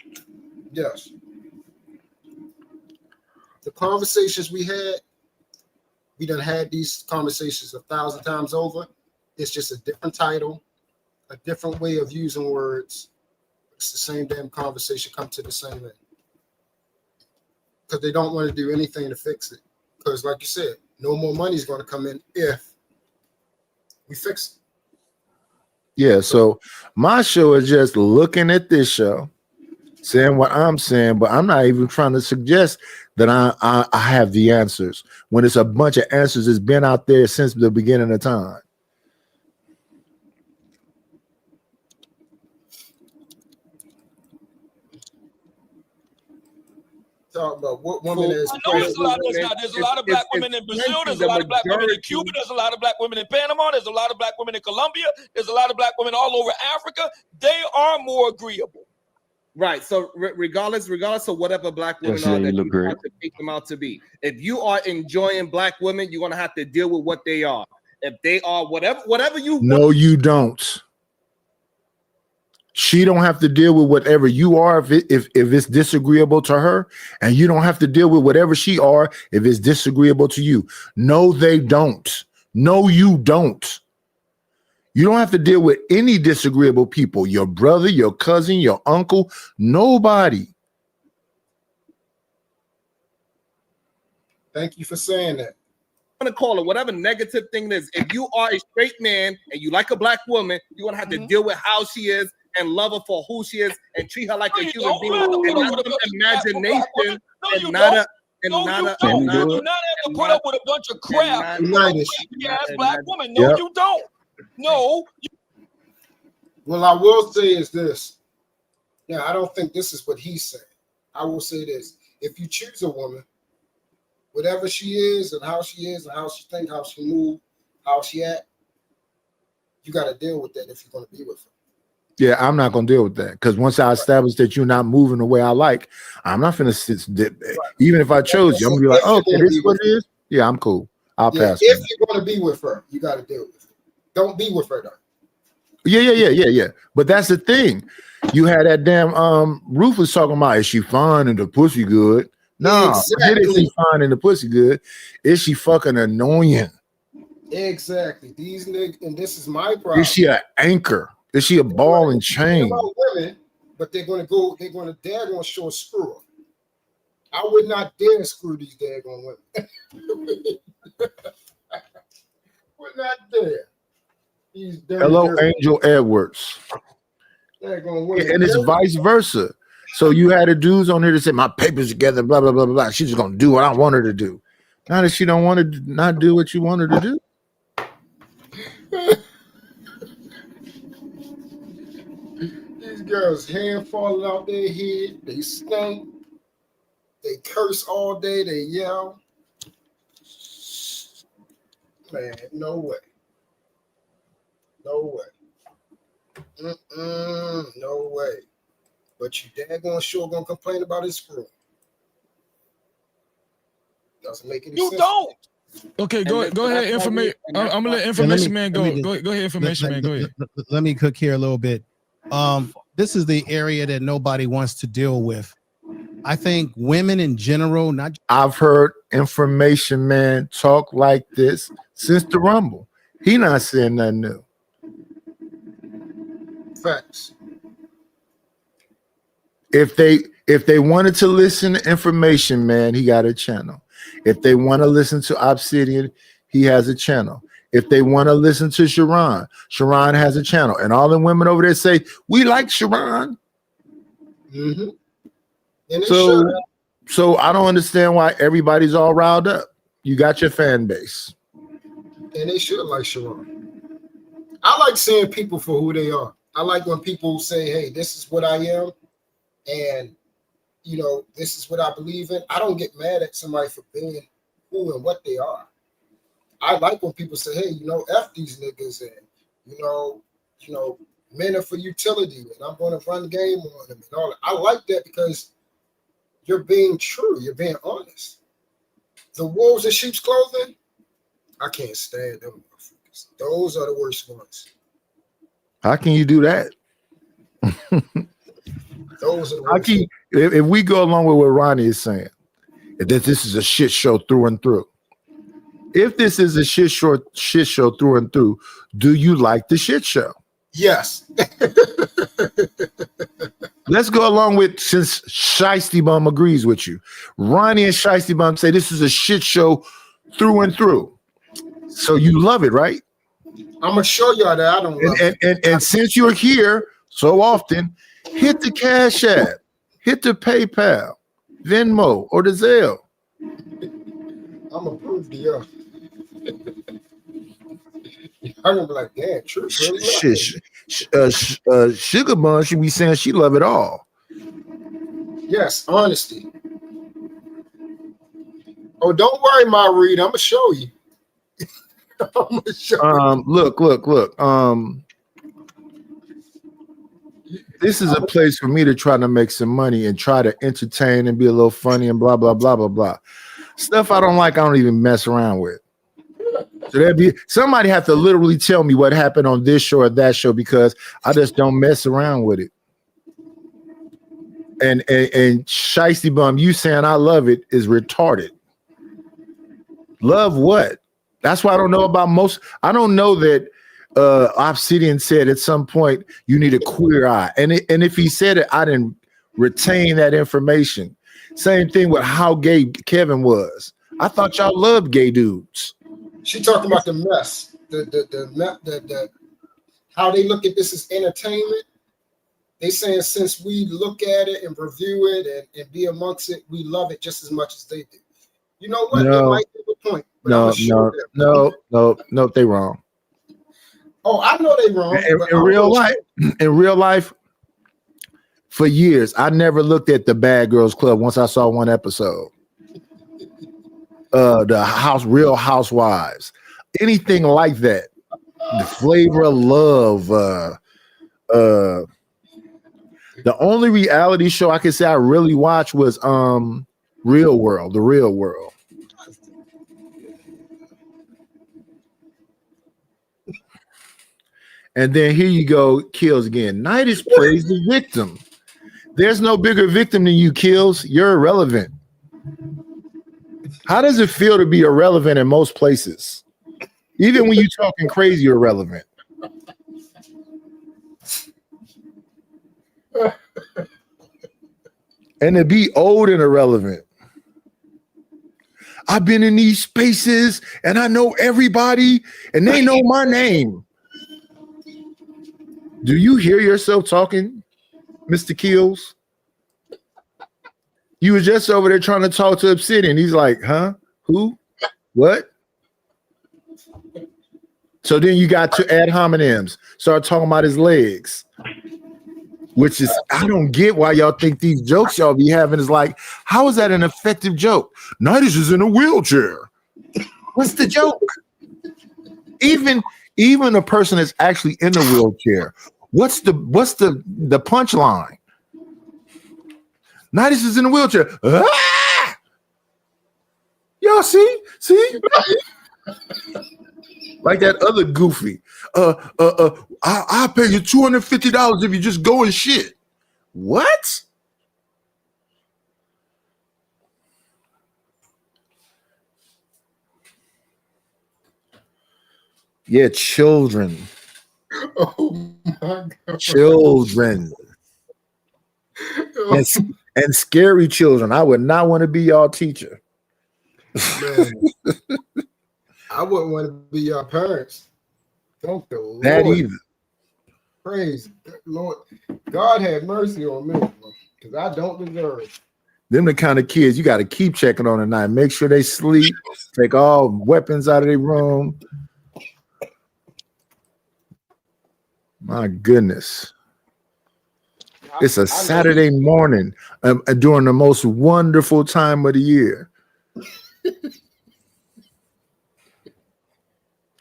Yes. The conversations we done had these conversations 1,000 times over. It's just a different title, a different way of using words. It's the same damn conversation, come to the same end. Because they don't want to do anything to fix it. Because like you said, no more money is going to come in if we fix it. Yeah, so my show is just looking at this show, saying what I'm saying, but I'm not even trying to suggest that I have the answers when it's a bunch of answers that's been out there since the beginning of time. Talk about what woman is. I know there's a lot of black women in Brazil. There's a lot of black women in Cuba. There's a lot of black women in Panama. There's a lot of black women in Colombia. There's a lot of black women all over Africa. They are more agreeable. Right. So regardless of whatever black women Yes, are, yeah, that you look you great. have to make them out to be. If you are enjoying black women, you're gonna have to deal with what they are. If they are whatever you want. No, you don't. She don't have to deal with whatever you are if it's disagreeable to her, and you don't have to deal with whatever she are if it's disagreeable to you. No, they don't. No, you don't. You don't have to deal with any disagreeable people. Your brother, your cousin, your uncle, nobody. Thank you for saying that. I'm gonna call it whatever negative thing it is. If you are a straight man and you like a black woman, you're gonna have to deal with how she is and love her for who she is and treat her like a human being and not some imagination and not a You do not have to put up with a bunch of crap from a crappy-ass black woman. No, you don't. No. Well, I will say is this. Now, I don't think this is what he said. I will say this. If you choose a woman, whatever she is and how she think, how she move, how she act, you got to deal with that if you're going to be with her. Yeah, I'm not gonna deal with that because once I establish that you're not moving the way I like, I'm not gonna sit. Even if I chose you, I'm gonna be like, oh, okay, this is what it is. Yeah, I'm cool. I'll pass. If you're going to be with her, you got to deal with it. Don't be with her though. Yeah. But that's the thing. You had that damn Ruth was talking about, is she fine and the pussy good? No, forget is she fine and the pussy good. Is she fucking annoying? Exactly. These niggas, and this is my problem. Is she an anchor? Is she a ball and chain? About women, but they're gonna show a screw her. I would not dare screw these daggone women. Would not dare. Hello, Angel Edwards. And it's vice versa. So you had the dudes on here that said my papers together, blah blah blah blah. She's just gonna do what I want her to do. Now that she don't want to not do what you want her to do. These girls' hair falling out their head, they stink, they curse all day, they yell. Man, no way. No way. No way. but you daggone sure gonna complain about his screw. Doesn't make any sense. You don't. Okay, go ahead. Information. I'm gonna let information man go. Go ahead, information man. Go ahead. Let me cook here a little bit. This is the area that nobody wants to deal with. I think women in general, not. I've heard information man talk like this since the Rumble. He not saying nothing new. Facts. If they wanted to listen to information man, he got a channel. If they want to listen to Obsidian, he has a channel. If they want to listen to Sharon, Sharon has a channel. And all the women over there say, we like Sharon. Mm-hmm. And So I don't understand why everybody's all riled up. You got your fan base. And they should like Sharon. I like seeing people for who they are. I like when people say, hey, this is what I am. And, you know, this is what I believe in. I don't get mad at somebody for being who and what they are. I like when people say, hey, you know, F these niggas and, you know, men are for utility and I'm going to run game on them and all that. I like that because you're being true. You're being honest. The wolves in sheep's clothing, I can't stand them. Those are the worst ones. How can you do that? Those are the worst. If we go along with what Ronnie is saying, that this is a shit show through and through. If this is a shit show through and through, do you like the shit show? Yes. Let's go along with, since Shiesty Bum agrees with you. Ronnie and Shiesty Bum say this is a shit show through and through. So you love it, right? I'm gonna show y'all that I don't love it. And since you're here so often, hit the Cash App, hit the PayPal, Venmo, or the Zelle. I'm gonna prove to y'all. I'm gonna be like, damn, true. Sugar Bun should be saying she love it all. Yes, honesty. Oh, don't worry, my read. I'm gonna show you. I'm gonna show you. Look. This is a place for me to try to make some money and try to entertain and be a little funny and blah blah blah blah blah. Stuff I don't like, I don't even mess around with. So there'd be somebody have to literally tell me what happened on this show or that show because I just don't mess around with it. And Shiesty Bum, you saying I love it is retarded. Love what? That's why I don't know about most. I don't know that Obsidian said at some point you need a queer eye, and if he said it, I didn't retain that information. Same thing with how gay Kevin was. I thought y'all loved gay dudes. She talking about the mess, the how they look at this as entertainment. They saying since we look at it and review it and be amongst it, we love it just as much as they do. You know what? They might have a point. But No, they wrong. Oh, I know they wrong. In real life, for years, I never looked at the Bad Girls Club once I saw one episode. The Real Housewives, anything like that. The Flavor of Love. The only reality show I could say I really watched was Real World, The Real World. And then here you go, Kills again. Nidus praised the victim. There's no bigger victim than you, Kills. You're irrelevant. How does it feel to be irrelevant in most places? Even when you're talking crazy, you're irrelevant. And to be old and irrelevant. I've been in these spaces and I know everybody and they know my name. Do you hear yourself talking, Mr. Kills? You were just over there trying to talk to Obsidian. He's like, huh? Who? What? So then you got to ad hominems. Start talking about his legs. Which is, I don't get why y'all think these jokes y'all be having is like, how is that an effective joke? Nidus is in a wheelchair. What's the joke? Even a person that's actually in a wheelchair, what's the punchline? Nidus is in a wheelchair. Ah! Y'all see? Like that other goofy. I'll pay you $250 if you just go and shit. What? Yeah, children. Oh my God. Children. And scary children. I would not want to be y'all teacher. Man, I wouldn't want to be your parents. Thank the Lord. That either. Praise the Lord. God have mercy on me, because I don't deserve it. Them the kind of kids you got to keep checking on at night. Make sure they sleep. Take all weapons out of their room. My goodness. It's a Saturday morning during the most wonderful time of the year.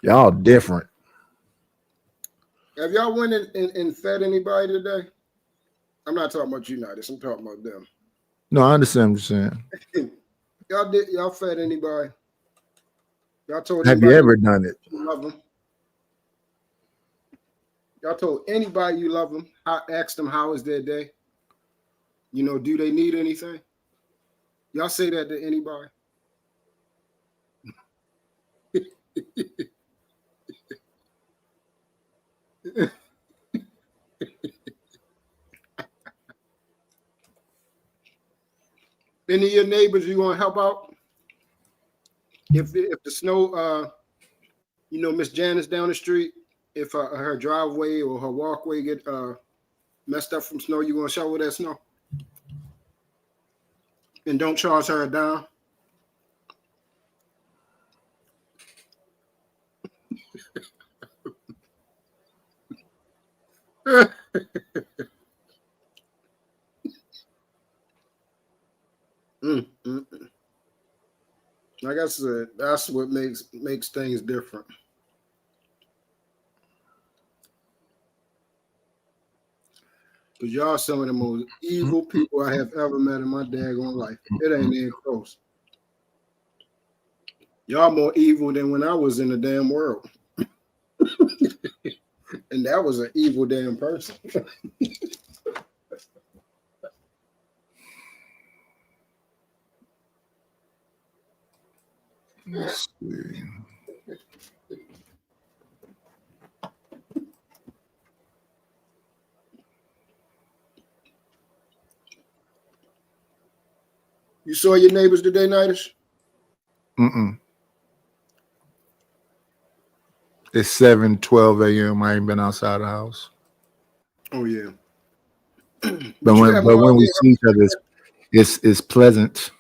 Y'all different. Have y'all went and fed anybody today? I'm not talking about you, Nidus. I'm talking about them. No, I understand what you're saying. Y'all fed anybody? Y'all told Have you ever done it? you love them? Y'all told anybody you love them? Asked them how is their day? You know, do they need anything? Y'all say that to anybody? Any of your neighbors you want to help out? If the snow, you know, Miss Janice down the street, if her driveway or her walkway get messed up from snow, you gonna shovel that snow? And don't charge her a dime. Like I said, that's what makes things different. Because y'all some of the most evil people I have ever met in my daggone life. It ain't even close. Y'all more evil than when I was in the damn world. And that was an evil damn person. Let's see. You saw your neighbors today, Nidus? It's 7:12 a.m. I ain't been outside the house. Oh yeah. But when we see each other, it's pleasant.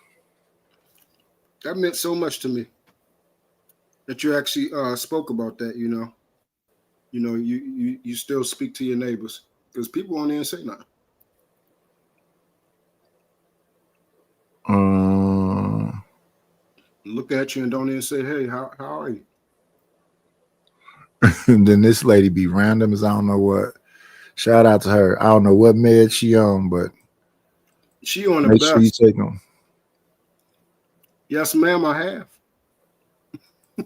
That meant so much to me that you actually spoke about that. You know, you still speak to your neighbors, because people on there and say nothing. Look at you and don't even say, "Hey, how are you?" And then this lady be random as I don't know what. Shout out to her. I don't know what med she on, but she on the make best. sure you take them. Yes, ma'am, I have.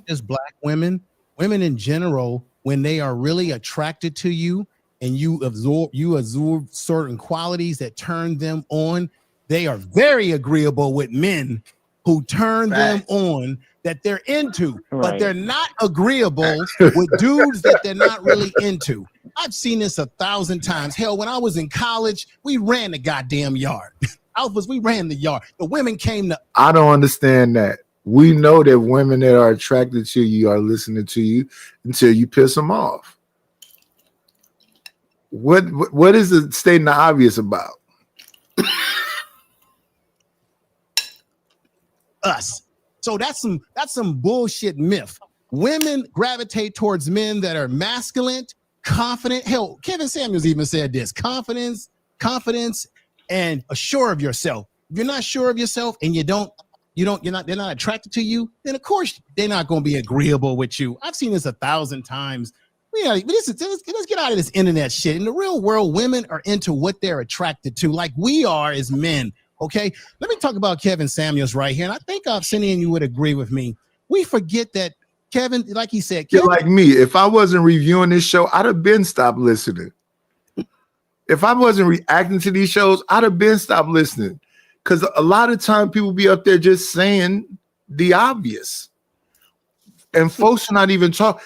Just black women in general, when they are really attracted to you and you absorb certain qualities that turn them on, they are very agreeable with men who turn them on that they're into, but they're not agreeable with dudes that they're not really into. I've seen this 1,000 times. Hell, when I was in college, we ran the goddamn yard. Alphas, we ran the yard. The women came to. I don't understand that. We know that women that are attracted to you are listening to you until you piss them off. What is the stating the obvious about? Us. So that's some bullshit myth. Women gravitate towards men that are masculine, confident. Hell, Kevin Samuels even said this: confidence, and assured of yourself. If you're not sure of yourself and they're not attracted to you, then of course they're not going to be agreeable with you. I've seen this 1,000 times. Let's get out of this internet shit. In the real world, women are into what they're attracted to, like we are as men. Okay, let me talk about Kevin Samuels right here, and I think Obsidian, you would agree with me. We forget that Kevin, like he said, You're Kevin, like me. If I wasn't reviewing this show, I'd have been stopped listening. If I wasn't reacting to these shows, I'd have been stopped listening. Because a lot of time people be up there just saying the obvious. And folks are not even talking.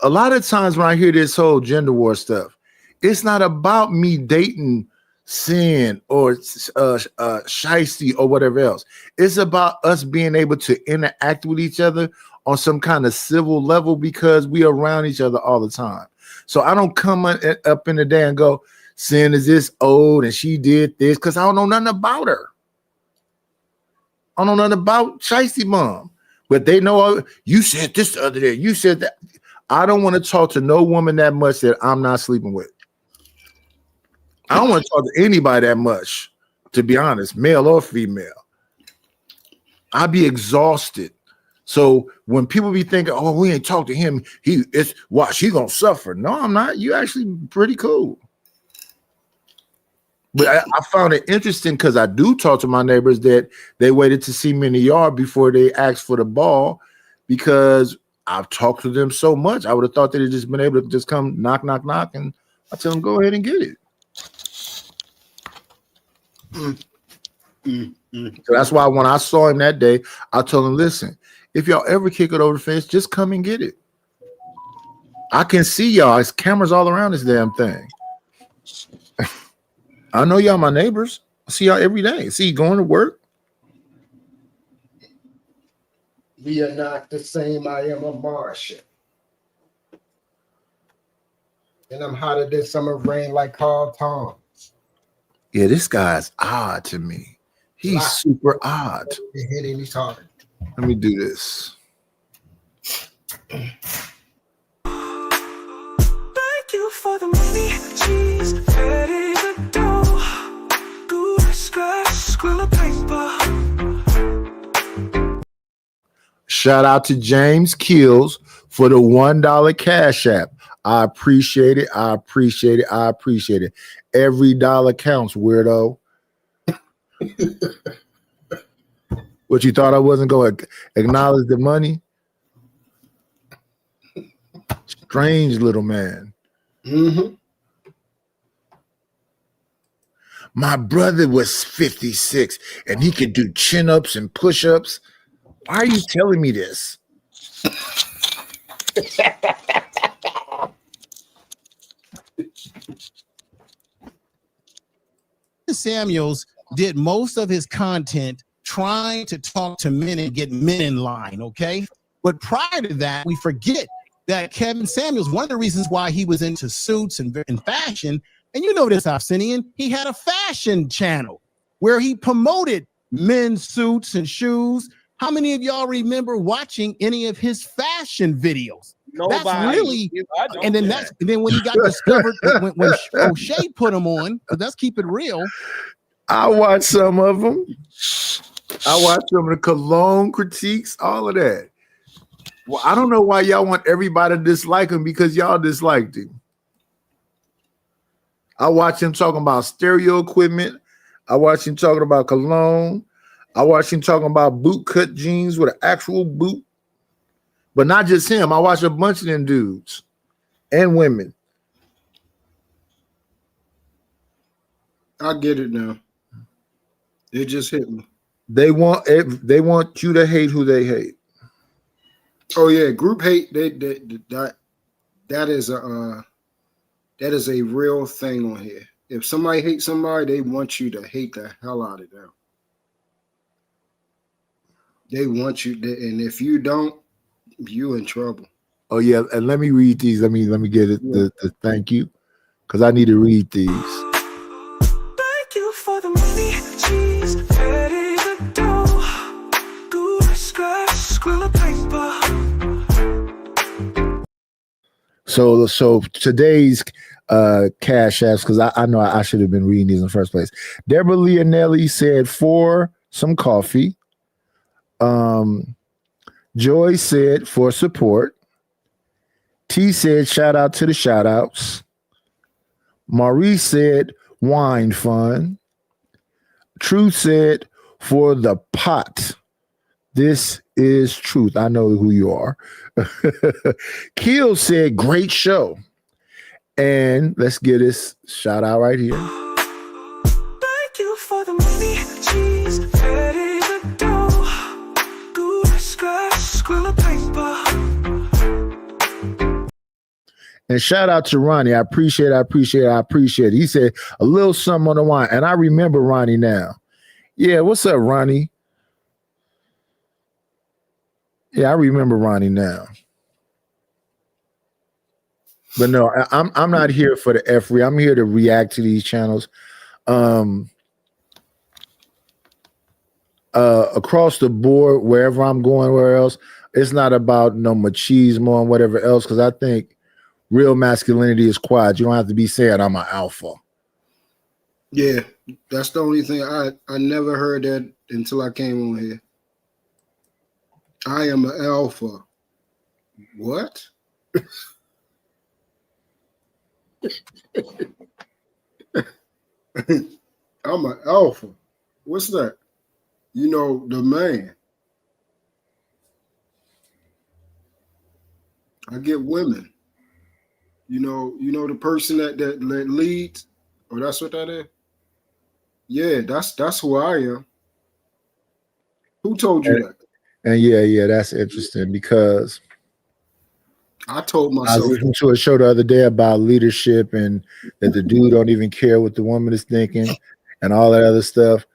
A lot of times when I hear this whole gender war stuff, it's not about me dating Sin or Shiesty or whatever else. It's about us being able to interact with each other on some kind of civil level because we are around each other all the time. So I don't come up in the day and go, Sin is this old and she did this, because I don't know nothing about her. I don't know nothing about Shiesty Mom. But they know, you said this the other day, you said that. I don't want to talk to no woman that much that I'm not sleeping with. I don't want to talk to anybody that much, to be honest, male or female. I'd be exhausted. So when people be thinking, oh, we ain't talk to him, watch, he gonna suffer. No, I'm not. You actually pretty cool. But I found it interesting because I do talk to my neighbors that they waited to see me in the yard before they asked for the ball, because I've talked to them so much. I would have thought they'd have just been able to just come knock, knock, knock, and I tell them, go ahead and get it. So that's why when I saw him that day, I told him, listen, if y'all ever kick it over the fence, just come and get it. I can see y'all. There's cameras all around this damn thing. I know y'all my neighbors. I see y'all every day. I see you going to work. We are not the same. I am a Martian. And I'm hotter than summer rain like Carl Tom. Yeah, this guy's odd to me. He's super odd. He's hard. Let me do this. Thank you for the money, cheese, ready to dough. Good scratch, squill of paper. Shout out to James Keels for the $1 Cash App. I appreciate it. I appreciate it. I appreciate it. Every dollar counts, weirdo. What, you thought I wasn't going to acknowledge the money? Strange little man. Mm-hmm. My brother was 56 and he could do chin-ups and push-ups. Why are you telling me this? Samuels did most of his content trying to talk to men and get men in line, okay? But prior to that, we forget that Kevin Samuels, one of the reasons why he was into suits and fashion, and you know this, Obsidian, he had a fashion channel where he promoted men's suits and shoes. How many of y'all remember watching any of his fashion videos? Nobody. That's really, and then when he got discovered, when O'Shea put him on, but let's keep it real. I watched some of them. I watched some of the cologne critiques, all of that. Well, I don't know why y'all want everybody to dislike him, because y'all disliked him. I watched him talking about stereo equipment. I watched him talking about cologne. I watched him talking about boot cut jeans with an actual boot. But not just him. I watched a bunch of them dudes and women. I get it now. It just hit me. They want you to hate who they hate. Oh yeah, group hate. That is a real thing on here. If somebody hates somebody, they want you to hate the hell out of them. They want you to, and if you don't, you in trouble. Oh yeah, and let me read these. Let me get it. The thank you, because I need to read these. Thank you for the money, cheese, ready to dough. Good scratch, squill of paper. So today's cash apps, because I know I should have been reading these in the first place. Deborah Leonelli said for some coffee. Joy said for support. T said shout out to the shout outs. Maurice said wine fun. Truth said, for the pot. This is truth. I know who you are. Keel said, great show. And let's get this shout out right here. Thank you for the money, cheese, pay the dough. Good scratch, squirrel paper. And shout out to Ronnie. I appreciate it. He said a little something on the wine. And I remember Ronnie now. Yeah, what's up, Ronnie? Yeah, I remember Ronnie now. But no, I'm not here for the F-free. I'm here to react to these channels. Across the board, wherever I'm going, where else, it's not about no machismo and whatever else, because I think real masculinity is quiet. You don't have to be saying I'm an alpha. Yeah, that's the only thing. I never heard that until I came on here. I am an alpha. What? I'm an alpha. What's that? You know, the man. I get women. You know the person that leads, or that's what that is. Yeah, that's who I am. Who told you that? And yeah, that's interesting because I told I was myself. listening to a show the other day about leadership and that the dude don't even care what the woman is thinking and all that other stuff.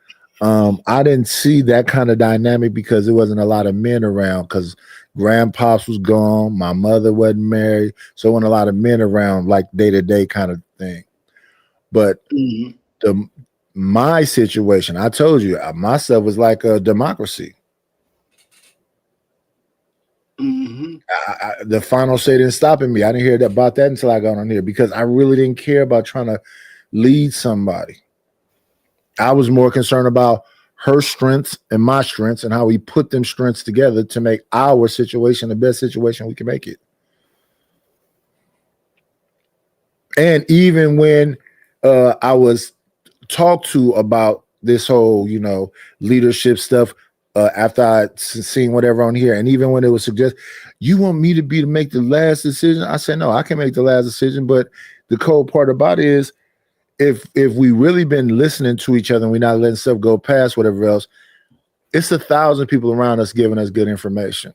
I didn't see that kind of dynamic because there wasn't a lot of men around because grandpops was gone, my mother wasn't married, so there weren't a lot of men around like day-to-day kind of thing. But my situation, I told you, myself was like a democracy. The final say didn't stop me. I didn't hear about that until I got on here because I really didn't care about trying to lead somebody. I was more concerned about her strengths and my strengths and how we put them strengths together to make our situation the best situation we can make it. And even when I was talked to about this whole, leadership stuff, after I'd seen whatever on here, and even when it was suggested, you want me to make the last decision? I said, no, I can make the last decision. But the cold part about it is if we really been listening to each other and we're not letting stuff go past whatever else, it's 1,000 people around us giving us good information.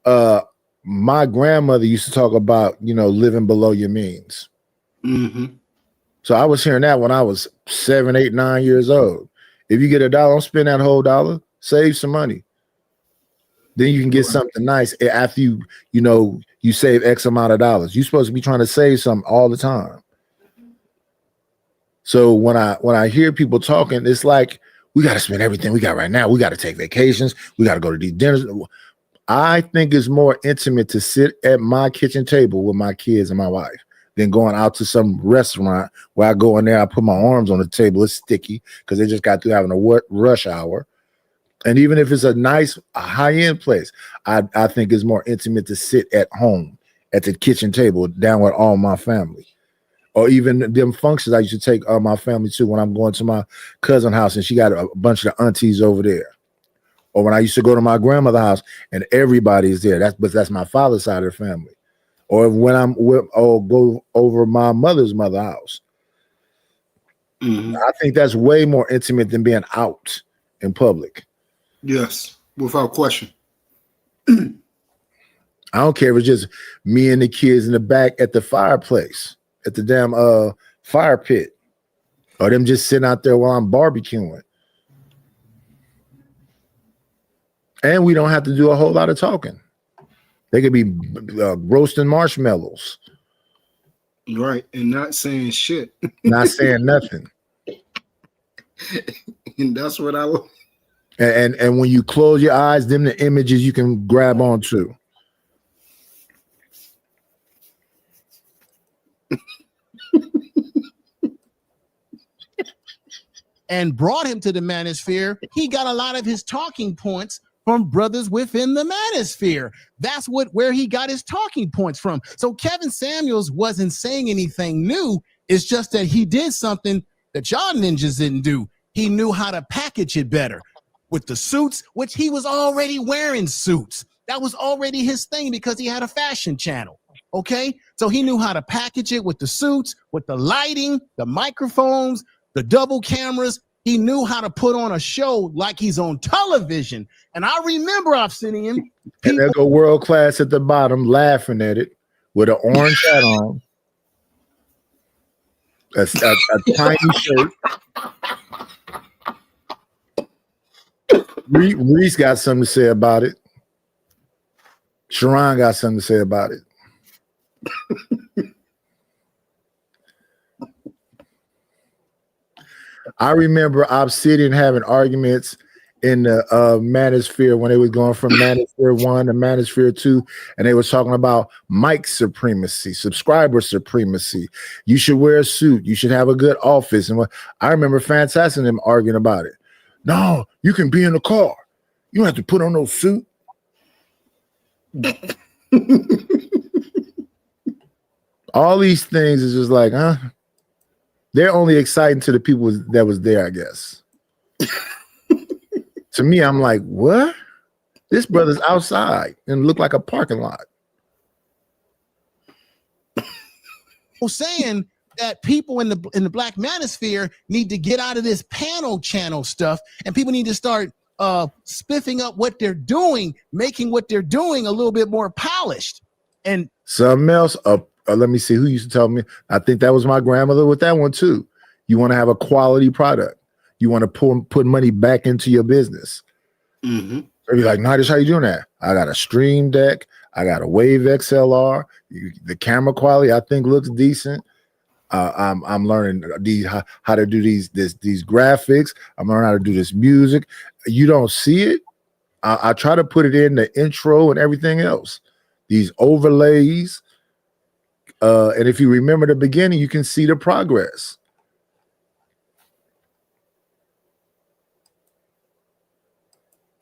My grandmother used to talk about, living below your means. So I was hearing that when I was 7, 8, 9 years old. If you get $1, don't spend that whole dollar. Save some money. Then you can get something nice after you save X amount of dollars. You're supposed to be trying to save something all the time. So when I hear people talking, it's like we got to spend everything we got right now. We got to take vacations. We got to go to these dinners. I think it's more intimate to sit at my kitchen table with my kids and my wife than going out to some restaurant where I go in there, I put my arms on the table, it's sticky because they just got through having a rush hour. And even if it's a nice high-end place, I think it's more intimate to sit at home at the kitchen table down with all my family. Or even them functions I used to take my family to when I'm going to my cousin's house and she got a bunch of the aunties over there. Or when I used to go to my grandmother's house and everybody's there. That's my father's side of the family. Or when go over my mother's house. I think that's way more intimate than being out in public. Yes, without question. I don't care if it's just me and the kids in the back at the fireplace, at the damn fire pit, or them just sitting out there while I'm barbecuing. And we don't have to do a whole lot of talking. They could be roasting marshmallows. Right, and not saying shit. Not saying nothing. And that's what I love. And when you close your eyes, them the images you can grab onto. And brought him to the manosphere, he got a lot of his talking points from brothers within the manosphere. That's where he got his talking points from. So Kevin Samuels wasn't saying anything new. It's just that he did something that y'all ninjas didn't do. he knew how to package it better with the suits, which he was already wearing suits. That was already his thing because he had a fashion channel. Okay, so he knew how to package it with the suits, with the lighting, the microphones, the double cameras. He knew how to put on a show like he's on television. And I remember Obsidian. And they'll go world class at the bottom, laughing at it with an orange hat on, a tiny shirt. Reese got something to say about it. Sharon got something to say about it. I remember Obsidian having arguments in the Manosphere when they was going from Manosphere 1 to Manosphere 2, and they was talking about mic supremacy, subscriber supremacy. You should wear a suit. You should have a good office. And I remember Fantastic and them arguing about it. No, you can be in the car. You don't have to put on no suit. All these things is just like, huh? They're only exciting to the people that was there, I guess. To me, I'm like, what? This brother's outside and look like a parking lot. Saying that people in the Black Manosphere need to get out of this panel channel stuff, and people need to start spiffing up what they're doing, making what they're doing a little bit more polished. And something else, let me see who used to tell me. I think that was my grandmother with that one too. You want to have a quality product. You want to put money back into your business. Mm-hmm. They'd be like, "No, this how you doing that? I got a Stream Deck. I got a Wave XLR. The camera quality I think looks decent. I'm learning how to do these graphics. I'm learning how to do this music. You don't see it. I try to put it in the intro and everything else. These overlays. And if you remember the beginning, you can see the progress.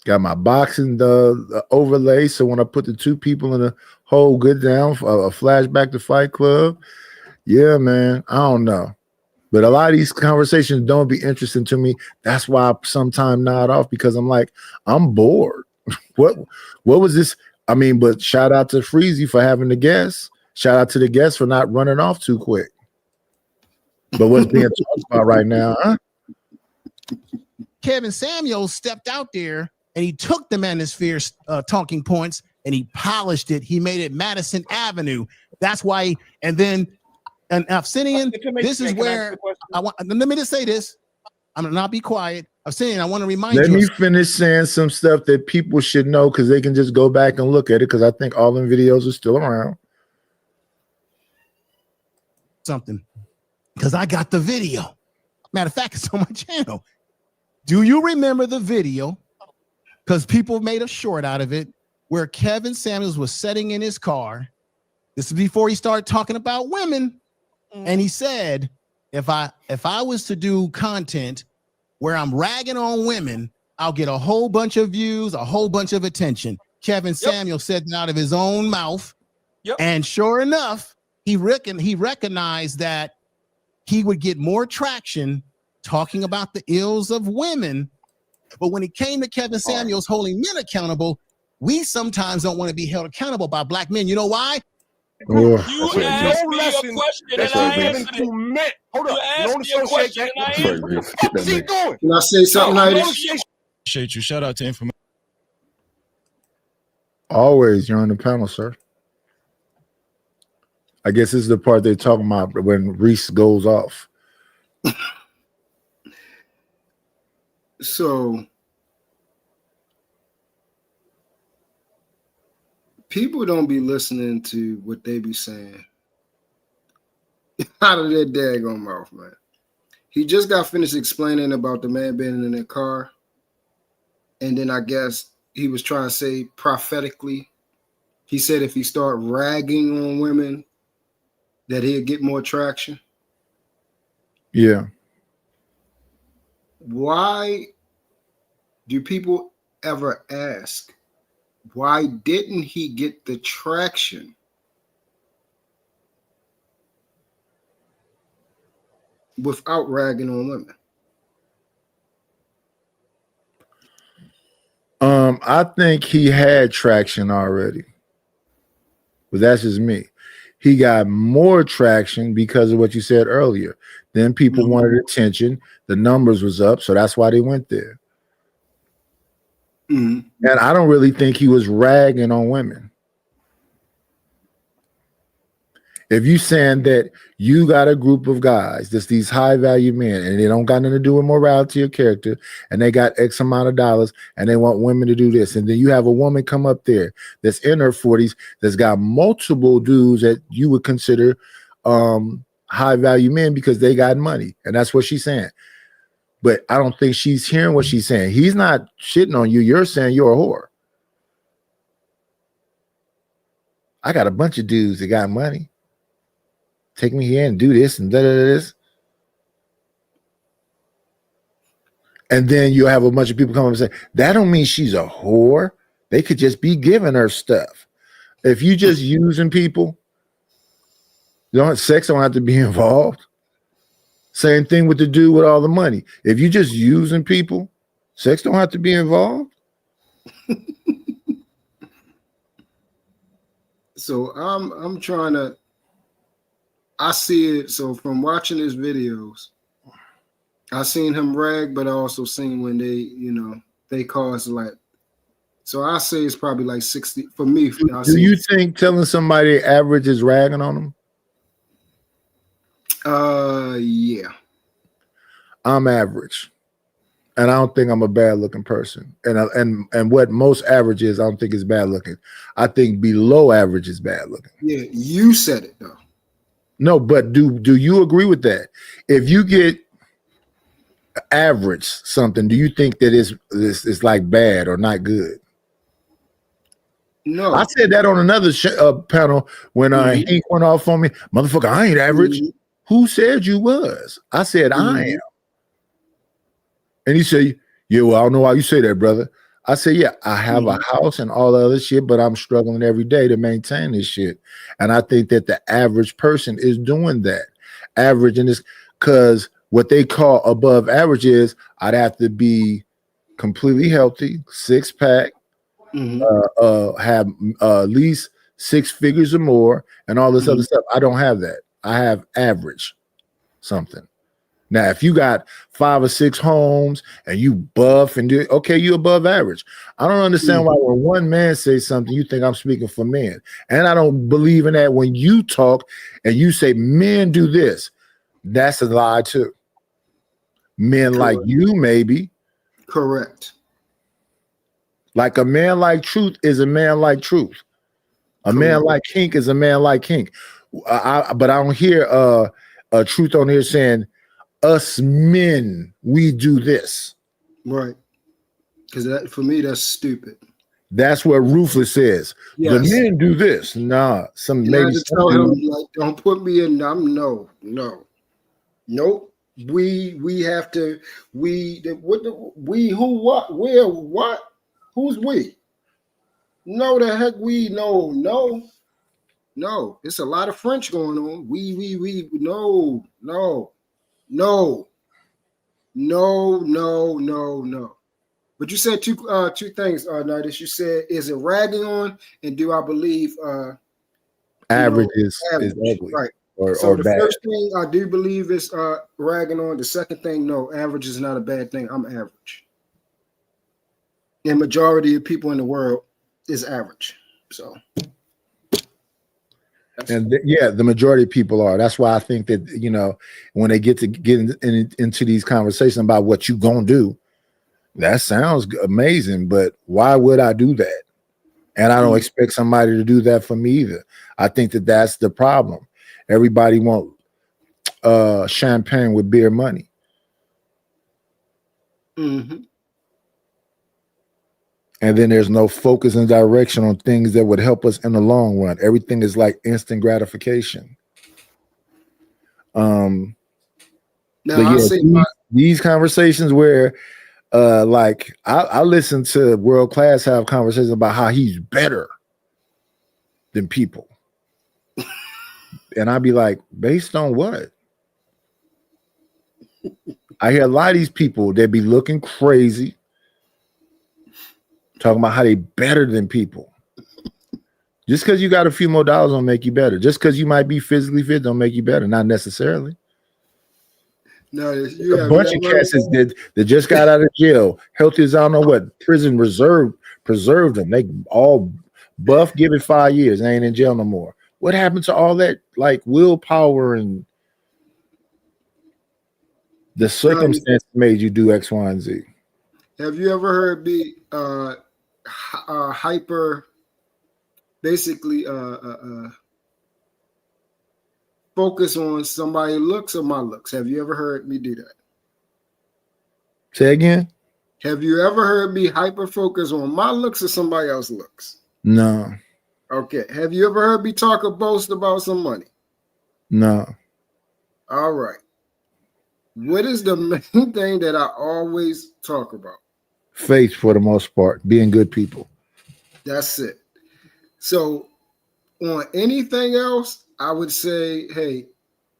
Got my boxing the overlay, so when I put the two people in a hole, good down, a flashback to Fight Club. Yeah, man, I don't know. But a lot of these conversations don't be interesting to me. That's why I sometimes nod off, because I'm like, I'm bored. What was this? I mean, but shout out to Freezy for having the guests. Shout out to the guests for not running off too quick. But what's being talked about right now, huh? Kevin Samuels stepped out there and he took the Manosphere talking points and he polished it. He made it Madison Avenue. That's why. And then, and Obsidian, this is where I want. Let me just say this. I'm gonna not be quiet. Obsidian, I want to remind you. Let me finish saying some stuff that people should know, because they can just go back and look at it, because I think all them videos are still around. Something, because I got the video. Matter of fact, it's on my channel. Do you remember the video? Because people made a short out of it, where Kevin Samuels was sitting in his car. This is before he started talking about women. And he said, if I was to do content where I'm ragging on women, I'll get a whole bunch of views, a whole bunch of attention. Kevin Samuels said that out of his own mouth. And sure enough, he recognized that he would get more traction talking about the ills of women. But when it came to Kevin Samuels holding men accountable, we sometimes don't want to be held accountable by black men. You know why? You asked me a question and I answered it. Hold up. You asked me a question and I answered it. What's he doing? Can I say something, Heidi? Appreciate you. Shout out to information. Always, you're on the panel, sir. I guess this is the part they're talking about when Reese goes off. So people don't be listening to what they be saying out of their daggone mouth, man. He just got finished explaining about the man being in the car. And then I guess he was trying to say prophetically, he said if he start ragging on women, that he'll get more traction. Yeah. Why do people ever ask, why didn't he get the traction without ragging on women? I think he had traction already, but that's just me. He got more traction because of what you said earlier. Then people wanted attention. The numbers was up, so that's why they went there. And I don't really think he was ragging on women. If you saying that you got a group of guys that's these high value men and they don't got nothing to do with morality or character, and they got X amount of dollars and they want women to do this, and then you have a woman come up there that's in her 40s that's got multiple dudes that you would consider high value men because they got money, and that's what she's saying. But I don't think she's hearing what she's saying. He's not shitting on you. You're saying you're a whore. I got a bunch of dudes that got money. Take me here and do this and this. And then you'll have a bunch of people come up and say, that don't mean she's a whore. They could just be giving her stuff. If you just using people, sex don't have to be involved. Same thing with the dude with all the money. If you just using people, sex don't have to be involved. So I'm trying to, I see it. So from watching his videos, I seen him rag, but I also seen when they cause like, so I say it's probably like 60 for me. Do you think telling somebody average is ragging on them? Yeah. I'm average. And I don't think I'm a bad looking person. And what most average is, I don't think is bad looking. I think below average is bad looking. Yeah, you said it though. No, but do you agree with that? If you get average something, do you think that it's like bad or not good? No. I said that on another panel when he went off on me. Motherfucker, I ain't average. Who said you was? I said I am. And he said, yeah, well, I don't know why you say that, brother. I said, yeah, I have a house and all the other shit, but I'm struggling every day to maintain this shit. And I think that the average person is doing that. Average in this, because what they call above average is I'd have to be completely healthy, 6-pack, have at least 6 figures or more, and all this other stuff. I don't have that. I have average something. Now, if you got 5 or 6 homes and you buff and do okay, you above average. I don't understand why when one man says something, you think I'm speaking for men. And I don't believe in that when you talk and you say men do this. That's a lie too. Men like you, maybe. Correct. Like a man like Truth is a man like Truth. A man like Kink is a man like Kink. But I don't hear Truth on here saying, us men, we do this. Right. Because that for me, that's stupid. That's what Ruthless says. Yes. The men do this. Nah, You had to tell him, like, don't put me in. Nope. We have to. Who, what, where, what? Who's we? No, the heck we. No. It's a lot of French going on. We. No. But you said two things, Nardis. You said, is it ragging on, and do I believe average is ugly, right? Or The bad. first thing I do believe is ragging on. The second thing, no, average is not a bad thing. I'm average. The majority of people in the world is average. So. And the majority of people are. That's why I think that, when they get into these conversations about what you gonna do, that sounds amazing, but why would I do that? And I don't expect somebody to do that for me either. I think that that's the problem. Everybody want champagne with beer money. And then there's no focus and direction on things that would help us in the long run. Everything is like instant gratification. These conversations where I listen to World Class have conversations about how he's better than people. And I'd be like, based on what? I hear a lot of these people, they be looking crazy. talking about how they better than people. Just because you got a few more dollars don't make you better. Just because you might be physically fit don't make you better. Not necessarily. No, you A have bunch of never. cats that just got out of jail, healthy as I don't know what. Prison preserved them. They all buff, give it 5 years. They ain't in jail no more. What happened to all that like willpower and the circumstance made you do X, Y, and Z? Have you ever heard me hyper, basically focus on somebody's looks or my looks? Have you ever heard me do that? Say again? Have you ever heard me hyper focus on my looks or somebody else's looks? No. Okay. Have you ever heard me talk or boast about some money? No. All right. What is the main thing that I always talk about? Faith, for the most part, being good people. That's it. So on anything else, I would say, hey,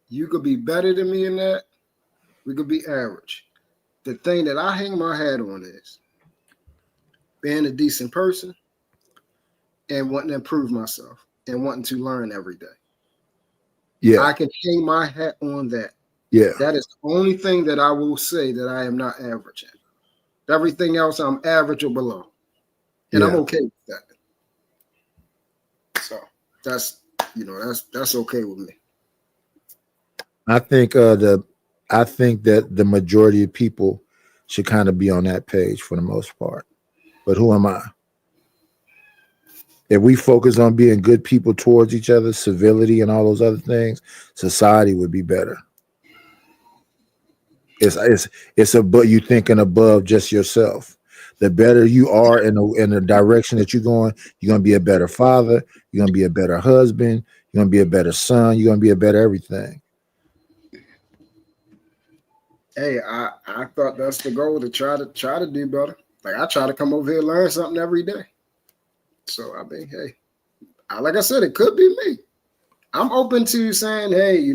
you could be better than me in that. We could be average. The thing that I hang my hat on is being a decent person and wanting to improve myself and wanting to learn every day. Yeah. I can hang my hat on that. Yeah. That is the only thing that I will say that I am not average in. Everything else, I'm average or below. And I'm okay with that. So that's okay with me. I think that the majority of people should kind of be on that page for the most part. But who am I? If we focus on being good people towards each other, civility and all those other things, society would be better. It's about you thinking above just yourself. The better you are in the direction that you're going, you're gonna be a better father, you're gonna be a better husband, you're gonna be a better son, you're gonna be a better everything. Hey, I thought that's the goal, to try to do better. Like I try to come over here and learn something every day. So I mean, hey, like I said, it could be me. I'm open to saying, hey,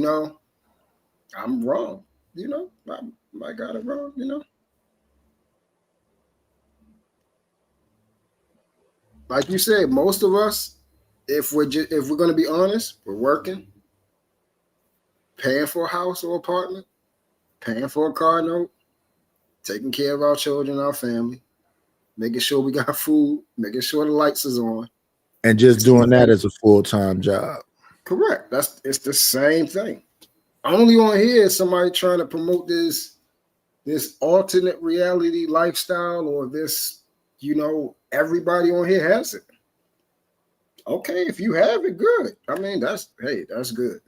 I'm wrong. I got it wrong. Like you said, most of us, if we're going to be honest, we're working, paying for a house or apartment, paying for a car note, taking care of our children, our family, making sure we got food, making sure the lights is on. And just doing that as a full-time job. Correct. It's the same thing. Only on here is somebody trying to promote this alternate reality lifestyle, or this, everybody on here has it. Okay, if you have it, good. I mean, that's good.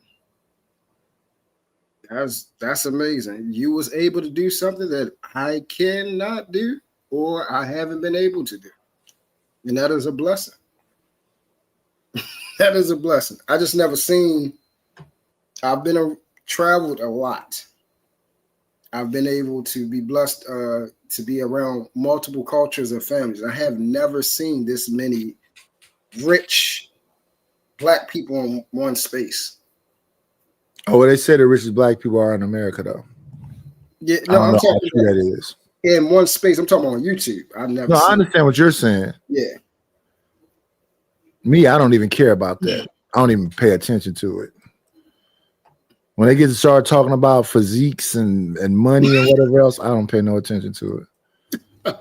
That's amazing. You was able to do something that I cannot do, or I haven't been able to do. And that is a blessing. That is a blessing. I just never seen, I've been traveled a lot. I've been able to be blessed to be around multiple cultures and families. I have never seen this many rich Black people in one space. Oh, well, they say the richest Black people are in America, though. Yeah, no, I'm talking about that is. In one space. I'm talking on YouTube. I've never seen I understand what you're saying. Yeah. Me, I don't even care about that. I don't even pay attention to it. When they get to start talking about physiques and money and whatever else, I don't pay no attention to it.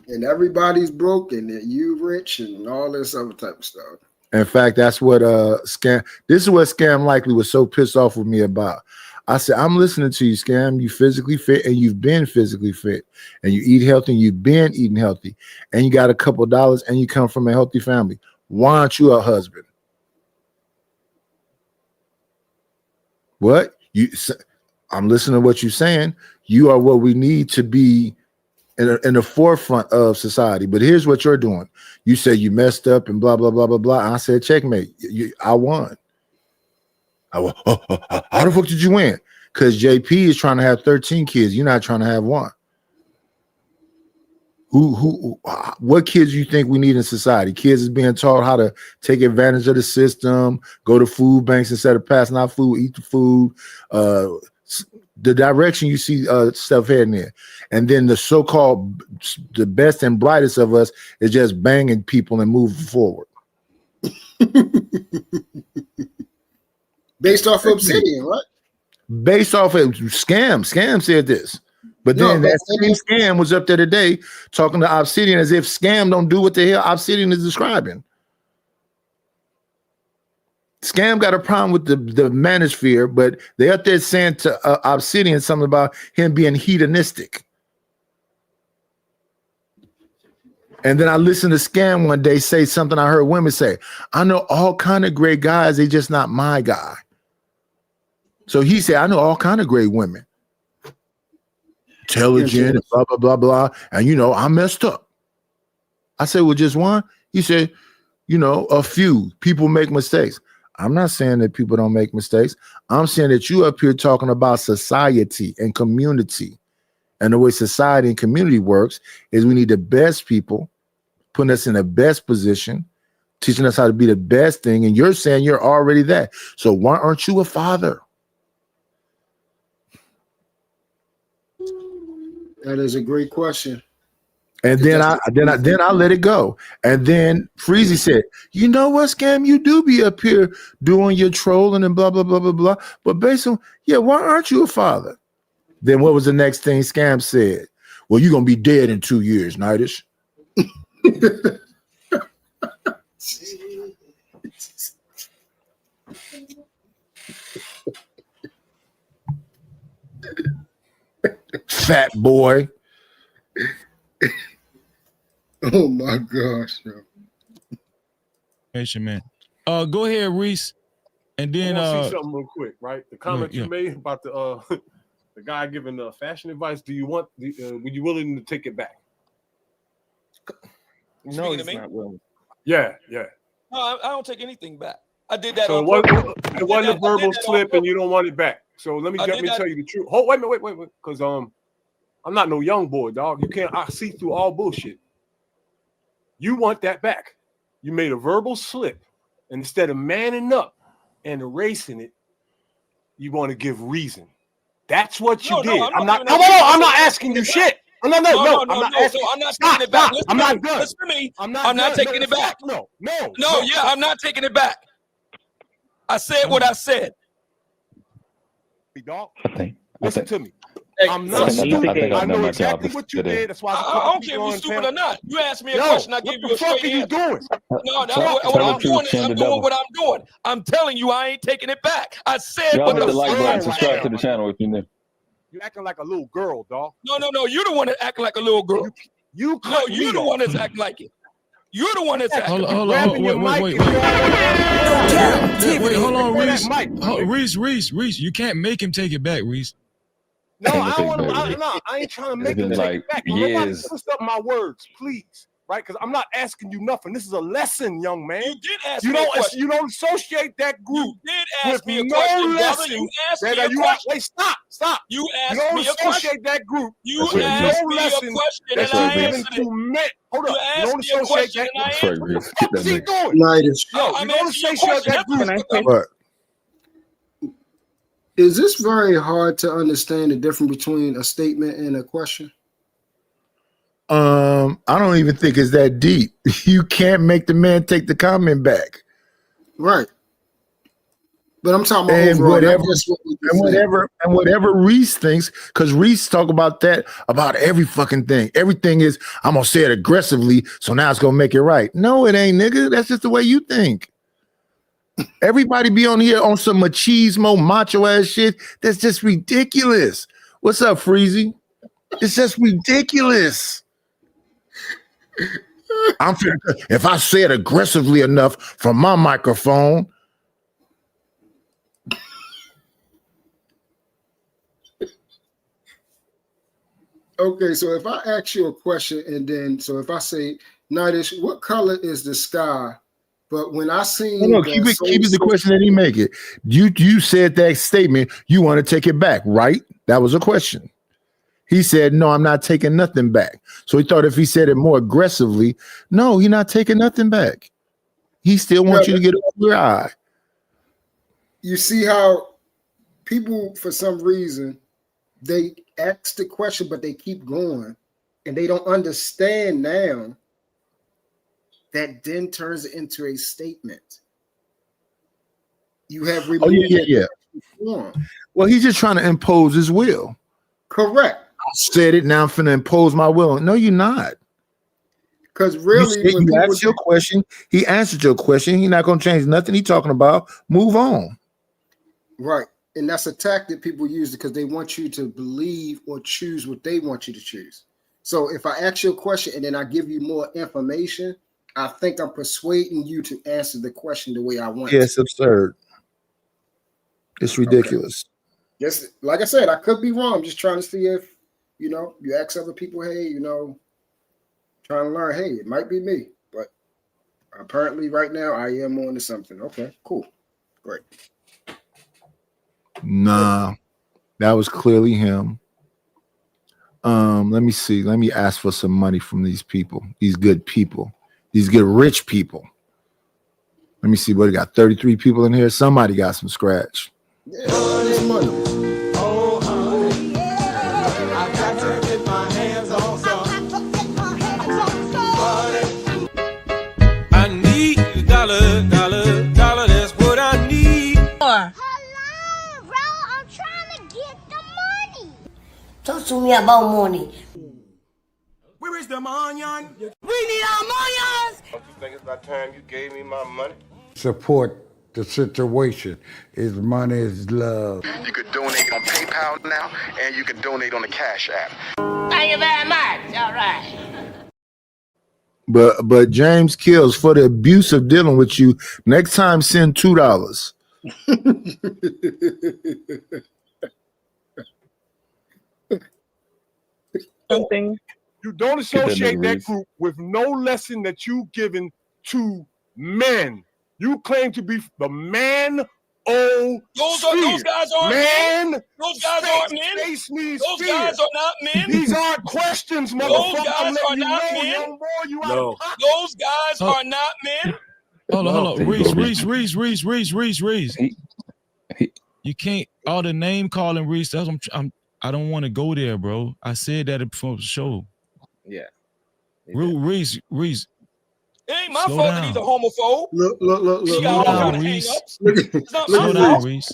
And everybody's broke and you rich and all this other type of stuff. In fact, that's what Scam. This is what Scam Likely was so pissed off with me about. I said, I'm listening to you, Scam. You physically fit and you've been physically fit, and you eat healthy and you've been eating healthy, and you got a couple dollars and you come from a healthy family. Why aren't you a husband? What? I'm listening to what you're saying. You are what we need to be in the forefront of society. But here's what you're doing. You say you messed up and blah, blah, blah, blah, blah. And I said, checkmate. I won. How the fuck did you win? Because JP is trying to have 13 kids. You're not trying to have one. What kids do you think we need in society? Kids is being taught how to take advantage of the system, go to food banks instead of passing out food, eat the food, the direction you see stuff heading in. And then the so-called the best and brightest of us is just banging people and moving forward. Based off of Obsidian, right? Based off of Scam. Scam said this. But then that same Scam was up there today talking to Obsidian as if Scam don't do what the hell Obsidian is describing. Scam got a problem with the manosphere, but they up there saying to Obsidian something about him being hedonistic. And then I listened to Scam one day say something I heard women say. I know all kind of great guys, they just not my guy. So he said, I know all kind of great women. Intelligent, and blah, blah, blah, blah. And, you know, I messed up. I said, well, just one? He said, you know, a few. People make mistakes. I'm not saying that people don't make mistakes. I'm saying that you up here talking about society and community. And the way society and community works is we need the best people, putting us in the best position, teaching us how to be the best thing. And you're saying you're already that. So why aren't you a father? That is a great question. And then I let it go. And then Freezy said, you know what, Scam? You do be up here doing your trolling and blah, blah, blah, blah, blah. But basically, yeah, why aren't you a father? Then what was the next thing Scam said? Well, you're going to be dead in 2 years, Nightish. Fat boy. Oh my gosh. Man. Go ahead, Reese. And then I want to see something real quick, right? The comment you made about the the guy giving fashion advice. Do you want would you willing to take it back? No, he's not willing. Yeah. No, I don't take anything back. I did that. So it wasn't a verbal slip, and you don't want it back. So let me tell you the truth. Oh, wait, because I'm not no young boy, dog. You can't. I see through all bullshit. You want that back. You made a verbal slip, and instead of manning up and erasing it, you want to give reason. That's what you did. I'm not asking you shit. No. I'm not asking. So I'm not taking it back. I'm not done. Listen to me. I'm not taking it back. No. Yeah, I'm not taking it back. I said what I said. Dog. Listen to me. I'm not stupid. I know exactly what you did. That's why I don't care if you're stupid or not. You asked me a question, I give you a straight answer. Doing? No, what I'm doing is I'm doing what I'm doing. I'm telling you, I ain't taking it back. I said y'all what hit I the like button, said. subscribe to the channel if you're new. You acting like a little girl, dog. No. You're the one that act like a little girl. You're the one that's acting like it. You're the one that's acting. Hold on, wait, hold on, Reese. Reese, you can't make him take it back, Reese. No, I ain't trying to make him take it back. Nobody twist up my words, please. Right? Because I'm not asking you nothing. This is a lesson, young man. You did ask me a question. You don't associate that group. You did ask me a no question, brother. lesson. You asked me a question. Wait, stop. You asked you don't me a associate question. that group. You asked me a question and I answered it. Hold up. You asked me a question and I answered it. What's he doing? I'm asking you a question. Is this very hard to understand the difference between a statement and a question? I don't even think it's that deep. You can't make the man take the comment back. Right. But I'm talking about overall, whatever Reese thinks, because Reese talk about that about every fucking thing. Everything is, I'm gonna say it aggressively, so now it's gonna make it right. No, it ain't, nigga. That's just the way you think. Everybody be on here on some machismo, macho ass shit. That's just ridiculous. What's up, Freezy? It's just ridiculous. If I say it aggressively enough from my microphone, okay, so if I ask you a question and then, so if I say, Nightish, what color is the sky? But when I seen keep it the question that he make it. You said that statement, you want to take it back, right? That was a question. He said, no, I'm not taking nothing back. So he thought if he said it more aggressively, no, he's not taking nothing back. He still wants you to get a clear eye. You see how people, for some reason, they ask the question, but they keep going, and they don't understand now. That then turns it into a statement. You have removed. Oh yeah. Well, he's just trying to impose his will. Correct. I said it. Now I'm finna impose my will. No, you're not. Because really, you asked your question. He answered your question. He's not gonna change nothing he's talking about. Move on. Right. And that's a tactic people use because they want you to believe or choose what they want you to choose. So if I ask you a question and then I give you more information, I think I'm persuading you to answer the question the way I want. Yeah, it's absurd. It's ridiculous. Just like I said, I could be wrong. I'm just trying to see if, you ask other people, hey, trying to learn, hey, it might be me. But apparently right now I am on to something. Okay, cool. Great. Nah, that was clearly him. Let me see. Let me ask for some money from these people, these good people, these good rich people. Let me see what we got. 33 people in here. Somebody got some scratch. Yeah, this money. Oh, honey, I got to get my hands on some. I need a dollar, that's what I need. Hello, bro. I'm trying to get the money. Talk to me about money. Where is the money? We need our money. Don't you think it's about time you gave me my money? Support the situation. Is money is love. You could donate on PayPal now, and you can donate on the Cash App. Thank you very much. All right. But James Kills, for the abuse of dealing with you, next time send $2. Something. You don't associate that group with no lesson that you've given to men. You claim to be the man. Those guys aren't men. Those guys aren't men. Space means Those fear. guys are not men. These aren't questions, motherfucker. Those guys are not men. Those guys are not men. Hold on. Reese. You can't all the name calling, Reese. That's I don't want to go there, bro. I said that before the show. Yeah. Reese. It ain't my fault that he's a homophobe. Look. He got all kind of hang-ups. It's not my Slow down, fault. Reese.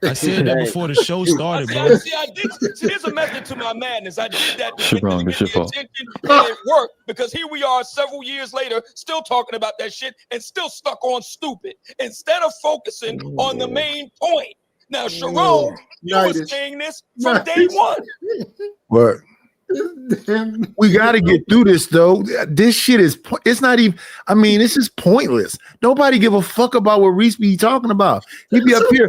I said that before the show started, bro. I did. See, there's a method to my madness. I did that to get It's your the fault. attention, and it worked. Because here we are several years later, still talking about that shit and still stuck on stupid instead of focusing on the main point. Now, Sharon, you were saying this from day one. But we got to get through this though. This shit it's not even, this is pointless. Nobody give a fuck about what Reese be talking about. He be up here,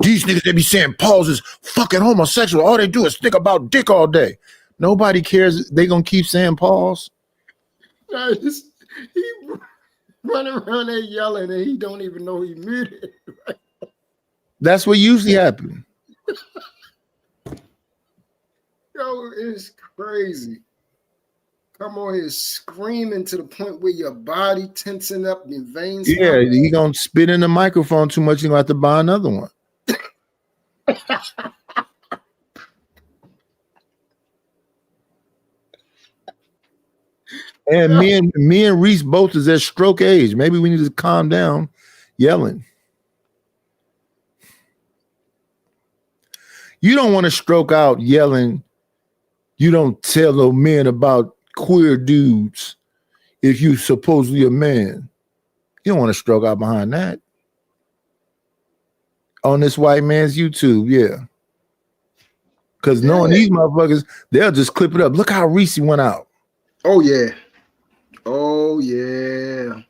these niggas, they be saying Paul's is fucking homosexual. All they do is think about dick all day. Nobody cares. They gonna keep saying Paul's. He running around there yelling and he don't even know he muted. That's what usually happens. Yo, it's crazy. Come on here screaming to the point where your body tensing up and veins. Yeah, he gonna spit in the microphone too much. You gonna have to buy another one. And me and Reese both is at stroke age. Maybe we need to calm down yelling. You don't want to stroke out yelling. You don't tell no men about queer dudes if you supposedly a man. You don't want to stroke out behind that. On this white man's YouTube, yeah. Because knowing these motherfuckers, they'll just clip it up. Look how Reese went out. Oh, yeah. Oh, yeah.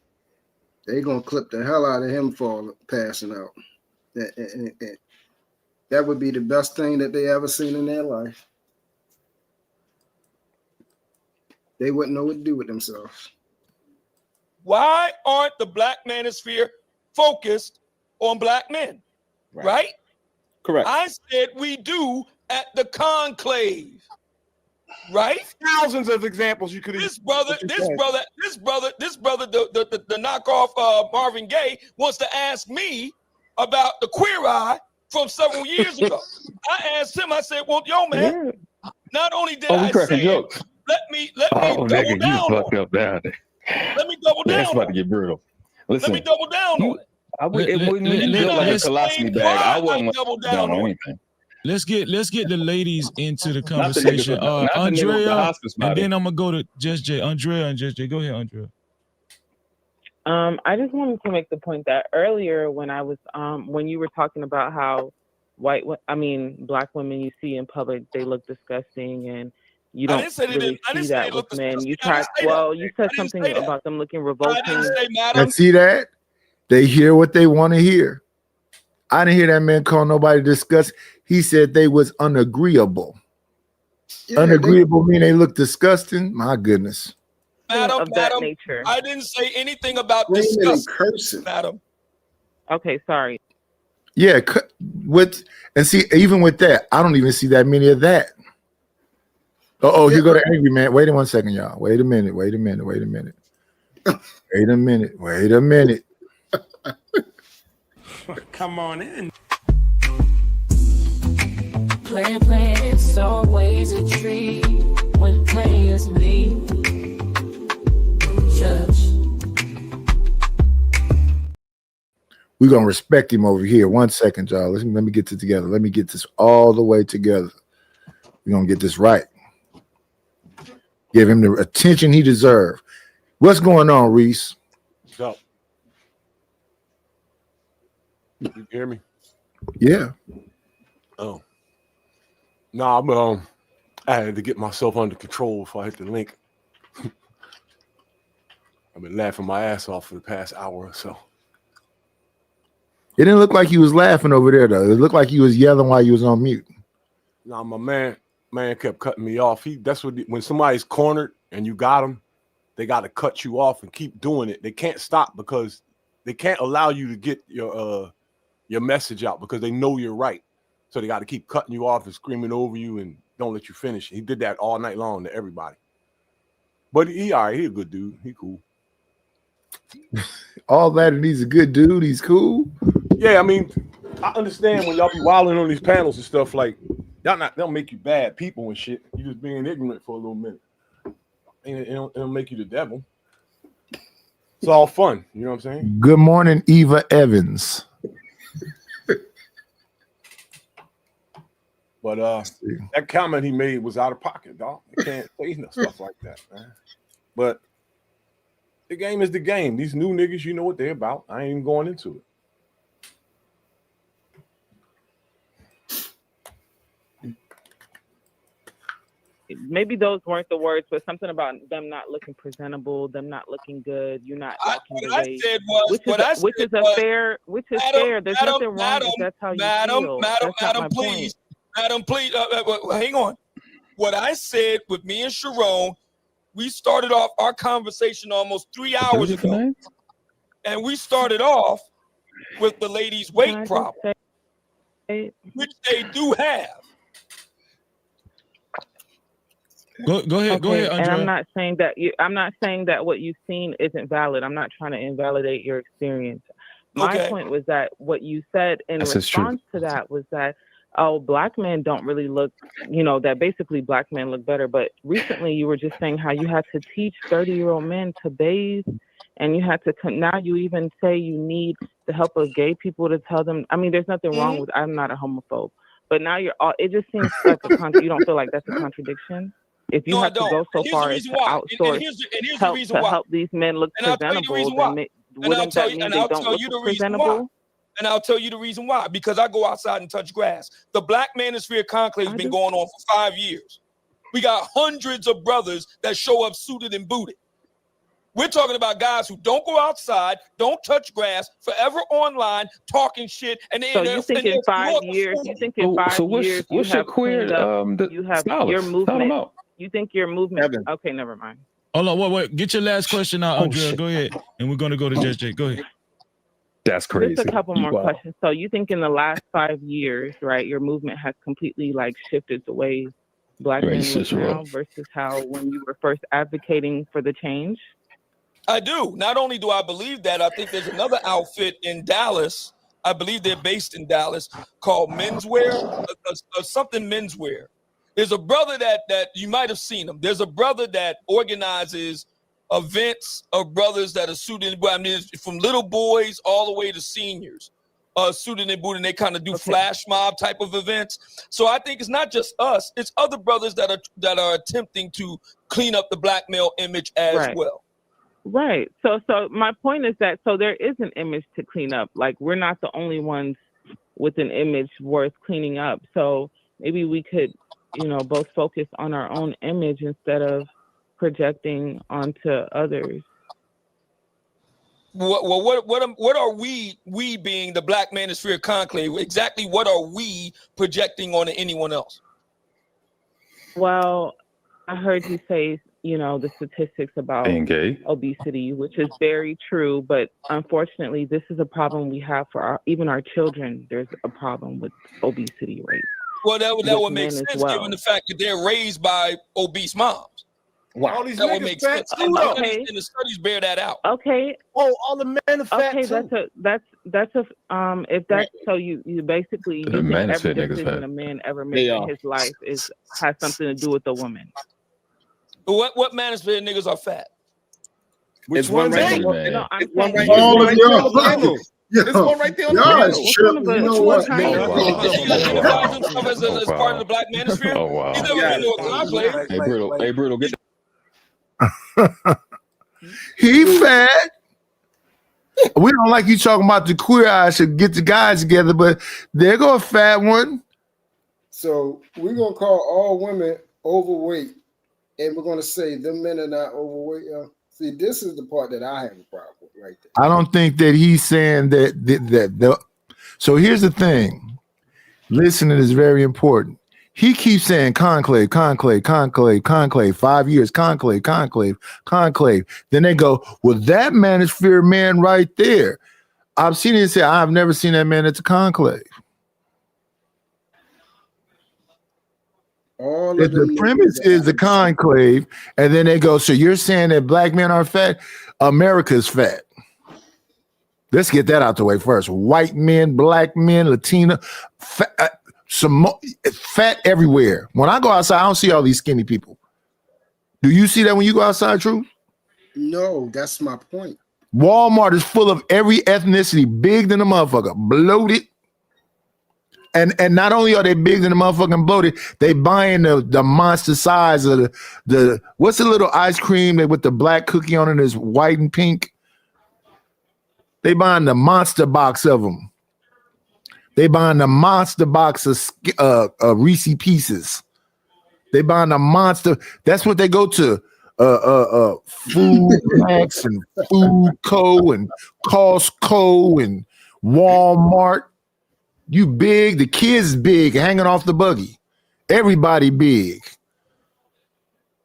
They gonna clip the hell out of him for passing out. That would be the best thing that they ever seen in their life. They wouldn't know what to do with themselves. Why aren't the black manosphere focused on black men? Right? Correct. I said we do at the conclave. Right? Thousands of examples you could have. This brother, the knockoff Marvin Gaye wants to ask me about the Queer Eye from several years ago. I asked him, I said, well, yo, man, not only did we I cracking say jokes. it, let me double nigga, you down on fucked it. up down there. Let me double down That's about on to it. get brutal. Listen, Let me double down on it. When you built like a colostomy bag, I wasn't double down down on on it. anything. Let's get the ladies into the Not the niggas conversation. with not the nigga with the Andrea, hospice and body. then I'm gonna go to Just Jay. Andrea and Just Jay. Go ahead, Andrea. I just wanted to make the point that earlier when I was when you were talking about how black women you see in public, they look disgusting and you I don't didn't say they really didn't. I didn't see say that they with looked men. You disgusting. I tried didn't say well, that. you said I didn't something say that. about them looking I revolting. didn't say, madam. And see that? They hear what they want to hear. I didn't hear that man call nobody disgust. He said they was unagreeable. Yeah, unagreeable mean they look disgusting? My goodness. Madam, of that nature. I didn't say anything about Screaming and disgust, cursing. madam. Okay, sorry. Yeah, and see, even with that, I don't even see that many of that. Here go the angry man. Wait 1 second, y'all. Wait a minute. Come on in. Play, it's always a treat when players leave. Judge. We're gonna respect him over here. 1 second, y'all. Let me get this together. Let me get this all the way together. We're gonna get this right. Give him the attention he deserves. What's going on, Reese? What's up? You hear me? Yeah. Oh. No, I had to get myself under control before I hit the link. I've been laughing my ass off for the past hour or so. It didn't look like he was laughing over there, though. It looked like he was yelling while he was on mute. No, my man kept cutting me off. That's what when somebody's cornered and you got them, they got to cut you off and keep doing it. They can't stop because they can't allow you to get your message out because they know you're right. So they got to keep cutting you off and screaming over you and don't let you finish. He did that all night long to everybody. But he all right. He a good dude. He cool. All that, and he's a good dude. He's cool. Yeah, I mean, I understand when y'all be wilding on these panels and stuff, like they'll make you bad people and shit. You just being ignorant for a little minute. And it'll make you the devil. It's all fun. You know what I'm saying? Good morning, Eva Evans. But that comment he made was out of pocket, dog. You can't say stuff like that, man. But the game is the game. These new niggas, you know what they're about. I ain't even going into it. Maybe those weren't the words, but something about them not looking presentable, them not looking good. You're not walking the way, which is fair. There's nothing wrong if that's how you feel. Madam, please, hang on. What I said with me and Sharon, we started off our conversation almost 3 hours ago, and we started off with the ladies' weight problem, which they do have. Go ahead, Andrea. And I'm not saying that what you've seen isn't valid. I'm not trying to invalidate your experience. My point was that what you said in response to that was that, black men don't really look, that basically black men look better. But recently you were just saying how you had to teach 30-year-old men to bathe, and you had to now you even say you need the help of gay people to tell them. I mean, there's nothing wrong with, I'm not a homophobe, but now it just seems like you don't feel like that's a contradiction? If you have to go so far as to outsource help to help these men look presentable, then wouldn't that mean they don't look presentable? And I'll tell you the reason why. Because I go outside and touch grass. The Black Manosphere Conclave has been going on for 5 years. We got hundreds of brothers that show up suited and booted. We're talking about guys who don't go outside, don't touch grass, forever online, talking shit. And so you think in 5 years, what's your queer, you have your movement. You think your movement? Okay, never mind. Hold on, wait. Get your last question out, Andrea. Go ahead, and we're gonna go to JJ. Go ahead. That's crazy. Just a couple more questions. So you think in the last 5 years, right, your movement has completely shifted the way black men look now versus how when you were first advocating for the change? I do. Not only do I believe that, I think there's another outfit in Dallas. I believe they're based in Dallas, called Menswear, something Menswear. There's a brother that you might have seen him. There's a brother that organizes events of brothers that are suited. I mean, from little boys all the way to seniors, suited and booted. And they kind of do flash mob type of events. So I think it's not just us; it's other brothers that are attempting to clean up the black male image as well. Right. So my point is that there is an image to clean up. Like, we're not the only ones with an image worth cleaning up. So maybe we could, both focus on our own image instead of projecting onto others. What are we being the Black Manosphere Conclave? Exactly what are we projecting on anyone else? Well, I heard you say, the statistics about being gay, obesity, which is very true, but unfortunately, this is a problem we have for even our children. There's a problem with obesity rates. Well, that would make sense given the fact that they're raised by obese moms. Wow. All these that would niggas make fat sense. too, though. And the studies bear that out. Okay. Oh, all the men are fat okay, too. that's if that's so you basically The you think manosphere every niggas decision fat. a man ever makes in his life has something to do with the woman. What manosphere niggas are fat? Which It's one right one? there. No, I'm It's one saying right All there. of It's one y'all. right there. This one right there on the Y'all panel. is tripping. You know what? He identifies himself as part of the Black Manosphere. Oh wow. He's never been to a conclave. Hey, Brittle. Hey, Brittle, get He fat. We don't like you talking about the queer eye should get the guys together, but there go a fat one. So we're gonna call all women overweight, and we're gonna say the men are not overweight. See, this is the part that I have a problem with right there. I don't think that he's saying that. So here's the thing. Listening is very important. He keeps saying conclave, conclave, conclave, conclave, 5 years, conclave, conclave, conclave. Then they go, well, that manosphere man right there. Obsidian said, I've never seen that man at the conclave. If the premise is the conclave, and then they go, so you're saying that black men are fat? America's fat. Let's get that out the way first. White men, black men, Latina, fat everywhere. When I go outside, I don't see all these skinny people. Do you see that when you go outside, True? No, that's my point. Walmart is full of every ethnicity, big than a motherfucker, bloated. And not only are they big than the motherfucking bloated, they buying the monster size of the what's the little ice cream that with the black cookie on it is white and pink. They buying the monster box of them. They buying the monster box of Reese Pieces. They buying the monster. That's what they go to. Food Max and Food Co. and Costco and Walmart. You big, the kids big, hanging off the buggy. Everybody big.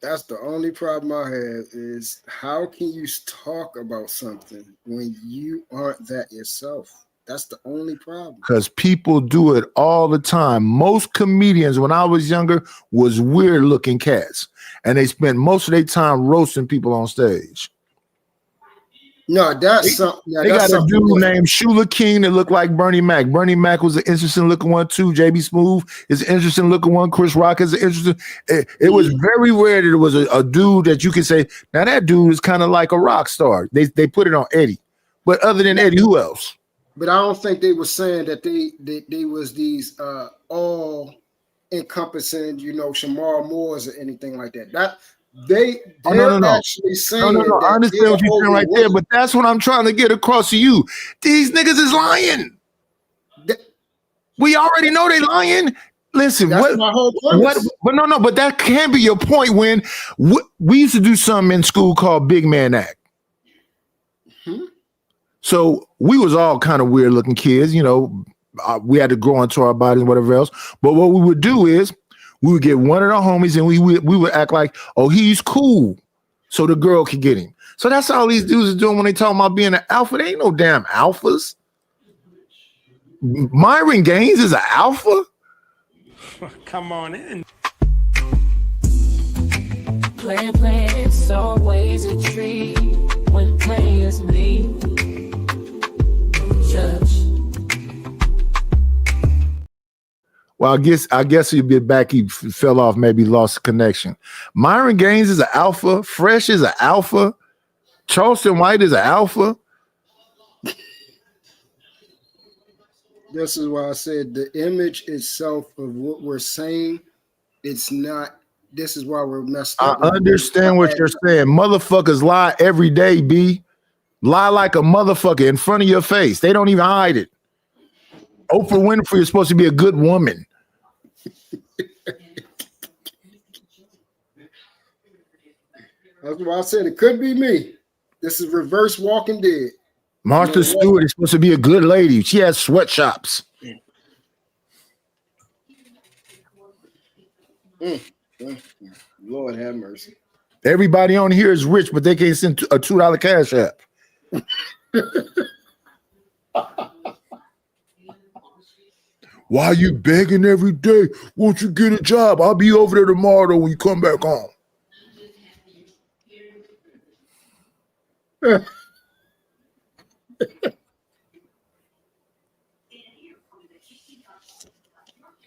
That's the only problem I have is how can you talk about something when you aren't that yourself? That's the only problem. Because people do it all the time. Most comedians, when I was younger, was weird looking cats. And they spent most of their time roasting people on stage. No, that's something. They got a dude named Shula King that looked like Bernie Mac. Bernie Mac was an interesting looking one too. JB Smooth is an interesting looking one. Chris Rock is an interesting. It was very rare that it was a dude that you could say, now that dude is kind of like a rock star. They put it on Eddie. But other than Eddie, who else? But I don't think they were saying that they was these all encompassing, Shamar Moores or anything like that. They're actually saying no. I understand what you're saying right there, but that's what I'm trying to get across to you. These niggas is lying. We already know they lying. Listen, that's my whole point. But that can't be your point when we used to do something in school called Big Man Act. So we was all kind of weird looking kids, we had to grow into our bodies and whatever else. But what we would do is we would get one of the homies and we would act like, oh, he's cool. So the girl could get him. So that's all these dudes are doing when they talking about being an alpha. They ain't no damn alphas. Myron Gaines is an alpha. Come on in. Play, it's always a treat when players leave. Judge, Well, I guess he'd be back. He fell off, maybe lost connection. Myron Gaines is an alpha. Fresh is an alpha. Charleston White is an alpha. This is why I said the image itself of what we're saying, it's not. This is why we're messed I up. understand what you're saying. Motherfuckers lie every day, B. Lie like a motherfucker in front of your face. They don't even hide it. Oprah Winfrey is supposed to be a good woman. That's why I said it could be me. This is reverse Walking Dead. Martha Stewart is supposed to be a good lady. She has sweatshops. Lord have mercy. Everybody on here is rich, but they can't send a $2 cash app. Why are you begging every day? Won't you get a job? I'll be over there tomorrow when you come back home.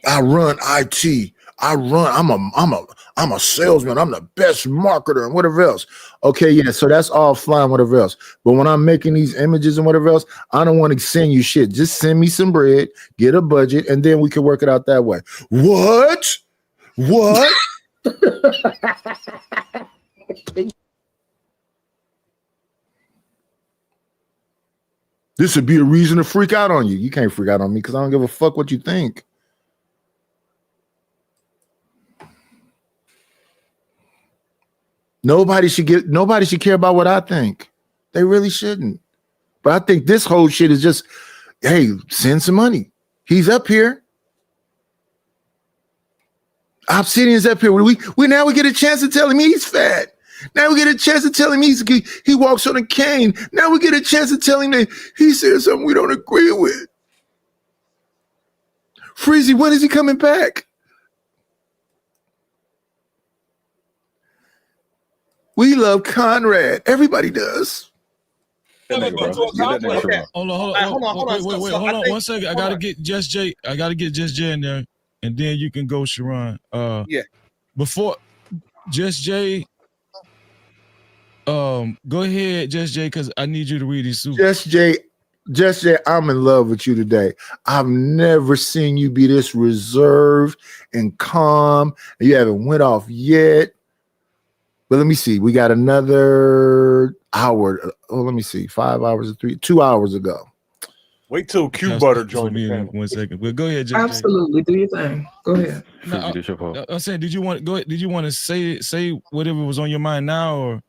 I run IT. I'm a salesman. I'm the best marketer and whatever else. Okay, yeah, so that's all flying, whatever else. But when I'm making these images and whatever else, I don't want to send you shit. Just send me some bread, get a budget, and then we can work it out that way. What? This would be a reason to freak out on you. You can't freak out on me because I don't give a fuck what you think. Nobody should care about what I think. They really shouldn't. But I think this whole shit is just, hey, send some money. He's up here. Obsidian's up here. We now get a chance to tell him he's fat. Now we get a chance to tell him he walks on a cane. Now we get a chance to tell him that he said something we don't agree with. Freezy, when is he coming back? We love Conrad. Everybody does. Hold on 1 second. I gotta get Just Jay. In there, and then you can go, Sharon. Yeah. Before Just Jay, go ahead, Just Jay, because I need you to read these. Just Jay, I'm in love with you today. I've never seen you be this reserved and calm. You haven't went off yet. But let me see. We got another hour. Oh, let me see. 5 hours or 2 hours ago. Wait till Q Butter joins me in 1 second. But go ahead, Jay. Absolutely. Do your thing. Go ahead. No, I'm saying, did you want to say whatever was on your mind now, or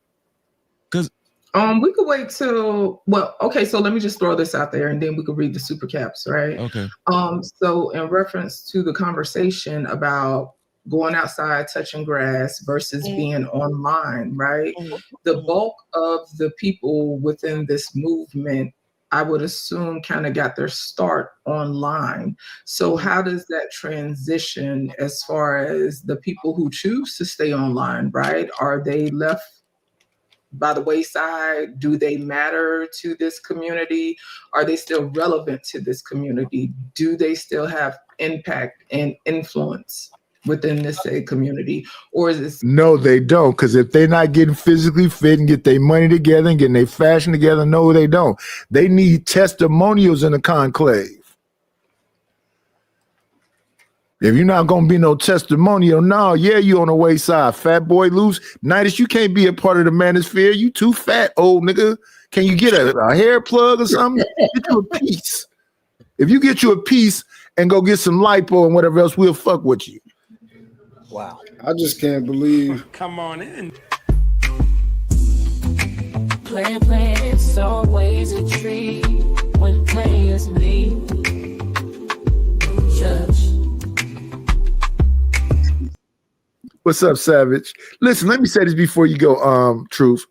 because we could wait till okay, so let me just throw this out there and then we could read the super caps, right? Okay. So in reference to the conversation about going outside, touching grass versus being online, right? The bulk of the people within this movement, I would assume, kind of got their start online. So how does that transition as far as the people who choose to stay online, right? Are they left by the wayside? Do they matter to this community? Are they still relevant to this community? Do they still have impact and influence within this community? Or is this? No, they don't. Because if they're not getting physically fit and get their money together and getting their fashion together, no, they don't. They need testimonials in the conclave. If you're not going to be no testimonial, no, yeah, you on the wayside. Fat boy loose. Nidus, you can't be a part of the manosphere. You too fat, old nigga. Can you get a hair plug or something? Get you a piece. If you get you a piece and go get some lipo and whatever else, we'll fuck with you. Wow. I just can't believe. Come on in. Play, it's always a treat when players leave. Judge. What's up, Savage? Listen, let me say this before you go, Truth.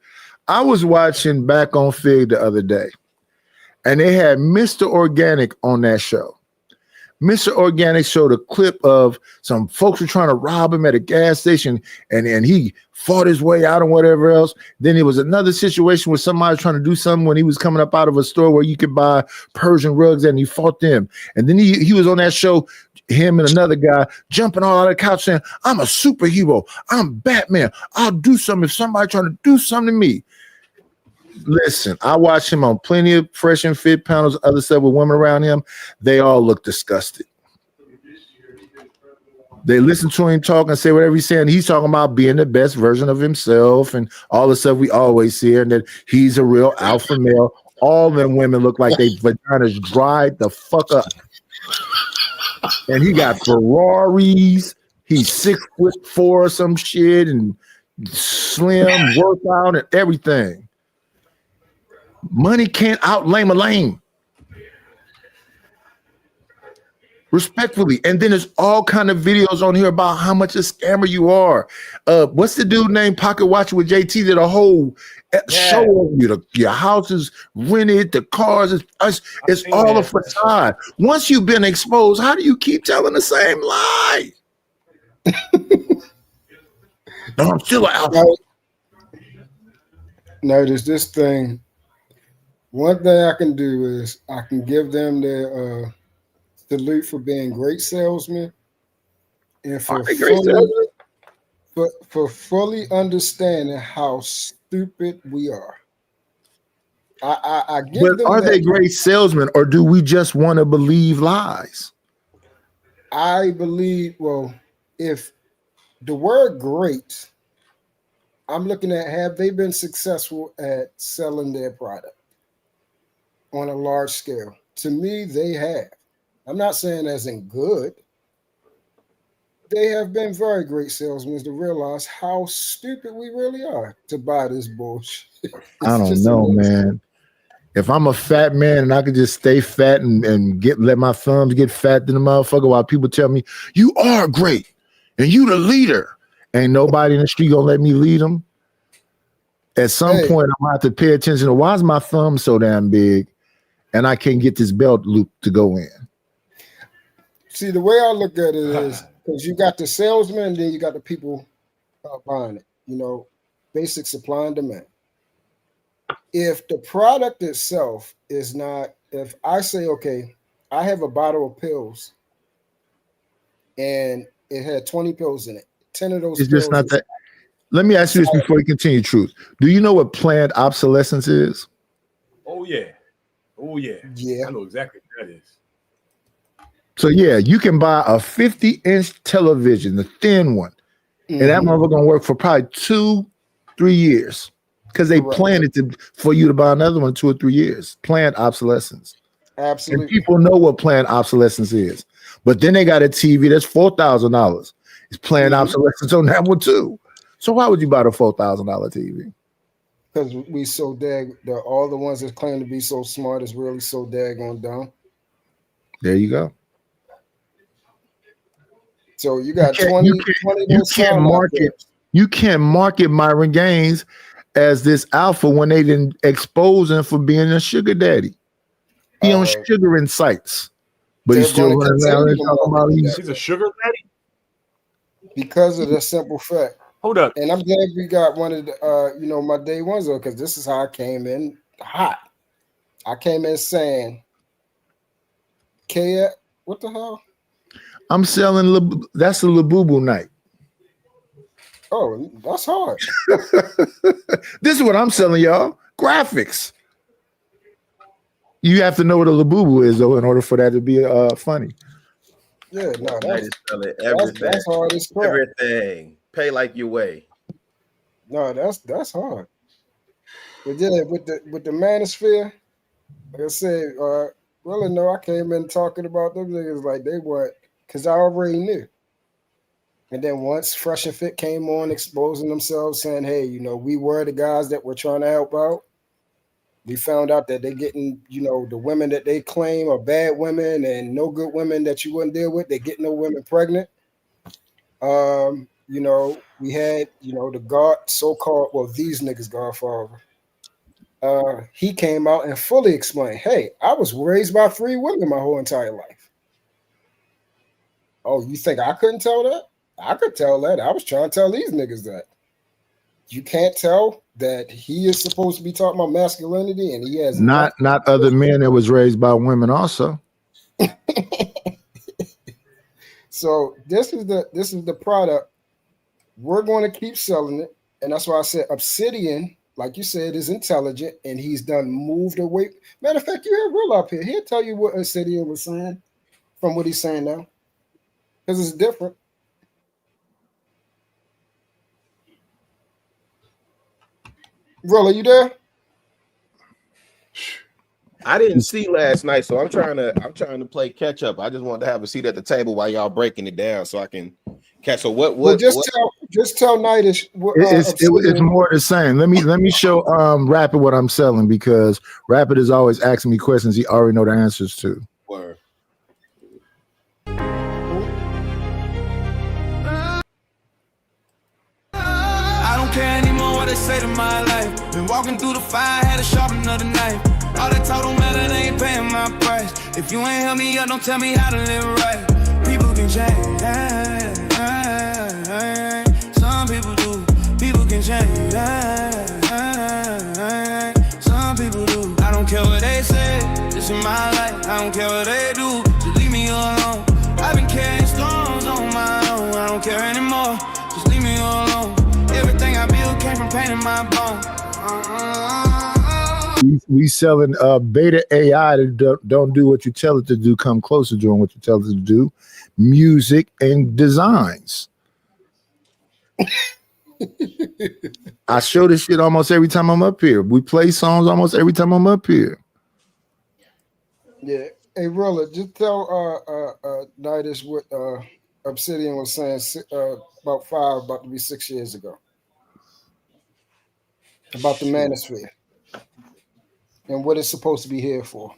I was watching Back on Fig the other day, and they had Mr. Organic on that show. Mr. Organic showed a clip of some folks were trying to rob him at a gas station, and he fought his way out and whatever else. Then there was another situation where somebody was trying to do something when he was coming up out of a store where you could buy Persian rugs, and he fought them. And then he was on that show him and another guy jumping all out of the couch saying, I'm a superhero. I'm Batman. I'll do something if somebody trying to do something to me. Listen, I watch him on plenty of Fresh and Fit panels, other stuff with women around him. They all look disgusted. They listen to him talk and say whatever he's saying. He's talking about being the best version of himself and all the stuff we always hear, and that he's a real alpha male. All them women look like they vaginas dried the fuck up. And he got Ferraris. He's 6'4" or some shit, and slim workout and everything. Money can't outlame a lame. Respectfully. And then there's all kind of videos on here about how much a scammer you are. What's the dude named Pocket Watch with JT did a whole show of you? Your house is rented, the cars, it's all a facade. Once you've been exposed, how do you keep telling the same lie? No, I'm still an alpha. Notice this thing. One thing I can do is I can give them their salute for being great salesmen and for fully understanding how stupid we are. I give But them are that. they great salesmen, or do we just want to believe lies? I believe, well, if the word great, I'm looking at, have they been successful at selling their product on a large scale? To me, they have. I'm not saying as in good. They have been very great salesmen to realize how stupid we really are to buy this bullshit. I don't know, man. If I'm a fat man and I could just stay fat and let my thumbs get fat to the motherfucker while people tell me, you are great and you the leader. Ain't nobody in the street gonna let me lead them. At some point, I'm gonna have to pay attention to why is my thumb so damn big and I can't get this belt loop to go in. See, the way I look at it is because you got the salesman and then you got the people buying it, you know, basic supply and demand. If the product itself is not, if I say, okay, I have a bottle of pills and it had 20 pills in it, 10 of those It's pills. just not that. Let me ask you this before you continue, Truth. Do you know what planned obsolescence is? Oh yeah. Yeah. I know exactly what that is. So yeah, you can buy a 50-inch television, the thin one, and that motherfucker gonna work for probably 2-3 years because they planned it for you to buy another one 2 or 3 years. Planned obsolescence. Absolutely. And people know what planned obsolescence is, but then they got a TV that's $4,000. It's planned obsolescence on that one too. So why would you buy the $4,000 TV? Because we so all the ones that claim to be so smart is really so daggone dumb. There you go. So you got 20 you can't market Myron Gaines as this alpha when they didn't expose him for being a sugar daddy. He on sugaring sites, but he's still running around and talking about he's a sugar daddy because of the simple fact. Hold up. And I'm glad we got one of the my day ones though, because this is how I came in hot. I came in saying, what the hell? I'm selling that's a Labubu night. Oh, that's hard. This is what I'm selling, y'all. Graphics. You have to know what a Labubu is, though, in order for that to be funny. Yeah, no, that's hard as crap. Everything. Pay like you weigh. No, that's hard. But yeah, with the manosphere, like I said, really no, I came in talking about them niggas like they weren't, because I already knew. And then once Fresh and Fit came on exposing themselves, saying, hey, we were the guys that were trying to help out. We found out that they're getting, the women that they claim are bad women and no good women that you wouldn't deal with. They get no women pregnant. We had, the God, so-called, well, these niggas Godfather. He came out and fully explained, hey, I was raised by 3 women my whole entire life. Oh, you think I couldn't tell that? I could tell that. I was trying to tell these niggas that. You can't tell that he is supposed to be talking about masculinity and he has not other men that was raised by women also. So this is the product. We're going to keep selling it, and that's why I said Obsidian, like you said, is intelligent, and he's done moved away. Matter of fact, you have Real up here. He'll tell you what Obsidian was saying from what he's saying now, because it's different. Real, are you there? I didn't see last night, so I'm trying to play catch up. I just wanted to have a seat at the table while y'all breaking it down, so I can catch. So what? Just tell Nightish. It's more the same. Let me show Rapid what I'm selling, because Rapid is always asking me questions he already know the answers to. Word. I don't care anymore what they say to my life. Been walking through the fire, had to sharpen another knife. All that talk don't matter, they ain't paying my price. If you ain't help me out, don't tell me how to live right. People can change, some people do. People can change, some people do. I don't care what they say, this is my life. I don't care what they do, just leave me alone. I've been carrying storms on my own. I don't care anymore, just leave me alone. Everything I built came from pain in my bones. We selling beta AI that don't do what you tell it to do, come close to doing what you tell it to do, music and designs. I show this shit almost every time I'm up here. We play songs almost every time I'm up here. Yeah. Hey, Rilla, just tell Nightish what Obsidian was saying about to be 6 years ago. About the manosphere. And what it's supposed to be here for.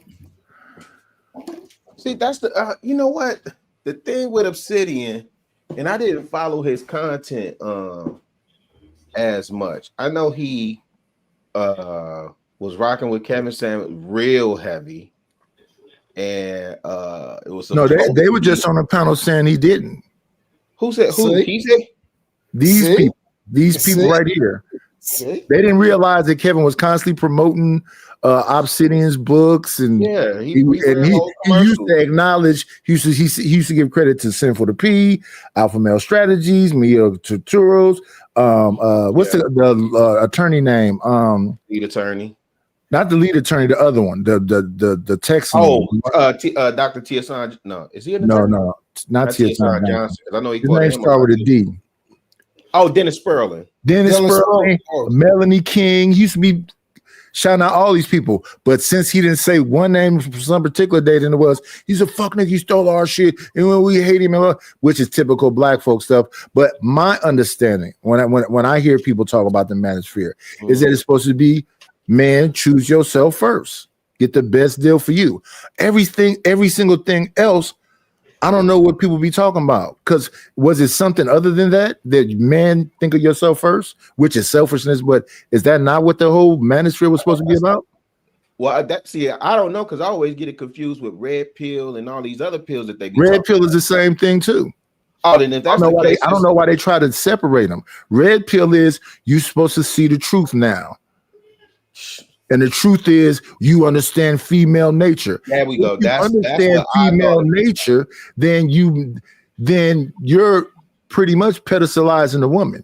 See, that's the you know what? The thing with Obsidian, and I didn't follow his content as much. I know he was rocking with Kevin Samuels real heavy. And it was they were just on a panel saying he didn't. Who said who? He said these people right here. See? They didn't realize that Kevin was constantly promoting Obsidian's books, and he used to acknowledge. He used to give credit to Sinful to P, Alpha Male Strategies, Mia Tuturos. What's the attorney name? Lead attorney. Not the lead attorney, the other one, the Texan. Dr. Tiesan. No, is he an attorney? No, not Tiesan Johnson. I know his name started with a D. Oh, Dennis Sperling. Dennis Sperling, Melanie King. He used to be shouting out all these people. But since he didn't say one name for some particular day, then it was, he's a fuck nigga, he stole our shit, and when we hate him, which is typical black folk stuff. But my understanding, when I hear people talk about the manosphere, is that it's supposed to be, man, choose yourself first. Get the best deal for you. Every single thing else, I don't know what people be talking about. Because was it something other than that man, think of yourself first, which is selfishness? But is that not what the whole manosphere was supposed to be about? Well, I don't know, because I always get it confused with red pill and all these other pills that they be red pill is the same thing too. Oh, then if that's the case, I don't know why they try to separate them. Red pill is you're supposed to see the truth now. And the truth is, you understand female nature. There we go. If you understand female nature, then you're pretty much pedestalizing the woman.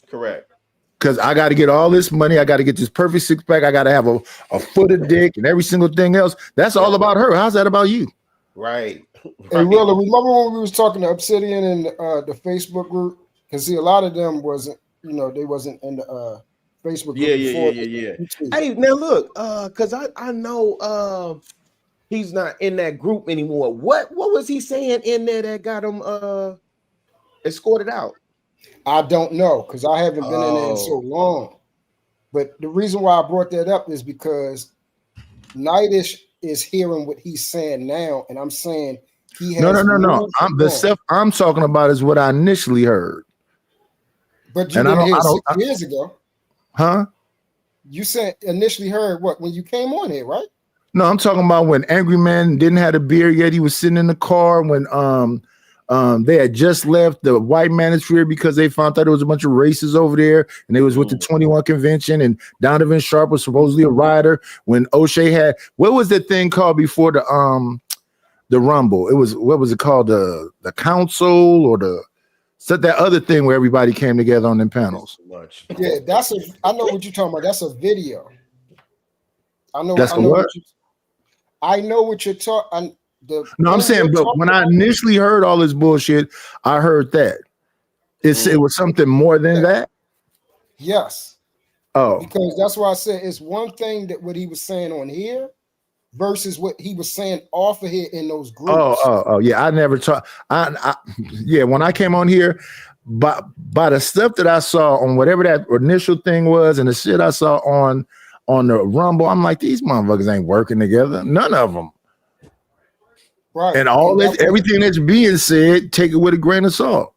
Correct. Because I got to get all this money, I got to get this perfect six pack, I got to have a foot of dick and every single thing else. That's all about her. How's that about you? Right. Hey, Willa, remember when we was talking to Obsidian in the Facebook group? Because see, a lot of them wasn't, they wasn't in the Facebook group. Yeah. Hey, now look, because I know he's not in that group anymore. What was he saying in there that got him escorted out? I don't know, because I haven't been in there in so long. But the reason why I brought that up is because Nightish is hearing what he's saying now, and I'm saying he has no. The stuff I'm talking about is what I initially heard. But you didn't hear it 6 years ago. Huh? You said initially heard what when you came on here, right? No, I'm talking about when Angry Man didn't have a beard yet. He was sitting in the car when they had just left the white manosphere because they found out there was a bunch of racists over there, and they was with the 21 convention, and Donovan Sharp was supposedly a rider. When O'Shea had, what was that thing called before the the Rumble. It was, what was it called? The council or that other thing where everybody came together on them panels. Yeah, I know what you're talking about. That's a video. I know That's what you're talking. No, I'm saying, but when I initially heard all this bullshit, I heard that it was something more than that. Yes. Oh, because that's why I said it's one thing that what he was saying on here versus what he was saying off of here in those groups. Oh, yeah. I never talked. Yeah, when I came on here, by the stuff that I saw on whatever that initial thing was, and the shit I saw on the Rumble, I'm like, these motherfuckers ain't working together. None of them. Right. And everything that's being said, take it with a grain of salt.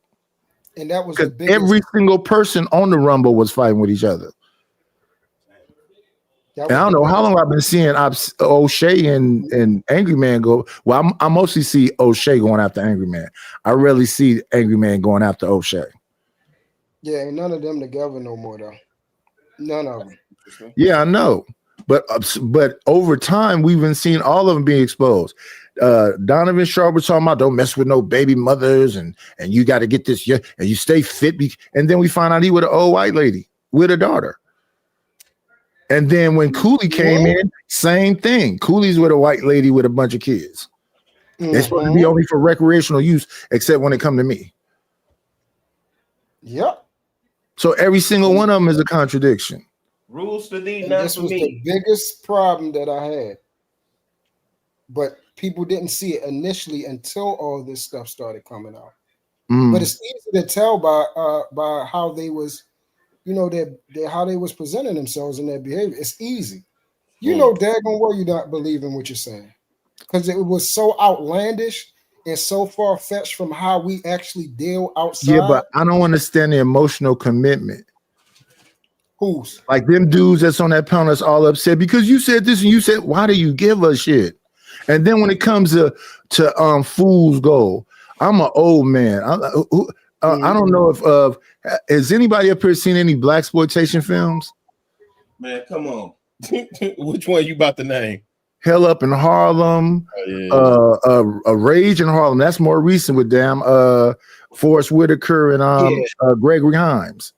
And that was every single person on the Rumble was fighting with each other. And I don't know how long I've been seeing O'Shea and Angry Man go. Well, I mostly see O'Shea going after Angry Man. I rarely see Angry Man going after O'Shea. Yeah, ain't none of them together no more though. None of them. Yeah, I know. But over time, we've been seeing all of them being exposed. Donovan Sharp was talking about don't mess with no baby mothers and you got to get this and you stay fit. And then we find out he was an old white lady with a daughter. And then when Cooley came in, same thing. Cooley's with a white lady with a bunch of kids. It's supposed to be only for recreational use, except when it come to me. Yep. So every single one of them is a contradiction. Rules to these. This was the biggest problem that I had. But people didn't see it initially until all this stuff started coming out. But it's easy to tell by how they was, how they was presenting themselves and their behavior. It's easy. Daggone well you're not believing what you're saying. Because it was so outlandish and so far-fetched from how we actually deal outside. Yeah, but I don't understand the emotional commitment. Who's? Like them dudes that's on that panel that's all upset because you said this and you said, why do you give us shit? And then when it comes to Fool's Gold, I'm an old man. I don't know if has anybody up here seen any blaxploitation films? Man, come on. Which one you about to name? Hell Up in Harlem, A Rage in Harlem. That's more recent with Forrest Whitaker and Gregory Hines.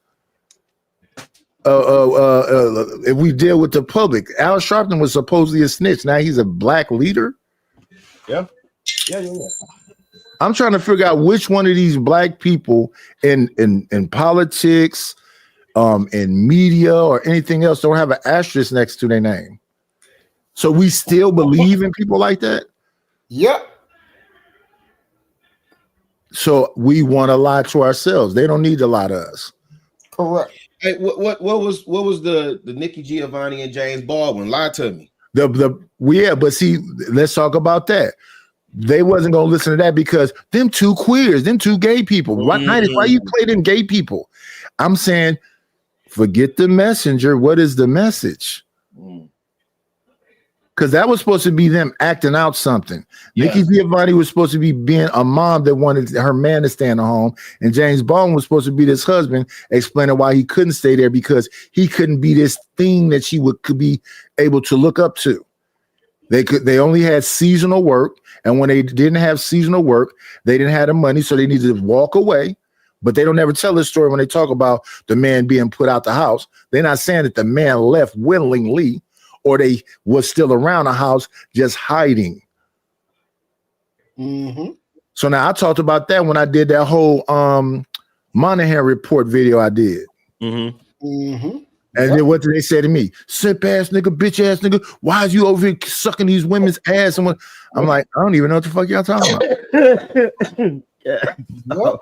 If we deal with the public, Al Sharpton was supposedly a snitch. Now he's a black leader. Yeah. I'm trying to figure out which one of these black people in politics, in media, or anything else don't have an asterisk next to their name. So we still believe in people like that? Yep. So we want to lie to ourselves. They don't need to lie to us. Correct. Hey, what was the Nikki Giovanni and James Baldwin? Lie to me. But see, let's talk about that. They wasn't gonna listen to that because them two queers, them two gay people. Why you play them gay people? I'm saying, forget the messenger. What is the message? Because that was supposed to be them acting out something. Yes. Nikki Giovanni was supposed to be being a mom that wanted her man to stay in the home, and James Baldwin was supposed to be this husband explaining why he couldn't stay there because he couldn't be this thing that she could be able to look up to. They only had seasonal work, and when they didn't have seasonal work, they didn't have the money, so they needed to walk away. But they don't ever tell this story when they talk about the man being put out the house. They're not saying that the man left willingly, or they was still around the house just hiding. So now I talked about that when I did that whole Monahan report video I did. And then what did they say to me? Simp ass nigga, bitch ass nigga. Why is you over here sucking these women's ass? I'm like, I don't even know what the fuck y'all talking about.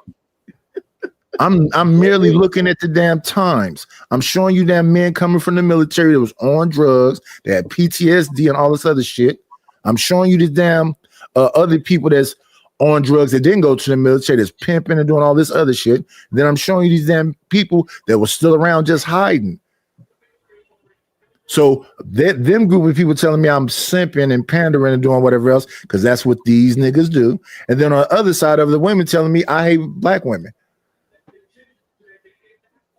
I'm merely looking at the damn times. I'm showing you that men coming from the military that was on drugs, they had PTSD and all this other shit. I'm showing you the damn other people that's on drugs that didn't go to the military, that's pimping and doing all this other shit. Then I'm showing you these damn people that were still around just hiding. So them group of people telling me I'm simping and pandering and doing whatever else, because that's what these niggas do. And then on the other side of the women telling me I hate black women.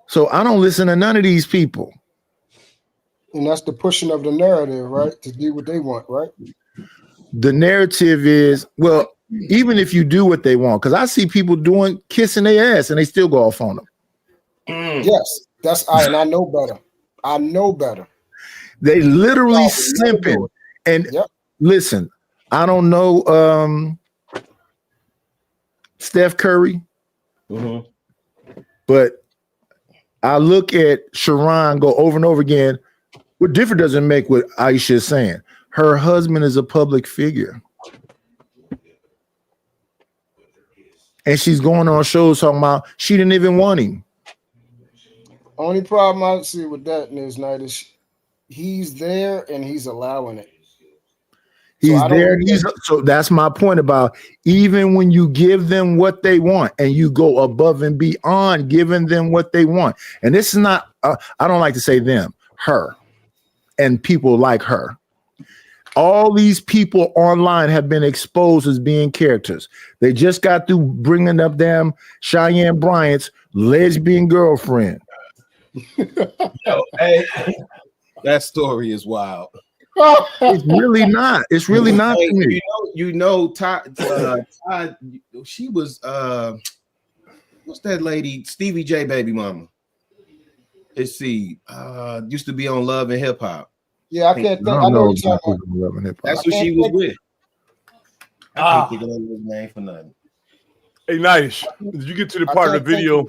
So I don't listen to none of these people. And that's the pushing of the narrative, right? To do what they want, right? the narrative is, well, even if you do what they want, because I see people kissing their ass and they still go off on them. Yes, and I know better. I know better. They literally simping. And listen, I don't know Steph Curry, but I look at Sharon go over and over again. What difference does it make what Aisha is saying? Her husband is a public figure. And she's going on shows talking about she didn't even want him. Only problem I see with that news night is he's there and he's allowing it. He's there. So that's my point about even when you give them what they want and you go above and beyond giving them what they want. And this is not, I don't like to say them, her and people like her. All these people online have been exposed as being characters. They just got through bringing up damn Cheyenne Bryant's lesbian girlfriend. Hey, that story is wild. It's really not. It's really not to me. Todd, she was what's that lady? Stevie J baby mama. Let's see. Used to be on Love and Hip Hop. Yeah, I can't think. I know what you're talking about. That's who she was with. I can't think of her name for nothing. Hey, nice. Did you get to the part of the video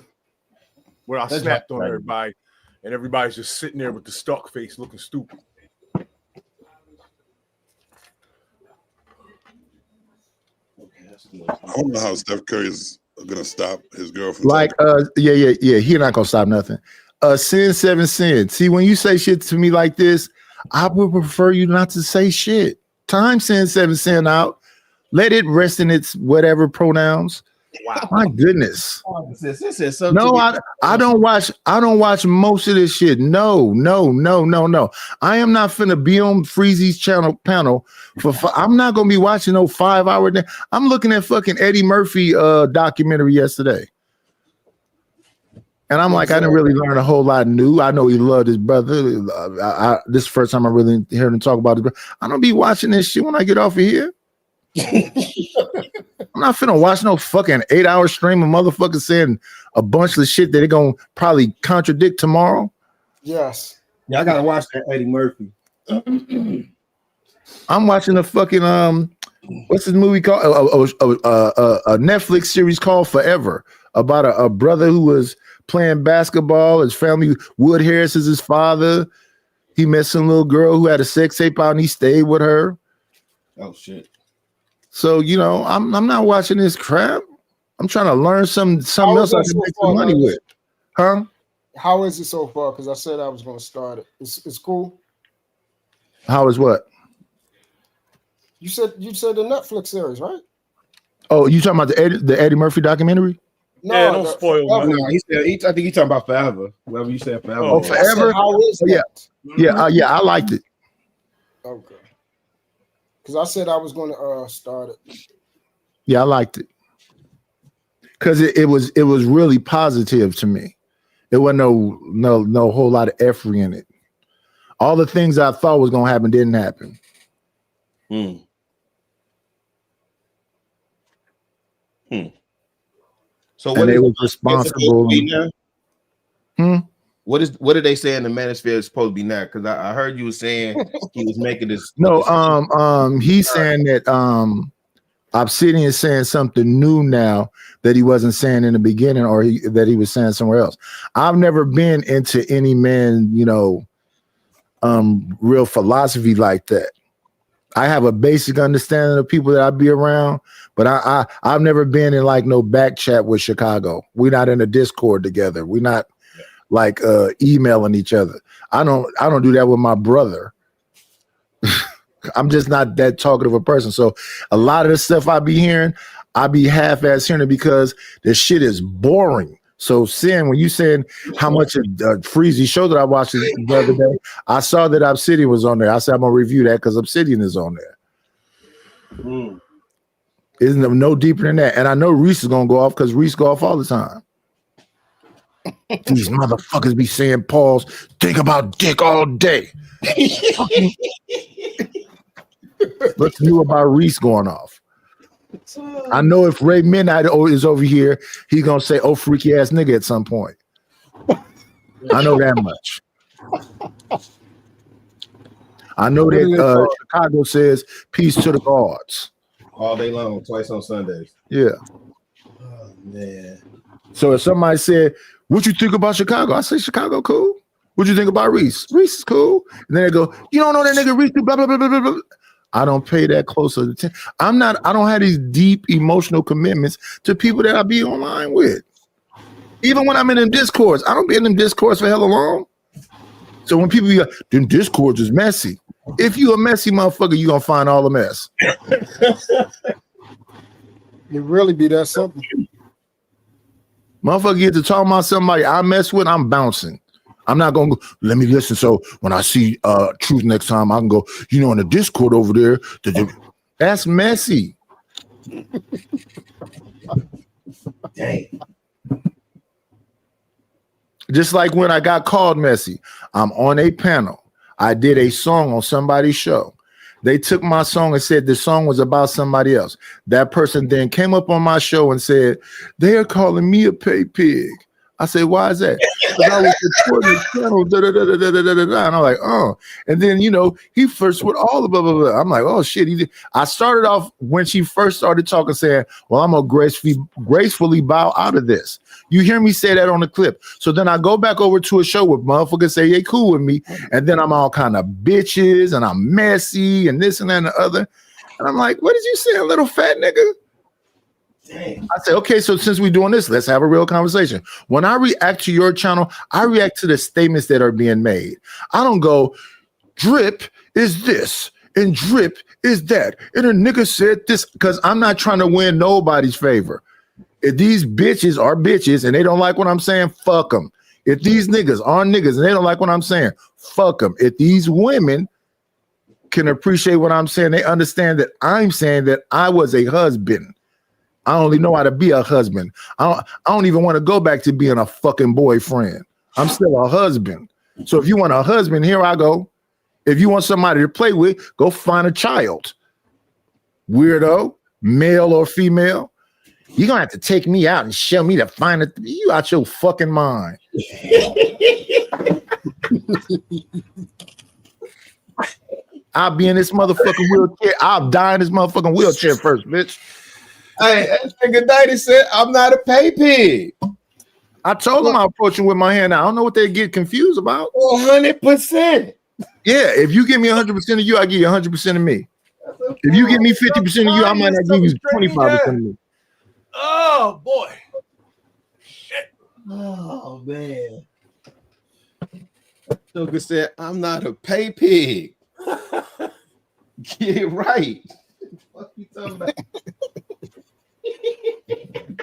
where I snapped on everybody and everybody's just sitting there with the stuck face looking stupid? I don't know how Steph Curry is gonna stop his girlfriend. Like, yeah. He not gonna stop nothing. Sin 7 Sin. See, when you say shit to me like this, I would prefer you not to say shit. Time Sin 7 Sin out. Let it rest in its whatever pronouns. Wow. My goodness. No, I don't watch. I don't watch most of this shit. No. I am not finna be on Freezy's panel for. I'm not gonna be watching no 5 hour. I'm looking at fucking Eddie Murphy documentary yesterday, and I'm like, I didn't really learn a whole lot new. I know he loved his brother. This is the first time I really heard him talk about it. I don't be watching this shit when I get off of here. I'm not finna watch no fucking 8 hour stream of motherfuckers saying a bunch of shit that they're gonna probably contradict tomorrow. Yes. Yeah, I gotta watch that Eddie Murphy. I'm watching a fucking what's this movie called? A Netflix series called Forever about a brother who was playing basketball. His family, Wood Harris is his father. He met some little girl who had a sex tape out and he stayed with her. Oh shit. So, I'm not watching this crap. I'm trying to learn something else I can make some money with. Huh? How is it so far? Because I said I was going to start it. It's cool. How is what? You said the Netflix series, right? Oh, you talking about the Eddie Murphy documentary? No, yeah, don't spoil. No, I think you're talking about Forever. Whatever you said, Forever. Oh, Forever? How is that? Yeah, I liked it. Okay. Because I said I was going to start it. Yeah, I liked it. Because it was really positive to me. It wasn't no whole lot of effery in it. All the things I thought was going to happen didn't happen. So what they was responsible. What did they say in the manosphere is supposed to be now? Because I heard you were saying he was making this. No, he's saying that Obsidian is saying something new now that he wasn't saying in the beginning, or that he was saying somewhere else. I've never been into any man, real philosophy like that. I have a basic understanding of people that I be around, but I've never been in like no back chat with Chicago. We're not in a Discord together. We're not like emailing each other. I don't do that with my brother. I'm just not that talkative a person. So a lot of the stuff I be hearing, I be half-ass hearing it because the shit is boring. So Sin, when you saying how much of Freezy show that I watched the other day, I saw that Obsidian was on there. I said I'm gonna review that because Obsidian is on there. Isn't no deeper than that. And I know Reese is gonna go off because Reese go off all the time. These motherfuckers be saying pause, think about dick all day. What's new about Reese going off? I know if Ray Midnight is over here, he's gonna say, "Oh, freaky ass nigga" at some point. I know that much. I know that Chicago says peace to the gods all day long, twice on Sundays. Yeah. Oh man. So if somebody said, "What you think about Chicago?" I say, "Chicago cool." What you think about Reese? Reese is cool. And then they go, "You don't know that nigga Reese?" Blah blah blah blah blah. I don't pay that close attention. I don't have these deep emotional commitments to people that I be online with. Even when I'm in them discords, I don't be in them discords for hella long. So when people be like, "Them discords is messy." If you a messy motherfucker, you gonna find all the mess. It really be that simple. Motherfucker get to talk about somebody I mess with, I'm bouncing. I'm not gonna go, let me listen. So when I see truth next time, I can go, you know, in the Discord over there, that's messy. Dang. Just like when I got called messy, I'm on a panel. I did a song on somebody's show. They took my song and said the song was about somebody else. That person then came up on my show and said, "They are calling me a pay pig." I said, "Why is that?" Because I was supporting the channel, and I'm like, "Oh." And then, you know, he first with all the blah, blah, blah. I'm like, "Oh, shit." I started off when she first started talking saying, "Well, I'm going to gracefully bow out of this." You hear me say that on the clip. So then I go back over to a show where motherfuckers say they cool with me. And then I'm all kind of bitches and I'm messy and this and that and the other. And I'm like, "What did you say, a little fat nigga?" Dang. I say, "Okay, so since we're doing this, let's have a real conversation." When I react to your channel, I react to the statements that are being made. I don't go, "Drip is this and drip is that. And a nigga said this," because I'm not trying to win nobody's favor. If these bitches are bitches and they don't like what I'm saying, fuck them. If these niggas are niggas and they don't like what I'm saying, fuck them. If these women can appreciate what I'm saying, they understand that I'm saying that I was a husband. I only know how to be a husband. I don't even want to go back to being a fucking boyfriend. I'm still a husband. So if you want a husband, here I go. If you want somebody to play with, go find a child. Weirdo, male or female. You're going to have to take me out and show me to find it. You out your fucking mind. I'll be in this motherfucking wheelchair. I'll die in this motherfucking wheelchair first, bitch. Hey, that nigga Daddy said, "I'm not a pay pig." I told them I approach him with my hand. I don't know what they get confused about. 100%. Yeah, if you give me 100% of you, I give you 100% of me. If you give me 50% of you, I might not give you 25% of me. Oh boy. Shit. Oh man. Joker said, "I'm not a pay pig." Get it right. What you talking about?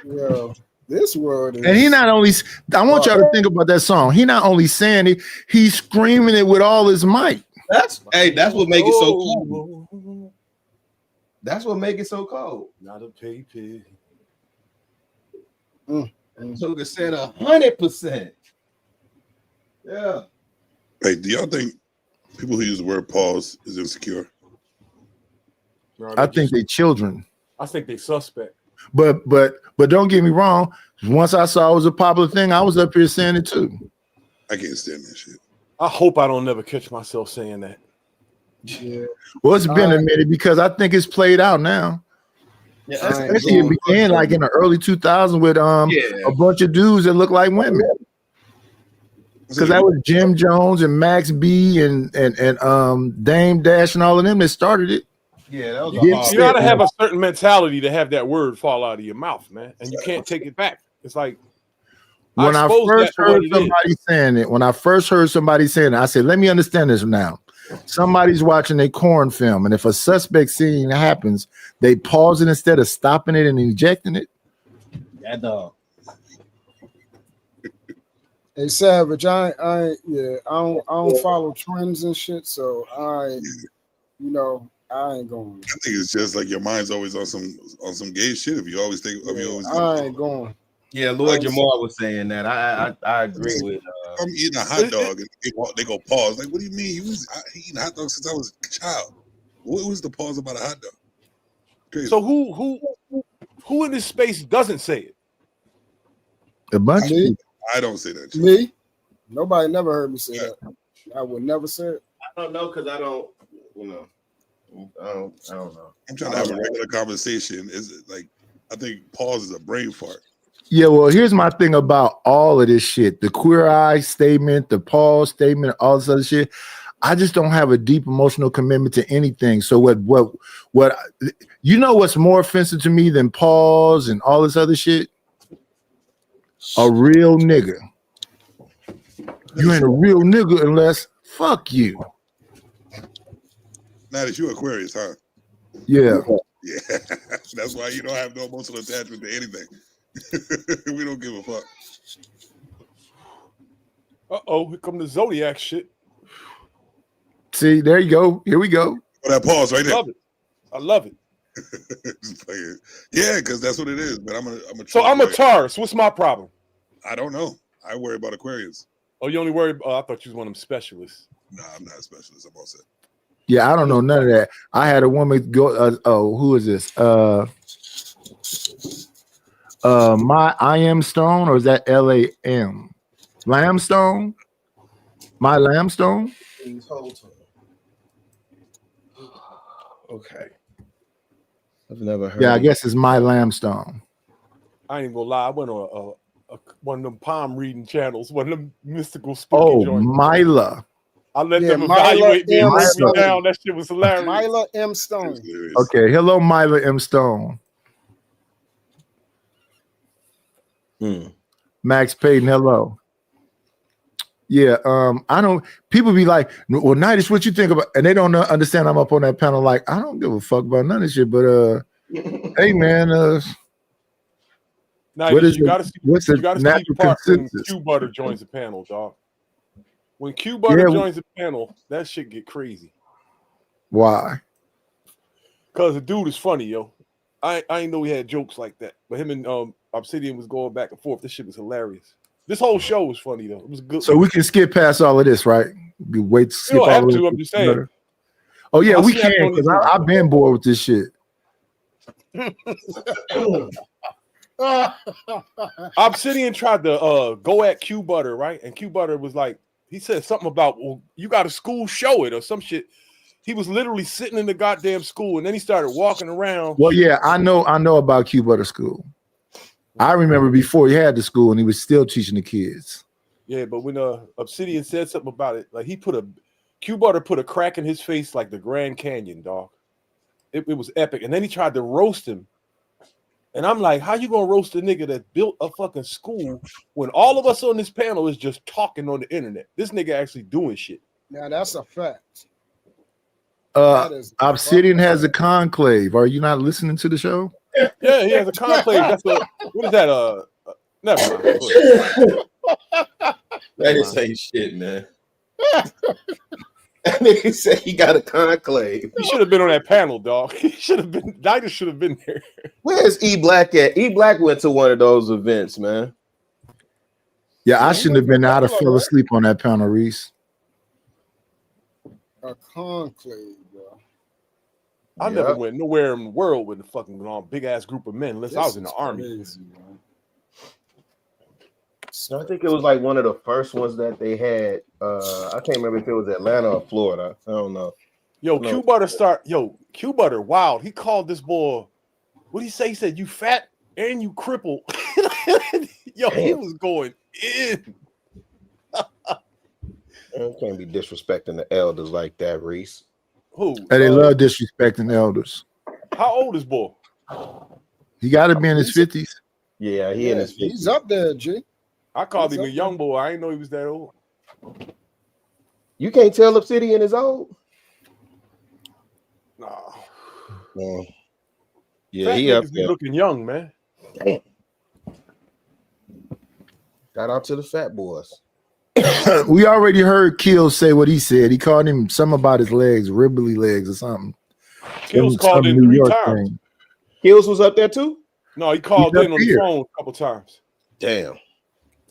Yo, this world is... And he not only, I want y'all to think about that song. He not only saying it, he's screaming it with all his might. That's what make it so cold. That's what make it so cold. Not a pay pig. Joker said 100%. Yeah. Hey, do y'all think people who use the word pause is insecure? I think they children. I think they suspect. But don't get me wrong. Once I saw it was a popular thing, I was up here saying it too. I can't stand that shit. I hope I don't never catch myself saying that. Yeah. Well, it's been a minute because I think it's played out now. Yeah, especially it began like in the early 2000s with a bunch of dudes that look like women. Because that was Jim Jones and Max B and Dame Dash and all of them that started it. Yeah, that was you gotta have a certain mentality to have that word fall out of your mouth, man, and you can't take it back. It's like when I first heard somebody saying it, I said, "Let me understand this now." Somebody's watching a corn film, and if a suspect scene happens, they pause it instead of stopping it and ejecting it. That dog. Hey Savage, I don't follow trends and shit, so I ain't going. I think it's just like your mind's always on some gay shit. If you always think of you always. I ain't going. Yeah, Lord Jamar was saying that. I agree with. I'm eating a hot dog and they go pause. Like, what do you mean? You was eating hot dogs since I was a child. What was the pause about a hot dog? Crazy. So who in this space doesn't say it? A bunch of Me? people. I don't say that. Me? Nobody never heard me say that. I would never say it. I don't know because I don't, I don't know. I'm trying to have a regular conversation. Is it like I think pause is a brain fart. Yeah, well, here's my thing about all of this shit: the queer eye statement, the pause statement, all this other shit. I just don't have a deep emotional commitment to anything. So what you know what's more offensive to me than pause and all this other shit? A real nigga. You ain't a real nigga unless fuck you. Now that you Aquarius, huh? Yeah. Yeah. That's why you don't have no emotional attachment to anything. We don't give a fuck. Here come the Zodiac shit. See, there you go. Here we go. Oh, that pause right there. I love it. Yeah, because that's what it is. But I'm a So I'm a Taurus. What's my problem? I don't know. I worry about Aquarius. Oh, you only worry? I thought you was one of them specialists. Nah, I'm not a specialist. I'm all set. Yeah, I don't know none of that. I had a woman go. Who is this? My I am stone, or is that LAM? Lambstone? My Lambstone? Please hold on. Okay. I've never heard. Yeah, I guess it's My Lambstone. I ain't gonna lie. I went on one of them palm reading channels, one of them mystical spooky joints. Mila. I let Yeah, them Mila evaluate me and M. break me Stone. down. That shit was hilarious. Mila M. Stone. Okay, hello, Mila M. Stone. Max Payton, hello. Yeah, I don't. People be like, "Well, Nightish, what you think about?" And they don't understand. I'm up on that panel, like, I don't give a fuck about none of this shit. But hey, man, what is you gotta see the natural part when consensus? Q Butter joins the panel, dog. When Q Butter joins the panel, that shit get crazy. Why? Cause the dude is funny, yo. I ain't know he had jokes like that, but him and Obsidian was going back and forth. This shit was hilarious. This whole show was funny though. It was good. So we can skip past all of this, right? We wait to skip You don't all have of to. this. I'm just saying. Oh yeah, I'll we snap can on because these I've been bored with this shit. Obsidian tried to go at Q Butter, right? And Q Butter was like, he said something about, well, you got a school, show it or some shit. He was literally sitting in the goddamn school, and then he started walking around. Well, yeah, I know about Q Butter School. I remember before he had the school and he was still teaching the kids. Yeah, but when Obsidian said something about it, like Q Butter put a crack in his face like the Grand Canyon, dog. It was epic. And then he tried to roast him. And I'm like, how you gonna roast a nigga that built a fucking school when all of us on this panel is just talking on the internet? This nigga actually doing shit. Now that's a fact. Obsidian has a conclave. Are you not listening to the show? Yeah, he has a conclave. That's what is that? Never mind. That is say shit, man. That nigga said he got a conclave. He should have been on that panel, dog. He should have been. Nida should have been there. Where's E Black at? E Black went to one of those events, man. Yeah, I shouldn't have been out. I fell asleep on that panel, Reese. A conclave, bro. I never went nowhere in the world with a fucking big ass group of men unless I was in the army. Crazy, So I think it was like one of the first ones that they had. I can't remember if it was Atlanta or Florida. I don't know. Q Butter wild. He called this boy. What did he say? He said, "You fat and you crippled." Yo, Damn. he was going in. You can't be disrespecting the elders like that, Reese. Who? And they love disrespecting elders. How old is boy? He got to be in his 50s. Yeah, he in his 50s. He's up there, G. I called him a young boy. I didn't know he was that old. You can't tell Obsidian is old? Nah. Yeah, Fat he up niggas be there. looking young, man. Damn. Shout out to the fat boys. We already heard Kill say what he said. He called him something about his legs, ribbly legs or something. Kills Some called in New 3 York times. thing. Kills was up there too? No, he called He's in up on the here. phone a couple times. Damn.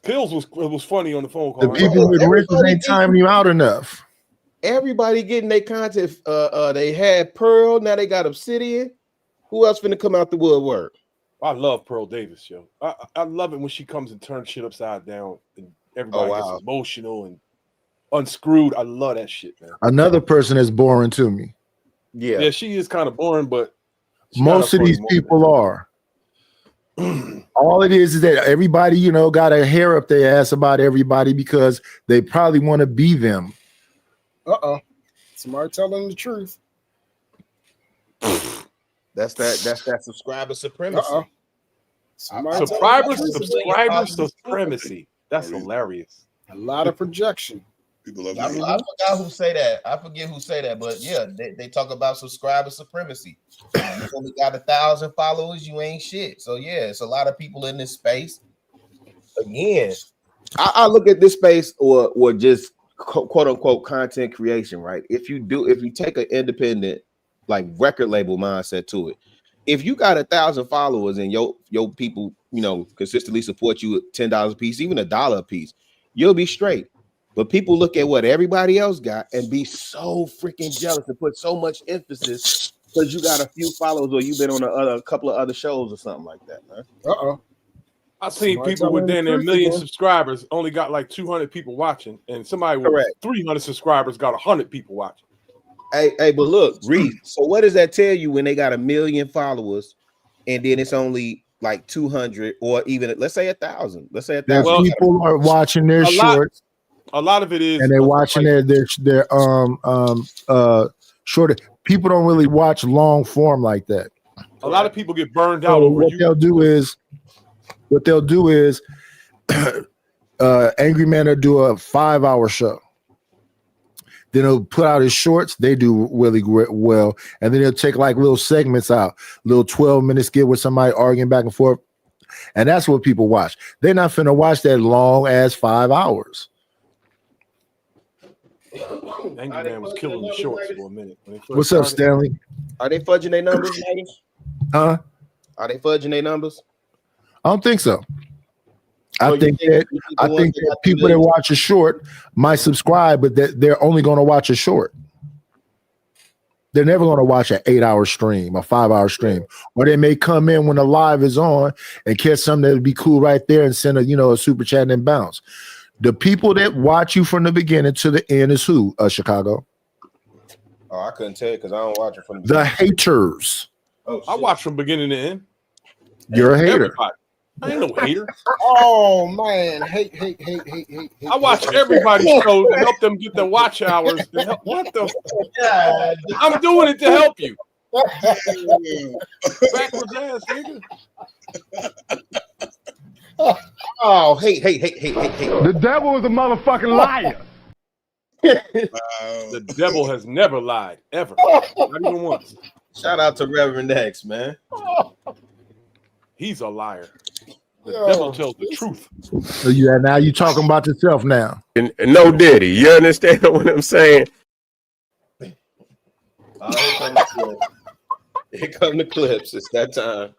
Pills was funny on the phone call. The people with wrinkles ain't timing you out enough. Everybody getting their content. They had Pearl, now they got Obsidian. Who else finna come out the woodwork? I love Pearl Davis, yo. I love it when she comes and turns shit upside down and everybody gets emotional and unscrewed. I love that shit, man. Another person that's boring to me. Yeah, she is kind of boring, but most of these people are. All it is that everybody, you know, got a hair up their ass about everybody because they probably want to be them. Somebody telling the truth. That's that subscriber supremacy. Subscriber supremacy. That's hilarious. A lot of projection. People love I forgot who say that. I forget who say that, but yeah, they talk about subscriber supremacy. You only got 1,000 followers, you ain't shit. So yeah, it's a lot of people in this space. Again, I look at this space or just quote unquote content creation, right? If you take an independent like record label mindset to it, if you got 1,000 followers and your people, you know, consistently support you at $10 a piece, even $1 a piece, you'll be straight. But people look at what everybody else got and be so freaking jealous and put so much emphasis because you got a few followers or you've been on a couple of other shows or something like that, man. I've seen people with their million subscribers only got like 200 people watching, and somebody with 300 subscribers got 100 people watching. Hey, but look, Reese. So what does that tell you when they got 1 million followers, and then it's only like 200 or even let's say 1,000? Let's say 1,000. People are watching their shorts. A lot of it is, and they're watching their short. People don't really watch long form like that. A lot of people get burned out. So what they'll do is, Angry Man will do a 5-hour show. Then he'll put out his shorts. They do really well, and then he'll take like little segments out, little 12-minute skit with somebody arguing back and forth, and that's what people watch. They're not finna watch that long ass 5 hours. Angry Man was killing the shorts for a minute. What's up, Stanley? Are they fudging their numbers, ladies? Huh? Are they fudging their numbers? I don't think so. I think that people that watch a short might subscribe, but they're only going to watch a short. They're never going to watch an 8-hour stream, a 5-hour stream, or they may come in when the live is on and catch something that would be cool right there and send a super chat and bounce. The people that watch you from the beginning to the end is who? Chicago. Oh, I couldn't tell you because I don't watch it from the haters. Oh, I watch from beginning to end. You're a hater. Everybody. I ain't no hater. Oh man, hate. I watch everybody's shows to help them get their watch hours. What the? I'm doing it to help you. Backwards ass nigga. Oh, hate. The devil is a motherfucking liar. The devil has never lied, ever. Not even once. Shout out to Reverend X, man. He's a liar. The devil tells the truth. So now you talking about yourself now. And no Diddy. You understand what I'm saying? Here come the clips. It's that time.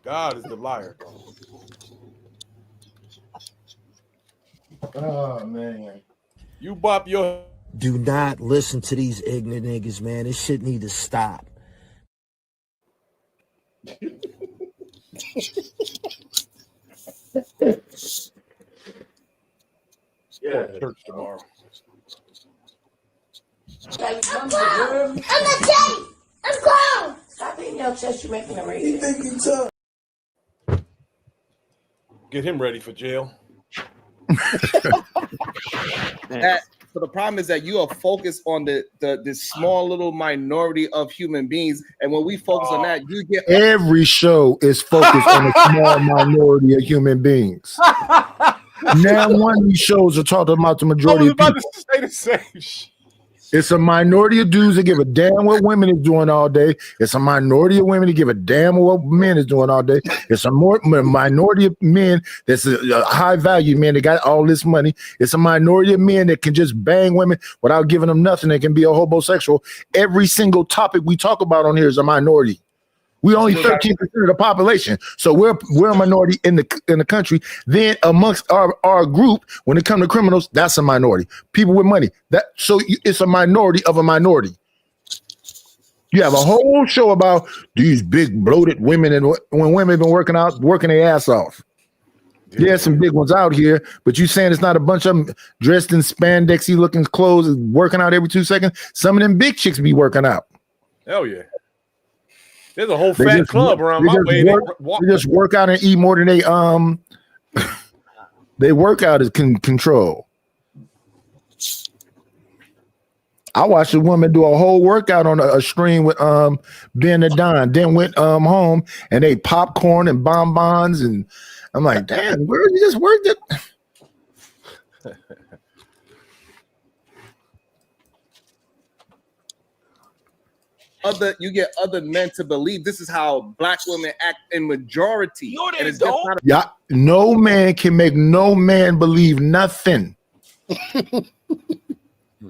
God is the liar. Oh man. You bop your. Do not listen to these ignorant niggas, man. This shit need to stop. Yeah, church tomorrow. I'm grown. I'm a daddy. I'm grown. Stop being your chest. You're making a radio. You think you tough? Get him ready for jail. So the problem is that you are focused on the small little minority of human beings, and when we focus on that, you get every show is focused on a small minority of human beings. Now one of these shows are talking about the majority of people. To say the same shit. It's a minority of dudes that give a damn what women is doing all day. It's a minority of women that give a damn what men is doing all day. It's a minority of men that's a high value man that got all this money. It's a minority of men that can just bang women without giving them nothing. They can be a homosexual. Every single topic we talk about on here is a minority. We only 13% of the population, so we're a minority in the country. Then amongst our group, when it comes to criminals, that's a minority. People with money, it's a minority of a minority. You have a whole show about these big bloated women, and when women been working their ass off. Yeah, some big ones out here, but you saying it's not a bunch of them dressed in spandexy looking clothes working out every 2 seconds? Some of them big chicks be working out. Hell yeah. There's a whole fat club around my way. They just work out and eat more than they work out is control. I watched a woman do a whole workout on a stream with Ben and Don, then went home and ate popcorn and bonbons, and I'm like, damn, where you just worked it? You get other men to believe this is how black women act in majority. No, and they it's don't. Yeah, no man can make no man believe nothing.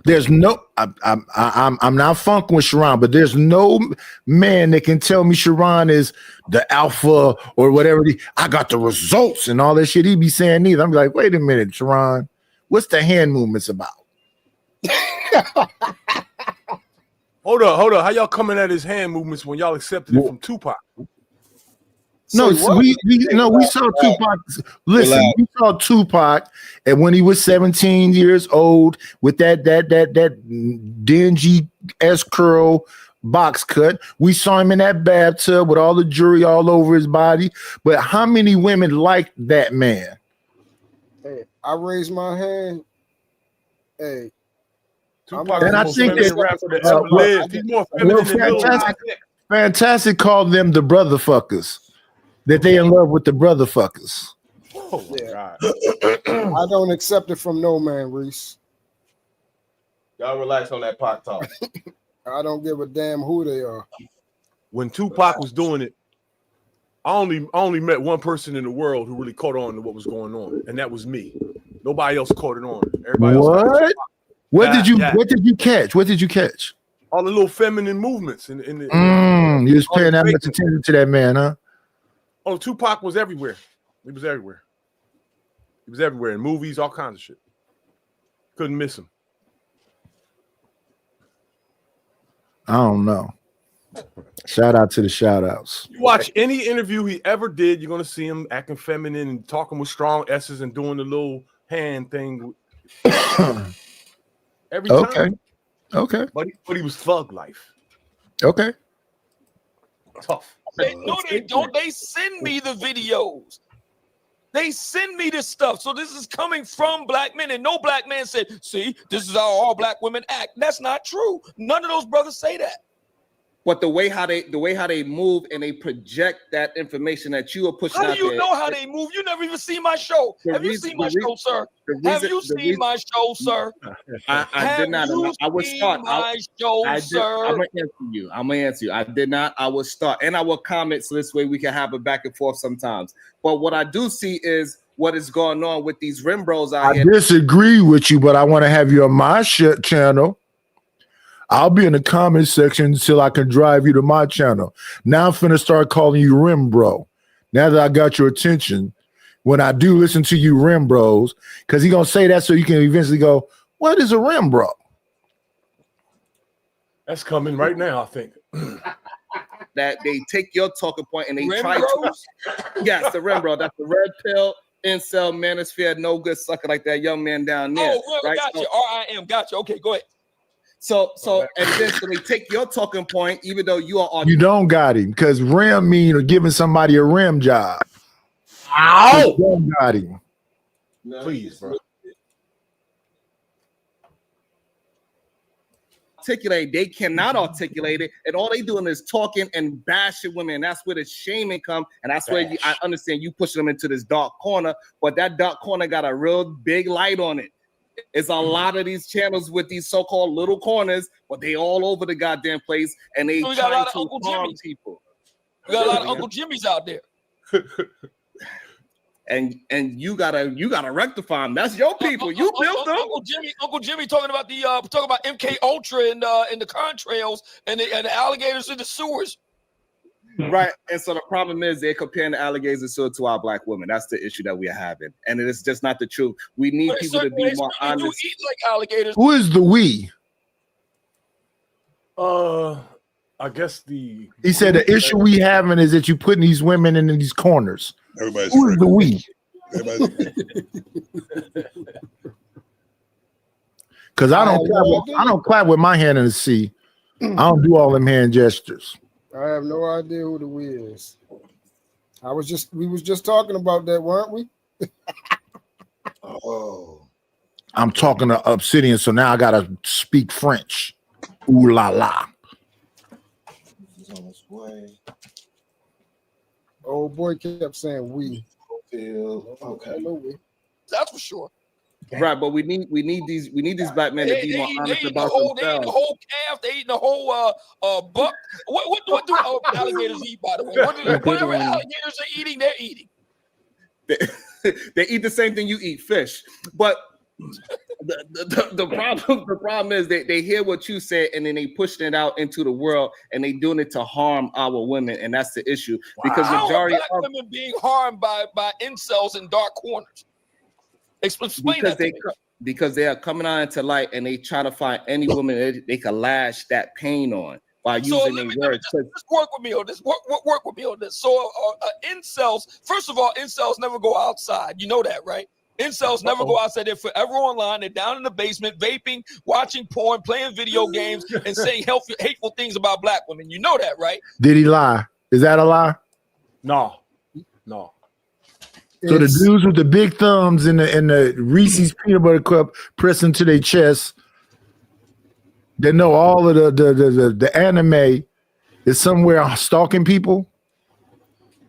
There's no, I'm not funking with Sharon, but there's no man that can tell me Sharon is the alpha or whatever. I got the results and all that shit he be saying neither. I'm like, wait a minute, Sharon, what's the hand movements about? Hold up. How y'all coming at his hand movements when y'all accepted it from Tupac? No, we saw Tupac. Listen, we saw Tupac, and when he was 17 years old with that dingy S curl box cut, we saw him in that bathtub with all the jewelry all over his body. But how many women liked that man? Hey, I raised my hand. Hey, Tupac and I think that Fantastic called them the brother fuckers. That they in love with the brother fuckers. Oh my God. I don't accept it from no man, Reese. Y'all relax on that Pac talk. I don't give a damn who they are. When Tupac was doing it, I only met one person in the world who really caught on to what was going on, and that was me. Nobody else caught it on. Everybody else. What did you catch? What did you catch? All the little feminine movements in the. You was paying that much attention to that man, huh? Oh, Tupac was everywhere. He was everywhere. He was everywhere in movies, all kinds of shit. Couldn't miss him. I don't know. Shout out to the shout outs. You watch any interview he ever did, you're gonna see him acting feminine and talking with strong S's and doing the little hand thing. Every time. Okay. But he was thug life. Okay. Tough. No, they don't. They send me the videos. They send me this stuff. So this is coming from black men. And no black man said, see, this is how all black women act. That's not true. None of those brothers say that. But the way how they move and they project that information that you are pushing out there. How do you know how they move? You never even seen my show. Have you seen my show, sir? Have you seen my show, sir? I did not. I would start. My show, sir. I'm gonna answer you. I did not. I will start, and I will comment so this way we can have a back and forth sometimes. But what I do see is what is going on with these rim bros out here. I disagree with you, but I want to have you on my channel. I'll be in the comment section until I can drive you to my channel. Now I'm finna start calling you Rim Bro. Now that I got your attention, when I do listen to you Rim Bros, because he's gonna say that so you can eventually go, what is a Rim Bro? That's coming right now, I think. That they take your talking point and they Rim try Bros? to. Yes, the Rim Bro. That's the red pill, incel, manosphere, no good sucker like that young man down there. Oh, right? Gotcha. RIM. Gotcha. Okay, go ahead. So and then so they take your talking point, even though you are on. You don't got him, because rim mean giving somebody a rim job. Ow! You don't got him. Please, bro. Articulate, they cannot articulate it, and all they doing is talking and bashing women. And that's where the shaming come, and that's where I understand you pushing them into this dark corner, but that dark corner got a real big light on it. It's a lot of these channels with these so-called little corners, but they all over the goddamn place, and they So we got a trying lot of to Uncle harm Jimmys. people. We got a lot of Uncle Jimmys out there. And you gotta rectify them. That's your people. You built them. Uncle Jimmy talking about MK Ultra and the contrails and the alligators in the sewers. Right. And so the problem is they're comparing the alligators to our black women. That's the issue that we're having. And it is just not the truth. We need But people to be more they do honest. eat like alligators. Who is the we? I guess the He said the issue we having is that you putting these women in these corners. Everybody's Who is the we? Because I don't clap with my hand in the sea. I don't do all them hand gestures. I have no idea who the we is. We was just talking about that, weren't we? Oh, I'm talking to Obsidian, so now I gotta speak French. Ooh la la. he's on his way. Old boy kept saying we. Okay. That's for sure. Right, but we need these black men to be more honest about They eat the themselves. whole calf. They eat the whole buck. What do alligators eat? By the way, whatever alligators are eating, they're eating. They eat the same thing you eat, fish. But the problem is they hear what you said and then they pushing it out into the world and they doing it to harm our women, and that's the issue. Because How majority are black women being harmed by incels in dark corners? Explain that to me. Because they are coming out into light and they try to find any woman they can lash that pain on by using their words. Just work with me on this. Work with me on this. So incels, first of all, incels never go outside. You know that, right? Incels never go outside. They're forever online. They're down in the basement, vaping, watching porn, playing video games, and saying hateful things about black women. You know that, right? Did he lie? Is that a lie? No. So the dudes with the big thumbs and the Reese's peanut butter cup pressing to their chest, they know all of the anime is somewhere stalking people.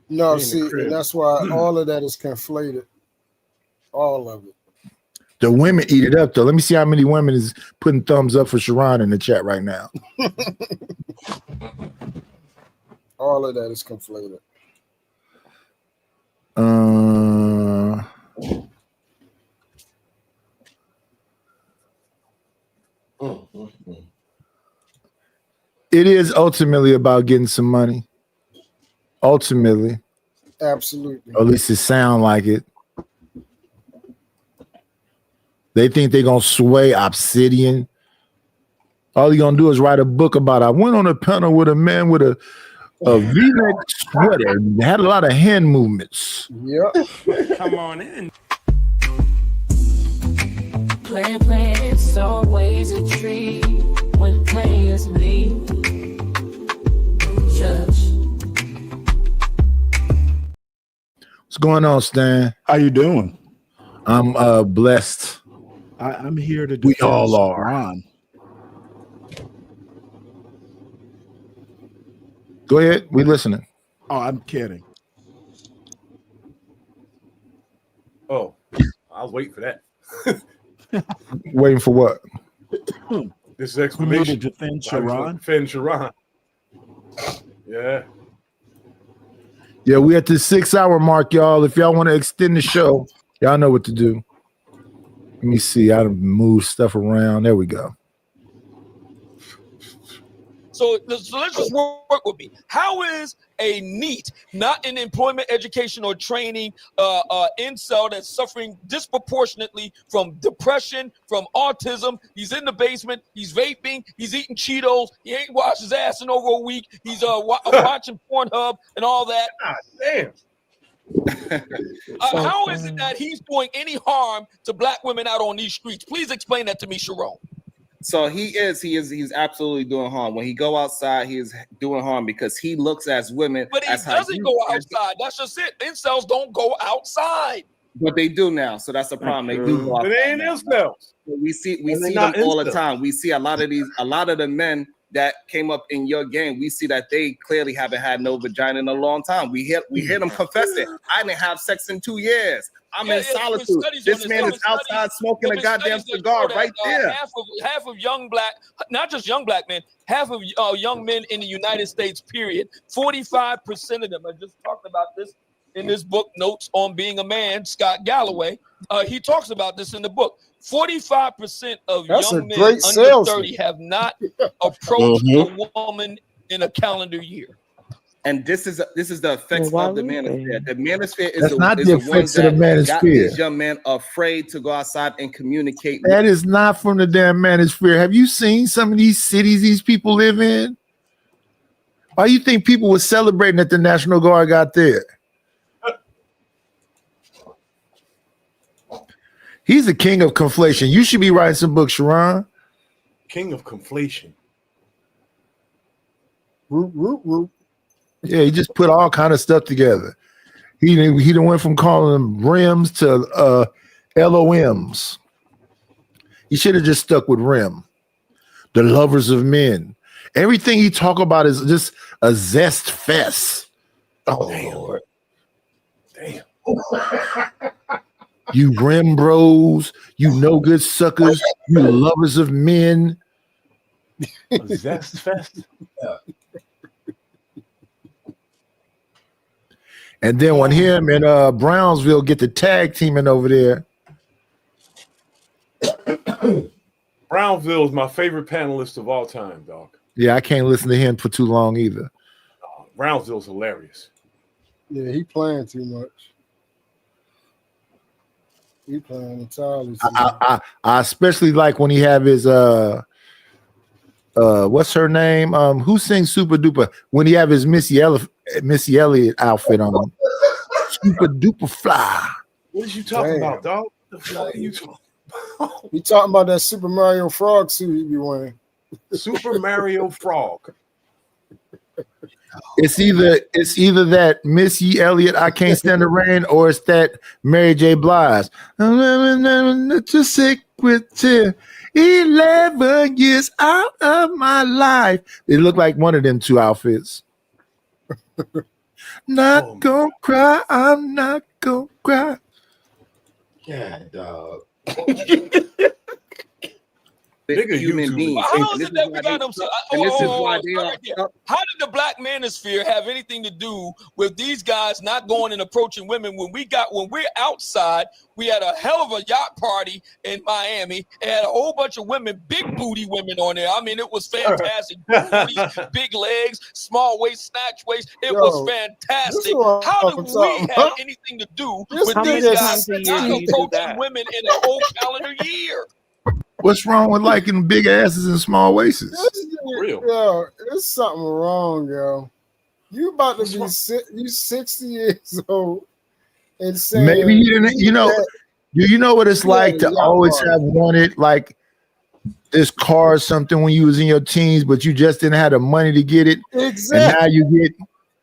No, see, and that's why all of that is conflated. All of it. The women eat it up though. Let me see how many women is putting thumbs up for Sharon in the chat right now. All of that is conflated. It is ultimately about getting some money. Ultimately. Absolutely. Or at least it sound like it. They think they're gonna sway Obsidian. All you're gonna do is write a book about I went on a panel with a man with a V-neck sweater. Had a lot of hand movements. Yep. Come on in. Play, it's always a treat when players leave. Judge. What's going on, Stan? How you doing? I'm blessed. I'm here to we all are. Ron. Go ahead. We listening. Oh, I'm kidding. Oh, I was waiting for that. Waiting for what? This is explanation. To defend Sharon. Defend Sharon. Yeah. Yeah, we at the 6-hour mark, y'all. If y'all want to extend the show, y'all know what to do. Let me see. I done move stuff around. There we go. So let's just work with me. How is a NEET, not in employment, education, or training, incel that's suffering disproportionately from depression, from autism? He's in the basement. He's vaping. He's eating Cheetos. He ain't washed his ass in over a week. He's watching Pornhub and all that. God damn. How is it that he's doing any harm to black women out on these streets? Please explain that to me, Sharon. So he's absolutely doing harm. When he go outside, he is doing harm because he looks at women. But he doesn't go outside. That's just it. Incels don't go outside. But they do now, so that's the problem. They do go outside. But they ain't incels. We see them all the time. We see a lot of the men that came up in your game. We see that they clearly haven't had no vagina in a long time. We hear them confess it. I didn't have sex in 2 years. I'm in solitude. This man is outside smoking a goddamn cigar right there. Half of young black, not just young black men, half of young men in the United States, period, 45% of them, I just talked about this in this book, Notes on Being a Man, Scott Galloway. He talks about this in the book. 45% of young men under 30 have not approached a woman in a calendar year. And this is the effects of the manosphere. The manosphere is That's not is the the ones effects of the that got manosphere. these young men afraid to go outside and communicate. That is not from the damn manosphere. Have you seen some of these cities these people live in? Why do you think people were celebrating that the National Guard got there? He's the king of conflation. You should be writing some books, Sharon. King of conflation. Yeah, he just put all kind of stuff together. He done went from calling them rims to LOMs. He should have just stuck with rim. The lovers of men. Everything he talk about is just a zest fest. Oh, damn. Lord. Damn. You rim bros, you no good suckers, you lovers of men. Zest fest. And then when him and Brownsville get the tag teaming over there. Brownsville is my favorite panelist of all time, dog. Yeah, I can't listen to him for too long either. Brownsville's hilarious. Yeah, he playing too much. He playing entirely. I especially like when he have his what's her name? Who sings Super Duper? When he have his Missy Elliott outfit on. Super Duper Fly. What is you talking about, dog? What the fuck are you talking about? You talking about that Super Mario Frog suit he be wearing? Super Mario Frog. It's either that Missy Elliott, I Can't Stand the Rain, or it's that Mary J. Blige. To sick with 11 years out of my life. It looked like one of them two outfits. Not gonna cry, I'm not gonna cry. Yeah, dog. Human beings. How is it that we got them? This is why they are. How did the black manosphere have anything to do with these guys not going and approaching women? When we're outside, we had a hell of a yacht party in Miami. It had a whole bunch of women, big booty women on there. I mean, it was fantastic. Booties, big legs, small waist, snatch waist. It was fantastic. How did we have anything to do with these guys not approaching women in a whole calendar year? What's wrong with liking big asses and small waists? Yo, there's something wrong, yo. You about to be you 60 years old and saying Maybe you didn't, do you know what it's like to always have wanted like this car or something when you was in your teens, but you just didn't have the money to get it? Exactly. And now you get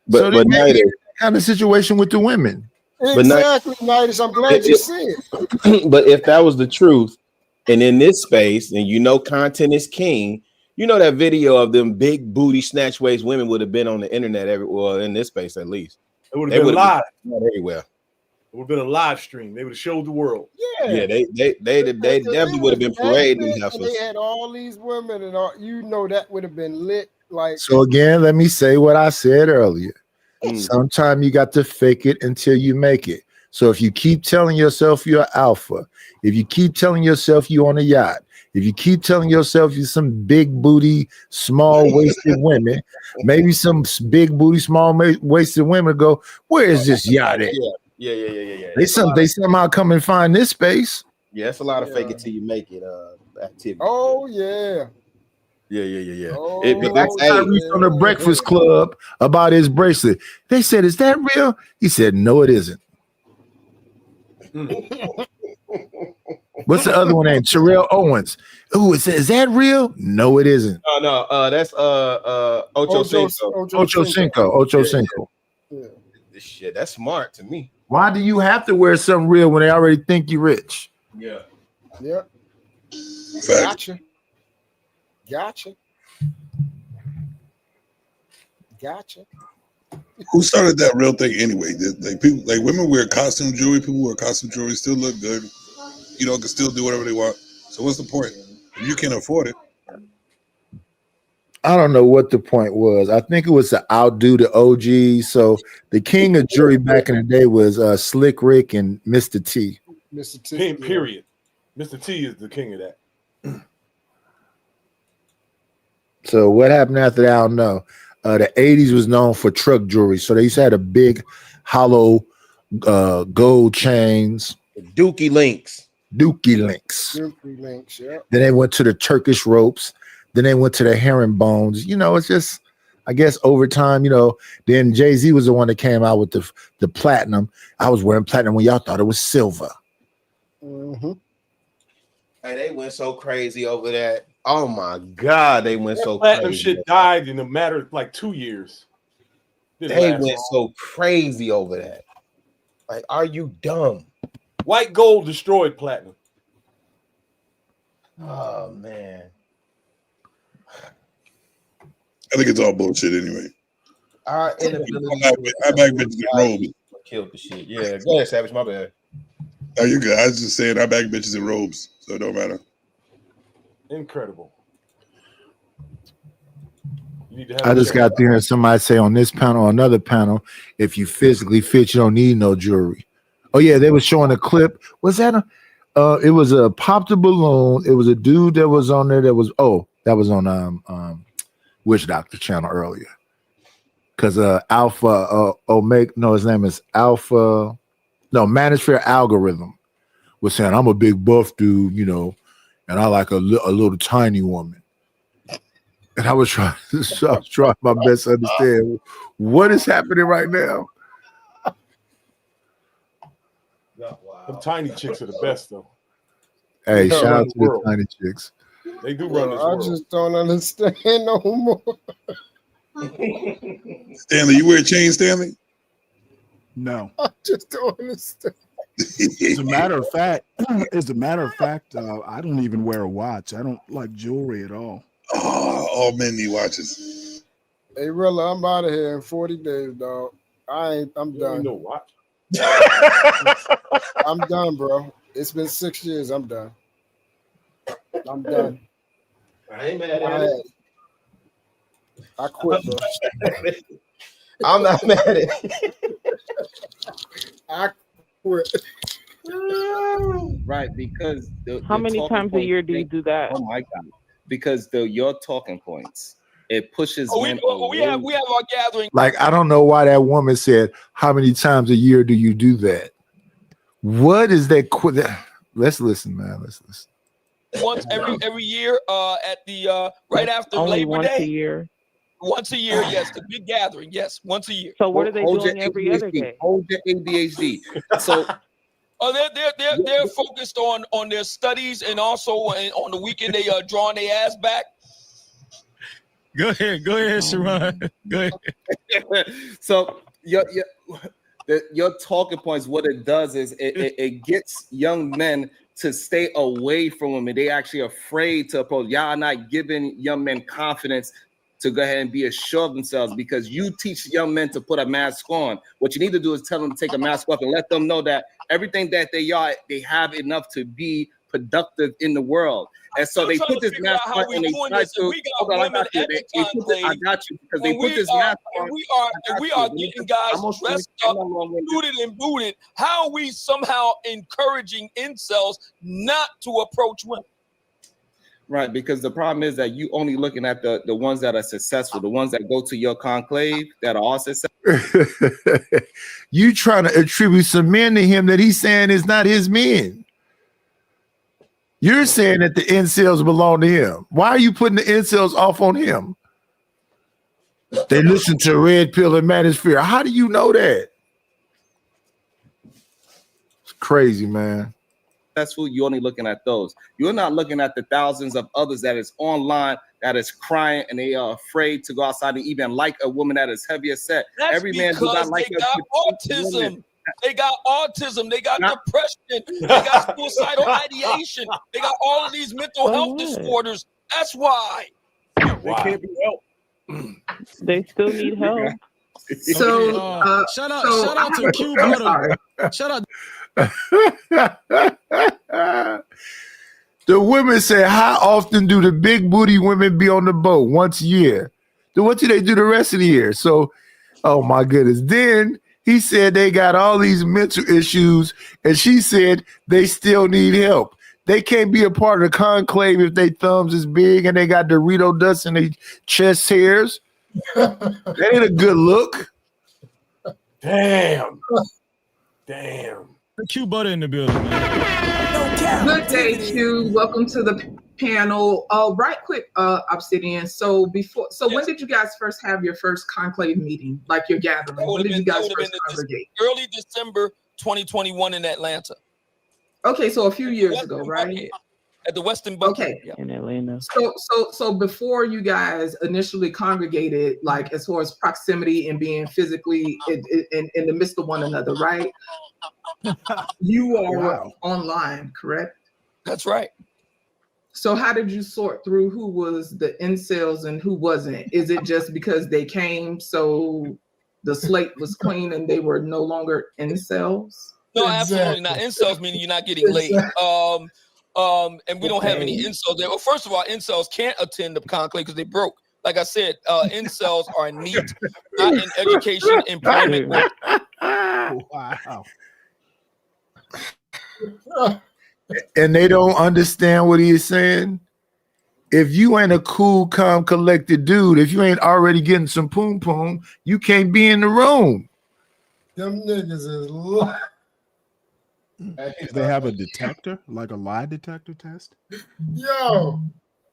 but maybe that kind of situation with the women. Exactly, Nidus. I'm glad you said it. But if that was the truth, and in this space, and content is king, that video of them big booty snatch waist women would have been on the internet everywhere, in this space at least. It would have been live. Everywhere. It would have been a live stream. They would have showed the world. Yeah, they definitely would have been parading them heifers. They had all these women, and that would have been lit. Like, so again, let me say what I said earlier. Sometimes you got to fake it until you make it. So if you keep telling yourself you're alpha, if you keep telling yourself you're on a yacht, if you keep telling yourself you're some big booty, small waisted women, maybe some big booty, small waisted women go, where is this yacht at? Yeah. They somehow come and find this space. Yeah, it's a lot of fake it till you make it activity. Oh yeah. Yeah. Oh, Tyrese on the Breakfast Club about his bracelet. They said, "Is that real?" He said, "No, it isn't." What's the other one named? Terrell Owens. Ooh, it says, "Is that real?" No, it isn't. No, that's Ocho Cinco. Ocho Cinco. Yeah. This shit, that's smart to me. Why do you have to wear something real when they already think you're rich? Yeah. Yeah. Gotcha. Who started that real thing anyway? Like women wear costume jewelry, people wear costume jewelry, still look good. Can still do whatever they want. So what's the point? If you can't afford it. I don't know what the point was. I think it was to outdo the OG. So the king of jewelry back in the day was Slick Rick and Mr. T. Mr. T. Period. Mr. T is the king of that. So what happened after that? I don't know. The 80s was known for truck jewelry. So they used to have a big hollow gold chains. Dookie links. Dookie links, yeah. Then they went to the Turkish ropes. Then they went to the herringbones. You know, it's just, I guess over time, you know, then Jay-Z was the one that came out with the platinum. I was wearing platinum when y'all thought it was silver. Mm-hmm. Hey, they went so crazy over that. Oh my God, they went so platinum crazy. shit died in a matter of like 2 years. They went so crazy over that. Like, are you dumb? White gold destroyed platinum. Oh man. I think it's all bullshit anyway. Our inability I back bitches in robes. killed the shit. Yeah, go ahead, Savage. My bad. Oh, you're good. I was just saying I back bitches in robes, so it don't matter. Incredible. You need to have I just got to hear somebody say on this panel or another panel, if you physically fit, you don't need no jewelry. Oh yeah, they were showing a clip. Was that it was a pop the balloon. It was a dude that was on there that was on Witch Doctor channel earlier. Because Alpha Omega, no, his name is Alpha, no, Manosphere Algorithm was saying, I'm a big buff dude, you know, and I like a little tiny woman. And I was trying my best to understand what is happening right now. Them tiny chicks are the best, though. Hey, They shout run out the to the world. tiny chicks. They do run this I world. just don't understand no more. Stanley, you wear a chain, Stanley? No. I just don't understand. As a matter of fact, I don't even wear a watch. I don't like jewelry at all. Oh, all men need watches. Hey, Rilla, I'm out of here in 40 days, dog. I'm done. No watch. I'm done, bro. It's been 6 years. I'm done. I'm done. I ain't mad at it. I quit, bro. I'm not mad at it. I quit. Right, because How many times a year do you do that? Oh my God! Because your talking points, it pushes men we have our gathering. Like, I don't know why that woman said, how many times a year do you do that? What is that? Let's listen, man. Let's listen. Once every year at the right after Only Labor once Day. a year. Once a year, yes, the big gathering, yes, once a year. So what are they Hold doing your every ADHD. other day? Hold your ADHD. So they're focused on their studies, and also on the weekend they are drawing their ass back. Go ahead, Sharon. Go ahead. So your talking points, what it does is it gets young men to stay away from women. They actually afraid to approach. Y'all are not giving young men confidence to go ahead and be assured of themselves, because you teach young men to put a mask on. What you need to do is tell them to take a mask off and let them know that everything that they are, they have enough to be productive in the world. And so they put this mask on and they try to. Hold on, I got you because they put this mask on. We are getting guys dressed up, suited and booted. How are we somehow encouraging incels not to approach women? Right, because the problem is that you only looking at the ones that are successful, the ones that go to your conclave that are all successful. You trying to attribute some men to him that he's saying is not his men. You're saying that the incels belong to him. Why are you putting the incels off on him? They listen to Red Pill and Manosphere. How do you know that? It's crazy, man. Successful, you're only looking at those. You're not looking at the thousands of others that is online that is crying and they are afraid to go outside and even like a woman that is heavier set. That's Every man does not like they got autism. They got autism. They got depression. They got suicidal ideation. They got all of these mental health disorders. That's why. They can't be helped. They still need help. So, shout out to Q Butter. Shout out. The women say, how often do the big booty women be on the boat? Once a year. Then what do they do the rest of the year? So, oh my goodness. Then he said they got all these mental issues, and she said they still need help. They can't be a part of the conclave if their thumbs is big and they got Dorito dust in their chest hairs. That ain't a good look. Damn. Q Butter in the building, man. Good day, Q. Welcome to the panel. Right quick, Obsidian. So when did you guys first have your first conclave meeting, like your gathering? When did you guys first congregate? Early December 2021 in Atlanta. Okay, so a few years ago, right? At the Westin Buckhead. Okay. Yeah. In Atlanta. So before you guys initially congregated, like as far as proximity and being physically in the midst of one another, right? You are online, correct? That's right. So how did you sort through who was the incels and who wasn't? Is it just because they came so the slate was clean and they were no longer incels? No, absolutely not. Incels meaning you're not getting laid. And we don't have any incels there. Well, first of all, incels can't attend the conclave because they broke. Like I said, incels are in need, not in education, employment. Wow. And they don't understand what he's saying. If you ain't a cool, calm, collected dude, if you ain't already getting some poom poom, you can't be in the room. Them niggas is They have a detector, like a lie detector test. Yo,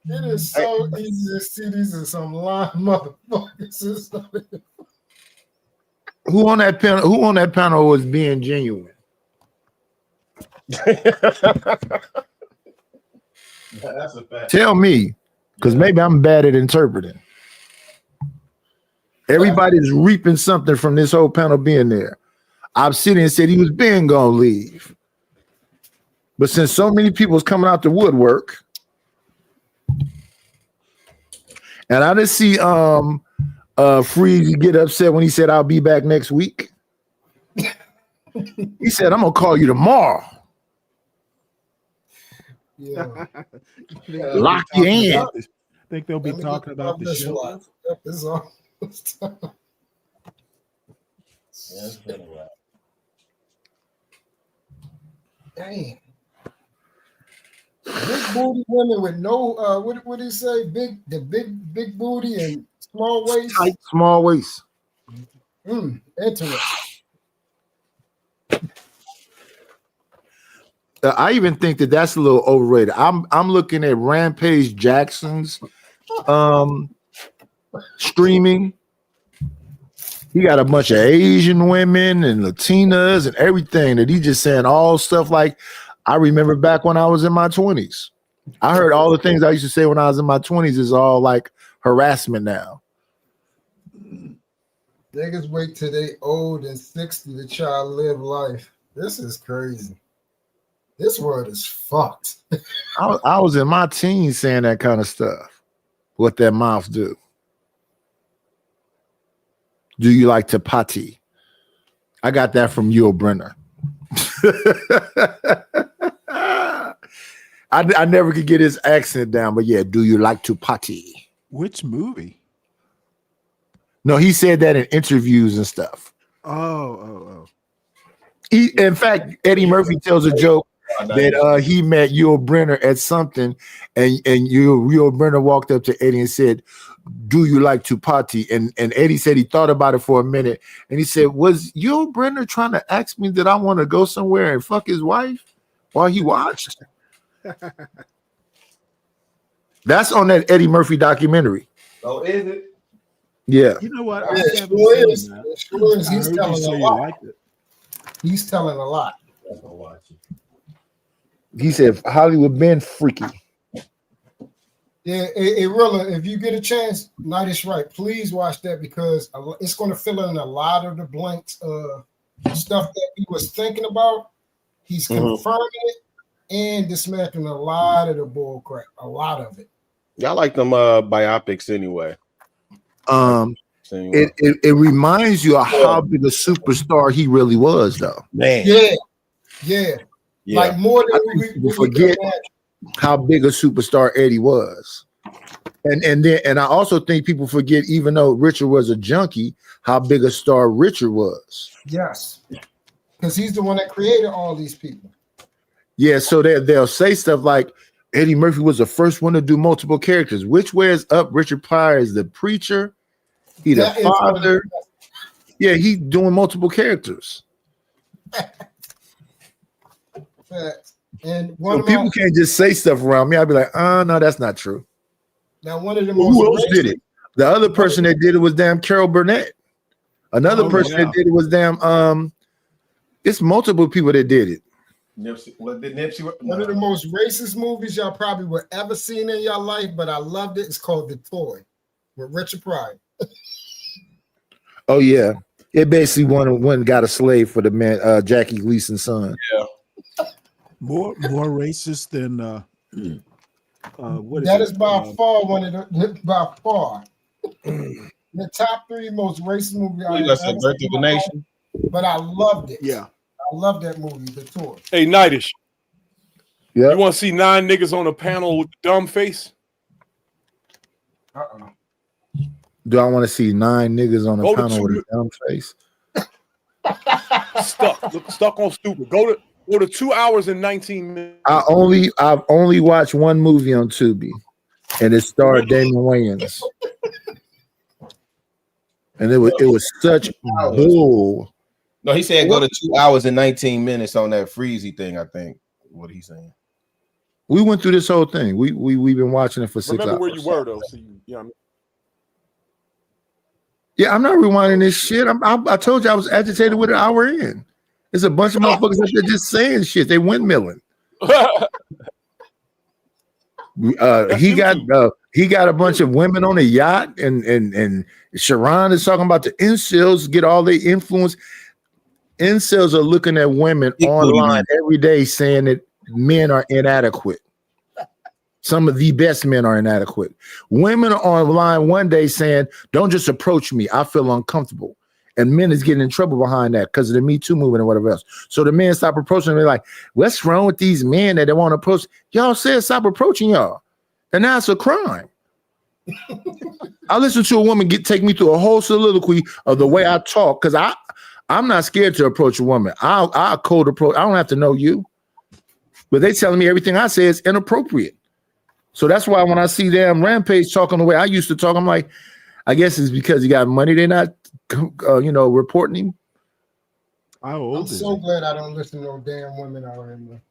it is so easy to see these are some lying motherfuckers. Who on that panel? Who on that panel was being genuine? That's a fact. Tell me, because maybe I'm bad at interpreting. Everybody's reaping something from this whole panel being there. Obsidian said he was being gonna leave. But since so many people's coming out the woodwork, and I didn't see Free get upset when he said I'll be back next week. He said, I'm gonna call you tomorrow. Yeah. Lock you in. Think they'll be talking about the show. This all. Damn. Big booty women with no what did he say? Big booty and small waist. Tight, small waist. Interesting. I even think that that's a little overrated. I'm looking at Rampage Jackson's streaming. He got a bunch of Asian women and Latinas and everything that he just saying all stuff like I remember back when I was in my 20s. I heard all the things I used to say when I was in my 20s is all like harassment now. Niggas wait till they old and 60 to try to live life. This is crazy. This world is fucked. I was in my teens saying that kind of stuff. What that mouth do? Do you like to potty? I got that from Yul Brynner. I never could get his accent down, but yeah, do you like to potty? Which movie? No, he said that in interviews and stuff. Oh. In fact, Eddie Murphy tells a joke that he met Yul Brynner at something, and Yul Brynner walked up to Eddie and said, do you like to potty? And Eddie said he thought about it for a minute, and he said, was Yul Brynner trying to ask me that I want to go somewhere and fuck his wife while he watched? That's on that Eddie Murphy documentary. Oh, is it? Yeah. You know what? Yeah, I haven't seen is. that. He's telling a lot. He's telling a lot. He said Hollywood been freaky. Yeah, really, if you get a chance, Night is Right, please watch that because it's going to fill in a lot of the blanks stuff that he was thinking about. He's confirming it and dismantling a lot of the bull crap, a lot of it. Y'all like them biopics anyway. It reminds you of how big a superstar he really was, though. Man. Yeah. Like more than we forget how big a superstar Eddie was. And I also think people forget, even though Richard was a junkie, how big a star Richard was. Yes. Because he's the one that created all these people. Yeah, so they'll say stuff like Eddie Murphy was the first one to do multiple characters. Which way is up? Richard Pryor is the preacher, He the That is one of father. Yeah, he doing multiple characters. Facts. And So one of people my can't just say stuff around me. I'd be like, no, that's not true. now one of the Well, most who else did racist- it? The other person that did it was damn Carol Burnett. Another Oh, person yeah. that did it was damn it's multiple people that did it. Nipsey, what did Nipsey? One of the most racist movies y'all probably will ever seen in your life, but I loved it. It's called The Toy with Richard Pryor. Oh yeah. It basically one got a slave for the man, Jackie Gleason's son. Yeah. More racist than what is That it? is by far one of the by far the top 3 most racist movies I You ever got some Birth seen of in a my life. Nation? But I loved it. Yeah. I love that movie, The Toy. Hey, Nightish. Yeah. You want to see 9 niggas on a panel with dumb face? Do I want to see 9 niggas on a Go to panel two with mi- a dumb face? Stuck on stupid. Go to 2 hours and 19 minutes. I've only watched one movie on Tubi, and it starred Damon Wayans. And it was such bull. No, he said go to 2 hours and 19 minutes on that Freezy thing. I think what he's saying. We went through this whole thing. We've been watching it for 6 Remember hours. where you were though. So Yeah, I'm not rewinding this shit. I told you I was agitated with an hour in. There's a bunch of motherfuckers out there just saying shit. They windmilling. He got a bunch of women on a yacht, and Sharon is talking about the incels get all their influence. Incels are looking at women online every day saying that men are inadequate. Some of the best men are inadequate. Women are online one day saying, "Don't just approach me. I feel uncomfortable." And men is getting in trouble behind that because of the Me Too movement and whatever else. So the men stop approaching them. They're like, "What's wrong with these men that they want to approach?" Y'all said stop approaching y'all. And now it's a crime. I listened to a woman take me through a whole soliloquy of the way I talk because I'm not scared to approach a woman. I'll cold approach. I don't have to know you. But they telling me everything I say is inappropriate. So that's why when I see them Rampage talking the way I used to talk, I'm like, I guess it's because he got money. They're not, reporting him. I'm so glad I don't listen to no damn women out here, man.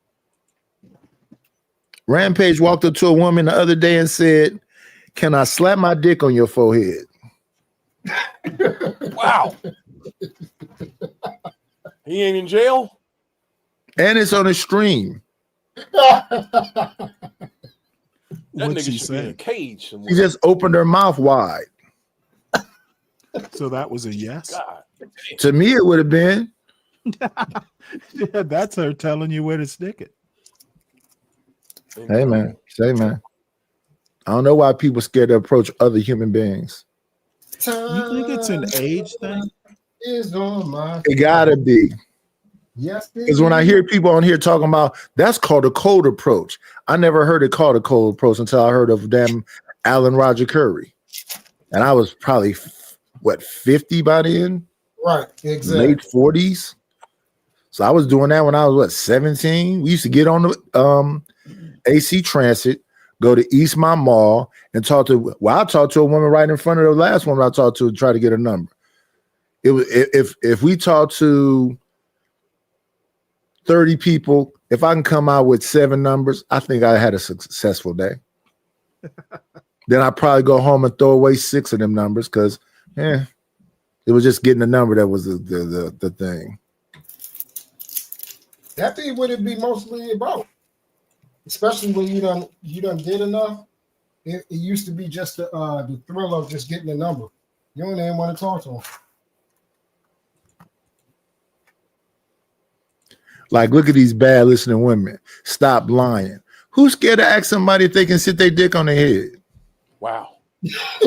Rampage walked up to a woman the other day and said, "Can I slap my dick on your forehead?" Wow. He ain't in jail? And it's on a stream. That What'd nigga she should be in say? a cage somewhere. She just opened her mouth wide. So that was a yes. God. To me, it would have been. Yeah, that's her telling you where to stick it. Hey man, I don't know why people scared to approach other human beings. You think it's an age thing? Is on my It gotta be. Yes, Because when I hear people on here talking about that's called a cold approach, I never heard it called a cold approach until I heard of damn Alan Roger Curry, and I was probably 50 by then, right, exactly. late 40s. So I was doing that when I was 17. We used to get on the AC Transit, go to Eastmont Mall, and talk to. Well, I talked to a woman right in front of the last woman I talked to try to get a number. It was if we talked to 30 people, if I can come out with 7 numbers, I think I had a successful day. Then I probably go home and throw away 6 of them numbers because, it was just getting the number that was the thing. That thing would it be mostly about, especially when you done did enough. It used to be just the thrill of just getting the number. You don't even want to talk to them. Like, look at these bad listening women. Stop lying. Who's scared to ask somebody if they can sit their dick on their head? Wow.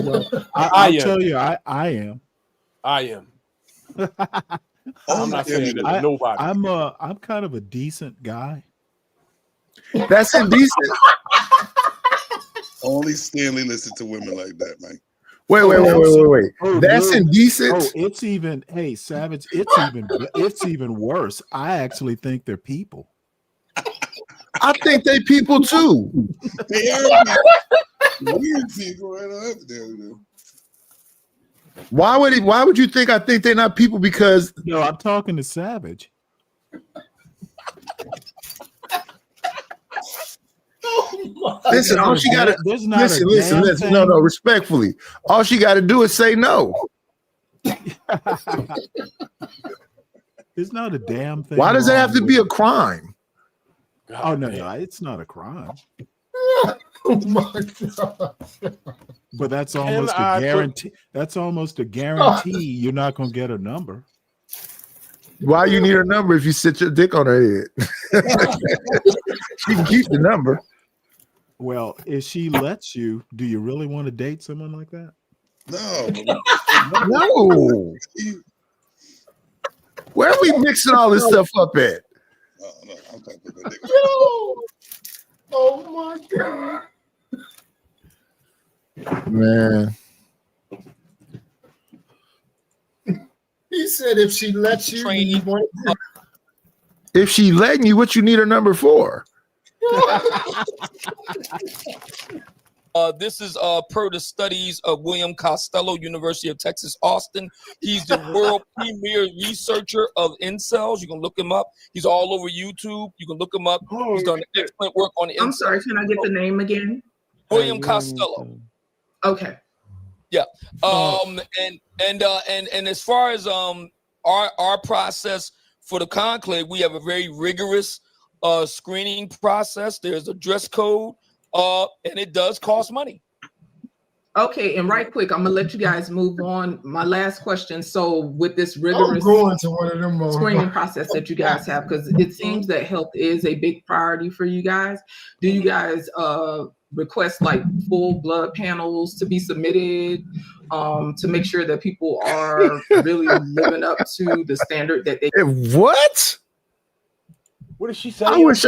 Well, I'll tell you, I am. I am. I'm not saying that to nobody. I'm kind of a decent guy. That's indecent. Only Stanley listens to women like that, man. Wait. Oh, That's dude. indecent. Oh, it's even, hey, Savage, it's even worse. I actually think they're people. I think they people too. They are weird people right up there. Why would you think I think they're not people? Because no, I'm talking to Savage. Listen, all she got to listen. No, respectfully, all she got to do is say no. It's not a damn thing. Why does it have to be a crime? Oh no, it's not a crime. Oh my God. But that's almost a guarantee. That's almost a guarantee you're not gonna get a number. Why you need a number if you sit your dick on her head? She can keep the number. Well, if she lets you, do you really want to date someone like that? No. Where are we mixing all this stuff up at? Oh my God. Man. He said if she lets you, If she letting you, what you need her number for? This is per the studies of William Costello, University of Texas, Austin. He's the world premier researcher of incels. You can look him up. He's all over YouTube. You can look him up. He's done excellent work on the incels. I'm sorry, can I get the name again? William Costello. Okay. Yeah. And as far as our process for the conclave, we have a very rigorous screening process. There's a dress code, and it does cost money. Okay, and right quick, I'm gonna let you guys move on. My last question. So, with this rigorous going to one of them screening process that you guys have, because it seems that health is a big priority for you guys. Do you guys request like full blood panels to be submitted to make sure that people are really living up to the standard that they? What? What did she say? I wish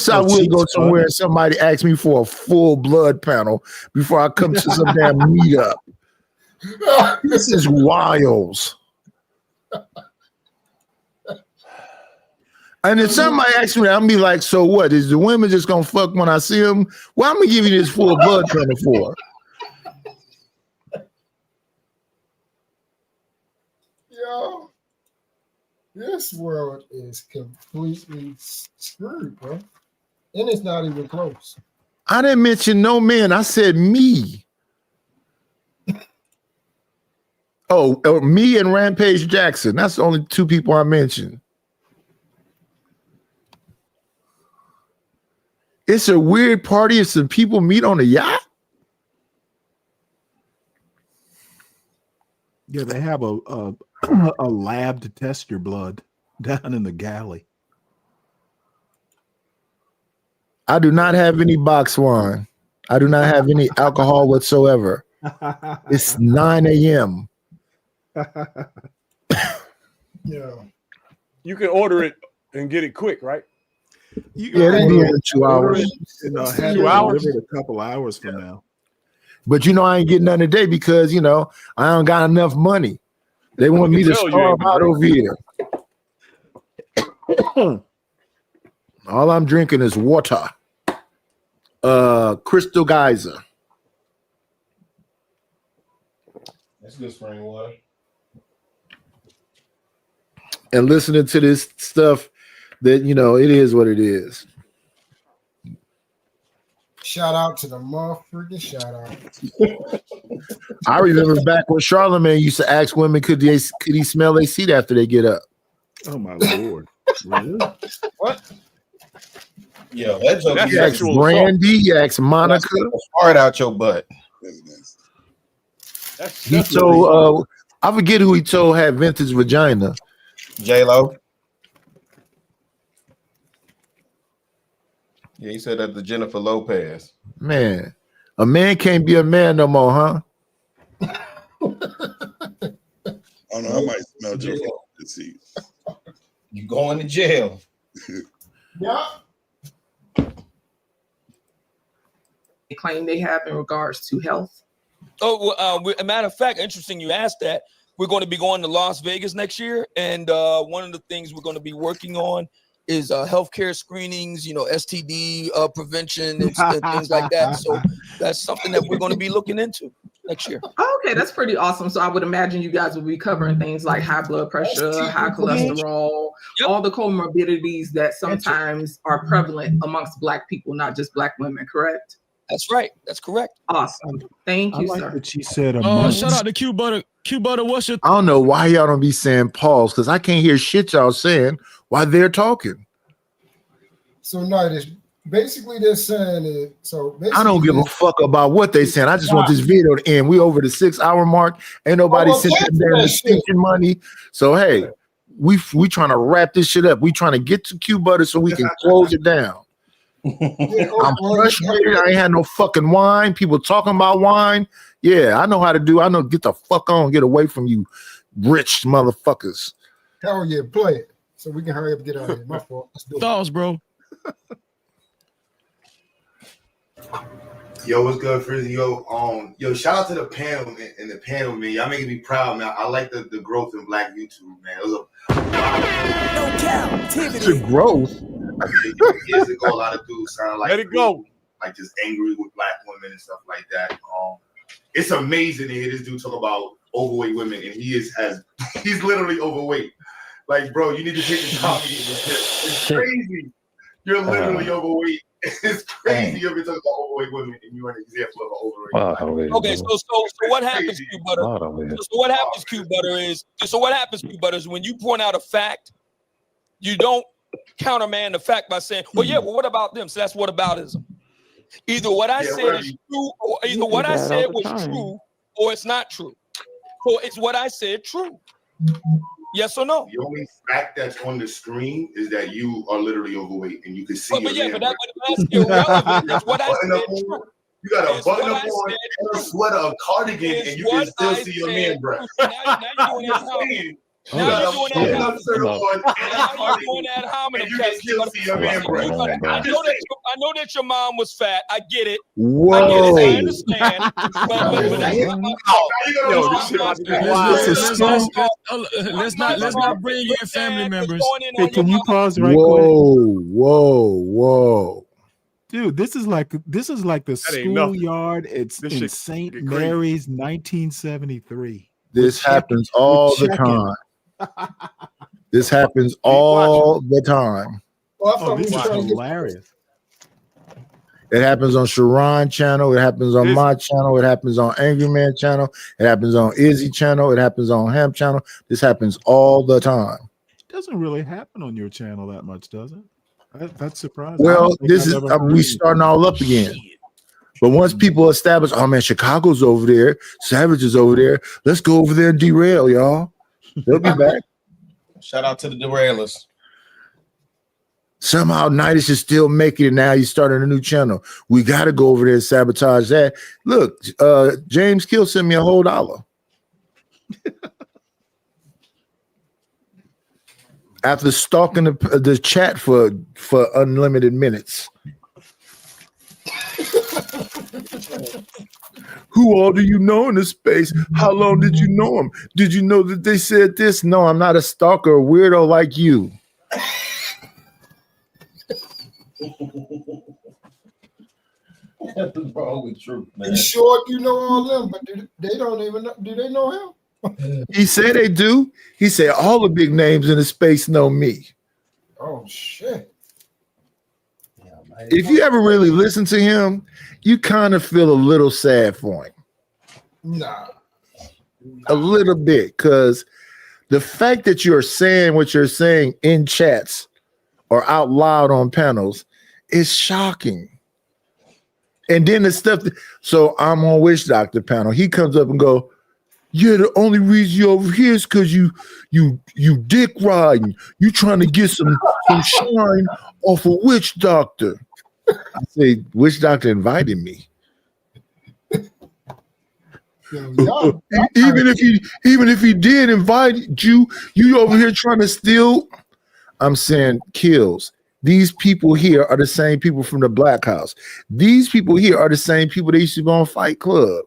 I would go somewhere and somebody asked me for a full blood panel before I come to some damn meetup. This is wild. And if somebody asks me, I'll be like, so what? Is the women just gonna fuck when I see them? Well, I'm gonna give you this full blood panel for. Yo, this world is completely screwed, bro. And it's not even close. I didn't mention no men. I said me. Oh, me and Rampage Jackson. That's the only two people I mentioned. It's a weird party if some people meet on a yacht. Yeah, they have a lab to test your blood down in the galley. I do not have any box wine. I do not have any alcohol whatsoever. It's 9 a.m. Yeah. You can order it and get it quick, right? Yeah, they be in 2 hours. Have 2 hours? delivered a couple hours from now. But you know, I ain't getting none today because you know I don't got enough money. They want me to starve out over here. All I'm drinking is water. Crystal Geyser. That's good spring water. And listening to this stuff that, you know, it is what it is. Shout out to the motherfucking shout out. I remember back when Charlemagne used to ask women, could he smell their seat after they get up? Oh my Lord. Really? What? Yo, that's He asked Brandy, he asked Monica. Fart out your butt. He told I forget who he told had vintage vagina. J-Lo. Yeah, he said that to Jennifer Lopez. Man, a man can't be a man no more, huh? I don't know. I might smell just like the seat. You going to jail? Yeah. They claim they have in regards to health. Oh, a matter of fact, interesting you asked that. We're going to be going to Las Vegas next year, and one of the things we're going to be working on is healthcare screenings, you know, STD prevention and things like that. So that's something that we're going to be looking into. next year. Okay, that's pretty awesome. So I would imagine you guys will be covering things like high blood pressure, high cholesterol, all the comorbidities that sometimes are prevalent amongst Black people, not just Black women, correct? That's right. That's correct. Awesome. Thank you, I like sir. that she said a Oh, month. shout out to Q Butter. Q Butter, what's your I don't know why y'all don't be saying pause because I can't hear shit y'all saying while they're talking. So no, basically they're saying it. So basically I don't give a fuck about what they saying. I just want this video to end. We over the 6 hour mark. Ain't nobody sitting there extension money. So hey, we trying to wrap this shit up. We trying to get to Q Butter so we can close it down. I'm frustrated. I ain't had no fucking wine. People talking about wine. Yeah, I know how to do. I know. Get the fuck on. Get away from you, rich motherfuckers. Hell yeah, play it so we can hurry up and get out of here. My fault. Let's do it. thoughts, bro? Yo, what's good, Frizzy? Yo, shout out to the panel and the panel, man. Y'all making me proud, man. I like the growth in Black YouTube, man. It was It's a growth. years ago, a lot of dudes sounded like Let it go. like just angry with Black women and stuff like that. It's amazing to hear this dude talk about overweight women, and he's literally overweight. Like, bro, you need to take the time to get this shit. It's crazy. You're literally overweight. It's crazy. You've been talking about overweight women, and you're an example of an overweight. Okay, so what happens, Q Butter? So what happens, Q Butter, is when you point out a fact, you don't countermand the fact by saying, well, what about them? So that's whataboutism. Either what I said is true, or either what I said was true, or it's not true. So it's what I said true. Yes or no? The only fact that's on the screen is that you are literally overweight, and you can see. But that's irrelevant. That's what I said. True. You got a button up on and a sweater, a cardigan, and you can still see your man breast. Now you're doing that hominem. I know that your mom was fat. I get it. Whoa. I understand. Let's not bring in family members. Hey, can you pause right quick? Whoa. Dude, this is like the schoolyard. It's in St. Mary's, 1973. This happens all the time. This happens all the time. Oh, this is hilarious. It happens on Sharon channel. It happens on my channel. It happens on Angry Man channel. It happens on Izzy channel. It happens on Ham channel. This happens all the time. It doesn't really happen on your channel that much, does it? That's surprising. Well, this is we starting all up again. But once people establish, oh man, Chicago's over there, Savage is over there. Let's go over there and derail, y'all. They'll be back. Shout out to the derailers. Somehow Nidus is still making it now. He's starting a new channel. We got to go over there and sabotage that. Look, James Kill sent me a whole $1. After stalking the chat for unlimited minutes. Who all do you know in this space? How long did you know them? Did you know that they said this? No, I'm not a stalker or weirdo like you. That's probably true, man. You sure you know all them, but they don't even know. Do they know him? He said they do. He said all the big names in the space know me. Oh shit. If you ever really listen to him, you kind of feel a little sad for him. Nah. A little bit, because the fact that you're saying what you're saying in chats or out loud on panels is shocking. And then the stuff so I'm on Witch Doctor panel. He comes up and go, yeah, the only reason you're over here is because you dick riding. You trying to get some shine off of Witch Doctor. I say, Witch Doctor invited me. Even if he did invite you over here trying to steal. I'm saying kills. These people here are the same people from the Black House. These people here are the same people that used to be on Fight Club.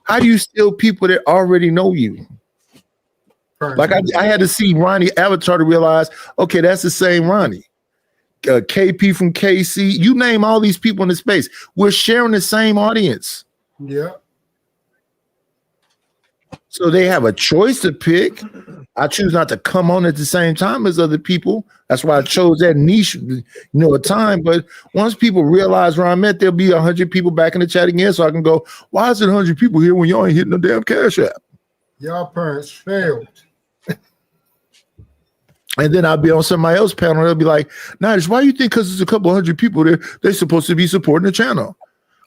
How do you steal people that already know you? Like I had to see Ronnie Avatar to realize, okay, that's the same Ronnie. KP from KC, you name all these people in the space. We're sharing the same audience. Yeah. So they have a choice to pick. I choose not to come on at the same time as other people. That's why I chose that niche, a time. But once people realize where I'm at, there'll be 100 people back in the chat again. So I can go, why is it 100 people here when y'all ain't hitting the damn Cash App? Y'all parents failed. And then I'll be on somebody else's panel. They'll be like, Nigel, why you think because there's a couple 100 people there, they're supposed to be supporting the channel?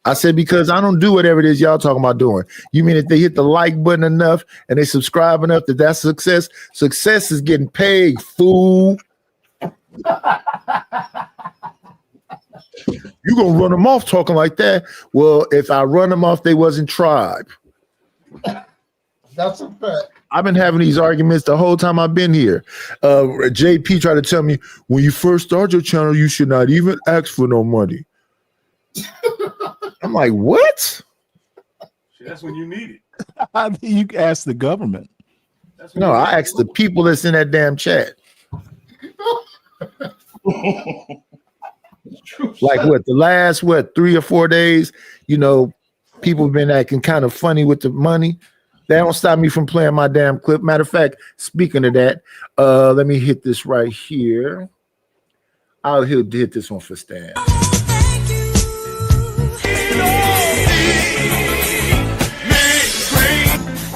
I said, because I don't do whatever it is y'all talking about doing. You mean if they hit the like button enough and they subscribe enough that's success? Success is getting paid, fool. You gonna run them off talking like that? Well, if I run them off, they wasn't tribe. That's a fact. I've been having these arguments the whole time I've been here. JP tried to tell me, when you first start your channel, you should not even ask for no money. I'm like, what? That's when you need it. I mean, you can ask the government. No, I asked the people that's in that damn chat. Like what, the last 3 or 4 days, people have been acting kind of funny with the money. That don't stop me from playing my damn clip. Matter of fact, speaking of that, let me hit this right here. I'll hit this one for Stan.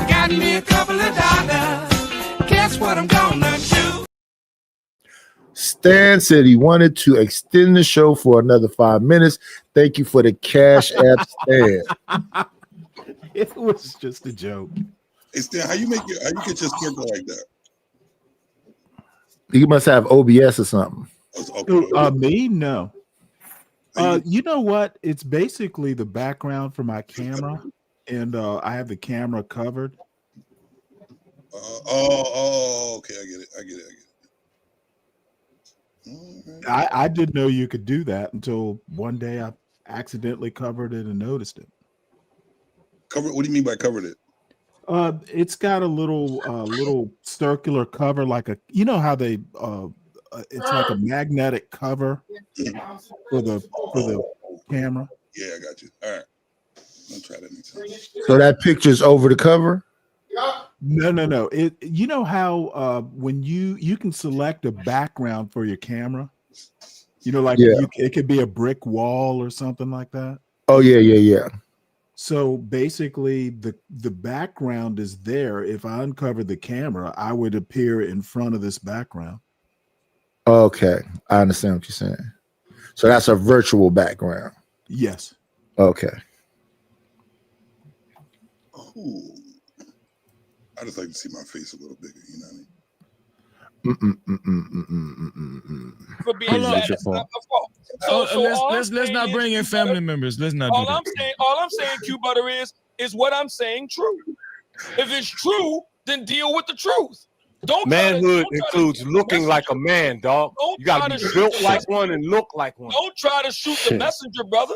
Got me a couple of dollars. Guess what I'm gonna do? Stan said he wanted to extend the show for another 5 minutes. Thank you for the Cash App, Stan. It was just a joke. Hey Stan, how you get your skin go like that? You must have OBS or something. Me? No. You know what? It's basically the background for my camera, and I have the camera covered. Okay, I get it. I didn't know you could do that until one day I accidentally covered it and noticed it. Covered? What do you mean by covered it? It's got a little circular cover, like how they it's like a magnetic cover for the camera. Yeah, I got you. All right, I'll try that next time. So that picture's over the cover? No. You know how when you can select a background for your camera, it could be a brick wall or something like that. Oh yeah. So basically, the background is there. If I uncover the camera, I would appear in front of this background. Okay, I understand what you're saying. So that's a virtual background. Yes. Okay. Ooh. I just like to see my face a little bigger. You know what I mean? For being sad, it's not my fault. Let's not bring in family members. Let's not do that. All I'm saying, Q Butter, is what I'm saying true. If it's true, then deal with the truth. Manhood includes looking like a man, dog. You gotta be built like one and look like one. Don't try to shoot the messenger, brother.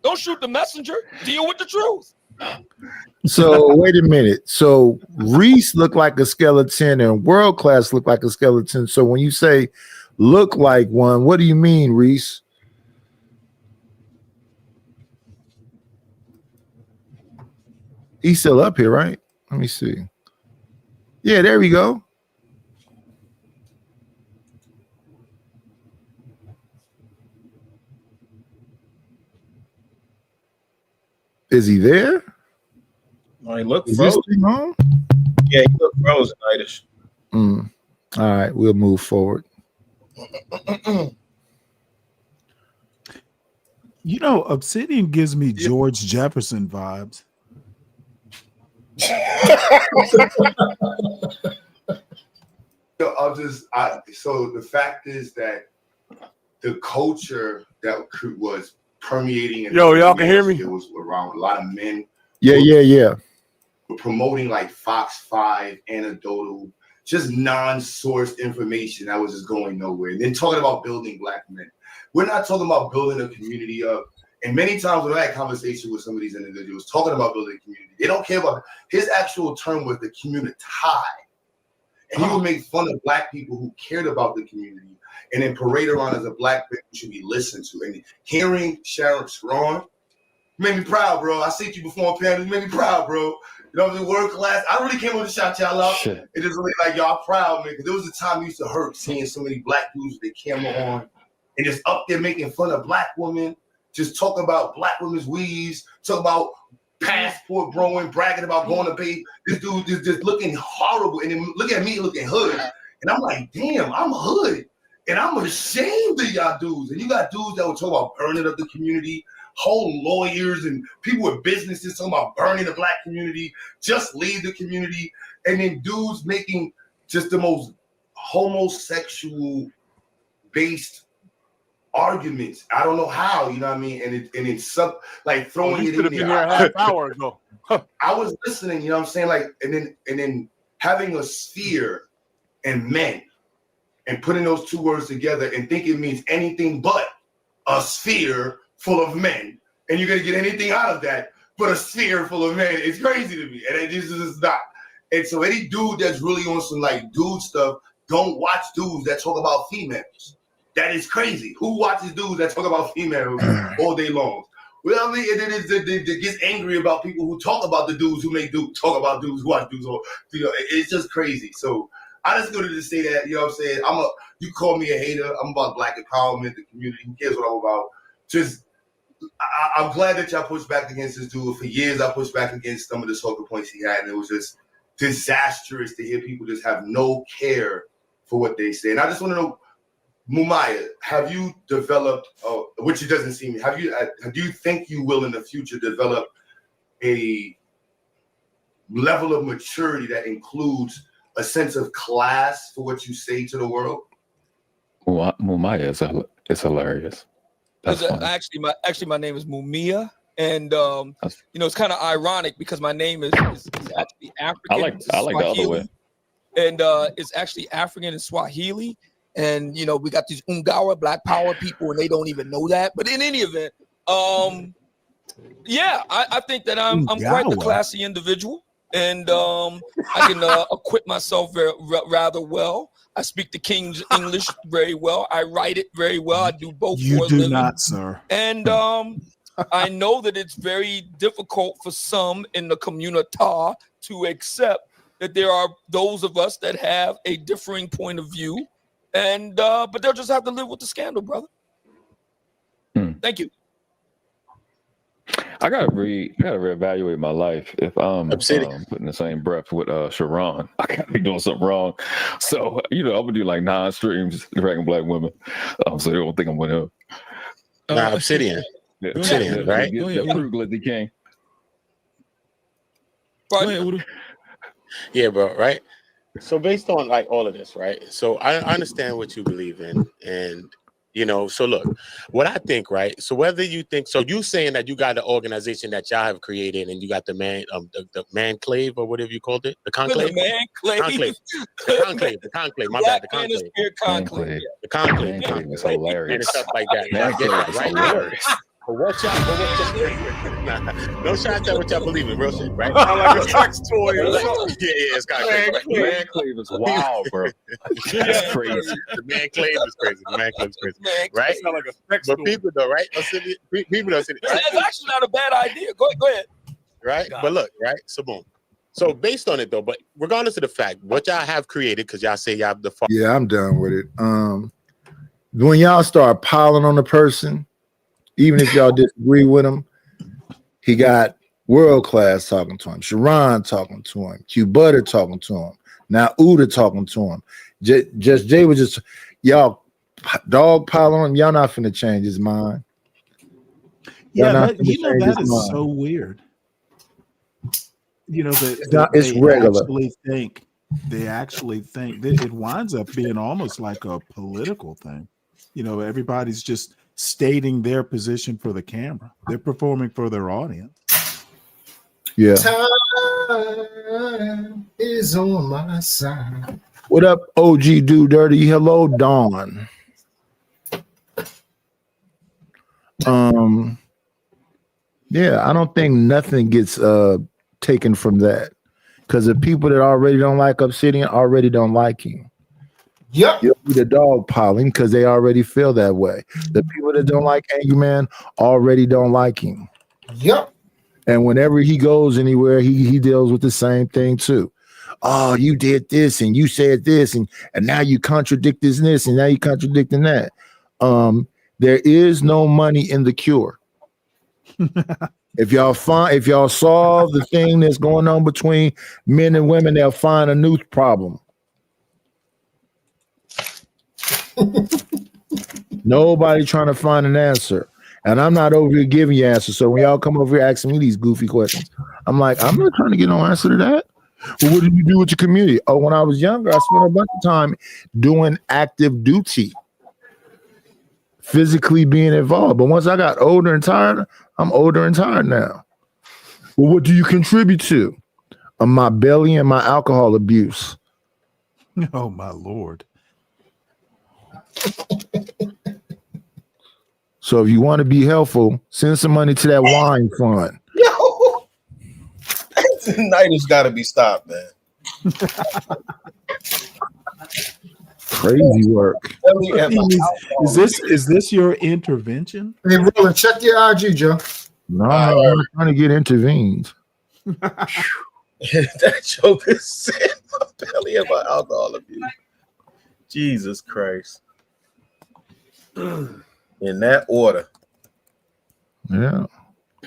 Don't shoot the messenger. Deal with the truth. So wait a minute. So Reese looked like a skeleton and World Class looked like a skeleton. So when you say look like one, what do you mean, Reese? He's still up here, right? Let me see. Yeah, there we go. Is he there? Oh, he looked Is frozen. this thing on? Yeah, he looked frozen, Nitish. All right, we'll move forward. Obsidian gives me George Jefferson vibes. So the fact is that the culture that was permeating. Y'all can hear me? It was around a lot of men. Yeah. Promoting like Fox 5, anecdotal, just non-sourced information that was just going nowhere. And then talking about building black men. We're not talking about building a community up. And many times when I had conversation with some of these individuals talking about building a community, they don't care about his actual term was the community. And he would make fun of black people who cared about the community and then parade around as a black man who should be listened to. And hearing Sharon Strong made me proud, bro. I seen you before on panel. You made me proud, bro. You know, the world class. I really came on to shout y'all out. Shit. It is really like y'all proud, man. Because there was a time it used to hurt seeing so many black dudes with their camera on and just up there making fun of black women, just talk about black women's weaves, talk about passport broing, bragging about going to pay. This dude is just looking horrible. And then look at me looking hood. And I'm like, damn, I'm hood. And I'm ashamed of y'all dudes. And you got dudes that would talk about burning up the community, whole lawyers and people with businesses talking about burning the black community, just leave the community. And then dudes making just the most homosexual based arguments. I don't know how, you know what I mean? And it's like throwing it in there. A half hour ago. I was listening, you know what I'm saying? Like, and then having a sphere and men and putting those two words together and think it means anything but a sphere full of men. And you're gonna get anything out of that but a sphere full of men. It's crazy to me. And it just is not. And so any dude that's really on some like dude stuff, don't watch dudes that talk about females. That is crazy. Who watches dudes that talk about females all day long? Well, I mean, it gets angry about people who talk about the dudes who make dudes talk about dudes who watch dudes. You know, it's just crazy. So I just wanted to say that, you know what I'm saying? You call me a hater. I'm about black empowerment, the community. Who cares what I'm about? Just, I'm glad that y'all pushed back against this dude. For years, I pushed back against some of the talking points he had, and it was just disastrous to hear people just have no care for what they say. And I just want to know, Mumaya, have you developed, which it doesn't seem, do you think you will in the future develop a level of maturity that includes a sense of class for what you say to the world? Mumaya is hilarious. That's funny. Actually, my name is Mumia, and you know, it's kind of ironic because my name is actually African. I like the other way. And it's actually African and Swahili. And you know, we got these Ungawa Black Power people, and they don't even know that. But in any event, yeah, I think that I'm quite the classy individual, and I can acquit myself rather well. I speak the King's English very well. I write it very well. I do both. You do not, sir. And I know that it's very difficult for some in the community to accept that there are those of us that have a differing point of view, and but they'll just have to live with the scandal, brother. Thank you. I gotta reevaluate my life if I'm putting the same breath with Sharon. I gotta be doing something wrong. So you know, I'm gonna do like 9 streams dragging black women, so they don't think I'm with him. Obsidian. Yeah. Obsidian, right? The fruit glizzy king. Yeah, bro, right? So based on like all of this, right? So I understand what you believe in, and you know, so look, what I think, right? So whether you think, so you saying that you got an organization that y'all have created, and you got the manclave or whatever you called it, the conclave, the conclave. My bad, the conclave. The conclave is hilarious and stuff like that. Right? But what y'all, no shots at what y'all believe in, real shit, right? Like a sex toy. It's kind of crazy. Manclave is wild, bro. That's crazy. The manclave is crazy. The manclave is crazy, right? Sound like a sex but toy. People though, right? People don't see it. That's actually not a bad idea. Go ahead. Right? But look, right? So boom. So based on it though, but regardless of the fact, what y'all have created, because y'all say y'all have the Yeah, I'm done with it. When y'all start piling on the person, even if y'all disagree with him, he got World Class talking to him, Sharon talking to him, Q Butter talking to him, now Uda talking to him. Just Jay was just y'all dog pile on him. Y'all not finna change his mind. Yeah, but you know that is so weird. You know that it's regular. They actually think that it winds up being almost like a political thing. You know, everybody's just stating their position for the camera. They're performing for their audience. Yeah. Time is on my side. What up, OG Do Dirty? Hello, Dawn. Yeah, I don't think nothing gets taken from that, because the people that already don't like Obsidian already don't like him. Yep. You'll be the dog piling because they already feel that way. The people that don't like Angry Man already don't like him. Yep. And whenever he goes anywhere, he deals with the same thing too. Oh, you did this and you said this, and now you contradict this, and now you contradicting that. There is no money in the cure. If y'all solve the thing that's going on between men and women, they'll find a new problem. Nobody trying to find an answer. And I'm not over here giving you answers. So when y'all come over here asking me these goofy questions, I'm like, I'm not trying to get no answer to that. Well, what did you do with your community? Oh, when I was younger, I spent a bunch of time doing active duty, physically being involved. But once I got older and tired, I'm older and tired now. Well, what do you contribute to? My belly and my alcohol abuse. Oh, my Lord. So if you want to be helpful, send some money to that wine fund. Yo, tonight has got to be stopped, man. Crazy work. Is this your intervention? Hey, Roland, check your IG, Joe. No, I'm not trying to get intervened. That joke is saying my belly and my alcohol abuse. Jesus Christ. In that order. Yeah.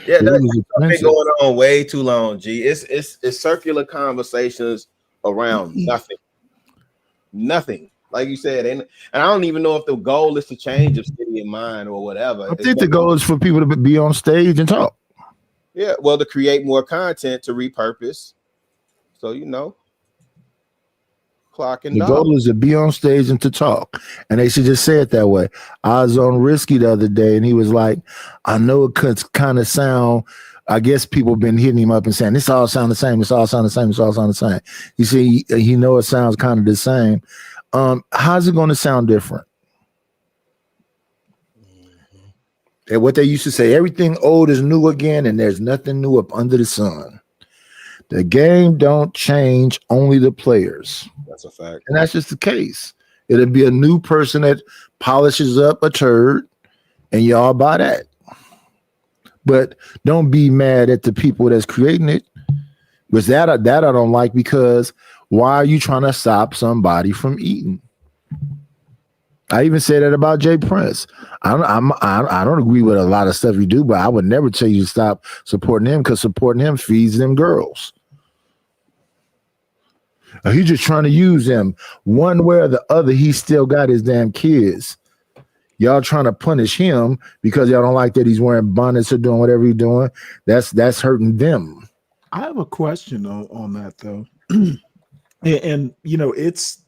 Yeah, It that's was been expensive. going on way too long, G. It's circular conversations around nothing. Nothing. Like you said, and I don't even know if the goal is to change Obsidian mind or whatever. I think the goal is for people to be on stage and talk. Yeah, well, to create more content to repurpose. So clock and The goal is to be on stage and to talk. And they should just say it that way. I was on Risky the other day, and he was like, I know it could kind of sound, I guess people been hitting him up and saying, this all sound the same, this all sound the same, this all sound the same. You see, he know it sounds kind of the same. How's it going to sound different? And what they used to say, everything old is new again, and there's nothing new up under the sun. The game don't change, only the players. That's a fact. And that's just the case. It'll be a new person that polishes up a turd, and y'all buy that. But don't be mad at the people that's creating it. Because that I don't like, because why are you trying to stop somebody from eating? I even say that about Jay Prince. I don't agree with a lot of stuff you do, but I would never tell you to stop supporting him, because supporting him feeds them girls. He's just trying to use them one way or the other. He still got his damn kids. Y'all trying to punish him because y'all don't like that he's wearing bonnets or doing whatever he's doing. That's hurting them. I have a question on that though. and it's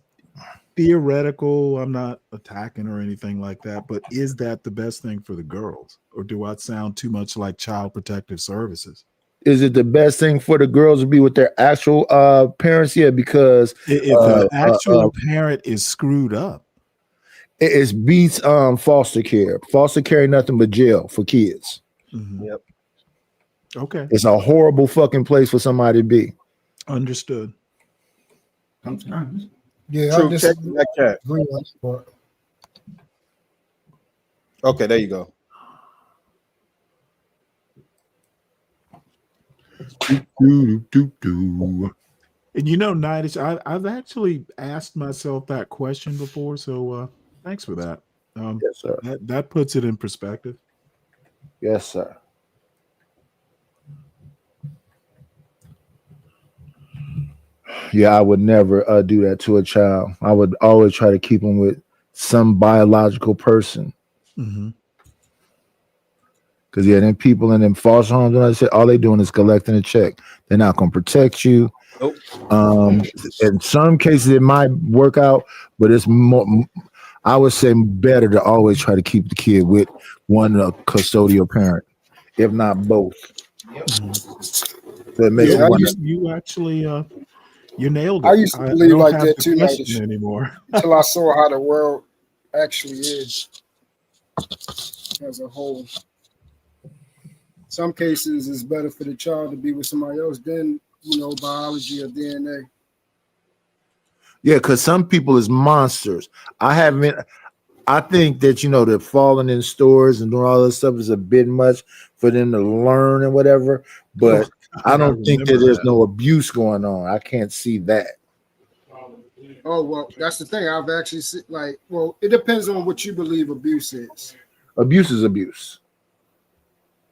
theoretical. I'm not attacking or anything like that, but is that the best thing for the girls, or do I sound too much like Child Protective Services? Is it the best thing for the girls to be with their actual parents? Yeah, because If the actual parent is screwed up, it beats foster care. Foster care ain't nothing but jail for kids. Mm-hmm. Yep. Okay. It's a horrible fucking place for somebody to be. Understood. Sometimes. Yeah, True. I Check disagree that cat. on that part. Okay, there you go. And Nidish, I've actually asked myself that question before, so thanks for that. Yes, sir. That puts it in perspective. Yes, sir. Yeah, I would never do that to a child. I would always try to keep them with some biological person. Mm-hmm. Because them people in them foster homes, when I said, all they doing is collecting a check. They're not going to protect you. Nope. In some cases, it might work out, but it's more. I would say better to always try to keep the kid with one custodial parent, if not both. So it makes You actually you nailed it. I used to believe don't like have that the too, question anymore. until I saw how the world actually is as a whole. Some cases it's better for the child to be with somebody else than biology or DNA. Yeah, because some people is monsters. I think that the falling in stores and doing all this stuff is a bit much for them to learn and whatever. But I don't think that there's no abuse going on. I can't see that. Oh well, that's the thing. I've actually seen, it depends on what you believe abuse is. Abuse is abuse.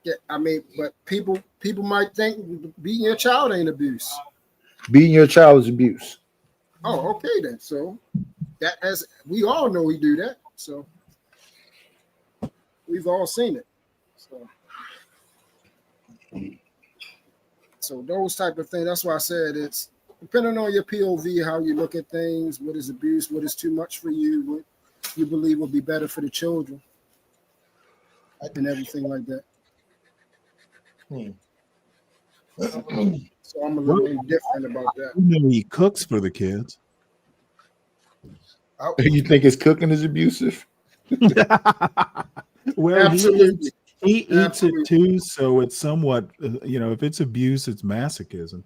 Yeah, I mean, but people might think beating your child ain't abuse. Beating your child is abuse. Oh, okay then. So that, as we all know, we do that. So we've all seen it. So those type of things. That's why I said it's depending on your POV, how you look at things. What is abuse? What is too much for you? What you believe will be better for the children, and everything like that. So I'm a little indifferent about that. He cooks for the kids. You think his cooking is abusive? Well, absolutely. He eats it too, so it's somewhat, if it's abuse, it's masochism.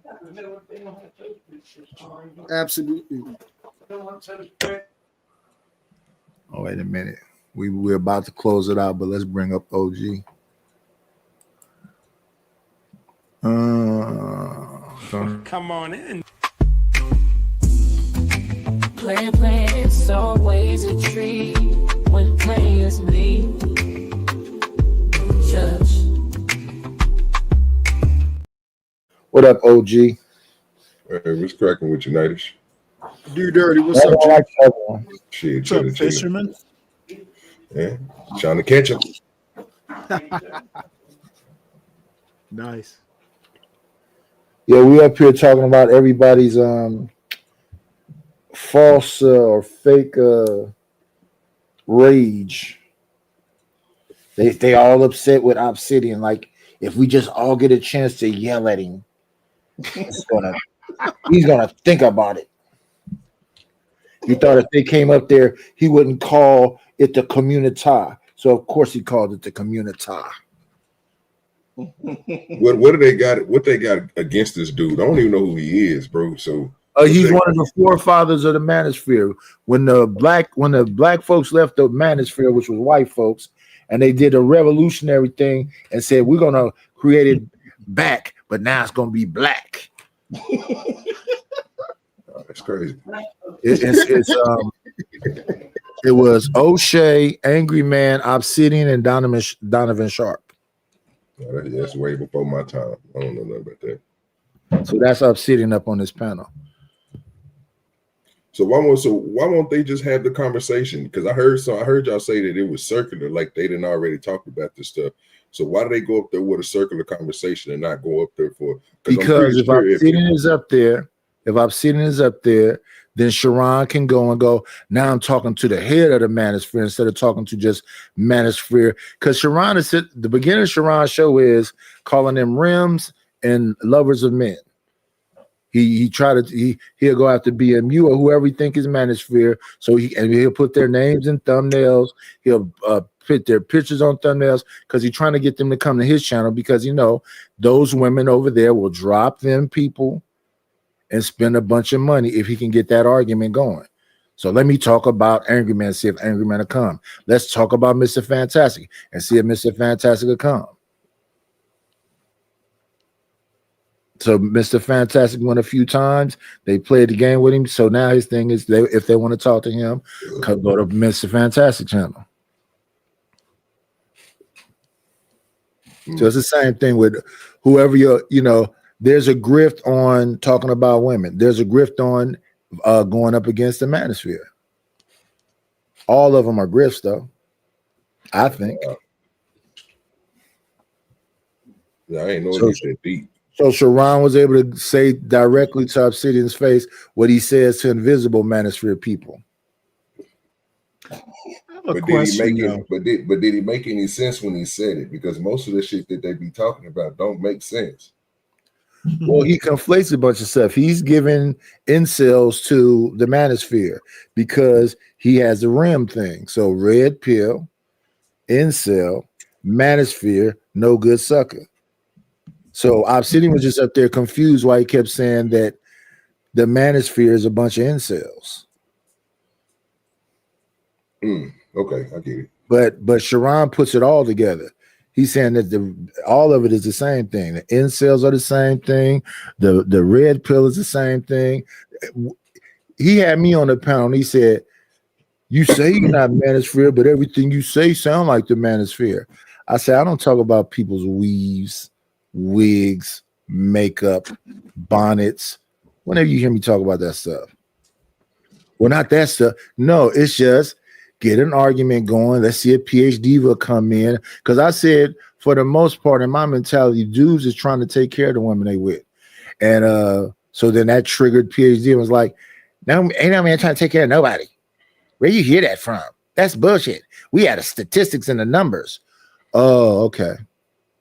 Absolutely. Oh, wait a minute. We're about to close it out, but let's bring up OG. Come on in. Play, it's always a treat when players meet. What up, OG? Hey, what's cracking with you, Nightish? Do dirty. What's up, Jack? Shit, What's up, fisherman? Yeah, trying to catch him. Nice. Yeah, we up here talking about everybody's false or fake rage. They all upset with Obsidian. Like, if we just all get a chance to yell at him, he's gonna think about it. You thought if they came up there, he wouldn't call it the community. So of course he called it the community. What do they got? What they got against this dude? I don't even know who he is, bro. So he's one of the forefathers of the manosphere. When the black folks left the manosphere, which was white folks, and they did a revolutionary thing and said we're gonna create it back, but now it's gonna be black. That's crazy. It was O'Shea, Angry Man, Obsidian, and Donovan Sharp. Oh, that's way before my time. I don't know nothing about that. So that's Obsidian up on this panel. So why won't they just have the conversation? Because I heard y'all say that it was circular, like they didn't already talk about this stuff. So why do they go up there with a circular conversation and not go up there for? Because if Obsidian is up there, then Sharon can go. Now I'm talking to the head of the manosphere instead of talking to just manosphere. Because Sharon is the beginning of Sharon's show is calling them rims and lovers of men. He'll go after BMU or whoever he think is manosphere. So he'll put their names in thumbnails. He'll put their pictures on thumbnails because he's trying to get them to come to his channel because those women over there will drop them people and spend a bunch of money if he can get that argument going. So let me talk about Angry Man, see if Angry Man will come. Let's talk about Mr. Fantastic and see if Mr. Fantastic will come. So Mr. Fantastic went a few times. They played the game with him. So now his thing is if they want to talk to him, go to Mr. Fantastic channel. So it's the same thing with whoever there's a grift on talking about women. There's a grift on going up against the manosphere. All of them are grifts, though. I think. Yeah, I ain't know he's that deep. So Sharon was able to say directly to Obsidian's face what he says to invisible manosphere people. But did he make any sense when he said it? Because most of the shit that they be talking about don't make sense. Well, he conflates a bunch of stuff. He's giving incels to the manosphere because he has a rim thing. So red pill, incel, manosphere, no good sucker. So Obsidian was just up there confused why he kept saying that the manosphere is a bunch of incels. Okay, I get it. But Sharon puts it all together. He's saying that all of it is the same thing. The incels are the same thing. The red pill is the same thing. He had me on the panel. And he said, "You say you're not manosphere, but everything you say sound like the manosphere." I said, "I don't talk about people's weaves, wigs, makeup, bonnets. Whenever you hear me talk about that stuff, well, not that stuff. No, it's just." Get an argument going. Let's see if PhD will come in. Because I said, for the most part, in my mentality, dudes is trying to take care of the women they with. And so then that triggered PhD and was like, no, ain't no man trying to take care of nobody. Where you hear that from? That's bullshit. We had the statistics and the numbers. Oh, okay.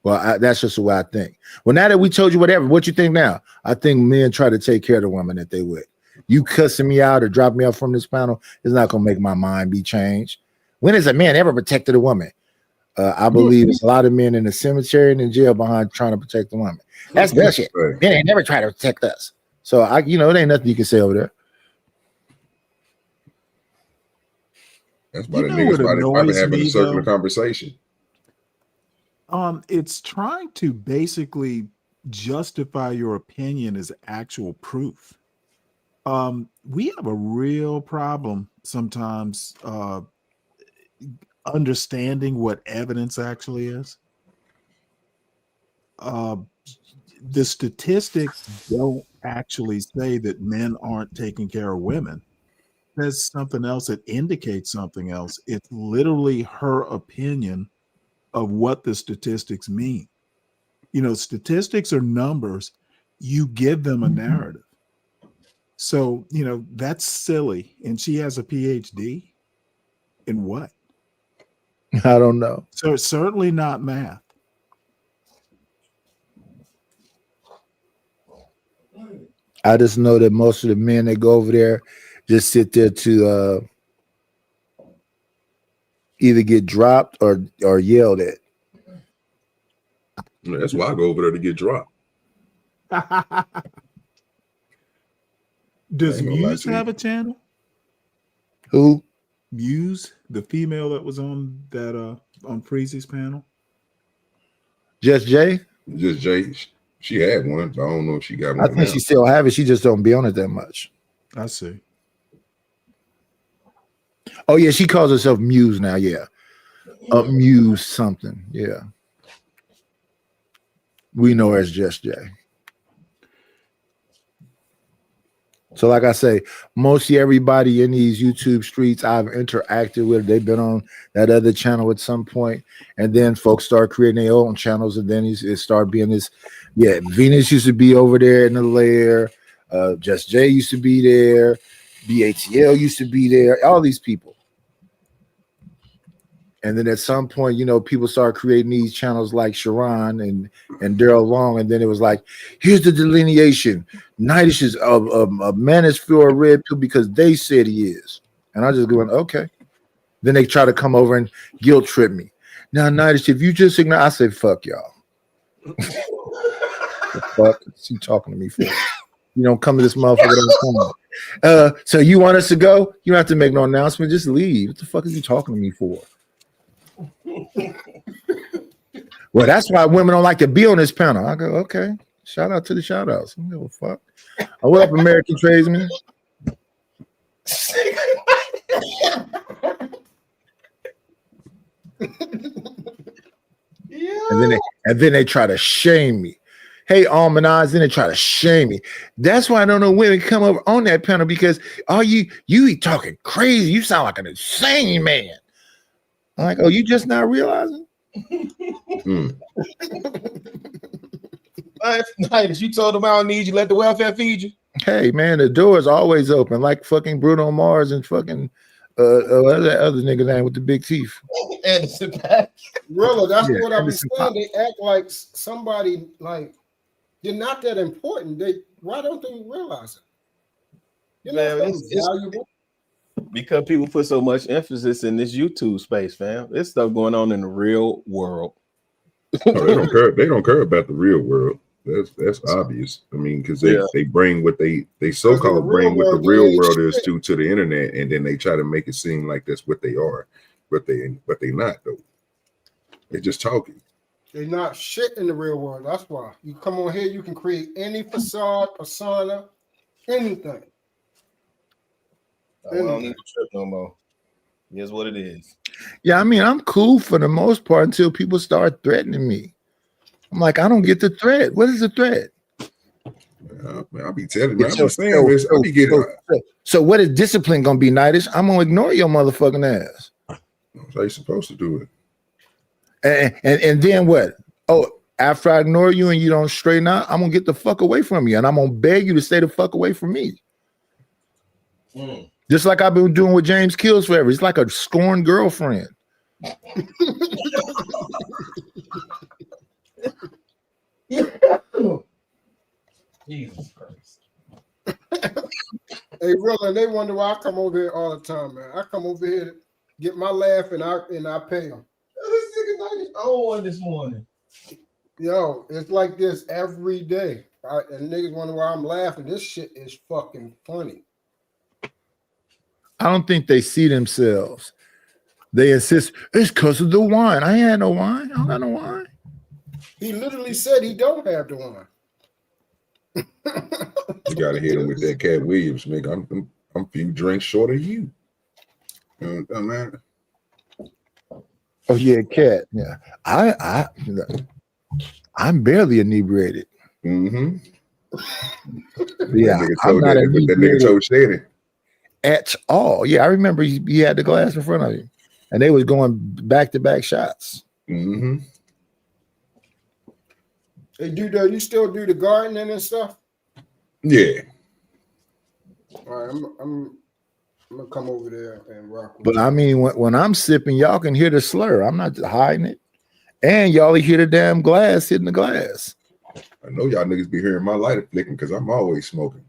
Well, that's just the way I think. Well, now that we told you whatever, what you think now? I think men try to take care of the women that they with. You cussing me out or dropping me off from this panel is not going to make my mind be changed. When has a man ever protected a woman? I believe it's a lot of men in the cemetery and in jail behind trying to protect the woman. That's bullshit. Men ain't never tried to protect us. So it ain't nothing you can say over there. That's why the niggas probably having a circular conversation. It's trying to basically justify your opinion as actual proof. We have a real problem sometimes understanding what evidence actually is. The statistics don't actually say that men aren't taking care of women. There's something else that indicates something else. It's literally her opinion of what the statistics mean. Statistics are numbers. You give them a narrative. So, that's silly. And she has a PhD in what? I don't know. So it's certainly not math. I just know that most of the men that go over there just sit there to either get dropped or yelled at. That's why I go over there to get dropped. Does Muse have a channel? Who? Muse, the female that was on that on Freezy's panel. Just Jay? Just Jay. She had one, but I don't know if she got one. I think she still have it. She just don't be on it that much. I see. Oh yeah, she calls herself Muse now. Yeah, Muse something. Yeah, we know her as Just Jay. So like I say, mostly everybody in these YouTube streets I've interacted with, they've been on that other channel at some point, and then folks start creating their own channels, and then it started being this. Yeah, Venus used to be over there in the lair. Just Jay used to be there. BATL used to be there. All these people. And then at some point, people started creating these channels like Sharon and Daryl Long. And then it was like, here's the delineation. Nightish is a manosphere red pill because they said he is. And I just going, okay. Then they try to come over and guilt trip me. Now, Nightish, if you just ignore, I say, fuck y'all. The fuck is he talking to me for? You don't come to this motherfucker. So you want us to go? You don't have to make no announcement. Just leave. What the fuck is he talking to me for? Well, that's why women don't like to be on this panel. I go, okay. Shout out to the shout outs. I don't give a fuck. What up, American tradesmen? And then they try to shame me. Hey, Almond, then they try to shame me. That's why I don't know women come over on that panel because you be talking crazy. You sound like an insane man. I'm like, oh, you just not realizing? Night, you told them I don't need you, let the welfare feed you. Hey, man, the door is always open, like fucking Bruno Mars and fucking that other nigga name with the big teeth. Anderson Paak. Really, that's what I'm Anderson saying. Paak. They act like somebody like they're not that important. Why don't they realize it? Man, it's valuable. Because people put so much emphasis in this YouTube space, fam. There's stuff going on in the real world. They don't care. They don't care about the real world. That's obvious. I mean, because they bring what they so-called bring what the real world is to the internet, and then they try to make it seem like that's what they are. but they not though. They're just talking. They're not shit in the real world. That's why. You come on here, you can create any facade, persona, anything. I don't need to trip no more. Here's what it is. Yeah, I mean, I'm cool for the most part until people start threatening me. I'm like, I don't get the threat. What is the threat? Man, I'll be telling you. I'll be getting. So what is discipline gonna be, Nightish? I'm gonna ignore your motherfucking ass. That's how you're supposed to do it. And then what? Oh, after I ignore you and you don't straighten out, I'm gonna get the fuck away from you, and I'm gonna beg you to stay the fuck away from me. Just like I've been doing with James Kills forever. He's like a scorned girlfriend. Jesus Christ. Hey, Rilla, they wonder why I come over here all the time, man. I come over here to get my laugh and I pay them. This nigga Nightish own one this morning. Yo, it's like this every day. And niggas wonder why I'm laughing. This shit is fucking funny. I don't think they see themselves. They insist it's because of the wine. I ain't had no wine. I don't got no wine. He literally said he don't have the wine. You gotta hit him with that Cat Williams, nigga. I'm a few drinks short of you. Man. Oh yeah, Cat. Yeah, I'm barely inebriated. Mm-hmm. Yeah, that nigga told Shady at all. Yeah, I remember he had the glass in front of him, and they was going back-to-back shots. Mm-hmm. Hey, you still do the gardening and stuff? Yeah. All right, I'm gonna come over there and rock with But you. I mean, when I'm sipping, y'all can hear the slur. I'm not hiding it, and y'all hear the damn glass hitting the glass. I know y'all niggas be hearing my lighter flicking because I'm always smoking.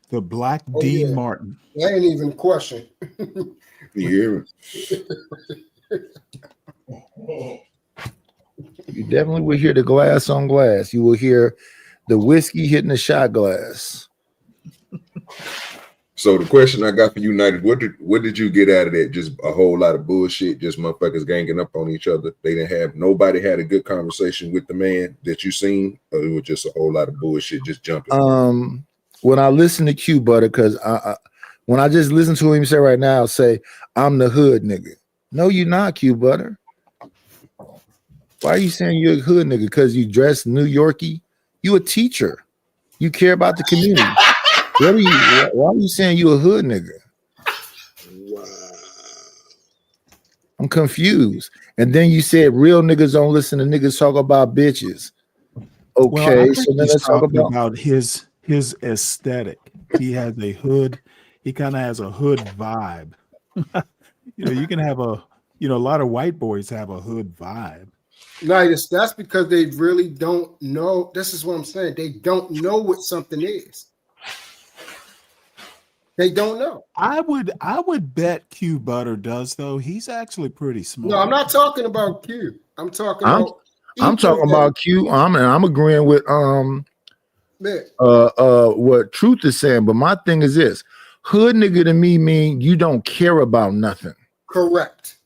The Black Dean yeah. Martin. That ain't even a question. You hear me? You definitely will hear the glass on glass. You will hear the whiskey hitting the shot glass. So the question I got for you, United, what did you get out of that? Just a whole lot of bullshit, just motherfuckers ganging up on each other. Nobody had a good conversation with the man that you seen, or it was just a whole lot of bullshit just jumping. When I listen to Q Butter, because when I just listen to him say right now, I'll say, I'm the hood nigga. No, you're not, Q Butter. Why are you saying you're a hood nigga? Because you dress New Yorkie? You a teacher. You care about the community. Why are you saying you a hood nigga? Wow. I'm confused. And then you said real niggas don't listen to niggas talk about bitches. Okay, well, so then let's talk about his aesthetic. He has a hood. He kind of has a hood vibe. You can have a lot of white boys have a hood vibe. Nice. That's because they really don't know. This is what I'm saying. They don't know what something is. They don't know. I would bet Q Butter does though. He's actually pretty smart. No, I'm not talking about Q. I'm talking about Q. I'm agreeing with what Truth is saying. But my thing is this: hood nigga to me mean you don't care about nothing. Correct.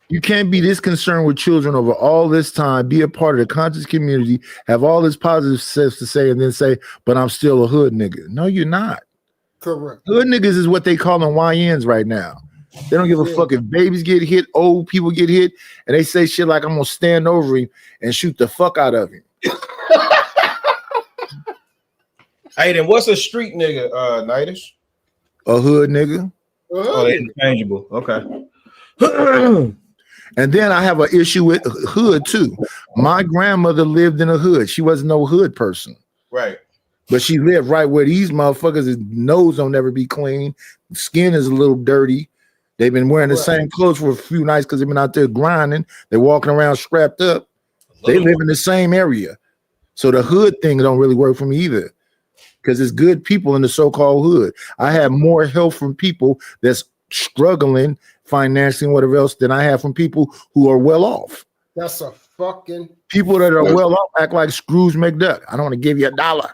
You can't be this concerned with children over all this time, be a part of the conscious community, have all this positive stuff to say, and then say, but I'm still a hood nigga. No, you're not. Correct. Hood niggas is what they calling YNs right now. They don't give a fuck if babies get hit, old people get hit, and they say shit like, I'm going to stand over him and shoot the fuck out of him. Hey, then what's a street nigga, Nightish? A hood nigga. Oh, they're interchangeable. Okay. And then I have an issue with hood too. My grandmother lived in a hood. She wasn't no hood person. Right. But she lived right where these motherfuckers' his nose don't ever be clean. Skin is a little dirty. They've been wearing the same clothes for a few nights because they've been out there grinding. They're walking around strapped up. They live in the same area. So the hood thing don't really work for me either. Because it's good people in the so-called hood. I have more help from people that's struggling financially and whatever else than I have from people who are well off. That's a fucking people that are well off act like Scrooge McDuck. I don't want to give you $1.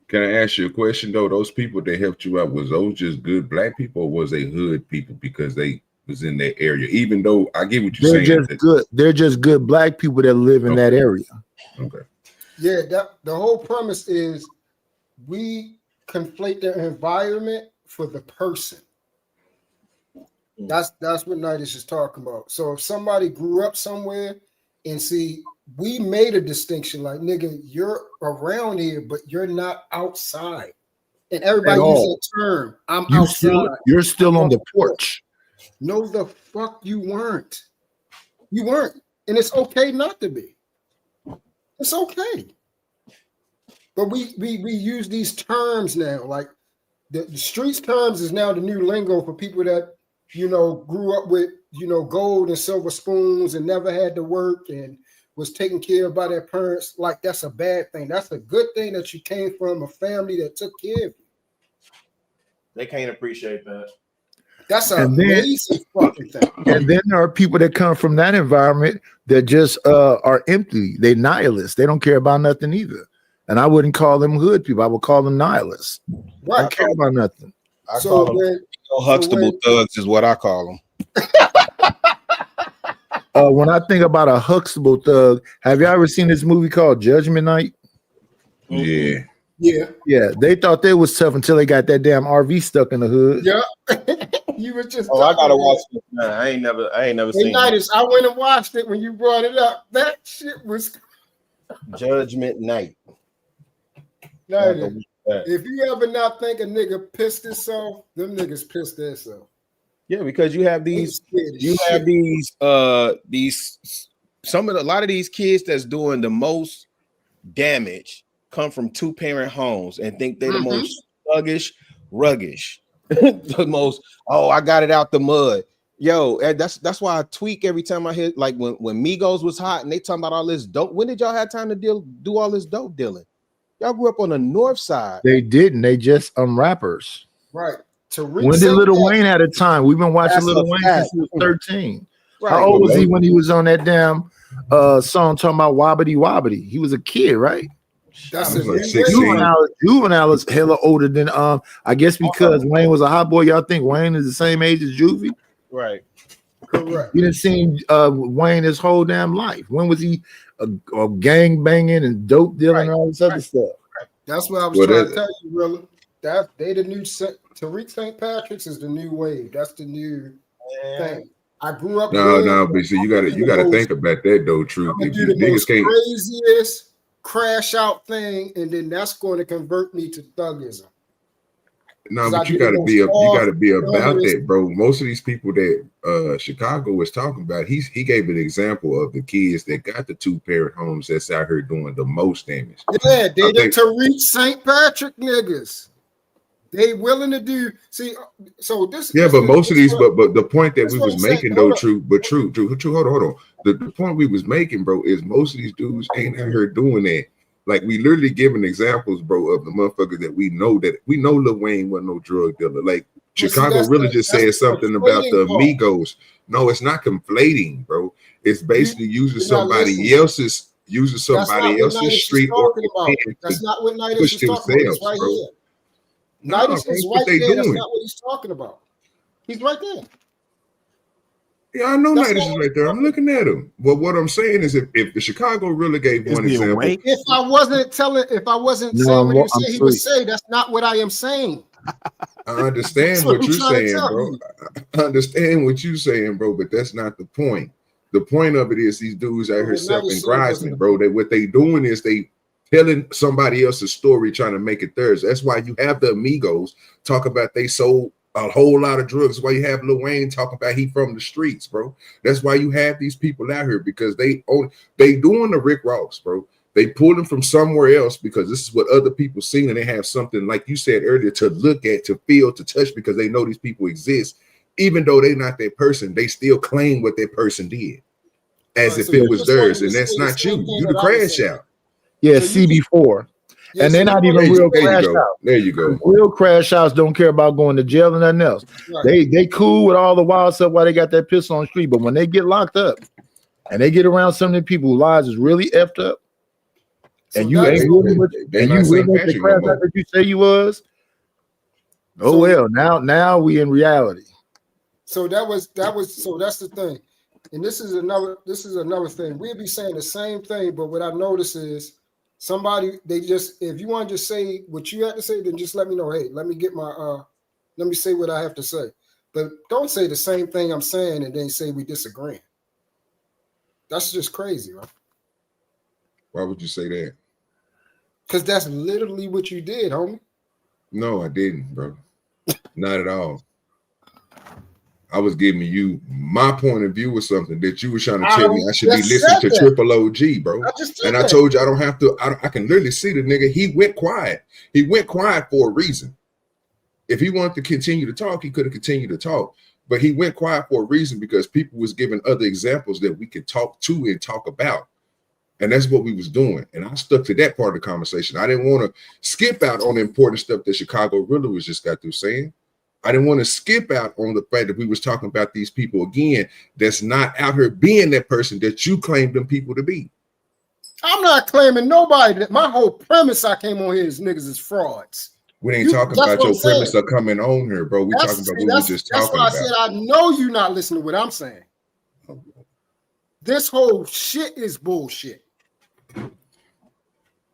Can I ask you a question though? Those people that helped you out, was those just good black people or was they hood people because they was in that area. Even though I get what you're They're saying. just good. They're just good black people that live in that area. Okay. Yeah, the whole premise is we conflate their environment for the person. That's what Nidus is talking about. So if somebody grew up somewhere and see, we made a distinction like, nigga, you're around here, but you're not outside. And everybody uses that term. I'm outside. You're still on the porch. No, the fuck you weren't. You weren't. And it's okay not to be. It's okay. But we use these terms now. Like the streets terms is now the new lingo for people that, you know, grew up with, you know, gold and silver spoons and never had to work and was taken care of by their parents. Like that's a bad thing. That's a good thing that you came from a family that took care of you. They can't appreciate that. That's an amazing fucking thing. And then there are people that come from that environment that just are empty. They nihilists. They don't care about nothing either. And I wouldn't call them hood people. I would call them nihilists. Right. I don't care about nothing. I call them Huxtable thugs is what I call them. When I think about a Huxtable thug, have you ever seen this movie called Judgment Night? Yeah. Yeah. They thought they was tough until they got that damn RV stuck in the hood. Yeah. You were just I gotta watch it. Nah, I ain't never Hey, seen Nidus, I went and watched it when you brought it up. That shit was Judgment Night. Nidus. If you ever not think a nigga pissed himself, them niggas pissed themselves. Yeah, because you have these, a lot of these kids that's doing the most damage come from 2-parent homes and think they're the most sluggish, ruggish, the most. Oh, I got it out the mud. Yo, that's why I tweak every time I hear, like when Migos was hot and they talking about all this dope. When did y'all have time to do all this dope dealing? Y'all grew up on the north side. They didn't. They just rappers. Right. When did Lil Wayne had a time? We've been watching Lil Wayne since he was 13. Right. How old was he when he was on that damn song talking about wobbity wobbity? He was a kid, right? That's like Juvenile is hella older than I guess because Wayne was a hot boy. Y'all think Wayne is the same age as Juvie? Right. Correct. You didn't see Wayne his whole damn life. When was he a gang banging and dope dealing and all this other stuff? That's what I was trying to tell you, Rilla. That they the new Tariq St. Patrick's is the new wave. That's the new thing. I grew up. No, but see, you gotta think about that though. Truth, I'm gonna do the most craziest crash out thing, and then that's going to convert me to thugism. No, but you gotta be about that, bro. Most of these people that Chicago was talking about, he gave an example of the kids that got the 2-parent homes that's out here doing the most damage. Yeah, they the Tariq St. Patrick niggas. They willing to do. See, so this. Yeah, but most of these, but the point that we was making though, true. Hold on. The point we was making, bro, is most of these dudes ain't out here doing that. Like we literally giving examples, bro, of the motherfuckers that we know Lil Wayne wasn't no drug dealer. Like Chicago really just said something about the Amigos. No, it's not conflating, bro. It's basically using somebody else's street or that's not what Nidus is talking about. It's right here. Nidus is right there. That's not what he's talking about. He's right there. Yeah, I know Nidus is right there. I'm looking at him. But what I'm saying is, if the Chicago really gave one example, if I wasn't saying what he would say, that's not what I am saying. I understand what you're saying, bro. I understand what you're saying, bro. But that's not the point. The point of it is these dudes out here self-aggrandizing, bro. What they doing is they telling somebody else's story, trying to make it theirs. That's why you have the Amigos talk about they sold a whole lot of drugs. That's why you have Lil Wayne talking about he from the streets, bro. That's why you have these people out here, because they doing the Rick Ross, bro. They pull them from somewhere else because this is what other people seen, and they have something, like you said earlier, to look at, to feel, to touch, because they know these people exist. Even though they're not that person, they still claim what that person did as if it was theirs, and that's not you. You the crash out. Yeah, CB4. And they're not even real crash outs. There you go. Real crash outs don't care about going to jail and nothing else. Right. They cool with all the wild stuff while they got that pistol on the street. But when they get locked up and they get around some of the people whose lives is really effed up, and you ain't really with the crash out that you say you was, oh well, now we in reality. So that's the thing. And this is another thing. We'll be saying the same thing, but what I notice is somebody, if you want to just say what you have to say, then just let me know. Hey, let me say what I have to say. But don't say the same thing I'm saying and then say we disagree. That's just crazy, right? Why would you say that? Because that's literally what you did, homie. No, I didn't, bro. Not at all. I was giving you my point of view of something that you were trying to tell me I should be listening to Triple OG, bro. And I told you I don't have to. I can literally see the nigga. He went quiet. He went quiet for a reason. If he wanted to continue to talk, he could have continued to talk. But he went quiet for a reason because people was giving other examples that we could talk to and talk about. And that's what we was doing. And I stuck to that part of the conversation. I didn't want to skip out on the important stuff that Chicago really was just got through saying. I didn't want to skip out on the fact that we was talking about these people again that's not out here being that person that you claimed them people to be. I'm not claiming nobody. My whole premise I came on here is niggas is frauds. We ain't talking about your premise of coming on here, bro. We talking about what we just talking about. That's why I said I know you're not listening to what I'm saying. This whole shit is bullshit.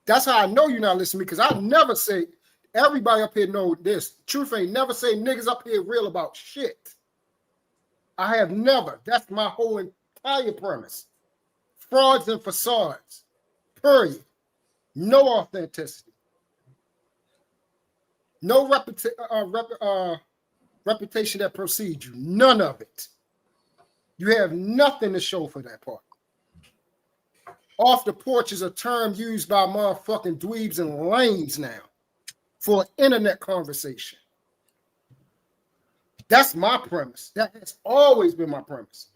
That's how I know you're not listening, because I never say, everybody up here know this. Truth ain't never say niggas up here real about shit. I have never. That's my whole entire premise. Frauds and facades. Period. No authenticity. No reputation that precedes you. None of it. You have nothing to show for that part. Off the porch is a term used by motherfucking dweebs and lames now for an internet conversation. That's my premise. That has always been my premise.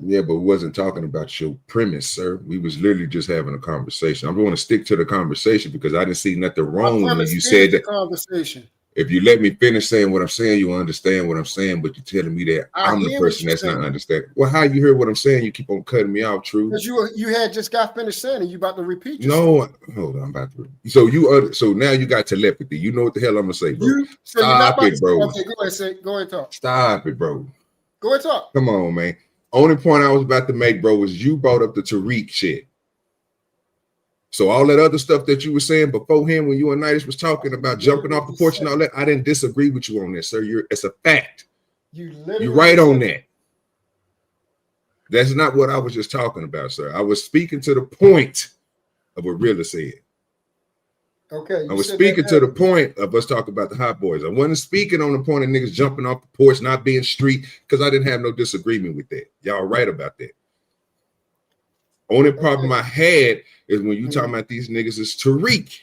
Yeah, but we wasn't talking about your premise, sir. We was literally just having a conversation. I'm going to stick to the conversation because I didn't see nothing wrong when you said that. Conversation. If you let me finish saying what I'm saying, you'll understand what I'm saying. But you're telling me that I'm the person that's not understanding. Well, how you hear what I'm saying? You keep on cutting me off, True. Because you had just got finished saying it. You about to repeat yourself. No, hold on. I'm about to. So now you got telepathy. You know what the hell I'm gonna say, bro? Stop it, bro. Okay, go ahead, talk. Stop it, bro. Go ahead, talk. Come on, man. Only point I was about to make, bro, was you brought up the Tariq shit. So all that other stuff that you were saying before him when you and Nitis was talking about jumping off the porch and all that, I didn't disagree with you on this, sir. It's a fact. You're right on that. That's not what I was just talking about, sir. I was speaking to the point of what Rilla said. Okay. I was speaking to the point of us talking about the hot boys. I wasn't speaking on the point of niggas jumping off the porch, not being street, because I didn't have no disagreement with that. Y'all right about that. Only problem I had is when you talking about these niggas is Tariq.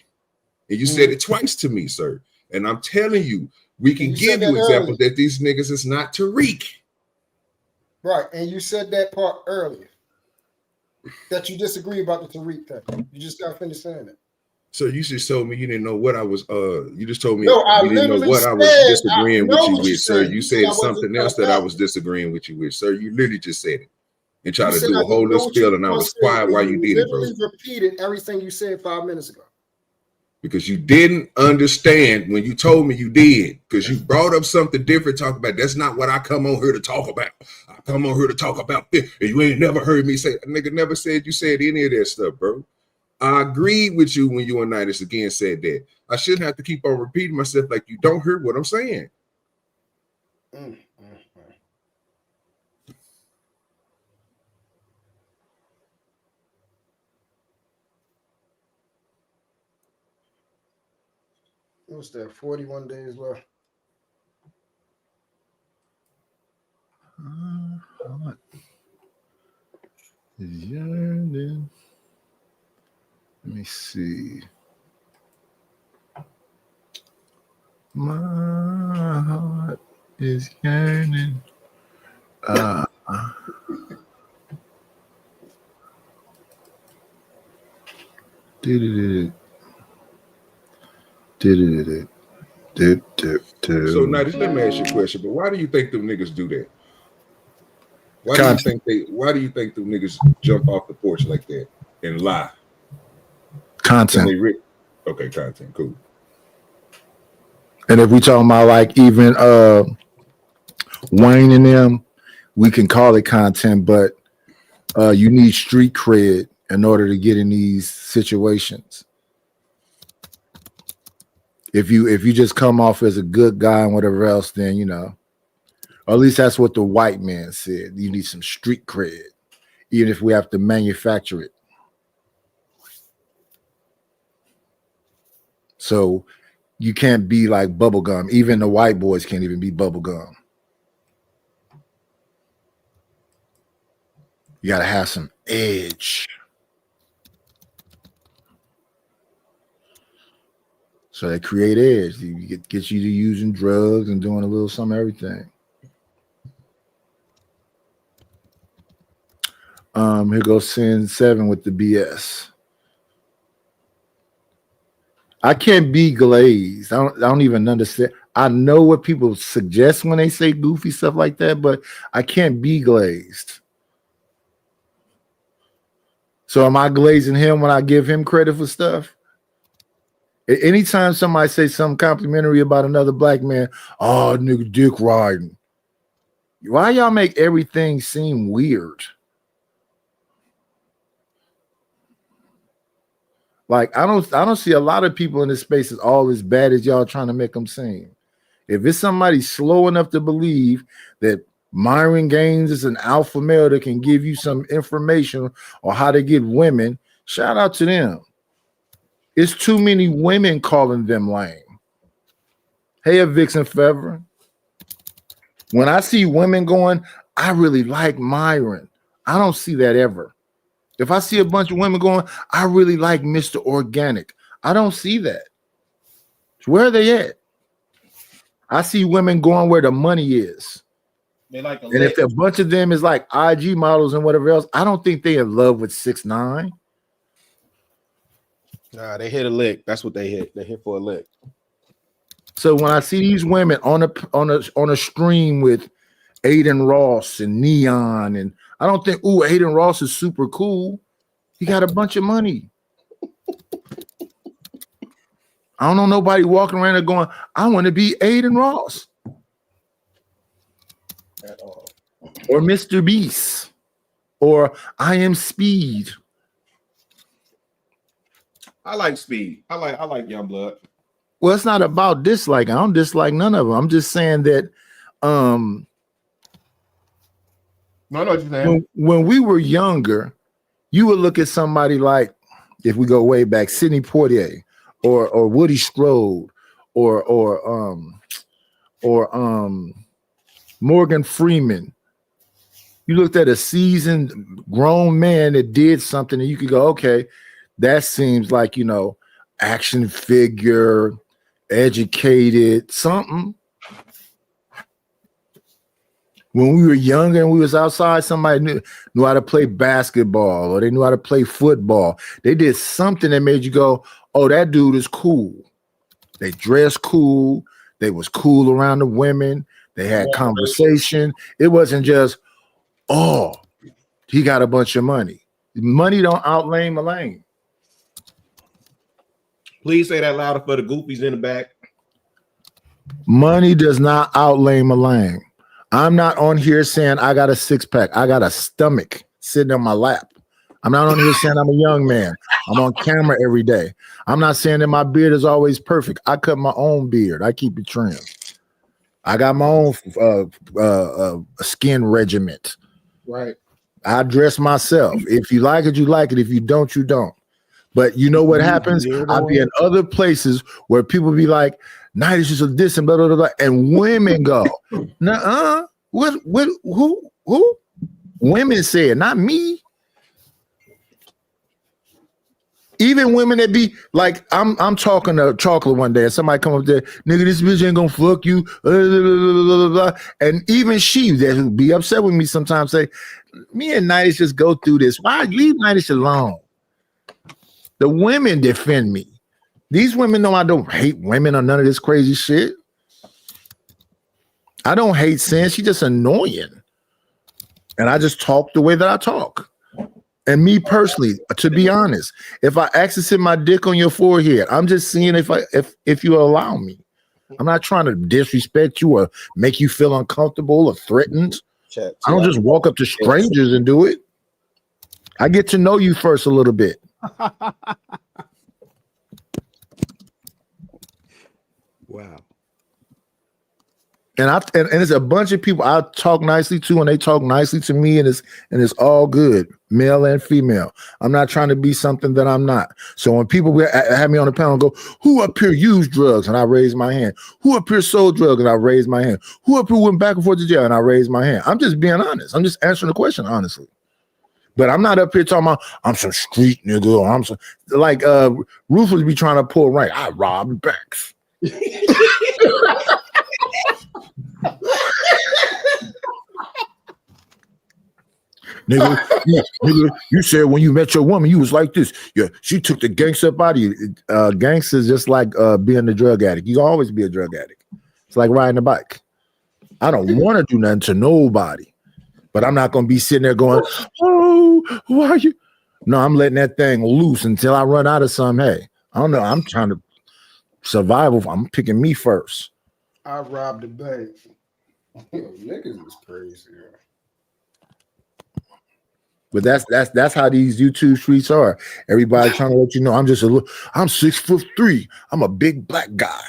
And you said it twice to me, sir. And I'm telling you, we can give you examples that these niggas is not Tariq. Right. And you said that part earlier. That you disagree about the Tariq thing. You just got finished saying it. So you just told me you didn't know what I was you just told me no, you didn't know what I was disagreeing with you with, sir. You said something else that I was disagreeing with you with, sir. You literally just said it. And try to do a whole little spiel, and I was quiet while you did it, bro. You repeated everything you said 5 minutes ago. Because you didn't understand when you told me you did. Because you brought up something different, talk about that's not what I come on here to talk about. I come on here to talk about this, and you ain't never heard me say. Nigga never said you said any of that stuff, bro. I agreed with you when you and Nitis again said that. I shouldn't have to keep on repeating myself like you don't hear what I'm saying. What's that? 41 days left. Heart is yearning. Let me see. My heart is yearning. So now just let me ask you a question, but why do you think them niggas do that? Why do you think them niggas jump off the porch like that and lie? Content. Okay, content, cool. And if we talking about like even Wayne and them, we can call it content, but you need street cred in order to get in these situations. If you just come off as a good guy and whatever else, then or at least that's what the white man said. You need some street cred, even if we have to manufacture it. So you can't be like bubblegum. Even the white boys can't even be bubblegum. You gotta have some edge. So they create edge. You get you to using drugs and doing a little some everything. Here goes Sin 7 with the BS. I can't be glazed. I don't even understand. I know what people suggest when they say goofy stuff like that, but I can't be glazed. So am I glazing him when I give him credit for stuff? Anytime somebody says something complimentary about another black man, oh, nigga, dick riding. Why y'all make everything seem weird? Like, I don't see a lot of people in this space as all as bad as y'all trying to make them seem. If it's somebody slow enough to believe that Myron Gaines is an alpha male that can give you some information on how to get women, shout out to them. It's too many women calling them lame. Hey, Vixen Fever. When I see women going, I really like Myron. I don't see that ever. If I see a bunch of women going, I really like Mr. Organic. I don't see that. Where are they at? I see women going where the money is. They like and if a bunch of them is like IG models and whatever else, I don't think they in love with 6ix9ine. Nah, they hit a lick. That's what they hit. They hit for a lick. So when I see these women on a stream with Aiden Ross and Neon, and I don't think, ooh, Aiden Ross is super cool. He got a bunch of money. I don't know nobody walking around there going, I want to be Aiden Ross. At all. Or Mr. Beast. Or I Am Speed. I like Speed. I like Youngblood. Well, it's not about dislike. I don't dislike none of them. I'm just saying that No, I know what you're saying. when we were younger, you would look at somebody like, if we go way back, Sidney Poitier or Woody Strode or Morgan Freeman. You looked at a seasoned grown man that did something and you could go, okay, that seems like, action figure, educated, something. When we were younger and we was outside, somebody knew how to play basketball or they knew how to play football. They did something that made you go, oh, that dude is cool. They dressed cool. They was cool around the women. They had conversation. It wasn't just, oh, he got a bunch of money. Money don't outlane Malane. Please say that louder for the goofies in the back. Money does not outlane Malane. I'm not on here saying I got a 6-pack. I got a stomach sitting on my lap. I'm not on here saying I'm a young man. I'm on camera every day. I'm not saying that my beard is always perfect. I cut my own beard. I keep it trimmed. I got my own skin regiment. Right. I dress myself. If you like it, you like it. If you don't, you don't. But you know what happens? I'll be in other places where people be like, night is just a this and blah, blah, blah, blah. And women go, nuh-uh. Who? Women say it, not me. Even women that be like, I'm talking to Chocolate one day and somebody come up there, nigga, this bitch ain't gonna fuck you. Blah, blah, blah, blah. And even she that would be upset with me sometimes say, me and Nightish just go through this. Why leave Nightish alone? The women defend me. These women know I don't hate women or none of this crazy shit. I don't hate Sin. She's just annoying. And I just talk the way that I talk. And me personally, to be honest, if I accident my dick on your forehead, I'm just seeing if you allow me. I'm not trying to disrespect you or make you feel uncomfortable or threatened. I don't just walk up to strangers and do it. I get to know you first a little bit. Wow. And it's a bunch of people I talk nicely to, and they talk nicely to me, and it's all good, male and female. I'm not trying to be something that I'm not. So when people have me on the panel and go, "Who up here used drugs?" and I raise my hand. "Who up here sold drugs?" and I raise my hand. "Who up here went back and forth to jail?" and I raise my hand. I'm just being honest. I'm just answering the question honestly. But I'm not up here talking about I'm some street nigga, or I'm some like Ruthless be trying to pull rank. I robbed banks. nigga, you said when you met your woman, you was like this. Yeah, she took the gangster up out of you. Gangsters just like being a drug addict. You always be a drug addict. It's like riding a bike. I don't want to do nothing to nobody, but I'm not gonna be sitting there going, "Oh, why are you?" No, I'm letting that thing loose until I run out of some. Hey, I don't know. I'm trying to survival. I'm picking me first. I robbed the bank. Niggas is crazy. But that's how these YouTube streets are. Everybody trying to let you know I'm 6'3". I'm a big black guy.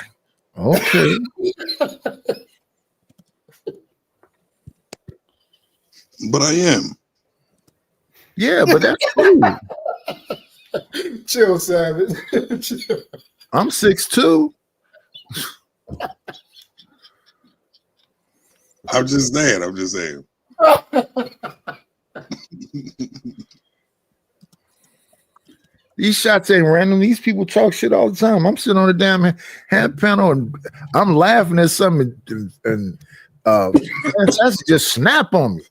Okay. But I am. Yeah, but that's true. Chill, Savage. Chill. I'm 6'2". I'm just saying. These shots ain't random. These people talk shit all the time. I'm sitting on the damn hand panel and I'm laughing at something and that's just snap on me.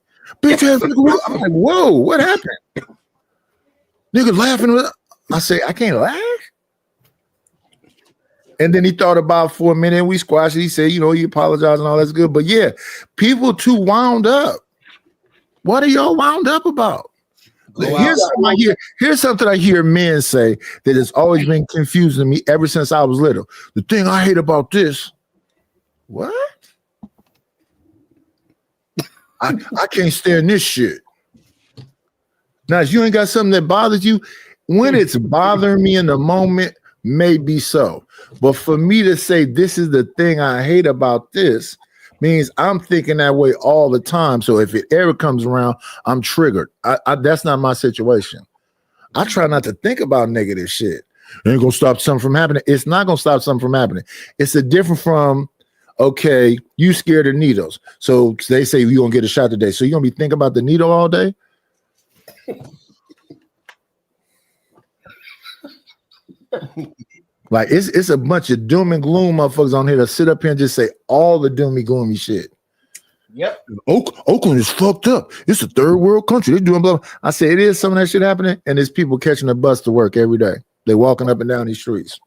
Bitch ass nigga. I'm like, whoa, what happened? Nigga laughing. I say, I can't laugh. And then he thought about it for a minute and we squashed it. He said, he apologized and all that's good. But yeah, people too wound up. What are y'all wound up about? Here's something I hear men say that has always been confusing to me ever since I was little. The thing I hate about this, what? I can't stand this shit. Now, if you ain't got something that bothers you, when it's bothering me in the moment, maybe so. But for me to say this is the thing I hate about this means I'm thinking that way all the time. So if it ever comes around, I'm triggered. That's not my situation. I try not to think about negative shit. It ain't gonna stop something from happening. It's not gonna stop something from happening. It's a different from, okay, you scared of needles. So they say you're gonna get a shot today. So you're gonna be thinking about the needle all day? Like it's a bunch of doom and gloom motherfuckers on here that sit up here and just say all the doomy gloomy shit. Yep. Oakland is fucked up. It's a third world country. They're doing blah, blah. I say it is some of that shit happening, and there's people catching a bus to work every day. They're walking up and down these streets.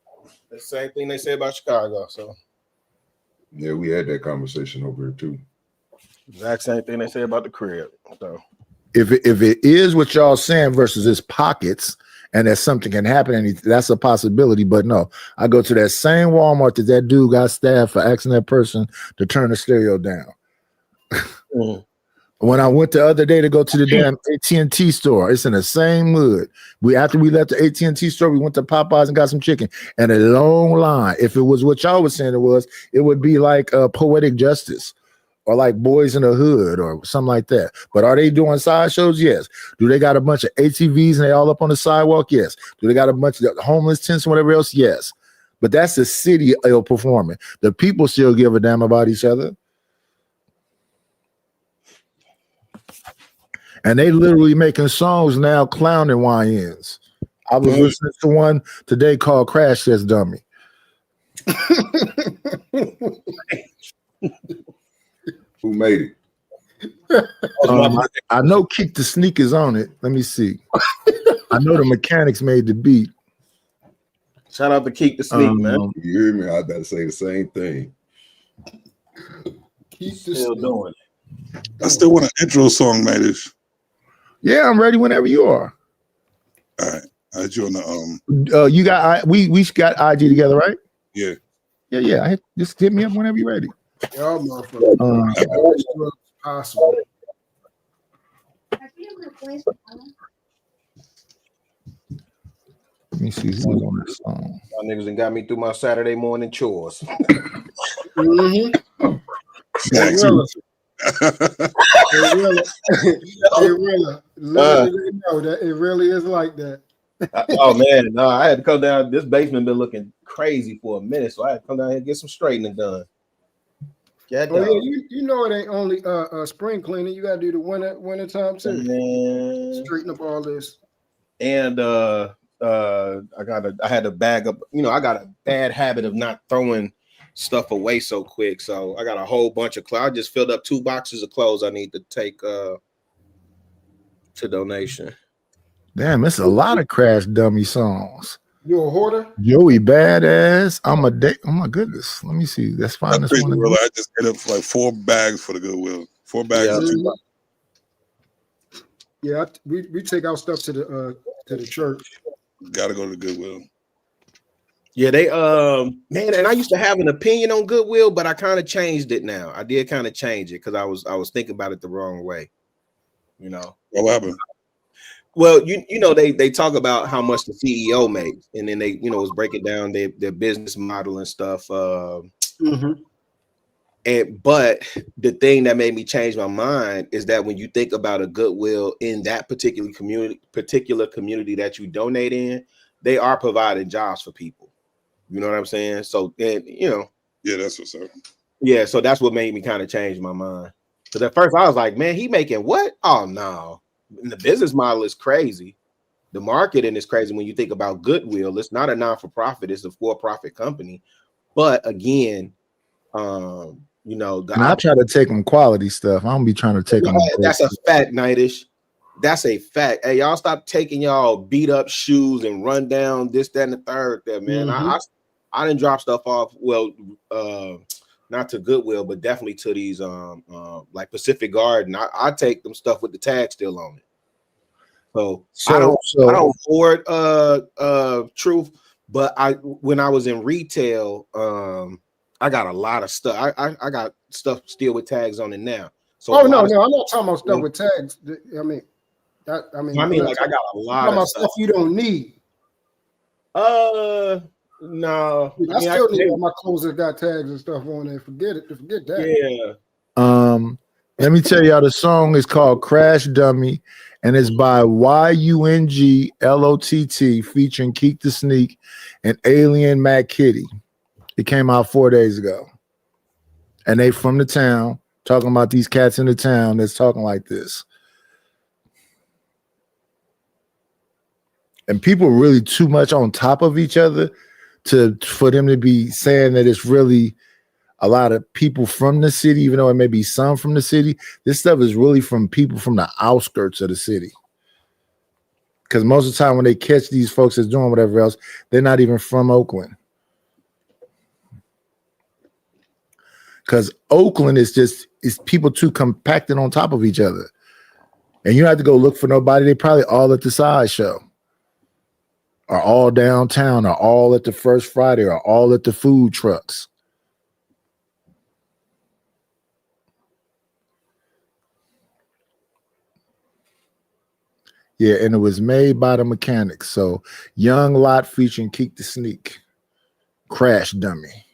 The same thing they say about Chicago. So yeah, we had that conversation over here too. Exact same thing they say about the crib. So if it is what y'all saying versus its pockets, and that something can happen, and that's a possibility. But no, I go to that same Walmart that dude got stabbed for asking that person to turn the stereo down. When I went the other day to go to the damn AT&T store, it's in the same hood. After we left the AT&T store, we went to Popeyes and got some chicken, and a long line. If it was what y'all was saying it would be like Poetic Justice or like Boys in the Hood or something like that. But are they doing sideshows? Yes. Do they got a bunch of ATVs and they all up on the sidewalk? Yes. Do they got a bunch of homeless tents and whatever else? Yes. But that's the city performing. The people still give a damn about each other. And they literally making songs now clowning YNs. I was listening to one today called Crash Test Dummy. Who made it? I know Kick the Sneak is on it. Let me see. I know the Mechanics made the beat. Shout out to Keek the Sneak, man. You hear me? I gotta say the same thing. Keep still doing it. I still want an intro song, Madish. Yeah, I'm ready whenever you are. All right. I join the you got we got IG together, right? Yeah. Yeah. Just hit me up whenever you're ready. Y'all motherfuckers. Possible. Let me see who's on this song. Y'all niggas done got me through my Saturday morning chores. Mm-hmm. They will. Little do they know that it really is like that. Oh man, no, I had to come down. This basement been looking crazy for a minute, so I had to come down here and get some straightening done. Yeah, you know it ain't only spring cleaning. You gotta do the winter time too. Straighten up all this. And I had to bag up. I got a bad habit of not throwing stuff away so quick. So I got a whole bunch of clothes. I just filled up 2 boxes of clothes I need to take to donation. Damn, it's a lot of Crash Dummy songs. You a hoarder? Joey Badass. I'm a day. Oh my goodness. Let me see. Let's find this one. I just hit up for like 4 bags for the Goodwill. 4 bags of 2 boxes. Yeah, we take our stuff to the church. Gotta go to the Goodwill. Yeah, they man, and I used to have an opinion on Goodwill, but I kind of changed it now. I did kind of change it because I was thinking about it the wrong way. What happened? Well, they talk about how much the CEO makes, and then they was breaking down their business model and stuff. But the thing that made me change my mind is that when you think about a Goodwill in that particular community that you donate in, they are providing jobs for people. You know what I'm saying? So then, yeah, that's what's up. Yeah, so that's what made me kind of change my mind. Because at first I was like, man, he making what? Oh no. And the business model is crazy. The marketing is crazy when you think about Goodwill. It's not a non-for-profit, it's a for-profit company. But again, and I try to take them quality stuff. I don't be trying to take them. That's a fact, Nightish. That's a fact. Hey, y'all stop taking y'all beat up shoes and run down this, that, and the third there, man. I didn't drop stuff off. Well, not to Goodwill, but definitely to these like Pacific Garden. I take them stuff with the tag still on it. So I don't hoard truth, but when I was in retail, I got a lot of stuff. I got stuff still with tags on it now. So no, I'm not talking about stuff with tags. I mean, like I got a lot of stuff you don't need. No, I still need all my clothes that got tags and stuff on there. Forget that. Yeah. Let me tell y'all, the song is called Crash Dummy, and it's by YUNGLOTT featuring Keek the Sneak and Alien Matt Kitty. It came out 4 days ago. And they from the town, talking about these cats in the town that's talking like this. And people really too much on top of each other for them to be saying that it's really a lot of people from the city, even though it may be some from the city. This stuff is really from people from the outskirts of the city. Because most of the time when they catch these folks that's doing whatever else, they're not even from Oakland. Because Oakland is people too compacted on top of each other. And you don't have to go look for nobody. They probably all at the sideshow, or all downtown, or all at the First Friday, or all at the food trucks. Yeah, and it was made by the Mechanics. So Young Lot featuring Keek the Sneak. Crash Dummy.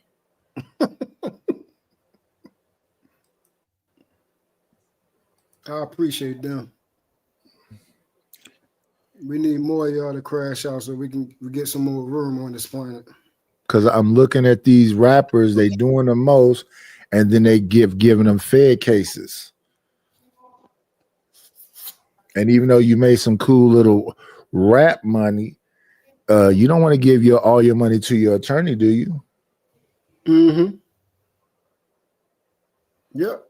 I appreciate them. We need more of y'all to crash out so we get some more room on this planet. Because I'm looking at these rappers, they doing the most, and then they giving them Fed cases. And even though you made some cool little rap money, you don't want to give all your money to your attorney, do you? Mm-hmm. Yep.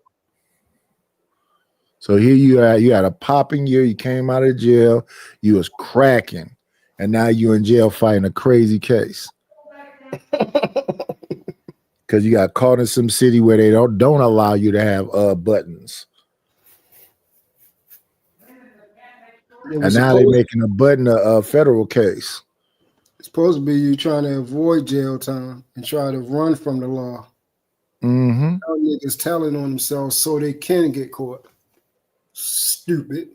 So here you had a popping year, you came out of jail, you was cracking, and now you're in jail fighting a crazy case. Because you got caught in some city where they don't allow you to have buttons. And now they're making a button a federal case. It's supposed to be you trying to avoid jail time and try to run from the law. Mm-hmm. Now niggas telling on themselves so they can get caught. Stupid.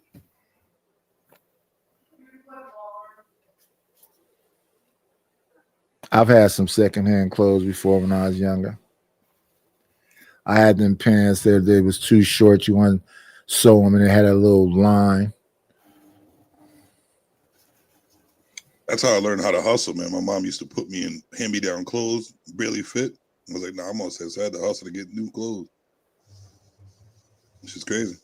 I've had some secondhand clothes before when I was younger. I had them pants that they was too short. You want to sew them, and it had a little line. That's how I learned how to hustle, man. My mom used to put me in hand-me-down clothes, barely fit. I was like, nah, I'm gonna say, so I had to hustle to get new clothes. Which is crazy.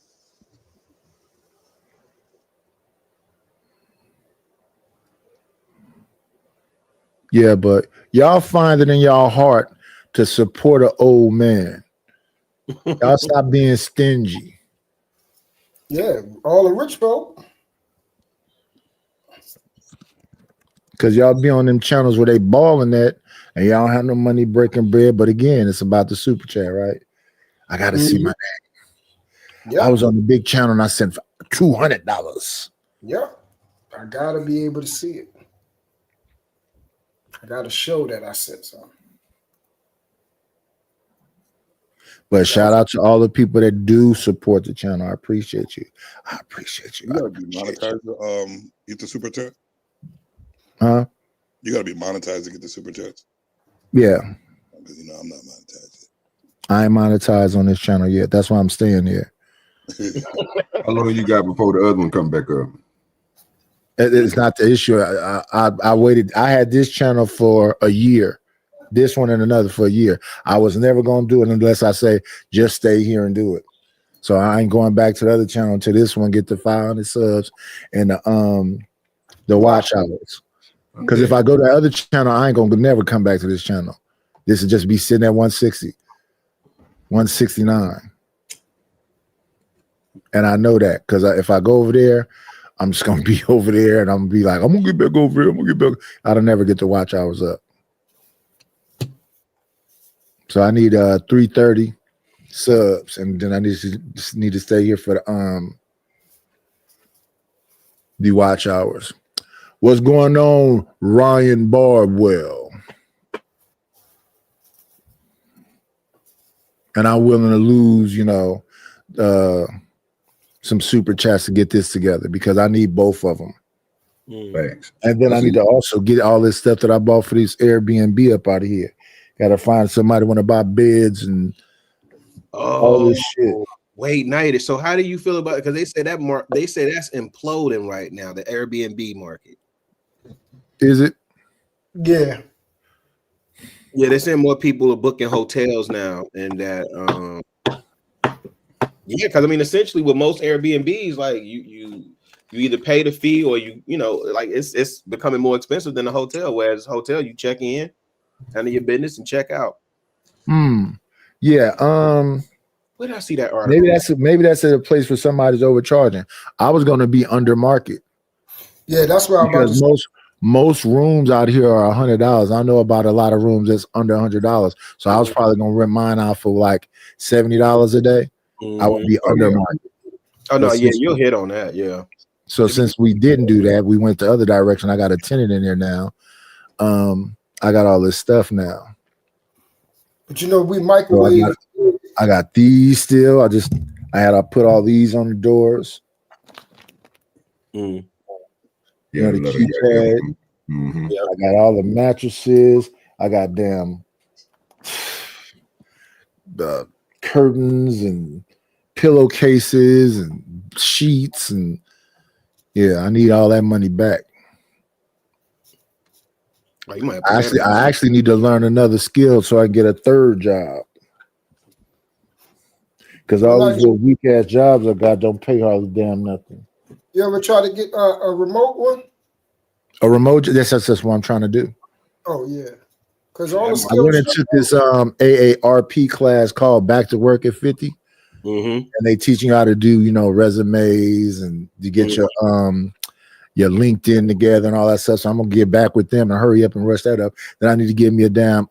Yeah, but y'all find it in y'all heart to support an old man. Y'all stop being stingy. Yeah, all the rich folk. Because y'all be on them channels where they balling at and y'all don't have no money breaking bread. But again, it's about the super chat, right? I got to see my name. Yep. I was on the big channel and I sent $200. Yep. I gotta be able to see it. I gotta show that I said something. But shout out to all the people that do support the channel. I appreciate you. I appreciate you. You gotta be monetized to get the super chat. Huh? You gotta be monetized to get the super chats. Yeah. Because I'm not monetized. I ain't monetized on this channel yet. That's why I'm staying here. How long you got before the other one come back up? It's not the issue. I waited. I had this channel for a year, this one and another for a year. I was never going to do it unless I say, just stay here and do it. So I ain't going back to the other channel until this one get to 500 subs and the watch hours. Because if I go to the other channel, I ain't going to never come back to this channel. This will just be sitting at 160, 169. And I know that because if I go over there, I'm just going to be over there and I'm going to be like, I'm going to get back over here. I'm going to get back. I don't never get the watch hours up. So I need 330 subs, and then I need to stay here for the watch hours. What's going on, Ryan Barbwell? And I'm willing to lose, some super chats to get this together because I need both of them. Thanks. And then I need to also get all this stuff that I bought for these Airbnb up out of here. Got to find somebody want to buy beds and all this shit. Wait, Night. So how do you feel about it? Because they say that's imploding right now, the Airbnb market. Is it? Yeah. Yeah, they're saying more people are booking hotels now, and that yeah, because I mean, essentially with most Airbnbs, like you either pay the fee or like it's becoming more expensive than a hotel. Whereas hotel, you check in, handle your business, and check out. Yeah. Where did I see that article? Maybe that's a place where somebody's overcharging. I was going to be under market. Yeah, that's what I'm about to say. Most rooms out here are $100. I know about a lot of rooms that's under $100. So I was probably going to rent mine out for like $70 a day. I would be under market. Oh no, yeah, you'll hit on that. Yeah. So since we didn't do that, we went the other direction. I got a tenant in there now. I got all this stuff now. But we microwave. So I got these still. I put all these on the doors. Yeah, the keypad. I got all the mattresses. I got the curtains and pillowcases and sheets and I need all that money back. I actually need to learn another skill so I can get a third job. Because all these little weak ass jobs I got don't pay hardly damn nothing. You ever try to get a remote one? A remote? That's what I'm trying to do. Oh yeah, because all the I went and took this AARP class called Back to Work at 50, and they teaching you how to do resumes and to get your LinkedIn together and all that stuff. So I'm gonna get back with them and hurry up and rush that up. Then I need to give me a damn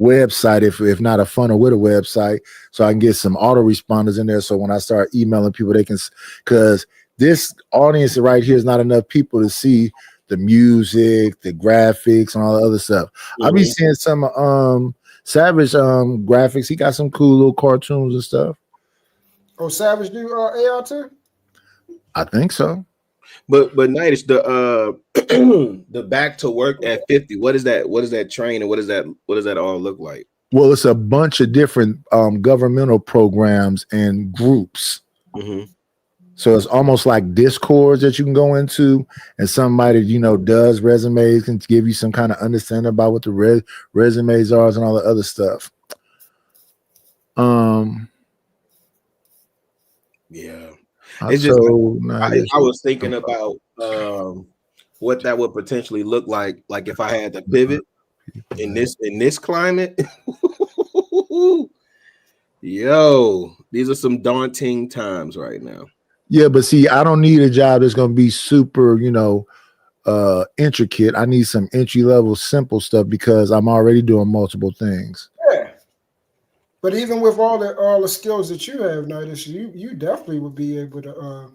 website, if not a funnel with a website, so I can get some autoresponders in there. So when I start emailing people, they can, because this audience right here is not enough people to see the music, the graphics, and all the other stuff. I be seeing some Savage graphics. He got some cool little cartoons and stuff. Oh, Savage do AR too? I think so. But Nightish, the the back to work at 50. What is that? What is that train, and what does that all look like? Well, it's a bunch of different governmental programs and groups. So it's almost like Discords that you can go into, and somebody does resumes and give you some kind of understanding about what the resumes are and all the other stuff. Yeah, it's just I was thinking about about what that would potentially look like if I had to pivot in this climate. Yo, these are some daunting times right now. Yeah, but see, I don't need a job that's going to be super, intricate. I need some entry level, simple stuff because I'm already doing multiple things. Yeah, but even with all the skills that you have, Nightish, you definitely would be able to,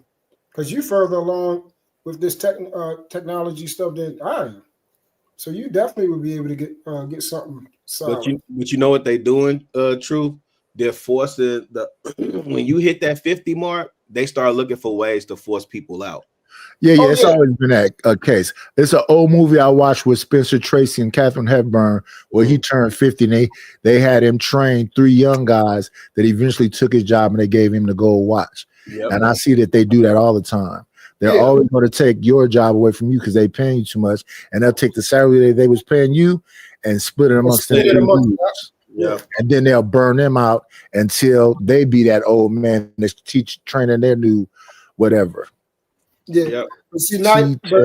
because you further along with this technology stuff than I am. So you definitely would be able to get something solid. But you know what they're doing, True? They're forcing when you hit that 50 mark, they start looking for ways to force people out. Yeah, it's always been that case. It's an old movie I watched with Spencer Tracy and Katharine Hepburn where he turned 50 and they had him train 3 young guys that eventually took his job and they gave him the gold watch. Yep. And I see that they do that all the time. They're always going to take your job away from you because they're paying you too much, and they'll take the salary they was paying you and split it amongst them. Yeah, and then they'll burn them out until they be that old man that's training their new whatever. Yeah, but see, really,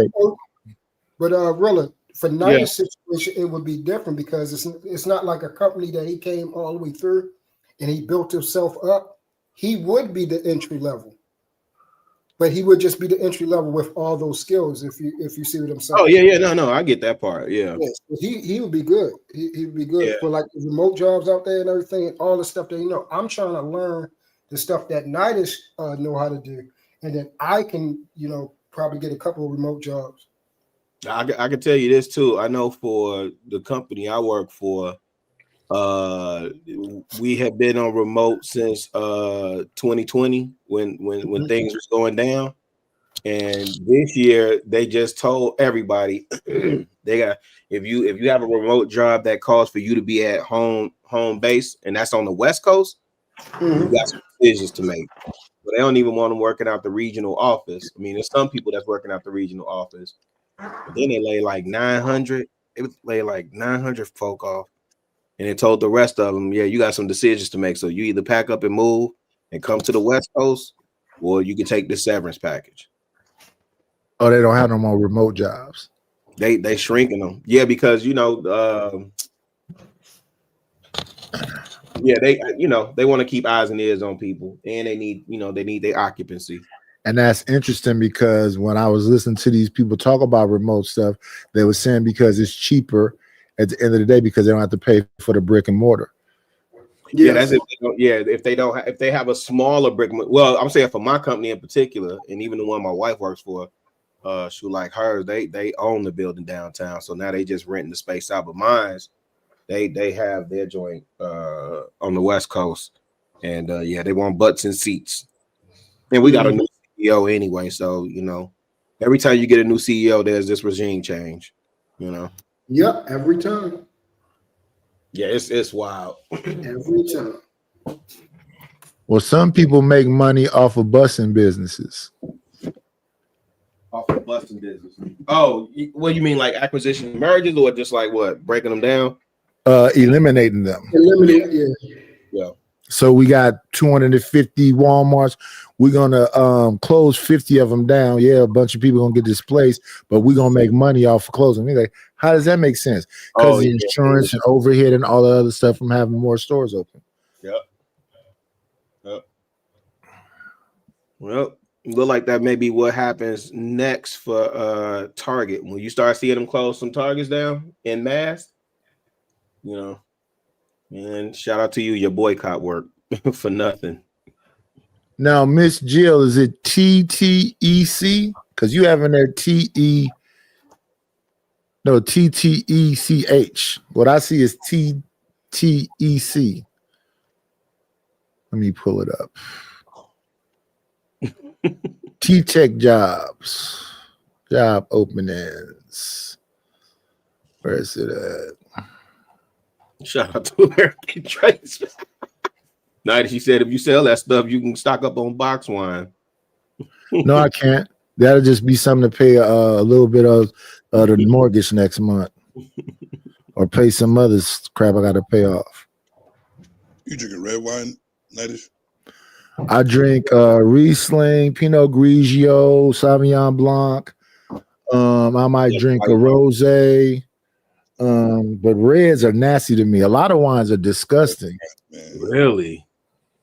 for Knight's situation, it would be different because it's not like a company that he came all the way through and he built himself up. He would be the entry level, but he would just be the entry level with all those skills. If you see what I'm saying? Oh yeah, no, I get that part. Yeah, he would be good. He would be good for like the remote jobs out there and everything, and all the stuff that I'm trying to learn the stuff that Nightish know how to do, and then I can probably get a couple of remote jobs. I can tell you this too. I know for the company I work for, we have been on remote since 2020 when things was going down, and this year they just told everybody they got if you have a remote job that calls for you to be at home base, and that's on the West Coast, you got some decisions to make. But they don't even want them working out the regional office. I mean, there's some people that's working out the regional office, but then they lay like 900. It would lay like 900 folk off. And it told the rest of them, you got some decisions to make. So you either pack up and move and come to the West Coast, or you can take the severance package. Oh, they don't have no more remote jobs. They shrinking them. Yeah, because they they want to keep eyes and ears on people, and they need their occupancy. And that's interesting because when I was listening to these people talk about remote stuff, they were saying because it's cheaper at the end of the day because they don't have to pay for the brick and mortar. Yeah, that's if they have a smaller brick. Well, I'm saying for my company in particular, and even the one my wife works for, she like hers, they own the building downtown, so now they just renting the space out. But mine's they have their joint on the West Coast, and they want butts and seats. And we got a new CEO anyway, so every time you get a new CEO, there's this regime change. Yep, every time. Yeah, it's wild. Every time. Well, some people make money off of busing businesses. Off of busting business. Oh, what do you mean, like acquisition mergers, or just like what, breaking them down? Eliminating them. Yeah. So we got 250 Walmarts. We're gonna close 50 of them down. Yeah, a bunch of people gonna get displaced, but we're gonna make money off of closing. We're like, how does that make sense? Because the insurance and overhead and all the other stuff from having more stores open. Yep. Well, look like that may be what happens next for Target when you start seeing them close some Targets down in mass. And shout out to you, your boycott work for nothing. Now, Miss Jill, is it TTEC? Because you have in there TECC. No, TTECH. What I see is TTEC. Let me pull it up. T-Tech jobs. Job openings. Where is it at? Shout out to American Trace. Now she said if you sell that stuff, you can stock up on box wine. No, I can't. That'll just be something to pay a little bit of the mortgage next month, or pay some other crap I got to pay off. You drinking red wine, Nightish? I drink Riesling, Pinot Grigio, Sauvignon Blanc. I might drink a rosé. But reds are nasty to me. A lot of wines are disgusting. Man. Really?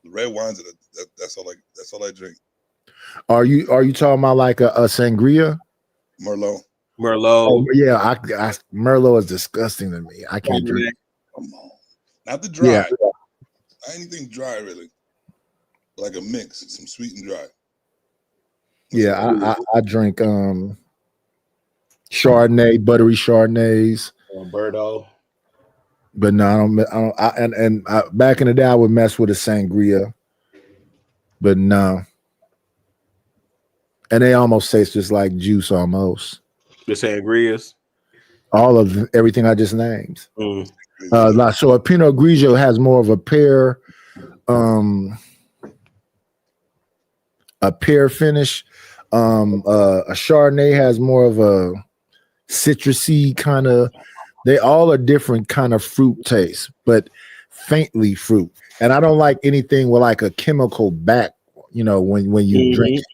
The red wines that's all I drink. Are you talking about like a sangria? Merlot. Oh, yeah, Merlot is disgusting to me. I can't drink. Come on. Not the dry. Yeah. Not anything dry, really. Like a mix, some sweet and dry. Yeah, I drink Chardonnay, buttery Chardonnays. Bordeaux. But no, I don't. Back in the day, I would mess with a sangria, but no. And they almost taste just like juice, almost. The sangrias. All of everything I just named. So a Pinot Grigio has more of a pear finish. A Chardonnay has more of a citrusy kind of. They all are different kind of fruit taste, but faintly fruit. And I don't like anything with like a chemical back. You know, when you drink it.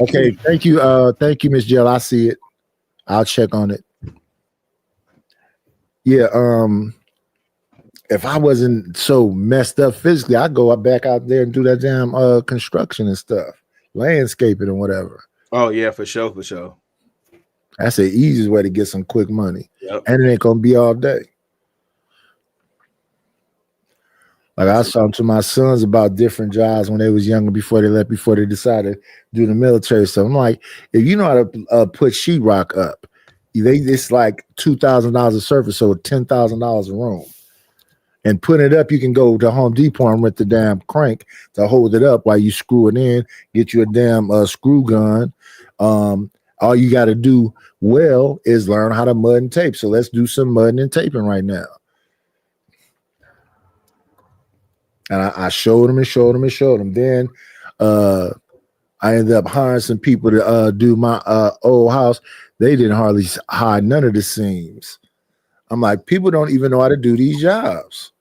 Okay, thank you, Miss Jill. I see it. I'll check on it. Yeah, if I wasn't so messed up physically, I'd go back out there and do that damn construction and stuff, landscaping and whatever. Oh yeah, for sure. That's the easiest way to get some quick money. Yep. And it ain't gonna be all day. Like I was talking to my sons about different jobs when they was younger before they decided to do the military stuff. I'm like, if you know how to put sheetrock up, it's like $2,000 a surface, so $10,000 a room. And putting it up, you can go to Home Depot and rent the damn crank to hold it up while you screw it in. Get you a damn screw gun. All you got to do well is learn how to mud and tape. So let's do some mudding and taping right now. And I showed them. Then I ended up hiring some people to do my old house. They didn't hardly hide none of the seams. I'm like, people don't even know how to do these jobs.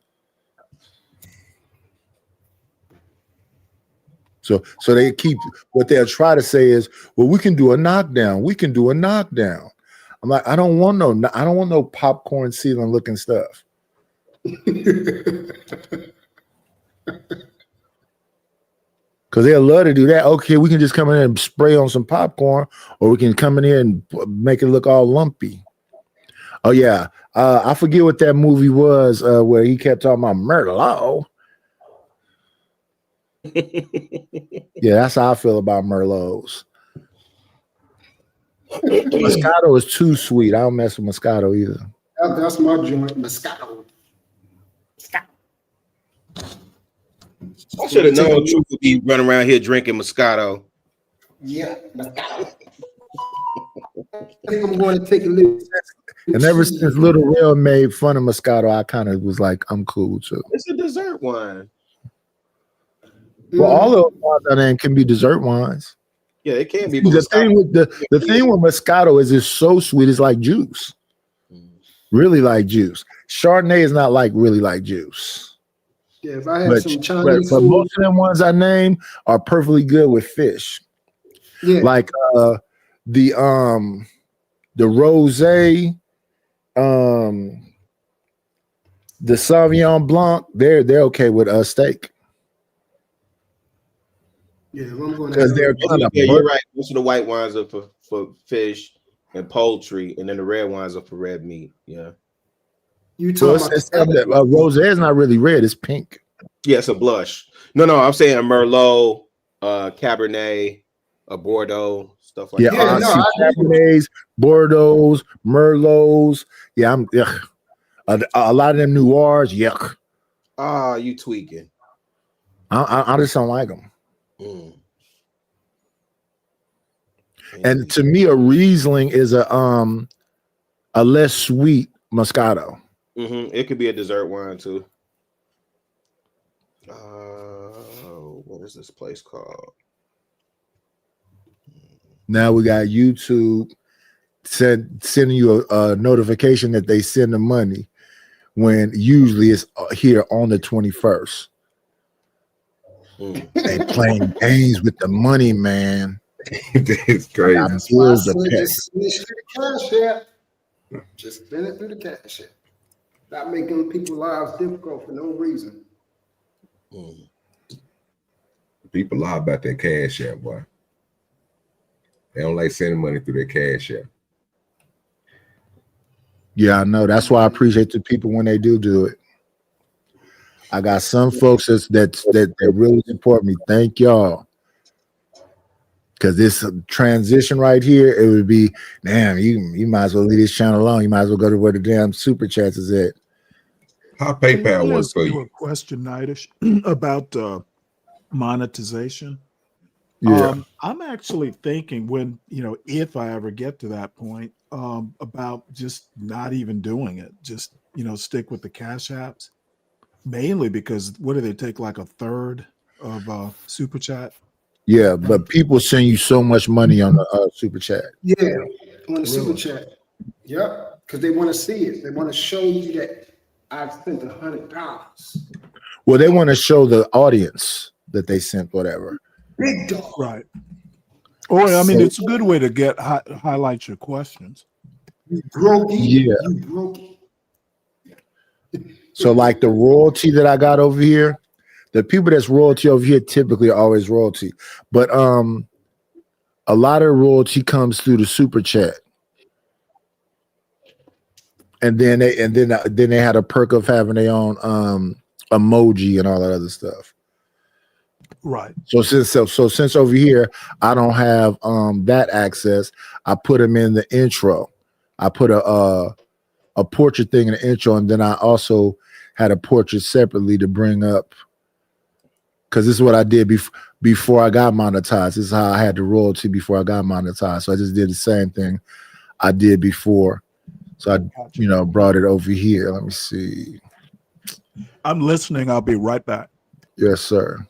So they keep, what they'll try to say is, well, we can do a knockdown. I'm like, I don't want no popcorn ceiling looking stuff. Because they'll love to do that. Okay, we can just come in and spray on some popcorn, or we can come in here and make it look all lumpy. Oh, yeah. I forget what that movie was where he kept talking about Merlot. Yeah, that's how I feel about Merlots. Moscato is too sweet. I don't mess with Moscato either. That's my joint, Moscato. I should have known Truth would be running around here drinking Moscato. Yeah, Moscato. I think I'm going to take a little. And ever since Little Real made fun of Moscato, I kind of was like, I'm cool too. It's a dessert wine. Well, all of them can be dessert wines. Yeah, it can be. The thing with the thing with Moscato is it's so sweet, it's like juice. Really like juice. Chardonnay is not like really like juice. Yeah, if I had some Chinese but food, most of them ones I name are perfectly good with fish. Yeah. Like the rosé, the Sauvignon Blanc, they're okay with steak. yeah, if I'm going Because they're kind of you're right. Most of the white wines are for fish and poultry, and then the red wines are for red meat. Yeah. You So talking rosé is not really red; it's pink. Yeah, it's a blush. No, I'm saying a Merlot, Cabernet, a Bordeaux, stuff like Yeah, that. Yeah, I no, see I Cabernets, Bordeaux, Merlots. Yeah, I'm a lot of them Noirs. Yuck. Ah, you tweaking. I just don't like them. Mm. And to me, a Riesling is a less sweet Moscato. It could be a dessert wine too. What is this place called? Now we got YouTube sending you a notification that they send the money when usually it's here on the 21st. They playing games with the money, man. It's crazy. I got That's why I bills to said pay. just spend it through the cash app. Just spend it through the cash app. Not making people's lives difficult for no reason. People lie about that cash app, boy. They don't like sending money through their cash app. Yeah, I know. That's why I appreciate the people when they do it. I got some folks that really support me. Thank y'all. Because this transition right here, it would be, damn, you might as well leave this channel alone. You might as well go to where the damn super chats is at. How Let me PayPal work ask for you you? a question, Nidish, about monetization. Yeah. I'm actually thinking when, if I ever get to that point, about just not even doing it, just, stick with the cash apps, mainly because what do they take, like a third of super chat? Yeah, but people send you so much money on the super chat. Yeah, on the super Really? chat. Yep, because they want to see it. They want to show you that I've spent $100. Well, they want to show the audience that they sent whatever. Big dog. Right. Or, I mean, it's a good way to highlight your questions. You broke it. Yeah. You broke it. So like the royalty that I got over here, the people that's royalty over here typically are always royalty. But a lot of royalty comes through the super chat. And then they had a perk of having their own emoji and all that other stuff. Right. So since over here I don't have that access, I put them in the intro. I put a portrait thing in the intro, and then I also had a portrait separately to bring up, because this is what I did before I got monetized. This is how I had the royalty before I got monetized. So I just did the same thing I did before. So I brought it over here. Let me see. I'm listening. I'll be right back. Yes, sir.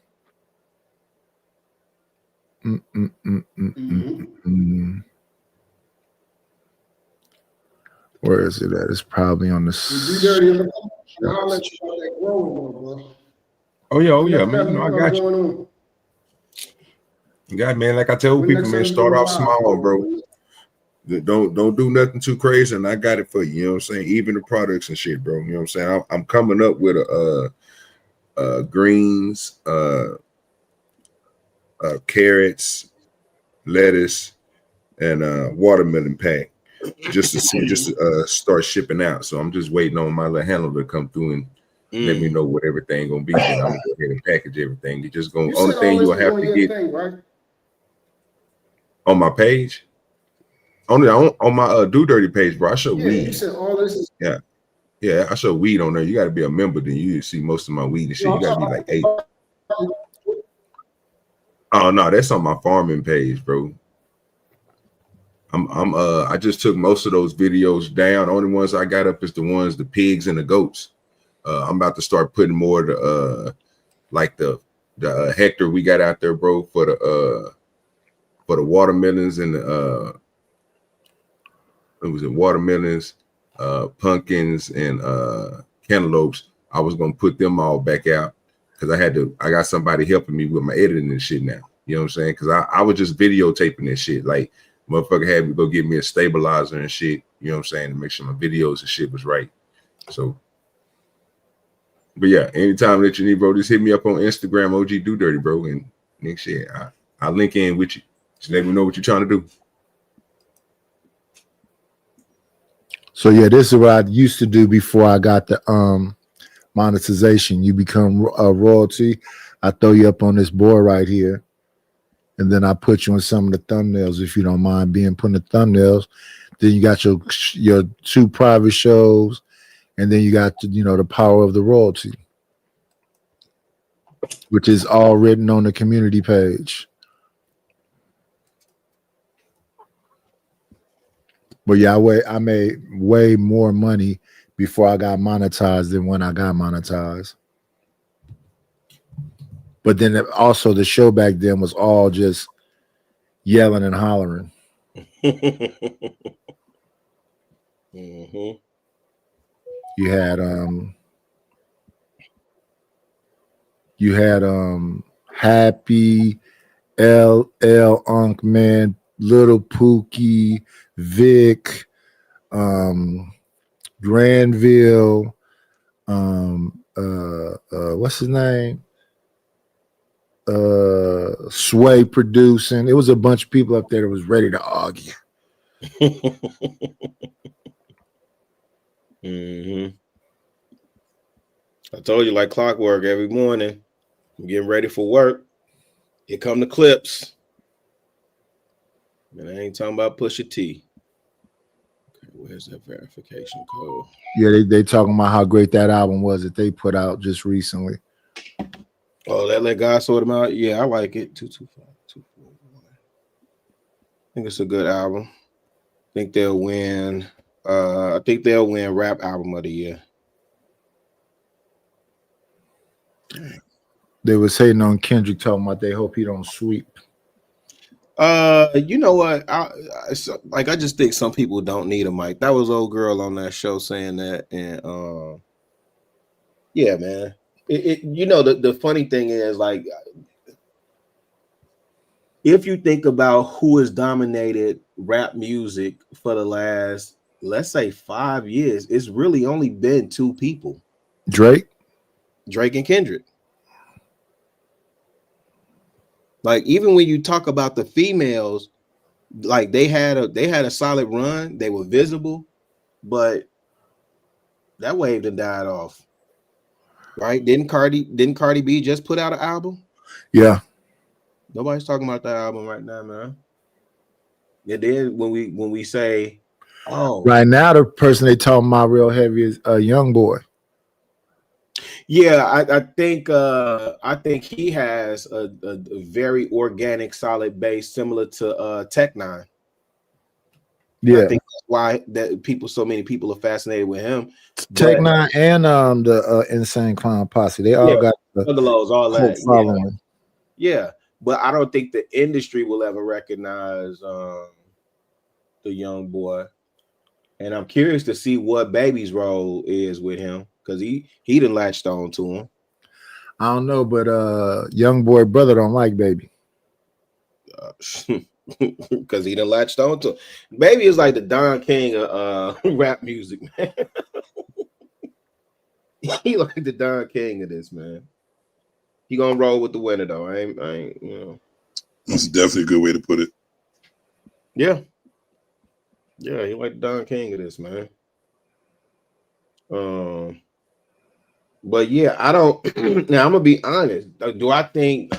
Where is it at? It's probably on the. I'll let you know that growing, bro. Oh yeah, man. You know, I got you. God, man, like I tell people, man, start off small, bro. Don't do nothing too crazy, and I got it for you. You know what I'm saying? Even the products and shit, bro. You know what I'm saying? I'm coming up with greens, carrots, lettuce, and watermelon pack, just to start shipping out. So I'm just waiting on my little handler to come through and let me know what everything gonna be. Then I'm gonna go ahead and package everything. You just gonna only thing you'll have to get right? on my page. Only on my Do Dirty page, bro. I show weed. You said all this is Yeah, I show weed on there. You got to be a member, then you see most of my weed and shit. You got to be like 8. Oh no, that's on my farming page, bro. I just took most of those videos down. The only ones I got up is the pigs and the goats. I'm about to start putting more the hectare we got out there, bro, for the watermelons and watermelons, pumpkins, and cantaloupes. I was gonna put them all back out because I got somebody helping me with my editing and shit now. You know what I'm saying? Because I was just videotaping this shit. Like, motherfucker had me go get me a stabilizer and shit. You know what I'm saying? To make sure my videos and shit was right. So, but yeah, anytime that you need, bro, just hit me up on Instagram, OG Do Dirty, bro, and next shit, I'll link in with you. Just let me know what you're trying to do. So yeah, this is what I used to do before I got the monetization. You become a royalty. I throw you up on this board right here, and then I put you in some of the thumbnails if you don't mind being put in the thumbnails. Then you got your 2 private shows, and then you got the power of the royalty, which is all written on the community page. But yeah, I made way more money before I got monetized than when I got monetized. But then also the show back then was all just yelling and hollering. Mm-hmm. You had Happy, LL Unk Man, Little Pookie, Vic, Granville, what's his name? Sway producing. It was a bunch of people up there that was ready to argue. Mm-hmm. I told you, like clockwork, every morning I'm getting ready for work. Here come the clips. And I ain't talking about Pusha T. Okay, where's that verification code? Yeah, they talking about how great that album was that they put out just recently. Oh, that Let God Sort Them Out. Yeah, I like it. 225, 241. I think it's a good album. I think they'll win. I think they'll win Rap Album of the Year. They was hating on Kendrick, talking about they hope he don't sweep. You know what? I just think some people don't need a mic. That was old girl on that show saying that, and yeah, man. The funny thing is, like, if you think about who has dominated rap music for the last, let's say, 5 years, it's really only been 2 people: Drake and Kendrick. Like, even when you talk about the females, like they had a solid run. They were visible, but that wave done died off. Right? Didn't Cardi B just put out an album? Yeah. Nobody's talking about that album right now, man. And then when we say, oh, right now the person they talking about real heavy is a young boy. Yeah, I think he has a very organic, solid base, similar to Tech Nine. Yeah, I think that's why so many people are fascinated with him. Tech Nine and the Insane Clown Posse, they all got the all that following. Yeah, but I don't think the industry will ever recognize the young boy, and I'm curious to see what Baby's role is with him, because he done latched on to him. I don't know, but young boy brother don't like Baby. Because he done latched on to him. Baby is like the Don King of rap music, man. He like the Don King of this, man. He gonna roll with the winner though. I ain't. That's definitely a good way to put it. Yeah, he like the Don King of this, man. But yeah, I don't. Now I'm gonna be honest. Do I think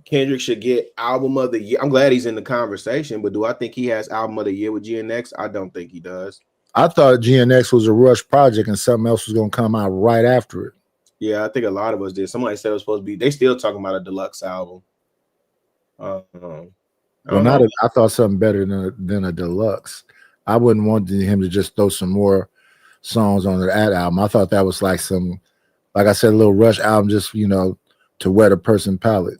Kendrick should get album of the year? I'm glad he's in the conversation, but do I think he has album of the year with GNX? I don't think he does. I thought GNX was a rush project and something else was gonna come out right after it. Yeah, I think a lot of us did. Somebody said it was supposed to be. They still talking about a deluxe album. I thought something better than a deluxe. I wouldn't want him to just throw some more songs on that album. I thought that was like some, like I said, a little rush album, just to wet a person's palate.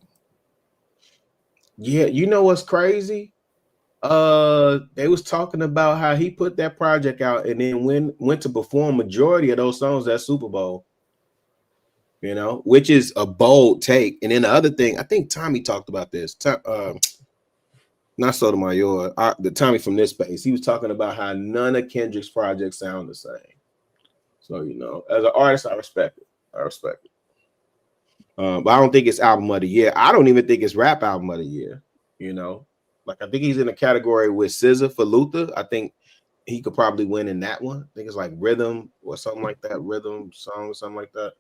Yeah, you know what's crazy? They was talking about how he put that project out and then went to perform majority of those songs at Super Bowl. Which is a bold take. And then the other thing, I think Tommy talked about this. Not Sotomayor, the Tommy from this space. He was talking about how none of Kendrick's projects sound the same. So, as an artist, I respect it. But I don't think it's album of the year. I don't even think it's rap album of the year. Like, I think he's in a category with SZA for Luther. I think he could probably win in that one. I think it's like rhythm or something like that, rhythm song or something like that.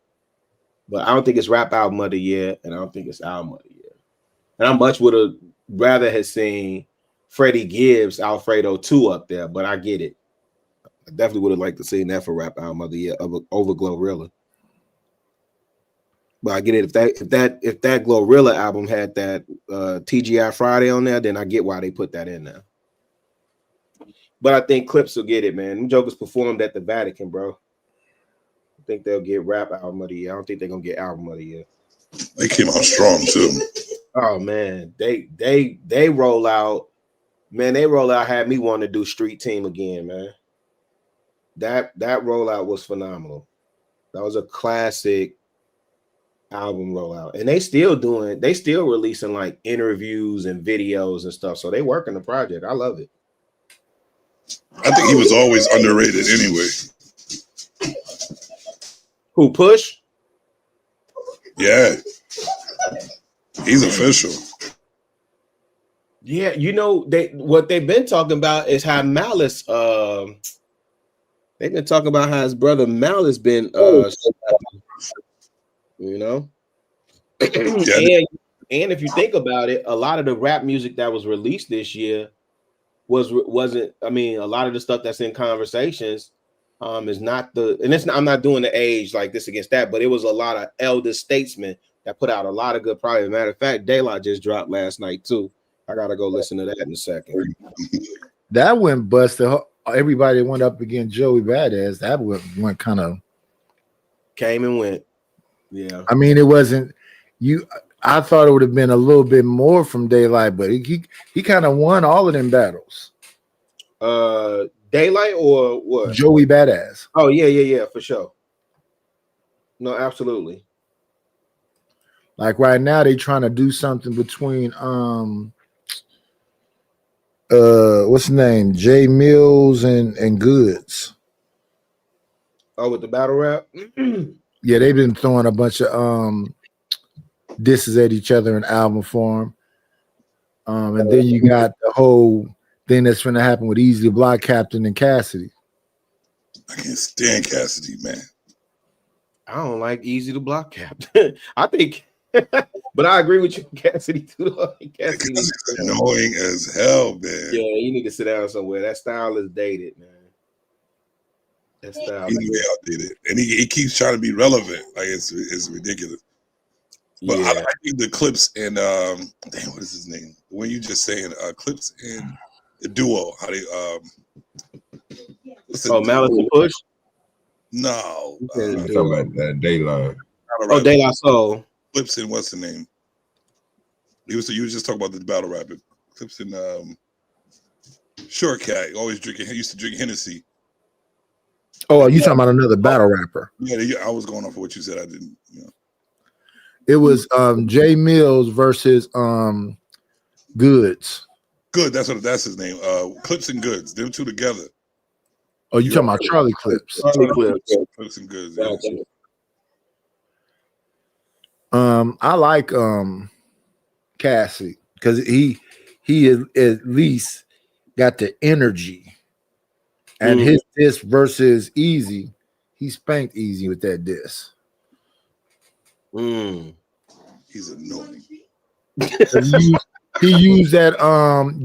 But I don't think it's rap album of the year, and I don't think it's album of the year. And I much would have rather have seen Freddie Gibbs, Alfredo 2 up there, but I get it. I definitely would have liked to see that for rap album of the year over Glorilla. But I get it. If that Glorilla album had that TGI Friday on there, then I get why they put that in there. But I think Clips will get it, man. Them jokers performed at the Vatican, bro. I think they'll get rap album of the year. I don't think they're gonna get album of the year. They came out strong too. Oh man, they roll out. Man, they rollout had me want to do Street Team again, man. That rollout was phenomenal. That was a classic album rollout, and they still releasing like interviews and videos and stuff. So they working the project. I love it. I think he was always underrated anyway. Who, Push? Yeah, he's official. Yeah, you know what they've been talking about is how Malice. They've been talking about how his brother Malice been. You know, and if you think about it, a lot of the rap music that was released this year wasn't. I mean, a lot of the stuff that's in Conversations is not the. And it's not, I'm not doing the age like this against that, but it was a lot of elder statesmen that put out a lot of good projects. Matter of fact, Daylight just dropped last night too. I gotta go listen to that in a second. That went busted. Everybody went up against Joey Badass. That went kind of came and went. Yeah. I mean, it wasn't you. I thought it would have been a little bit more from Daylight, but he kind of won all of them battles. Daylight or what? Joey Badass. Oh yeah, for sure. No, absolutely. Like right now, they trying to do something between what's the name? Jay Mills and Goods. Oh, with the battle rap? Yeah, they've been throwing a bunch of disses at each other in album form. And then you got the whole thing that's going to happen with Easy Block Captain and Cassidy. I can't stand Cassidy, man. I don't like Easy to Block Captain. I think, but I agree with you, Cassidy too. Cassidy's annoying as hell, man. Yeah, you need to sit down somewhere. That style is dated, man. That style. He's way outdated, and he keeps trying to be relevant. Like it's ridiculous. But I think the Clips and damn, what is his name? When you just saying Clips and the duo, how they Malice and Push. No, I'm talking about that Dayline. Oh, Daylight Soul. Clips and what's the name? You was just talking about the battle rapper. Clips and Short Cat always drinking. He used to drink Hennessy. Oh, you talking about another battle rapper? Yeah, I was going off of what you said. I didn't. You know. It was Jay Mills versus Goods. Good. That's his name. Clips and Goods. Them two together. Oh, you talking about Charlie Clips? Charlie Clips. Clips and Goods. Gotcha. I like Cassie because he at least got the energy. And his diss versus Easy, he spanked Easy with that diss. He's annoying. he used that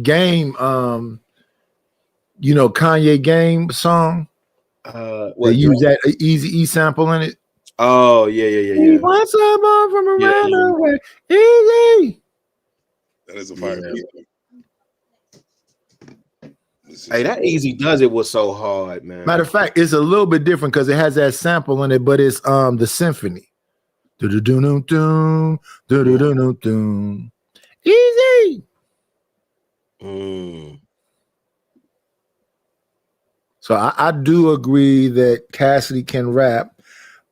game, Kanye game song. They use that Easy E sample in it. Oh yeah. He wants someone from around the way. Easy. That is a fire. Hey, that Easy Does It was so hard, man. Matter of fact, it's a little bit different because it has that sample in it, but it's the symphony. Easy. So I do agree that Cassidy can rap,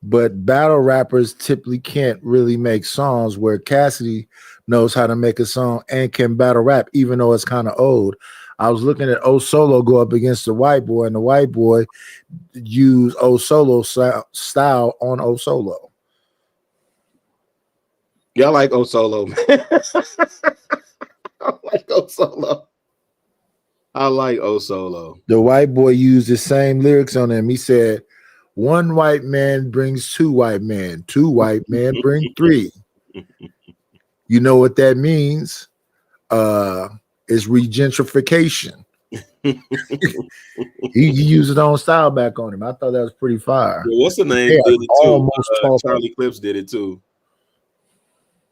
but battle rappers typically can't really make songs, where Cassidy knows how to make a song and can battle rap, even though it's kind of old. I was looking at O Solo go up against the white boy, and the white boy used O Solo style on O Solo. Y'all like O Solo, man. I like O Solo. I like O Solo. The white boy used the same lyrics on him. He said, "One white man brings two white men. Two white men bring three." You know what that means? Is regentrification. he used his own style back on him. I thought that was pretty fire. Yeah, what's the name? Yeah, Did it too. almost Charlie Clips did it too.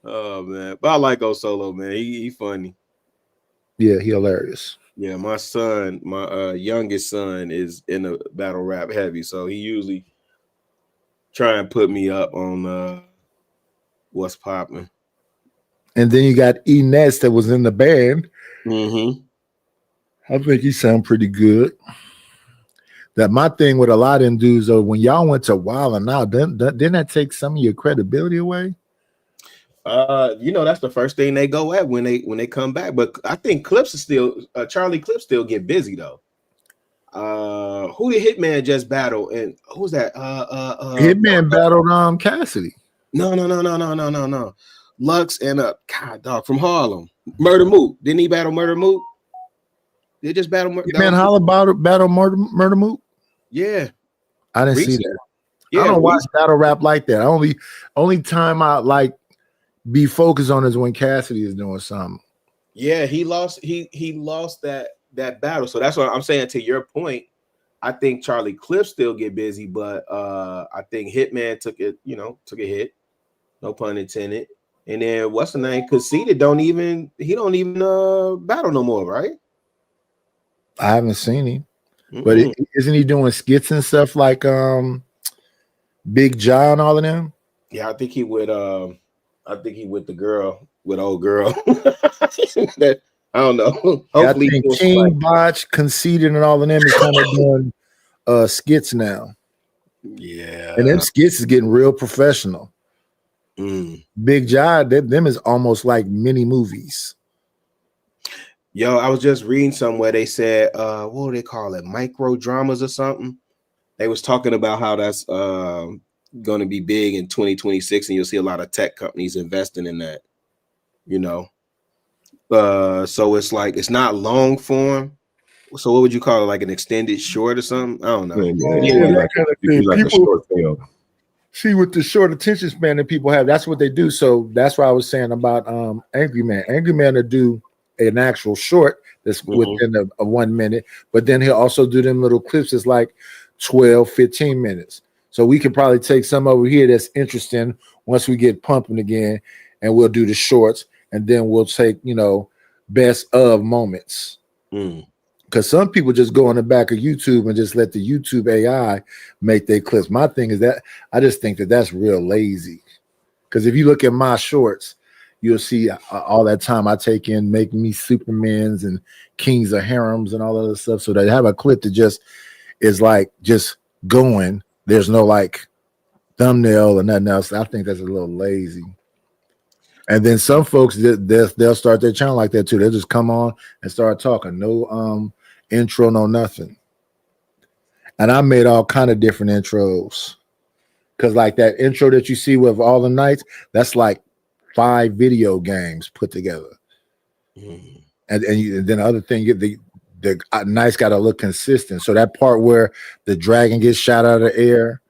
Oh man, but I like Solo, man. He funny. Yeah, he hilarious. Yeah, my son, my youngest son, is in a battle rap heavy, so he usually try and put me up on what's popping. And then you got E Ness that was in the band. Mm-hmm. I think he sound pretty good. That my thing with a lot of them dudes though, when y'all went to Wild and Out, didn't that take some of your credibility away? That's the first thing they go at when they come back. But I think Clips is still Charlie Clips still get busy though. Who did Hitman just battle? And who's that? Hitman battled Cassidy. No. Lux and God dog from Harlem. Murder Moot. Didn't he battle Murder Moot? They just battle Hitman Holla battle Murder Moot? Yeah. I didn't see that. Yeah, I don't watch battle rap like that. Only time I like be focused on is when Cassidy is doing something. Yeah, he lost that battle. So that's what I'm saying. To your point, I think Charlie Clips still get busy, but I think Hitman took a hit. No pun intended. And then what's the name? Conceited don't even battle no more, right? I haven't seen him. But isn't he doing skits and stuff like Big John, all of them? Yeah, I think he with the girl, with old girl. That I don't know. Hopefully, I think King Botch, Conceited, and all of them is kind of doing skits now. Yeah, and them skits is getting real professional. Big John, them is almost like mini movies. Yo, I was just reading somewhere. They said, what do they call it? Micro dramas or something. They was talking about how that's going to be big in 2026, and you'll see a lot of tech companies investing in that. So it's like it's not long form. So what would you call it? Like an extended short or something? I don't know. Yeah, that kind of thing. Like a short film. See, with the short attention span that people have, that's what they do. So that's what I was saying about Angry Man. Angry Man will do an actual short that's within a 1 minute, but then he'll also do them little clips that's like 12, 15 minutes. So we could probably take some over here that's interesting once we get pumping again, and we'll do the shorts, and then we'll take, best of moments. Because some people just go on the back of YouTube and just let the YouTube AI make their clips. My thing is that I just think that that's real lazy. Because if you look at my shorts, you'll see all that time I take in making me Supermans and Kings of Harems and all of this stuff. So they have a clip that just is like just going. There's no like thumbnail or nothing else. I think that's a little lazy. And then some folks they'll start their channel like that too. They'll just come on and start talking. No intro, no nothing. And I made all kind of different intros. Cause like that intro that you see with all the nights, that's like 5 video games put together. And then the other thing, the nights got to look consistent. So that part where the dragon gets shot out of the air,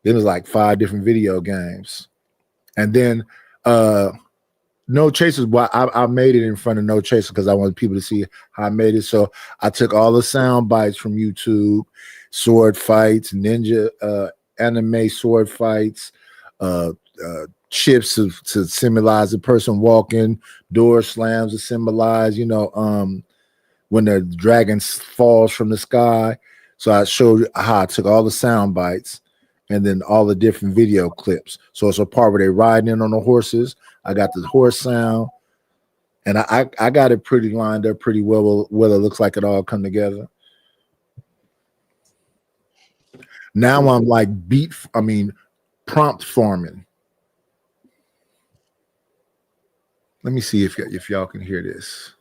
then was like 5 different video games. And then No Chasers, well, I made it in front of No Chasers because I wanted people to see how I made it. So I took all the sound bites from YouTube, sword fights, ninja anime sword fights, chips to symbolize the person walking, door slams to symbolize, when the dragon falls from the sky. So I showed you how I took all the sound bites and then all the different video clips. So it's a part where they're riding in on the horses. I got the horse sound, and I got it pretty lined up pretty well. It looks like it all come together. Now I'm like prompt farming. Let me see if y'all can hear this.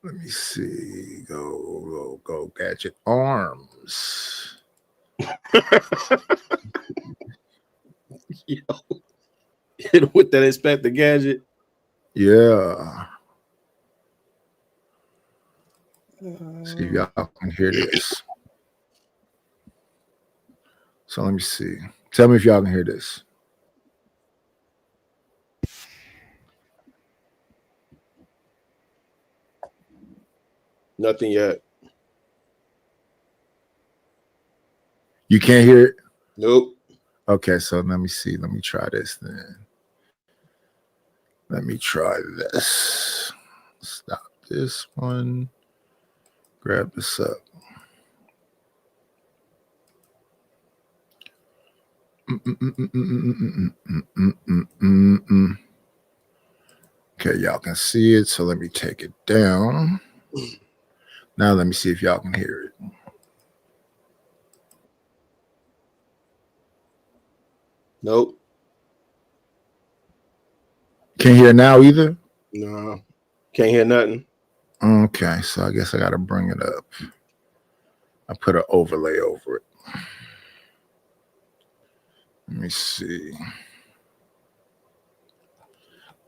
Let me see. Go gadget arms. Hit with that Inspector Gadget. Yeah. See if y'all can hear this. So let me see. Tell me if y'all can hear this. Nothing yet. You can't hear it? Nope. Okay, so let me see. Let me try this then. Let me try this. Stop this one. Grab this up. Okay, y'all can see it, so let me take it down. Now let me see if y'all can hear it. Nope. Can't hear now either? No. Can't hear nothing. Okay, so I guess I gotta bring it up. I put an overlay over it. Let me see.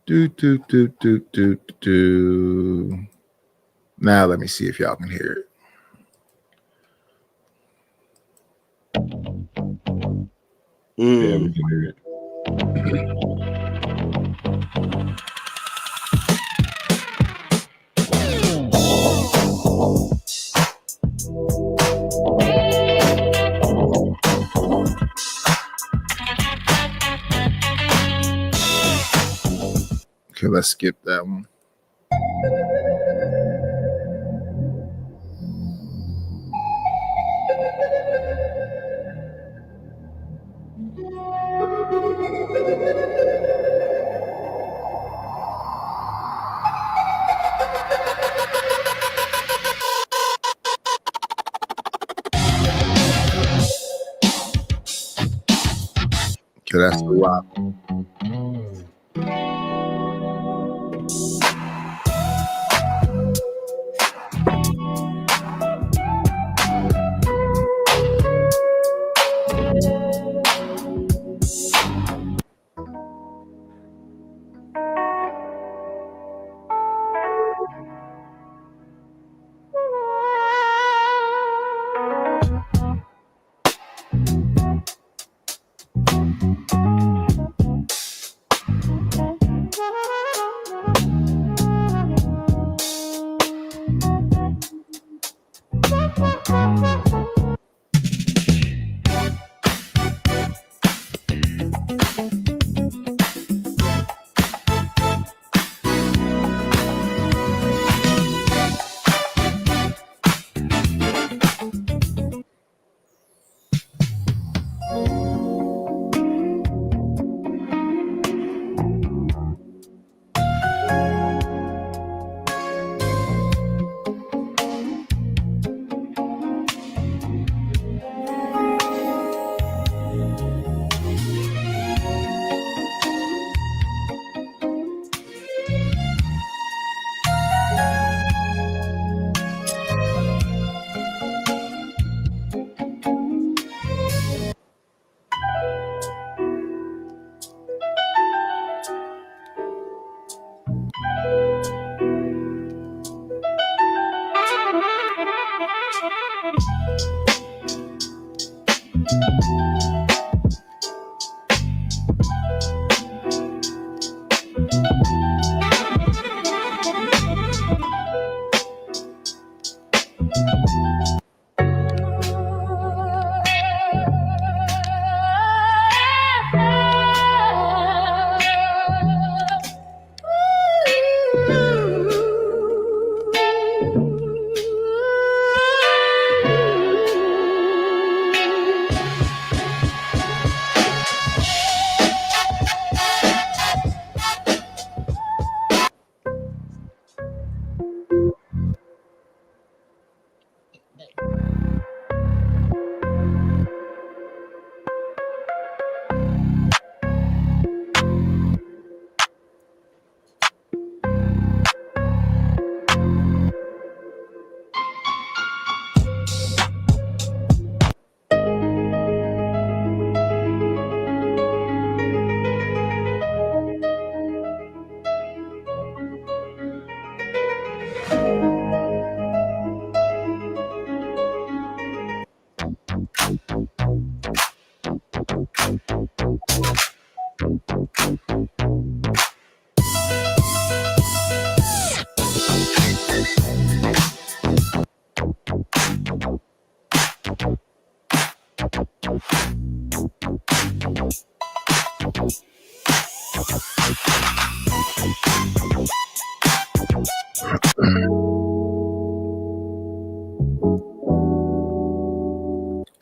Do. Now let me see if y'all can hear it. Yeah, we can hear it. Okay, let's skip that one. Okay, that's the rock.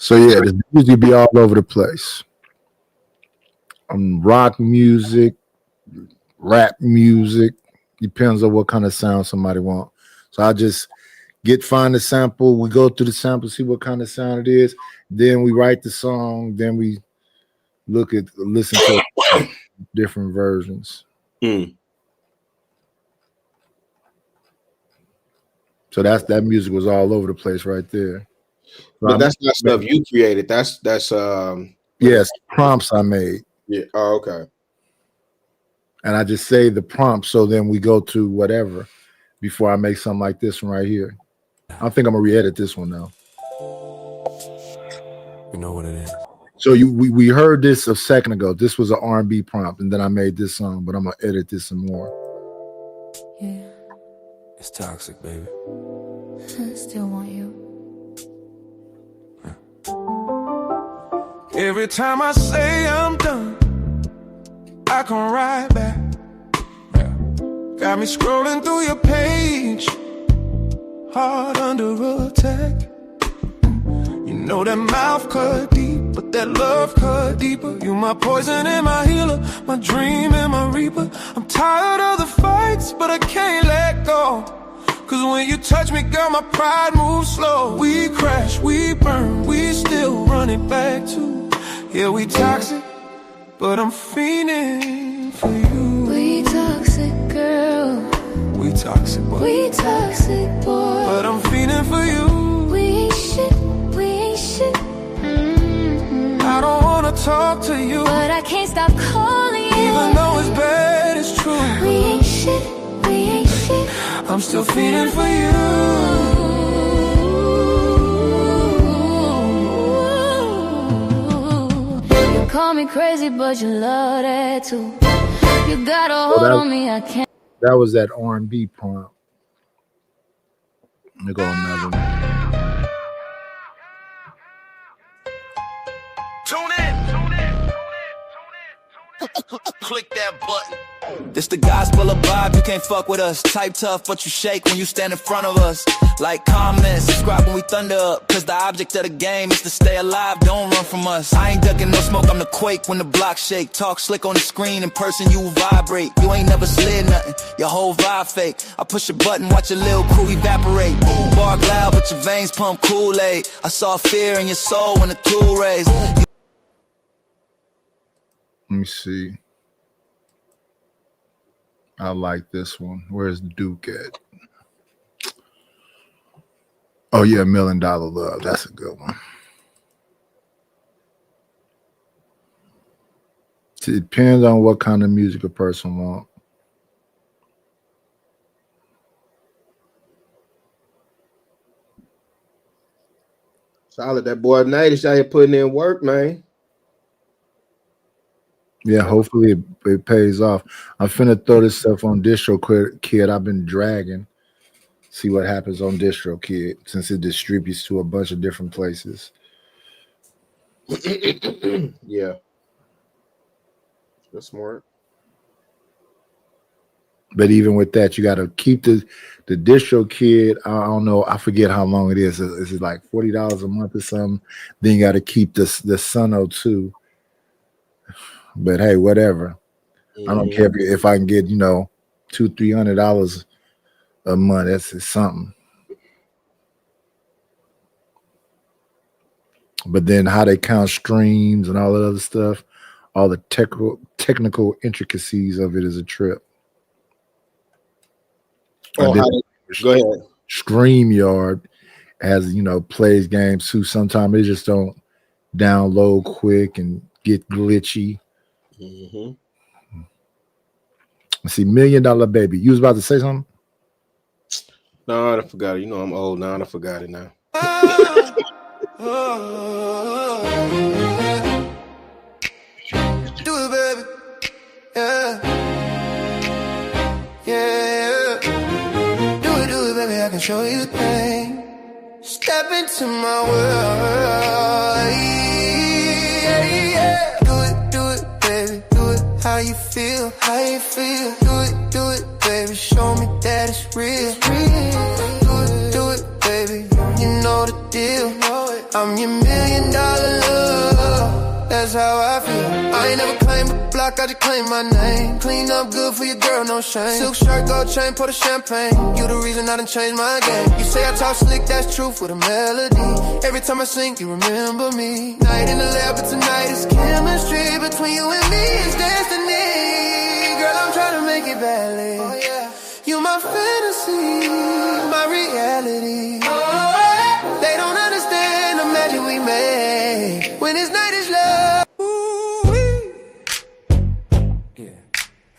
So yeah, the music be all over the place. Rock music, rap music, depends on what kind of sound somebody want. So I just find the sample, we go through the sample, see what kind of sound it is, then we write the song, then we listen to different versions. So that music was all over the place right there. But that's not stuff you created. That's yes, prompts I made. Yeah. Oh, okay. And I just say the prompt, so then we go to whatever before I make something like this one right here. I think I'm gonna re-edit this one now. You know what it is. So we heard this a second ago. This was an R&B prompt, and then I made this song, but I'm gonna edit this some more. Yeah. It's toxic, baby. I still want you. Every time I say I'm done, I come right back. Got me scrolling through your page, heart under attack. You know that mouth cut deep, but that love cut deeper. You my poison and my healer, my dream and my reaper. I'm tired of the fights, but I can't let go. Cause when you touch me, girl, my pride moves slow. We crash, we burn, we still run it back too. Yeah, we toxic, but I'm fiending for you. We toxic, girl. We toxic, boy. We toxic, boy. But I'm fiending for you. We ain't shit, we ain't shit. I don't wanna talk to you, but I can't stop calling you. Even though it's bad, it's true. We ain't shit, we ain't shit. I'm still fiending for you. Call me crazy, but you love that too. You got a hold on me, I can't. That was that R&B prompt. Let me go another one. Tune in. Click that button. This the gospel of vibe, you can't fuck with us. Type tough, but you shake when you stand in front of us. Like, comment, subscribe when we thunder up. Cause the object of the game is to stay alive, don't run from us. I ain't ducking no smoke, I'm the quake when the block shake. Talk slick on the screen, in person you vibrate. You ain't never slid nothing, your whole vibe fake. I push a button, watch your little crew evaporate. Bark loud, but your veins pump Kool-Aid. I saw fear in your soul when the tool raised. Let me see. I like this one. Where's Duke at? Oh yeah, $1 Million Love. That's a good one. It depends on what kind of music a person wants. Solid. That boy Natish out here putting in work, man. Yeah, hopefully it pays off. I'm finna throw this stuff on DistroKid. I've been dragging. See what happens on DistroKid since it distributes to a bunch of different places. Yeah. That's smart. But even with that, you got to keep the DistroKid. I don't know. I forget how long it is. Is it like $40 a month or something? Then you got to keep the Suno too. But hey, whatever. I don't care if I can get, $200-$300 a month. That's something. But then how they count streams and all that other stuff, all the technical intricacies of it is a trip. Oh, go ahead. StreamYard has, plays games too. Sometimes they just don't download quick and get glitchy. Let's see, $1 Million Baby. You was about to say something? No, I forgot it. I'm old now. I forgot it now. Do it, baby. Yeah. Yeah. Do it, baby. I can show you the thing. Step into my world. Yeah. Do it, baby. Do it how you feel. Do it, baby. Show me that it's real. Do it, baby. You know the deal. I'm your $1 million love. That's how I feel. I ain't never claimed a block, I just claim my name. Clean up good for your girl, no shame. Silk shirt, gold chain, pour the champagne. You the reason I done changed my game. You say I talk slick, that's truth with a melody. Every time I sing, you remember me. Night in the lab, but tonight is chemistry. Between you and me is destiny. Girl, I'm trying to make it badly. Oh, yeah. You my fantasy, my reality. Oh, they don't understand the magic we made when this night is love.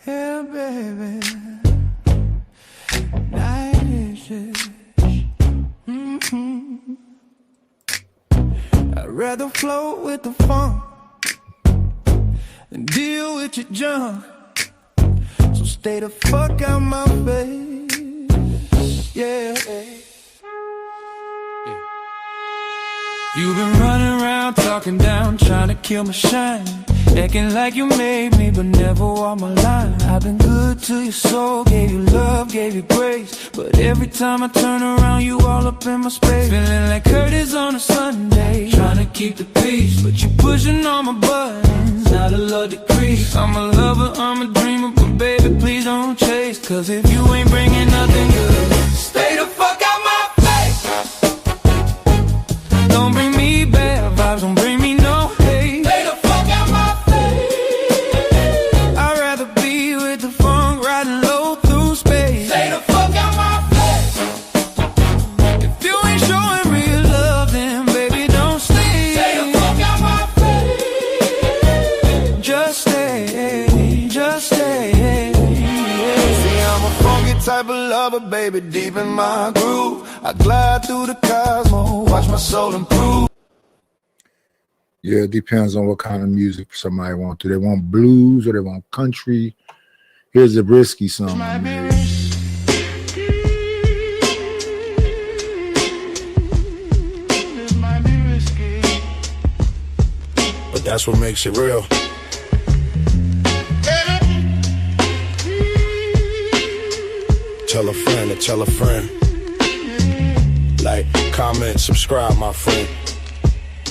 Yeah, baby. Night is just. I'd rather float with the funk than deal with your junk. So stay the fuck out my face. Yeah. You've been running around talking down, trying to kill my shine. Acting like you made me, but never walked my line. I've been good to your soul, gave you love, gave you grace. But every time I turn around, you all up in my space. Feeling like Curtis on a Sunday, trying to keep the peace, but you pushing all my buttons, not a love decrease. I'm a lover, I'm a dreamer, but baby, please don't chase. Cause if you ain't bringing nothing good, stay the fuck out my face. Don't bring me bad vibes, don't bring me no hate. Stay the fuck out my face. I'd rather be with the funk, riding low through space. Stay the fuck out my face. If you ain't showing real love, then baby, don't stay. Stay the fuck out my face. Just stay, just stay. See, I'm a funky type of lover, baby, deep in my groove. I glide through the cosmos, watch my soul improve. Yeah, it depends on what kind of music somebody wants. Do they want blues or they want country? Here's a risky song I made. But that's what makes it real. Tell a friend to tell a friend. Like, comment, subscribe, my friend.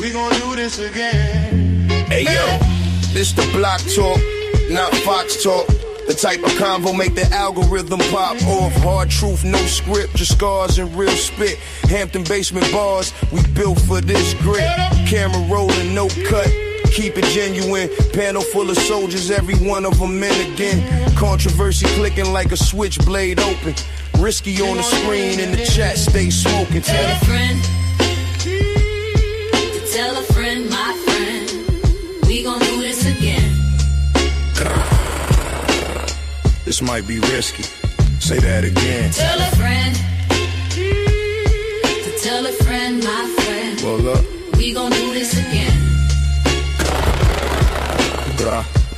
We gon' do this again. Hey yo, this the block talk, not Fox talk. The type of convo make the algorithm pop off. Hard truth, no script, just scars and real spit. Hampton basement bars, we built for this grit. Camera rolling, no cut, keep it genuine. Panel full of soldiers, every one of them men again. Controversy clicking like a switchblade open. Risky on the screen, in the chat, stay smoking. Tell a friend, to tell a friend, my friend, we gon' do this again. This might be risky. Say that again. Tell a friend, to tell a friend, my friend, Well, up. we gon' do this again.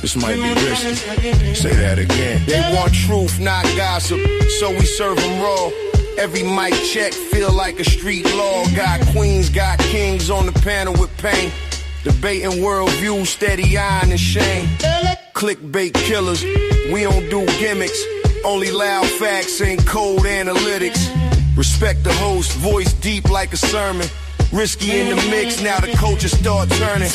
This might be risky. Say that again. They want truth, not gossip, so we serve them raw. Every mic check feel like a street law. Got queens, got kings on the panel with pain. Debating worldview, steady iron and shame. Clickbait killers, we don't do gimmicks. Only loud facts and cold analytics. Respect the host, voice deep like a sermon. Risky in the mix, now the coaches start turning.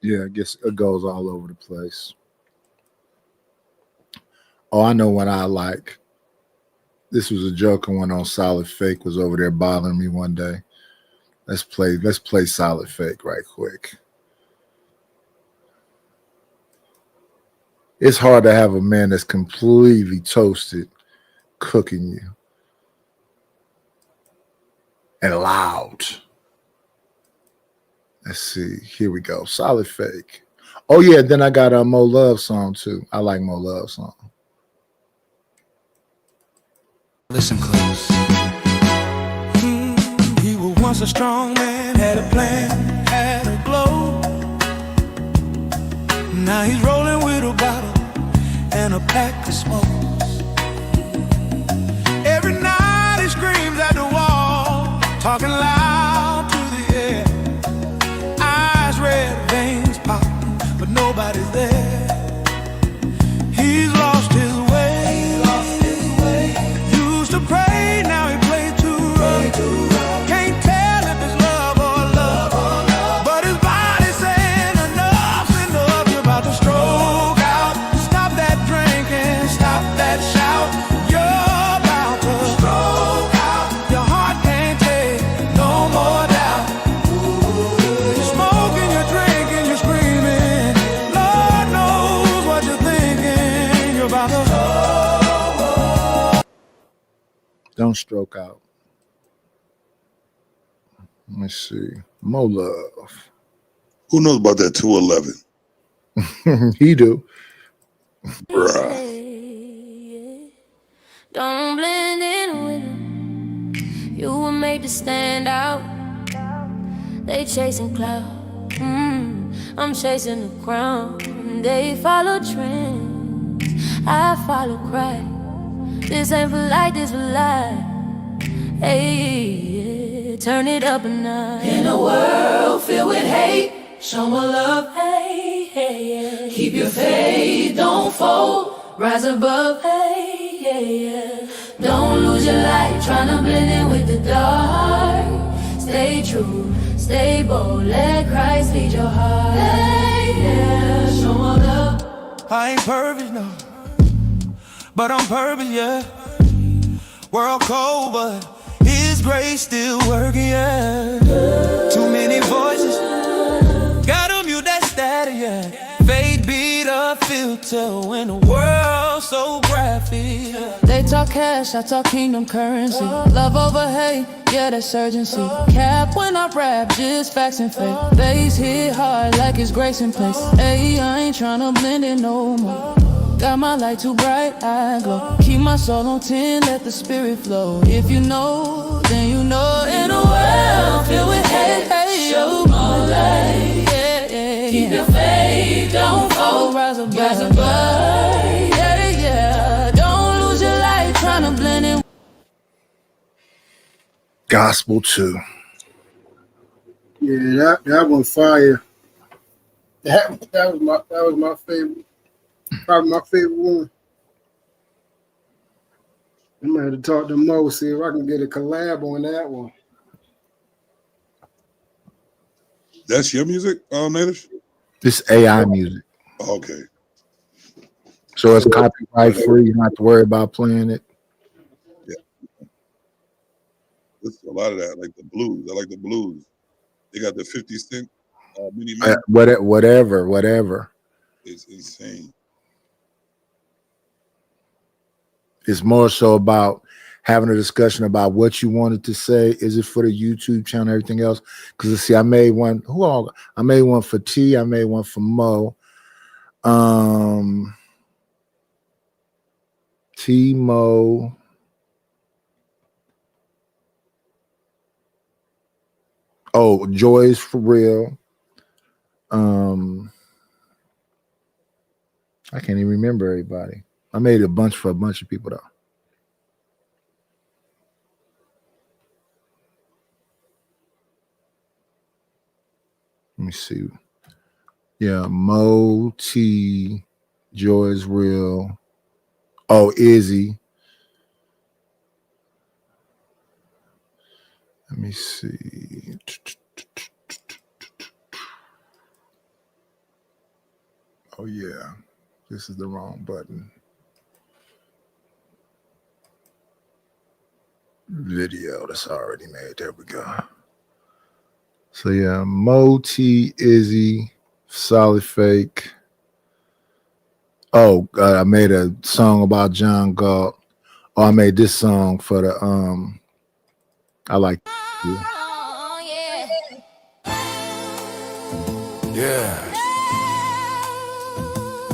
Yeah, I guess it goes all over the place. Oh, I know what I like. This was a joke I went on. Solid Fake was over there bothering me one day. Let's play Solid Fake right quick. It's hard to have a man that's completely toasted cooking you and loud. Let's see. Here we go. Solid Fake. Oh yeah, then I got a Mo Love song too. I like Mo Love song. Listen close. He was once a strong man, had a plan, had a glow. Now he's rolling with a bottle and a pack of smokes. Every night he screams at the wall, talking loud to the air. Eyes red, veins pop, but nobody's there. He's lost his way. Used to pray, now he plays too rough. Can't tell if it's love or love, but his body's saying enough's enough. You're about to stroke out. Stop that drinking, stop that shout. You're about to stroke out. Your heart can't take no more doubt. You're smoking, you're drinking, you're screaming. Lord knows what you're thinking. You're about to Don't stroke out. Let me see. Mo Love. Who knows about that 211? He do. Bruh. Don't blend in with them. You were made to stand out. They chasing clout. I'm chasing the crown. They follow trends. I follow Christ. This ain't for light, this for life. Hey, turn it up a notch. In a world filled with hate, show more love. Hey, hey, keep your faith, don't fold. Rise above. Hey, don't lose your light, trying to blend in with the dark. Stay true, stay bold, let Christ lead your heart. Hey, show more love. I ain't perfect, no, but on purpose, yeah. World cold, but His grace still working, yeah. Too many voices, gotta mute that static, yeah. Fade beat a filter when the world's so graphic. They talk cash, I talk kingdom currency. Love over hate, yeah, that's urgency. Cap when I rap, just facts and faith. Bass hit hard like it's grace in place. Hey, I ain't tryna blend in no more. Got my light too bright, I glow. Keep my soul on 10, let the spirit flow. If you know, then you know. In a world filled with hate, hey, show more light. Yeah, yeah, keep your faith, don't fold. Rise above, yeah, yeah. Don't lose your light, tryna blend in. Gospel 2. Yeah, that one fire. That was my favorite. Probably my favorite one. I'm gonna have to talk to Mo, see if I can get a collab on that one. That's your music, Native? This AI music. Okay. So it's copyright free. You don't have to worry about playing it. Yeah. There's a lot of that, like the blues. I like the blues. They got the 50 Cent mini man. Whatever. It's insane. It's more so about having a discussion about what you wanted to say. Is it for the YouTube channel, everything else? Because see, I made one. I made one for T. I made one for Mo. T Mo. Oh, Joy's for real. I can't even remember everybody. I made a bunch for a bunch of people though. Let me see. Yeah, Mo, T, Joy's real. Oh, Izzy. Let me see. Oh yeah, this is the wrong button. Video that's already made. There we go. So yeah, Mo, T, Izzy, Solid Fake. I made a song about John Galt. Oh, I made this song for the I like. Yeah.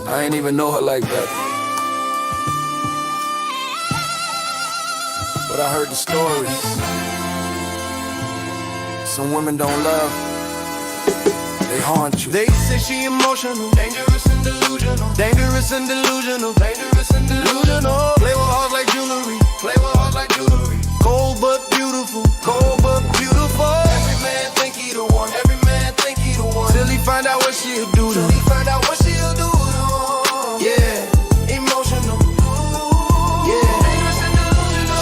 I ain't even know her like that. But I heard the stories. Some women don't love, they haunt you. They say she emotional, dangerous and delusional. Dangerous and delusional, dangerous and delusional. Play with hearts like jewelry, play with hearts like jewelry. Cold but beautiful, cold but beautiful. Every man think he the one, every man think he the one. Till he find out what she'll do to him. Till he find out what she'll do to him. Yeah, emotional. Yeah.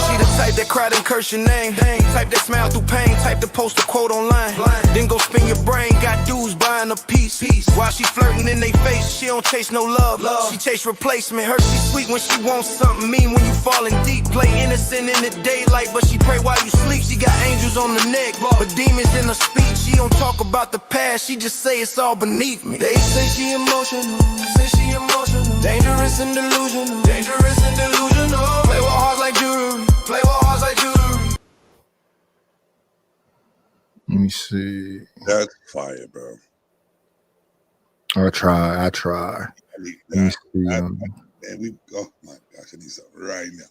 She the type that cried and curse your name. Type that smile through pain. Type to post a quote online. Then go spin your brain. Got dudes buying a piece. While she flirting in they face, she don't chase no love. She chase replacement. Her she sweet when she wants something mean. When you falling deep, play innocent in the daylight, but she pray while you sleep. She got angels on the neck, but demons in her speech. She don't talk about the past. She just say it's all beneath me. They say she emotional. Say she emotional. Dangerous and delusional. Dangerous and delusional. Play with hearts like jewelry. Play with hearts like jewelry. Let me see. That's fire, bro. I try. Let me see. Man, oh my gosh, I need something right now.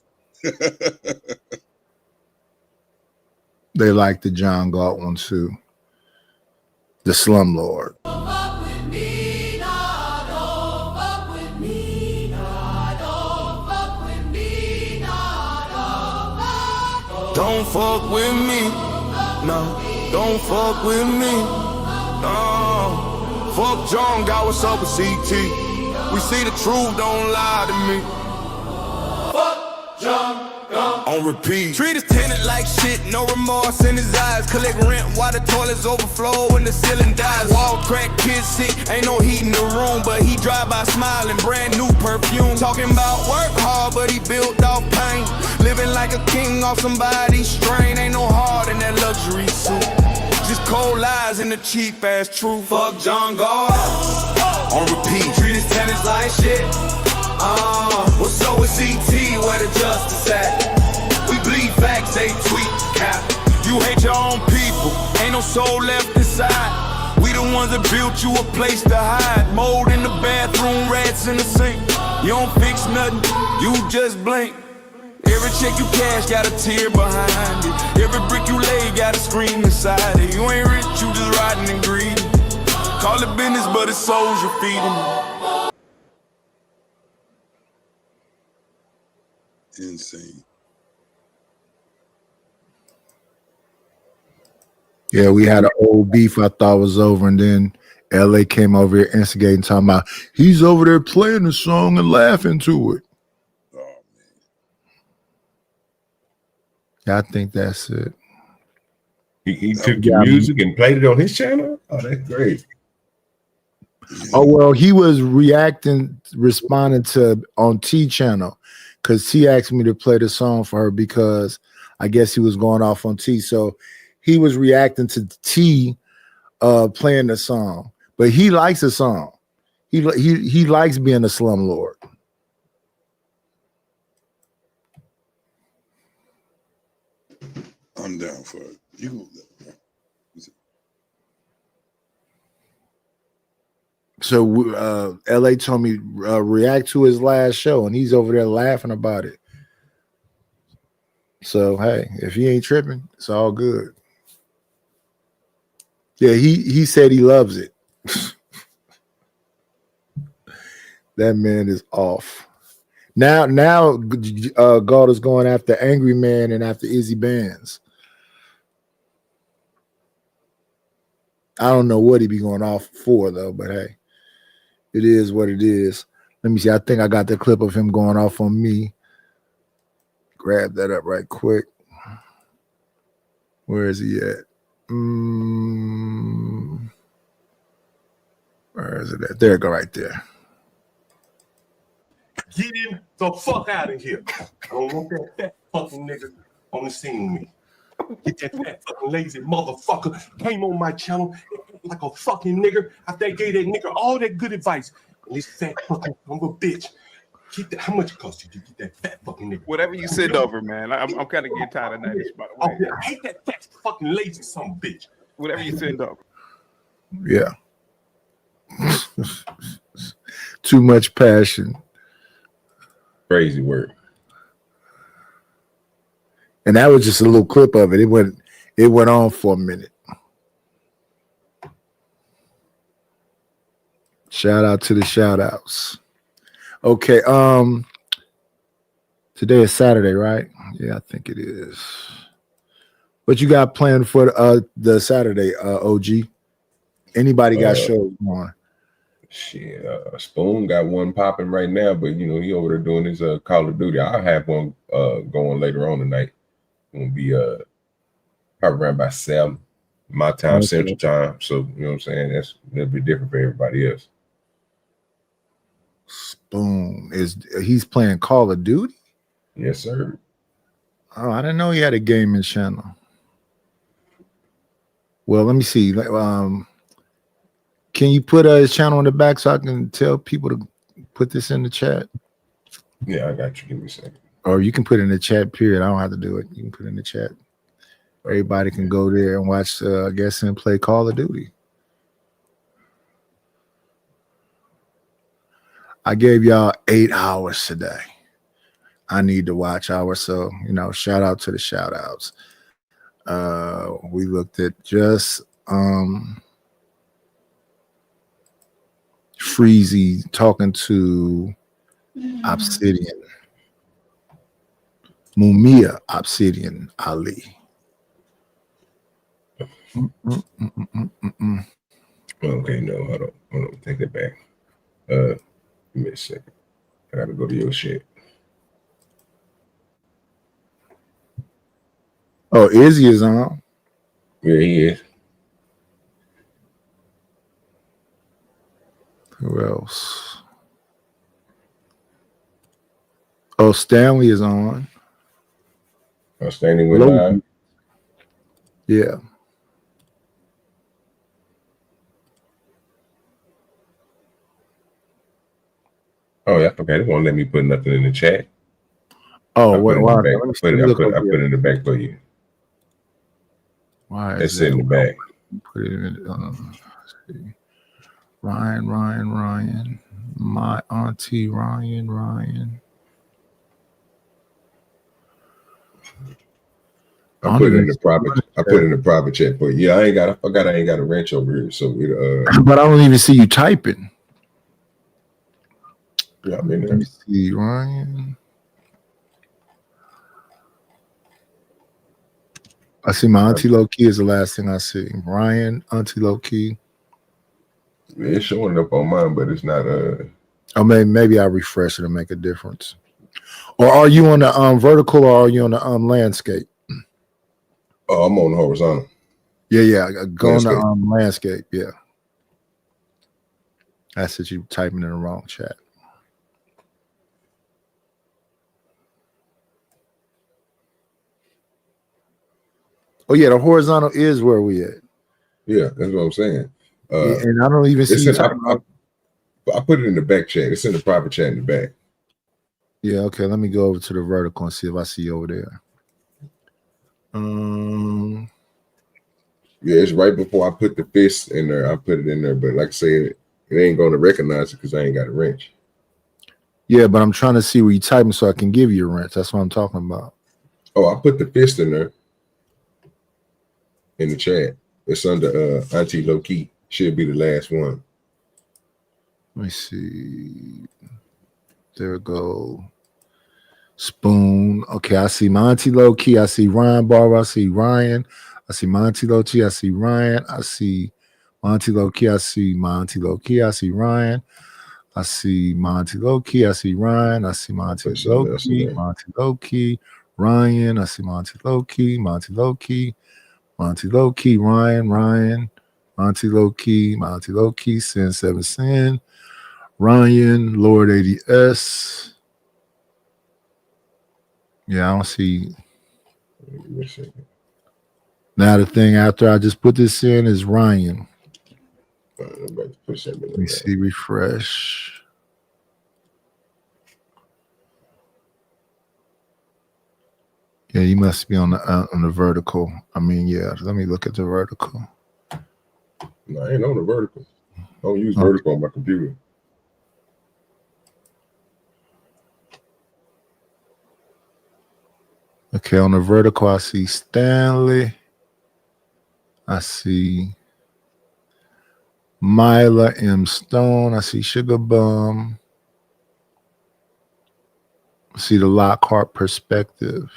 They like the John Galt one too. The Slumlord. Don't fuck with me, no. Don't fuck with me, no. Fuck John, got what's up with CT. We see the truth, don't lie to me. Fuck John, on repeat. Treat his tenant like shit, no remorse in his eyes. Collect rent while the toilets overflow and the ceiling dies. Wall crack, kids sick, ain't no heat in the room, but he drive by smiling, brand new perfume. Talking about work hard, but he built off pain. Living like a king off somebody's strain. Ain't no heart in that luxury suit. Just cold lies and the cheap ass truth. Fuck John Galt on repeat. Treat his tenants like shit. What's up with CT? Where the justice at? We bleed facts, they tweet cap. You hate your own people, ain't no soul left inside. We the ones that built you a place to hide. Mold in the bathroom, rats in the sink. You don't fix nothing, you just blink. Every check you cash got a tear behind it. Every brick you lay got a scream inside it. You ain't rich, you just rotten and greedy. Call it business, but it's souls you're feeding. Insane. Yeah, we had an old beef I thought was over, and then LA came over here instigating, talking about he's over there playing the song and laughing to it. Yeah, I think that's it. He took your music and played it on his channel? Oh, that's great. Oh, well, he was responding to on T channel, because T asked me to play the song for her because I guess he was going off on T. So he was reacting to T playing the song. But he likes the song. He likes being a slumlord. I'm down for it. You can. So LA told me react to his last show, and he's over there laughing about it. So hey, if he ain't tripping, it's all good. Yeah, he said he loves it. That man is off. Now God is going after Angry Man and after Izzy Bands. I don't know what he be going off for though, but hey, it is what it is. Let me see. I think I got the clip of him going off on me. Grab that up right quick. Where is he at? Where is it at? There it go right there. Get him the fuck out of here. I don't want that fat fucking nigga on the scene with me. Get that fat fucking lazy motherfucker came on my channel like a fucking nigger after I gave that nigga all that good advice. This fat fucking son of a bitch. Keep that. How much it cost you to get that fat fucking nigga? Whatever you send over, man. I'm kind of getting tired of nights, by the way. I hate that fat fucking lazy son of a bitch. Whatever you send over. Yeah. Too much passion. Crazy work. And that was just a little clip of it. It went on for a minute. Shout out to the shout outs. Okay. Today is Saturday, right? Yeah, I think it is. What you got planned for the Saturday, OG? Anybody got shows on? Shit, Spoon got one popping right now, but you know he over there doing his Call of Duty. I'll have one going later on tonight. Gonna be probably around by 7 my time, Okay. Central Time. So you know what I'm saying? That'll be different for everybody else. Spoon he's playing Call of Duty? Yes, sir. Oh, I didn't know he had a gaming channel. Well, let me see. Can you put his channel in the back so I can tell people to put this in the chat? Yeah, I got you. Give me a second. Or you can put it in the chat, period. I don't have to do it. You can put it in the chat. Everybody can go there and watch, I guess, and play Call of Duty. I gave y'all 8 hours today. I need to watch hours. So, you know, shout out to the shout outs. We looked at just Freezy talking to Obsidian. Mumia Obsidian Ali. Okay, no, hold on, take that back. Give me a second. I gotta go to your shit. Oh, Izzy is on. Yeah, he is. Who else? Oh, Stanley is on. Stanley went live. Yeah. Oh, yeah, okay. They won't let me put nothing in the chat. Oh, I put it in the back for you. Why It's is in the back. Put it in. Let's see. Ryan. My auntie Ryan. I put it in the private chat for you. Yeah, I forgot I ain't got a wrench over here. So but I don't even see you typing. Yeah, I'm in there. Let me see, Ryan. I see my auntie low key is the last thing I see. Ryan, auntie low key. It's showing up on mine, but it's not. Oh, maybe I refresh it to make a difference. Or are you on the vertical, or are you on the landscape? Oh, I'm on the horizontal. Yeah. Go on the landscape. Yeah. I said you typing in the wrong chat. Oh yeah, the horizontal is where we at. Yeah, that's what I'm saying. And I don't even see you typing. I put it in the back chat. It's in the private chat in the back. Yeah, okay. Let me go over to the vertical and see if I see you over there. Yeah, it's right before I put the fist in there. I put it in there, but like I said, it ain't going to recognize it because I ain't got a wrench. Yeah, but I'm trying to see where you typing so I can give you a wrench. That's what I'm talking about. Oh, I put the fist in there in the chat. It's under Auntie Low Key. Should be the last one. Let me see. There we go. Spoon. Okay, I see Monty Low Key. I see Ryan Barber. I see Ryan. I see Monty Low Key. I see Ryan. I see Monty Low Key. I see Monty Low Key. I see Ryan. I see Monty Low Key. I see Ryan. I see Monty Low Key. Monty Low Key. Ryan. I see Monty Low Key. Monty Low Key. Monty Low Key. Ryan. Monty Low Key. Monty Low Key. Sin 7 Sin. Ryan. Lord ADS. Yeah, I don't see. Give Now the thing after I just put this in is Ryan. I'm about to push that. Let me see. Refresh. Yeah, you must be on the vertical. I mean, yeah. Let me look at the vertical. No, I ain't on the vertical. I don't use vertical on my computer. Okay, on the vertical, I see Stanley. I see Myla M. Stone. I see Sugar Bum. I see the Lockhart Perspective.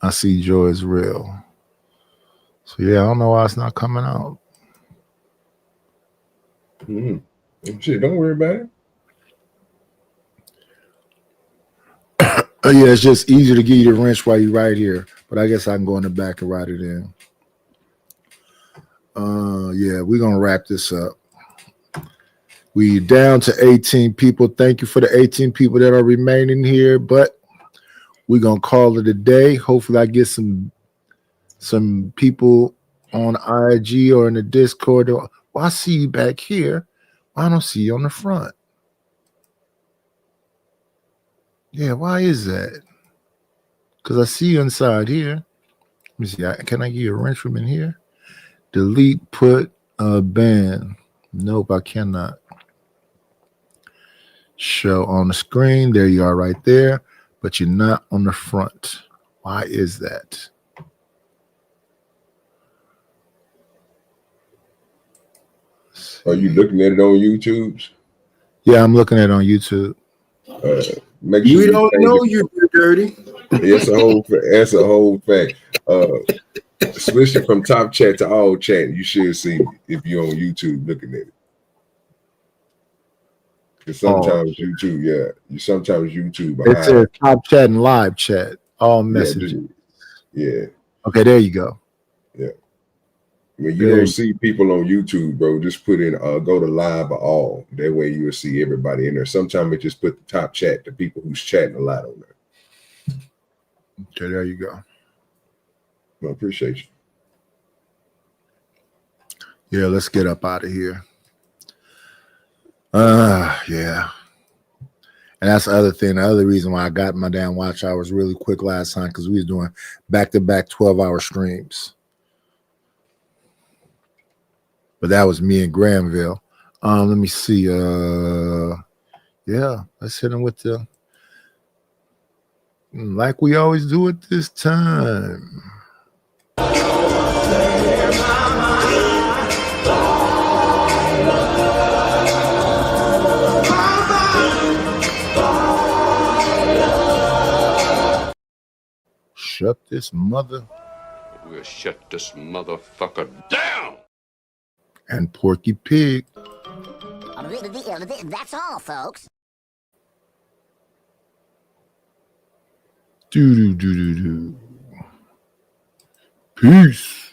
I see Joy is Real. So yeah, I don't know why it's not coming out. Shit, don't worry about it. Oh yeah, it's just easier to give you the wrench while you're right here. But I guess I can go in the back and write it in. Yeah, we're gonna wrap this up. We down to 18 people. Thank you for the 18 people that are remaining here, but we're gonna call it a day. Hopefully I get some people on IG or in the Discord. Well, I see you back here. I don't see you on the front. Yeah, why is that? Because I see you inside here. Let me see. Can I give you a wrench from in here? Delete, put, ban. Nope, I cannot. Show on the screen. There you are right there, but you're not on the front. Why is that? Are you looking at it on YouTube? Yeah, I'm looking at it on YouTube. Make sure you don't know you're dirty. That's a whole fact. Switching from top chat to all chat, you should see me if you're on YouTube looking at it. Because sometimes YouTube, sometimes YouTube. It says top chat and live chat, all messages. Yeah. Okay, there you go. Yeah. When you don't see people on YouTube, bro, just put in go to live or all. That way you'll see everybody in there. Sometimes it just put the top chat, the people who's chatting a lot on there. Okay, there you go. I appreciate you. Yeah, let's get up out of here. Yeah. And that's the other thing. The other reason why I got my damn watch hours really quick last time, because we was doing back-to-back 12-hour streams. But that was me in Granville. Let me see. Yeah, let's hit him with the like we always do at this time. Shut this mother. We'll shut this motherfucker down. And Porky Pig. That's all, folks. Do. Peace.